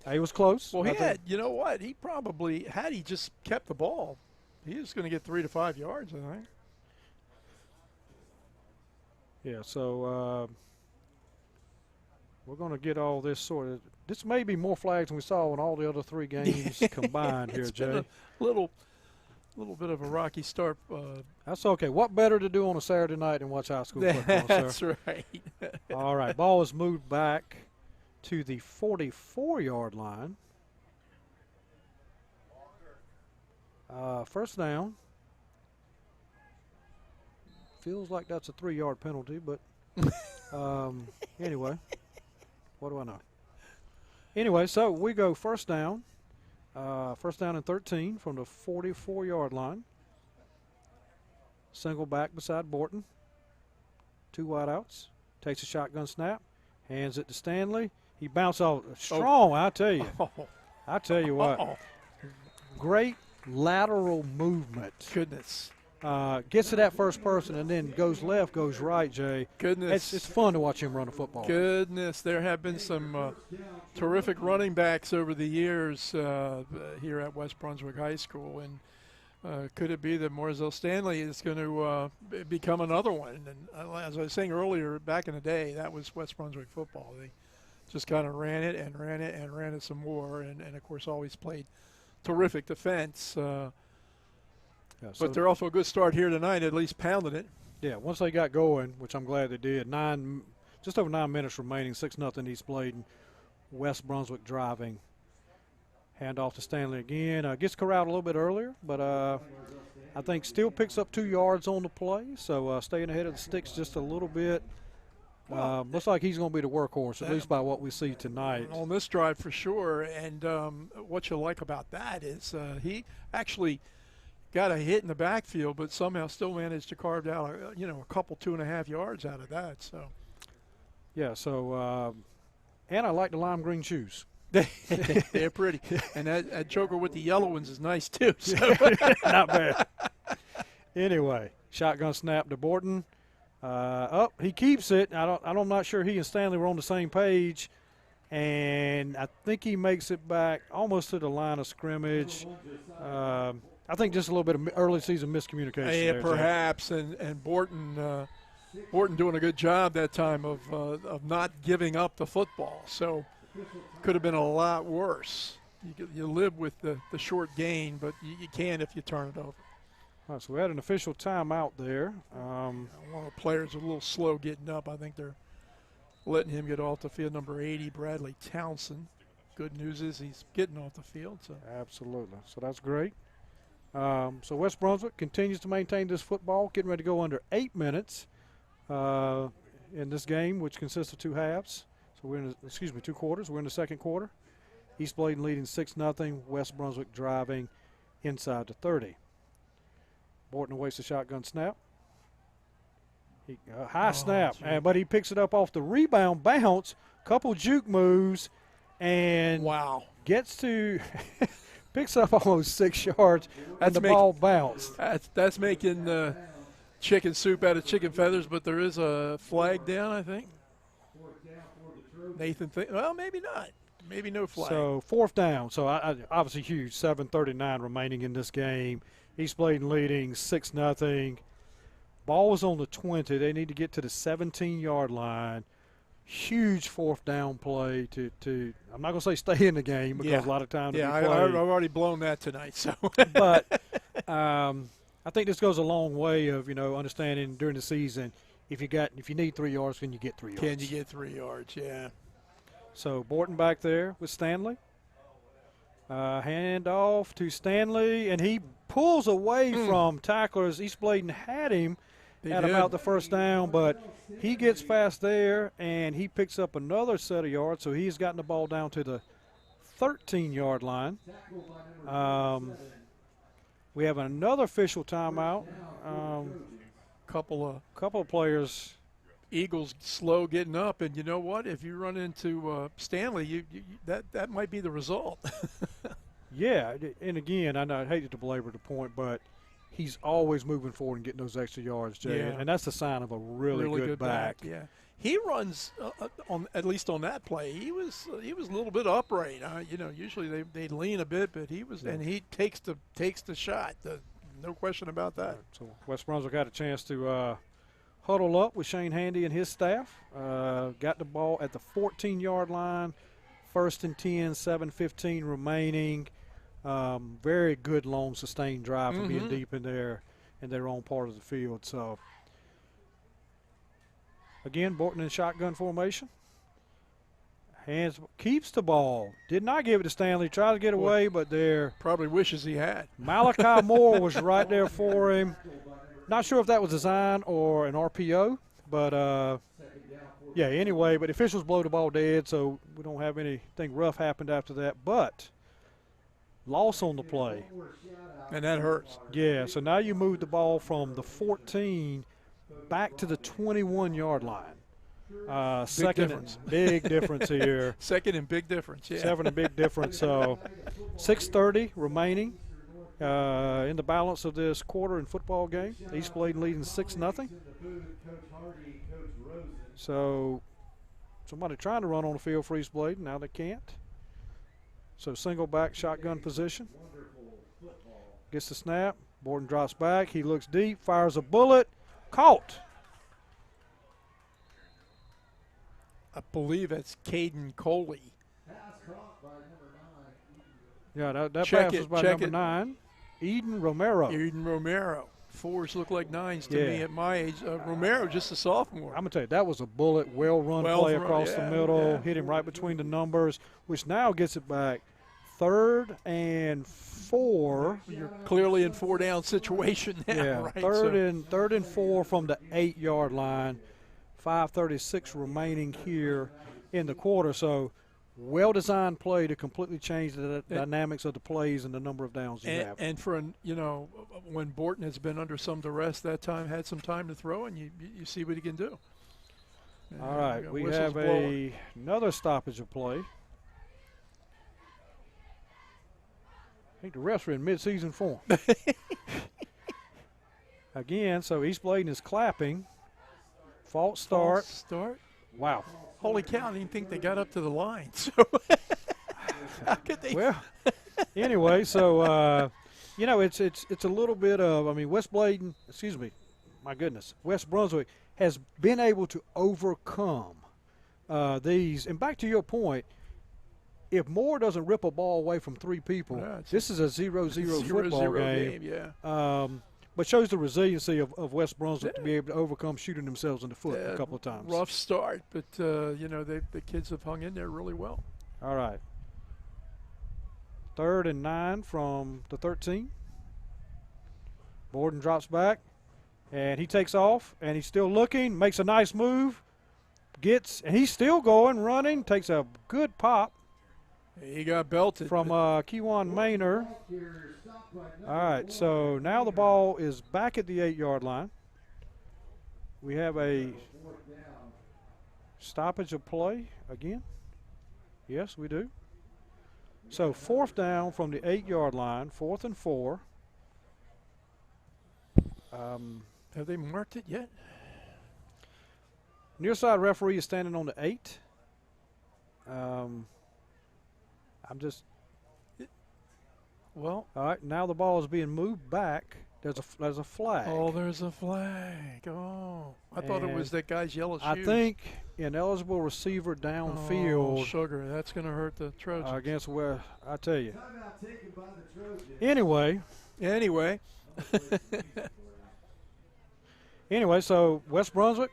He was close. Well, you know what? He probably, had he just kept the ball, he was going to get 3 to 5 yards, I think. Yeah, so we're going to get all this sorted. This may be more flags than we saw in all the other 3 games combined here, Jay. Been a little bit of a rocky start. That's okay. What better to do on a Saturday night than watch high school football, sir? That's right. All right, ball is moved back to the 44-yard line. First down. Feels like that's a 3-yard penalty, but anyway, what do I know? Anyway, so we go first down. First down and 13 from the 44-yard line. Single back beside Borton. 2 wideouts. Takes a shotgun snap. Hands it to Stanley. He bounced off strong, I tell you. I tell you what. Great lateral movement. Goodness. Gets to that first person and then goes left, goes right, Jay. Goodness. It's fun to watch him run a football. Goodness. There have been some terrific running backs over the years here at West Brunswick High School. And could it be that Morsell Stanley is going to become another one? And as I was saying earlier, back in the day, that was West Brunswick football. They just kind of ran it and ran it and ran it some more. And of course, always played terrific defense. Yeah, so but they're off to a good start here tonight, at least pounding it. Yeah, once they got going, which I'm glad they did, just over 9 minutes remaining, 6-0 East Bladen. West Brunswick driving. Hand off to Stanley again. Gets corralled a little bit earlier, but I think still picks up 2 yards on the play, so staying ahead of the sticks just a little bit. Looks like he's going to be the workhorse, at least by what we see tonight. On this drive for sure, and what you like about that is he actually got a hit in the backfield, but somehow still managed to carve out, a couple 2.5 yards out of that. So, yeah. So, and I like the lime green shoes. They're pretty, and that joker with the yellow ones is nice too. So. Not bad. Anyway, shotgun snap to Borton. He keeps it. I'm not sure he and Stanley were on the same page, and I think he makes it back almost to the line of scrimmage. I think just a little bit of early season miscommunication. Yeah, there, perhaps, and Borton doing a good job that time of not giving up the football. So could have been a lot worse. You live with the short gain, but you can if you turn it over. All right, so we had an official timeout there. One of the players a little slow getting up. I think they're letting him get off the field. Number 80, Bradley Townsend. Good news is he's getting off the field. So absolutely. So that's great. So West Brunswick continues to maintain this football, getting ready to go under 8 minutes in this game, which consists of 2 halves. So we're in, 2 quarters. We're in the second quarter. East Bladen leading 6-0. West Brunswick driving inside the 30. Borton awaits the shotgun snap. High snap, but he picks it up off the rebound bounce, couple juke moves, and gets to picks up almost 6 yards and the ball bounced. That's making chicken soup out of chicken feathers, but there is a flag down, I think. Nathan, well, maybe not. Maybe no flag. So 4th down. So obviously huge. 7:39 remaining in this game. East Bladen leading 6-0. Ball was on the 20. They need to get to the 17-yard line. Huge 4th down play to I'm not going to say stay in the game because a lot of times I've already blown that tonight. So, but I think this goes a long way of understanding during the season if you need 3 yards, can you get 3 yards? Can you get 3 yards? Yeah. So Borton back there with Stanley. Hand off to Stanley, and he pulls away from tacklers. East Bladen had him out the first down, but he gets past there, and he picks up another set of yards, so he's gotten the ball down to the 13-yard line. We have another official timeout. Couple of players. Eagles slow getting up, and you know what? If you run into Stanley, that might be the result. Yeah, and again, I hate to belabor the point, but he's always moving forward and getting those extra yards, Jay, and that's the sign of a really good back. Yeah, he runs at least on that play. He was a little bit upright. Usually they lean a bit, but and he takes the shot. No question about that. So West Brunswick had a chance to huddle up with Shane Handy and his staff. Got the ball at the 14-yard line. 1st and 10, 7:15 remaining. Very good long sustained drive for being deep in their own part of the field. So again, Borton in shotgun formation. Keeps the ball. Did not give it to Stanley. Tried to get away, but there. Probably wishes he had. Malachi Moore was right there for him. Not sure if that was design or an RPO, but yeah, anyway, but the officials blow the ball dead, so we don't have anything rough happened after that. But loss on the play. And that hurts. Yeah, so now you move the ball from the 14 back to the 21-yard line. Big difference here. Second and big difference, yeah. 7 and big difference. So 6:30 remaining in the balance of this quarter in football game. East Bladen leading 6-0. So somebody trying to run on the field for East Bladen. Now they can't. So single back shotgun position. Gets the snap. Borden drops back. He looks deep, fires a bullet. Caught. I believe it's Caden Coley. Yeah, that pass was by number 9. Eden Romero. Eden Romero. 4s look like 9s to me at my age. Romero, just a sophomore. I'm going to tell you, that was a bullet, well-run play across the middle, hit him right between the numbers, which now gets it back 3rd and 4. You're clearly in 4-down situation now, yeah, right? Third and 4 from the 8-yard line. 5:36 remaining here in the quarter. So well-designed play to completely change the dynamics of the plays and the number of downs you have. And for, when Borton has been under some duress that time, had some time to throw, and you see what he can do. All right, we have another stoppage of play. I think the refs are in mid-season form. Again, so East Bladen is clapping. False start. Wow. Holy cow, I didn't think they got up to the line. So how could they? Well, anyway, so, it's a little bit of, West Bladen, West Brunswick has been able to overcome these. And back to your point, if Moore doesn't rip a ball away from 3 people, this is a 0-0 football game. Yeah. But shows the resiliency of West Brunswick to be able to overcome shooting themselves in the foot a couple of times. Rough start, but, the kids have hung in there really well. All right. 3rd and 9 from the 13. Borden drops back, and he takes off, and he's still looking, makes a nice move, and he's still going, running, takes a good pop. He got belted. From Kewan Maynor. All right, so now the ball is back at the 8-yard line. We have a stoppage of play again. Yes, we do. So 4th down from the 8-yard line, 4th and 4. Have they marked it yet? Near side referee is standing on the 8. All right, now the ball is being moved back. There's a flag. Oh, there's a flag. Oh, I thought it was that guy's yellow shoes. I think ineligible receiver downfield. Oh, sugar, that's going to hurt the Trojans. Against where, I tell you. Anyway. Anyway, so West Brunswick,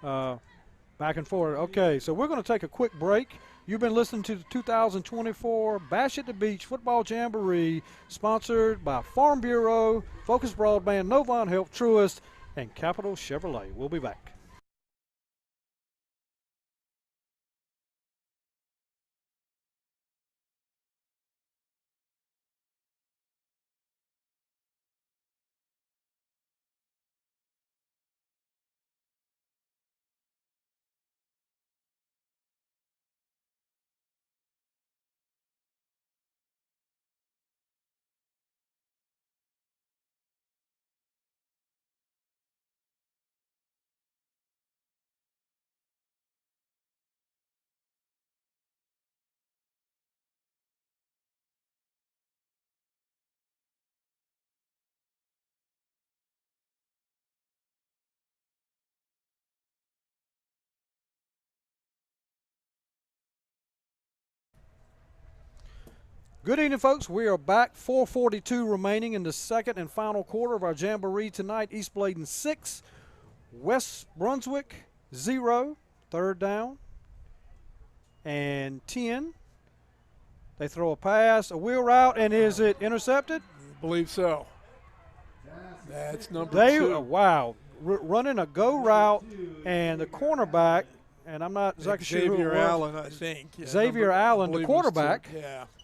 back and forth. Okay, so we're going to take a quick break. You've been listening to the 2024 Bash at the Beach Football Jamboree, sponsored by Farm Bureau, Focus Broadband, Novon Health, Truist, and Capital Chevrolet. We'll be back. Good evening, folks. We are back. 4:42 remaining in the second and final quarter of our Jamboree tonight. East Bladen 6, West Brunswick 0. Third down and 10. They throw a pass, a wheel route, and is it intercepted? I believe so. That's number 2. Wow. Running a go route, and the cornerback, and I'm not exactly sure who it was. Xavier Allen, I think. Yeah, Xavier Allen, the quarterback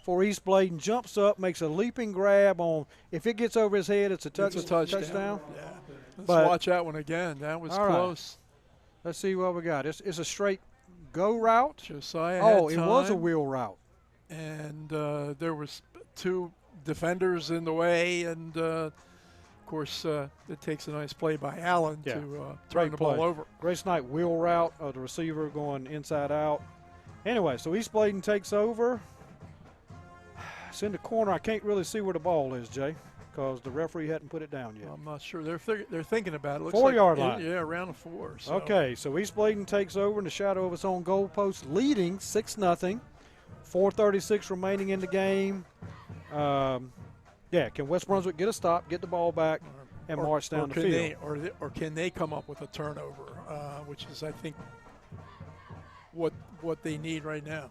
for East Bladen, jumps up, makes a leaping grab on. If it gets over his head, it's a touchdown. Yeah. Let's watch that one again. That was close. Right. Let's see what we got. It's a straight go route. Josiah had it was a wheel route. And there was 2 defenders in the way, and of course it takes a nice play by Allen to turn the ball over. Grace Knight wheel route of the receiver going inside out. Anyway, so East Bladen takes over. It's in the corner. I can't really see where the ball is, Jay, because the referee hadn't put it down yet. I'm not sure. They're thinking about it. Looks 4-yard line. Yeah, around the 4. So. Okay, so East Bladen takes over in the shadow of its own goalpost, leading 6-0. 4:36 remaining in the game. Can West Brunswick get a stop, get the ball back, and march down the field? Or can they come up with a turnover, which is, I think, what they need right now.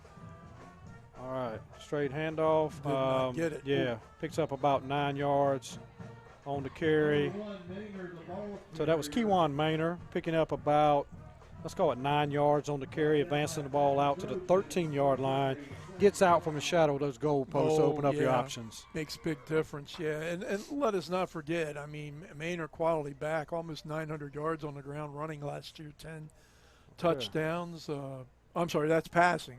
All right, straight handoff. Did not get it. Yeah, picks up about 9 yards on the carry. So that was Kewan Maynor picking up about, let's call it 9 yards on the carry, advancing the ball out to the 13-yard line. Gets out from the shadow of those goalposts to open up your options. Makes a big difference, yeah. And let us not forget, I mean, Maynor quality back, almost 900 yards on the ground running last year, 10 touchdowns. I'm sorry, that's passing.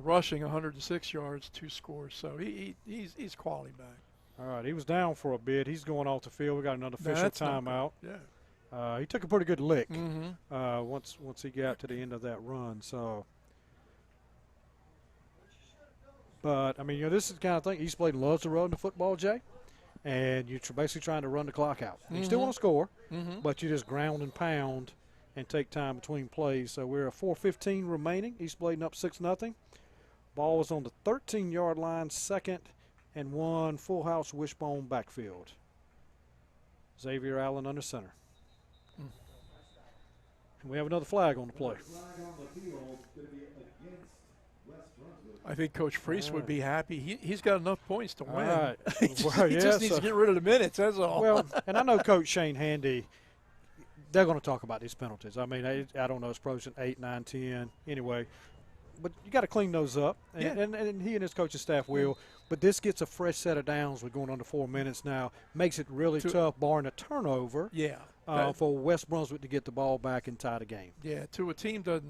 Rushing 106 yards, 2 scores. So he's quality back. All right, he was down for a bit. He's going off the field. We got another official timeout. Yeah. He took a pretty good lick once he got to the end of that run. So, but I mean, this is the kind of thing East Bladen loves to run the football, Jay, and you're basically trying to run the clock out. You still want to score, but you just ground and pound and take time between plays. So we're at 4:15 remaining. East Bladen up 6-0. Ball is on the 13-yard line, 2nd and 1, full house wishbone backfield. Xavier Allen under center. And we have another flag on the play. I think Coach Priest would be happy. He's got enough points to win. Right. he just needs to get rid of the minutes, that's all. Well, and I know Coach Shane Handy, they're going to talk about these penalties. I mean, I don't know, it's approaching 8, 9, 10 anyway. But you got to clean those up, and he and his coaching staff will. But this gets a fresh set of downs. We're going under 4 minutes now. Makes it really tough, barring a turnover. For West Brunswick to get the ball back and tie the game. Yeah, for a team that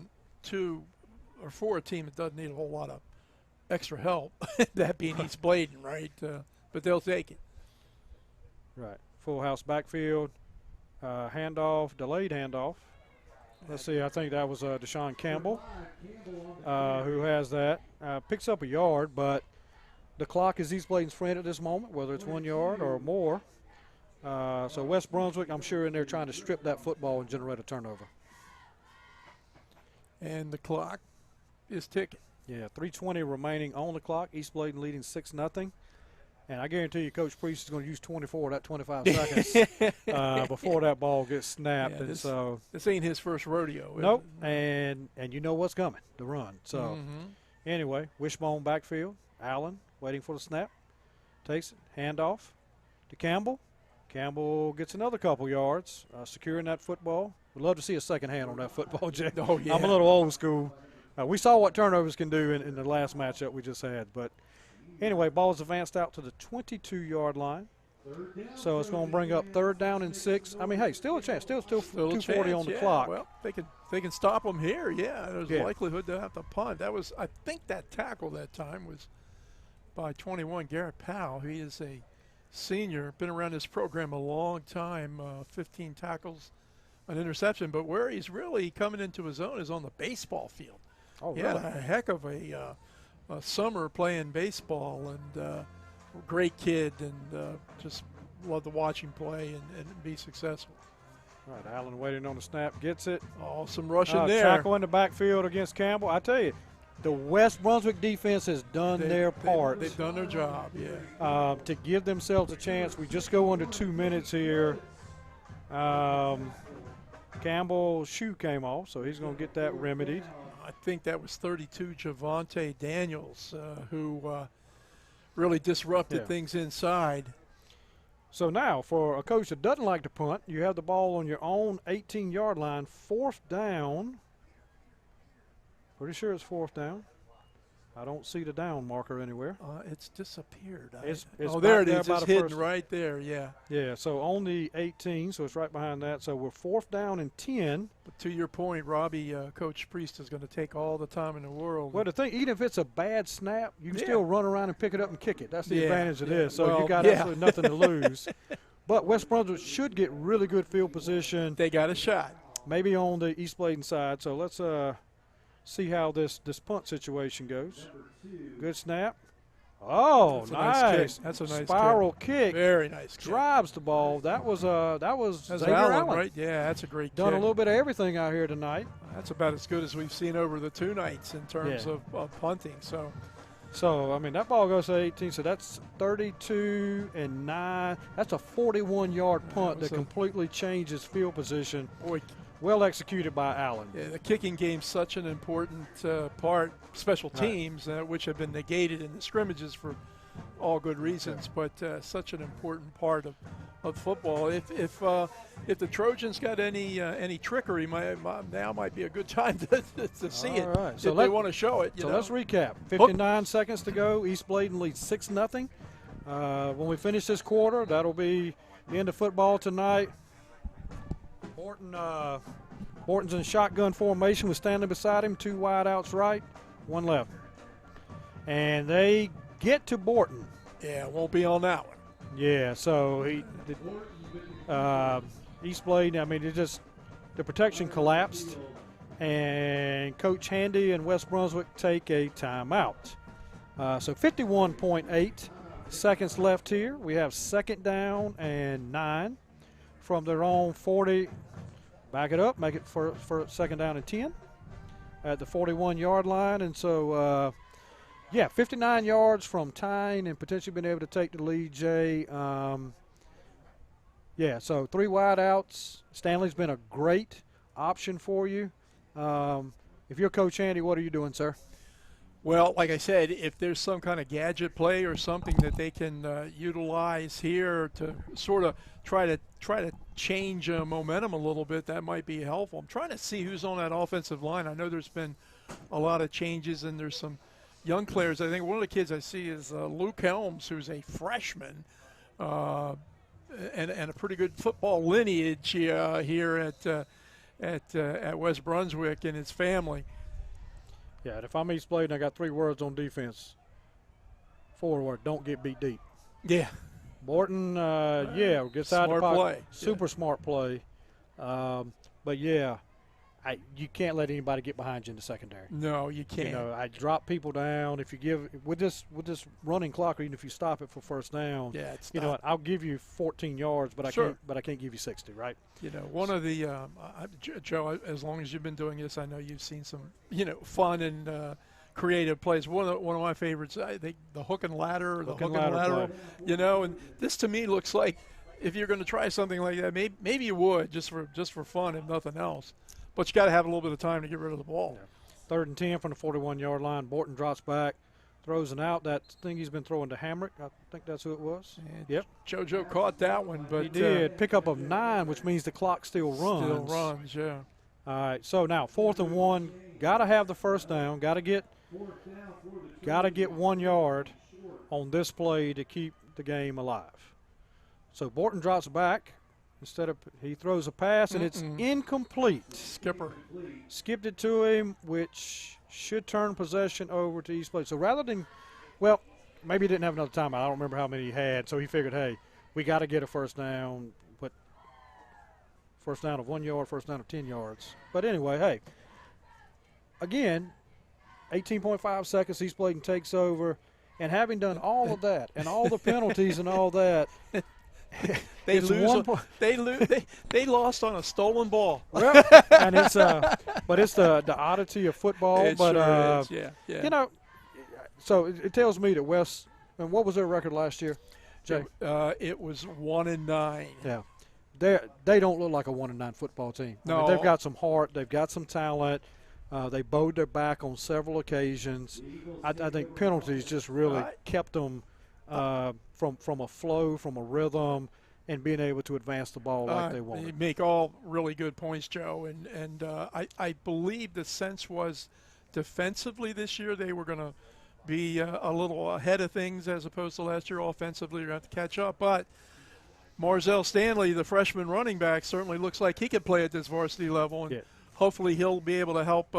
doesn't need a whole lot of extra help, that being East Bladen, right? But they'll take it. Right. Full house backfield, handoff, delayed handoff. Let's see, I think that was Deshaun Campbell who has that. Picks up a yard, but the clock is East Bladen's friend at this moment, whether it's 1 yard or more. So West Brunswick, I'm sure, in there trying to strip that football and generate a turnover. And the clock is ticking. Yeah, 3:20 remaining on the clock. East Bladen leading 6-0. And I guarantee you Coach Priest is going to use 24 of that 25 seconds before that ball gets snapped. Yeah, and so this ain't his first rodeo. Nope. And you know what's coming, the run. So anyway, wishbone backfield. Allen waiting for the snap. Takes it. Handoff to Campbell. Campbell gets another couple yards, securing that football. We'd love to see a second hand on that football, Jay. Oh, yeah. I'm a little old school. We saw what turnovers can do in the last matchup we just had. But anyway, ball is advanced out to the 22-yard line. So it's going to bring up 3rd down and 6. I mean, hey, still a chance. Still 2:40 on the clock. Well, they can stop them here. Yeah, there's a likelihood they'll have to punt. That was, I think, that tackle that time was by 21 Garrett Powell. He is a senior, been around this program a long time. 15 tackles, an interception. But where he's really coming into his own is on the baseball field. Oh, he really? had a heck of a summer playing baseball, and great kid, and just love to watch him play and be successful. All right, Allen waiting on the snap, gets it. Oh, some rushing there. Tackle in the backfield against Campbell. I tell you, the West Brunswick defense has done their part. They've done their job, yeah. To give themselves a chance. We just go under 2 minutes here. Campbell's shoe came off, so he's going to get that remedied. I think that was 32 Javante Daniels who really disrupted things inside. So now, for a coach that doesn't like to punt, you have the ball on your own 18-yard line, 4th down. Pretty sure it's 4th down. I don't see the down marker anywhere. It's disappeared. It's there it is. It's hidden right there, yeah. Yeah, so on the 18, so it's right behind that. So we're 4th down and 10. But to your point, Robbie, Coach Priest is going to take all the time in the world. Well, the thing, even if it's a bad snap, you can still run around and pick it up and kick it. That's the advantage of this. So you got absolutely nothing to lose. But West Brunswick should get really good field position. They got a shot. Maybe on the East Bladen side. So let's see how this punt situation goes. Good snap. Oh, That's nice. That's a nice spiral kick. Very nice kick. Drives the ball. That was Xavier Allen, Allen, right? Yeah, that's a great Done kick. a little bit of everything out here tonight. That's about as good as we've seen over the 2 nights in terms of punting. So, I mean, that ball goes to 18, so that's 32 and 9. That's a 41-yard punt that completely changes field position. Boy, well executed by Allen. Yeah, the kicking game's such an important part, special teams, which have been negated in the scrimmages for all good reasons, but such an important part of football. If the Trojans got any trickery, now might be a good time to see it. Right. So if they want to show it. So let's recap. 59 seconds to go. East Bladen leads 6-0. When we finish this quarter, that'll be the end of football tonight. Borton's in shotgun formation with Stanley beside him, 2 wide outs right, 1 left. And they get to Borton. Yeah, won't be on that one. Yeah, so East Bladen, I mean, the protection collapsed, and Coach Handy and West Brunswick take a timeout. So 51.8 seconds left here. We have 2nd down and 9 from their own 40. Back it up, make it for 2nd down and 10 at the 41-yard line. And so, 59 yards from tying and potentially being able to take the lead, Jay. So 3 wide outs. Stanley's been a great option for you. If you're Coach Andy, what are you doing, sir? Well, like I said, if there's some kind of gadget play or something that they can utilize here to sort of try to change momentum a little bit, that might be helpful. I'm trying to see who's on that offensive line. I know there's been a lot of changes, and there's some young players. I think one of the kids I see is Luke Helms, who's a freshman and a pretty good football lineage here at West Brunswick and his family. Yeah, and if I'm East Bladen, I got 3 words on defense. 4 words, don't get beat deep. Yeah. Borton, gets out of the pocket. Play. Super smart play. But, you can't let anybody get behind you in the secondary. No, you can't. I drop people down. If you give with this running clock, or even if you stop it for 1st down, it's what? I'll give you 14 yards, but I can't give you 60, right? One of the Joe, as long as you've been doing this, I know you've seen some fun and creative plays. One of my favorites, I think, the hook and ladder, and this to me looks like if you're going to try something like that, maybe you would just for fun, if nothing else. But you got to have a little bit of time to get rid of the ball. Yeah. 3rd and 10 from the 41-yard line. Borton drops back, throws an out. That thing he's been throwing to Hamrick. I think that's who it was. And yep. JoJo caught that one, but he did. Pick up of 9, which means the clock still runs. Still runs, yeah. All right. So now 4th and 1. Got to have the 1st down. Got to get 1 yard on this play to keep the game alive. So Borton drops back. He throws a pass, and it's incomplete. Skipped it to him, which should turn possession over to East Bladen. So rather than, maybe he didn't have another timeout. I don't remember how many he had. So he figured, hey, we got to get a 1st down. But 1st down of 1 yard, 1st down of 10 yards. But anyway, hey, again, 18.5 seconds, East Bladen takes over. And having done all of that and all the penalties and all that, They It's lose. 1 point. They lost on a stolen ball. Well, and it's but it's the oddity of football. It but sure is. Yeah. you know, so it tells me that West. And what was their record last year, Jay? It was 1-9. Yeah, they don't look like a 1-9 football team. I mean, No. they've got some heart. They've got some talent. They bowed their back on several occasions. I think penalties just really kept them from a flow, from a rhythm, and being able to advance the ball like they wanted. You make all really good points, Joe. And I believe the sense was defensively this year they were going to be a little ahead of things as opposed to last year. Offensively, you're going to have to catch up. But Marzell Stanley, the freshman running back, certainly looks like he could play at this varsity level. And hopefully he'll be able to help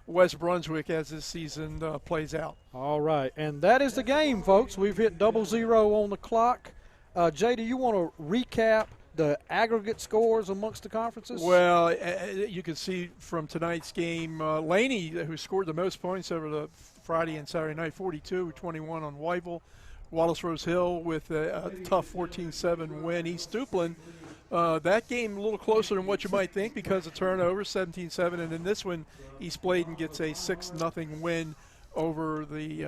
West Brunswick as this season plays out. All right, and that is the game, folks. We've hit 00 on the clock. Jay, do you want to recap the aggregate scores amongst the conferences? Well, you can see from tonight's game, Laney, who scored the most points over the Friday and Saturday night, 42-21 on Whiteville. Wallace-Rose Hill with a tough 14-7 win. East Duplin, that game a little closer than what you might think because of turnovers, 17-7. And in this one, East Bladen gets a 6-0 win over the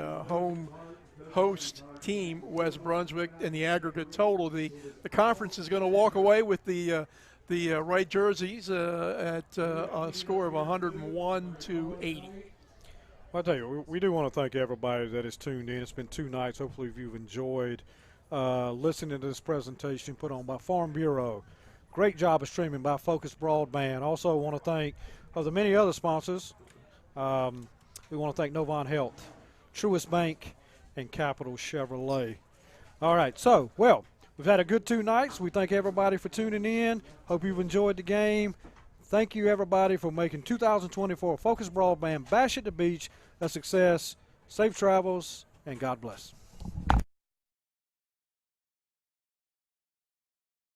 host team, West Brunswick. In the aggregate total, the conference is going to walk away with the right jerseys at a score of 101-80. I'll tell you, we do want to thank everybody that has tuned in. It's been 2 nights. Hopefully you've enjoyed listening to this presentation put on by Farm Bureau. Great job of streaming by Focus Broadband. Also want to thank the many other sponsors. We want to thank Novon Health, Truist Bank, and Capital Chevrolet. All right, so, well, we've had a good 2 nights. We thank everybody for tuning in. Hope you've enjoyed the game. Thank you, everybody, for making 2024 Focus Broadband Bash at the Beach a success. Safe travels, and God bless.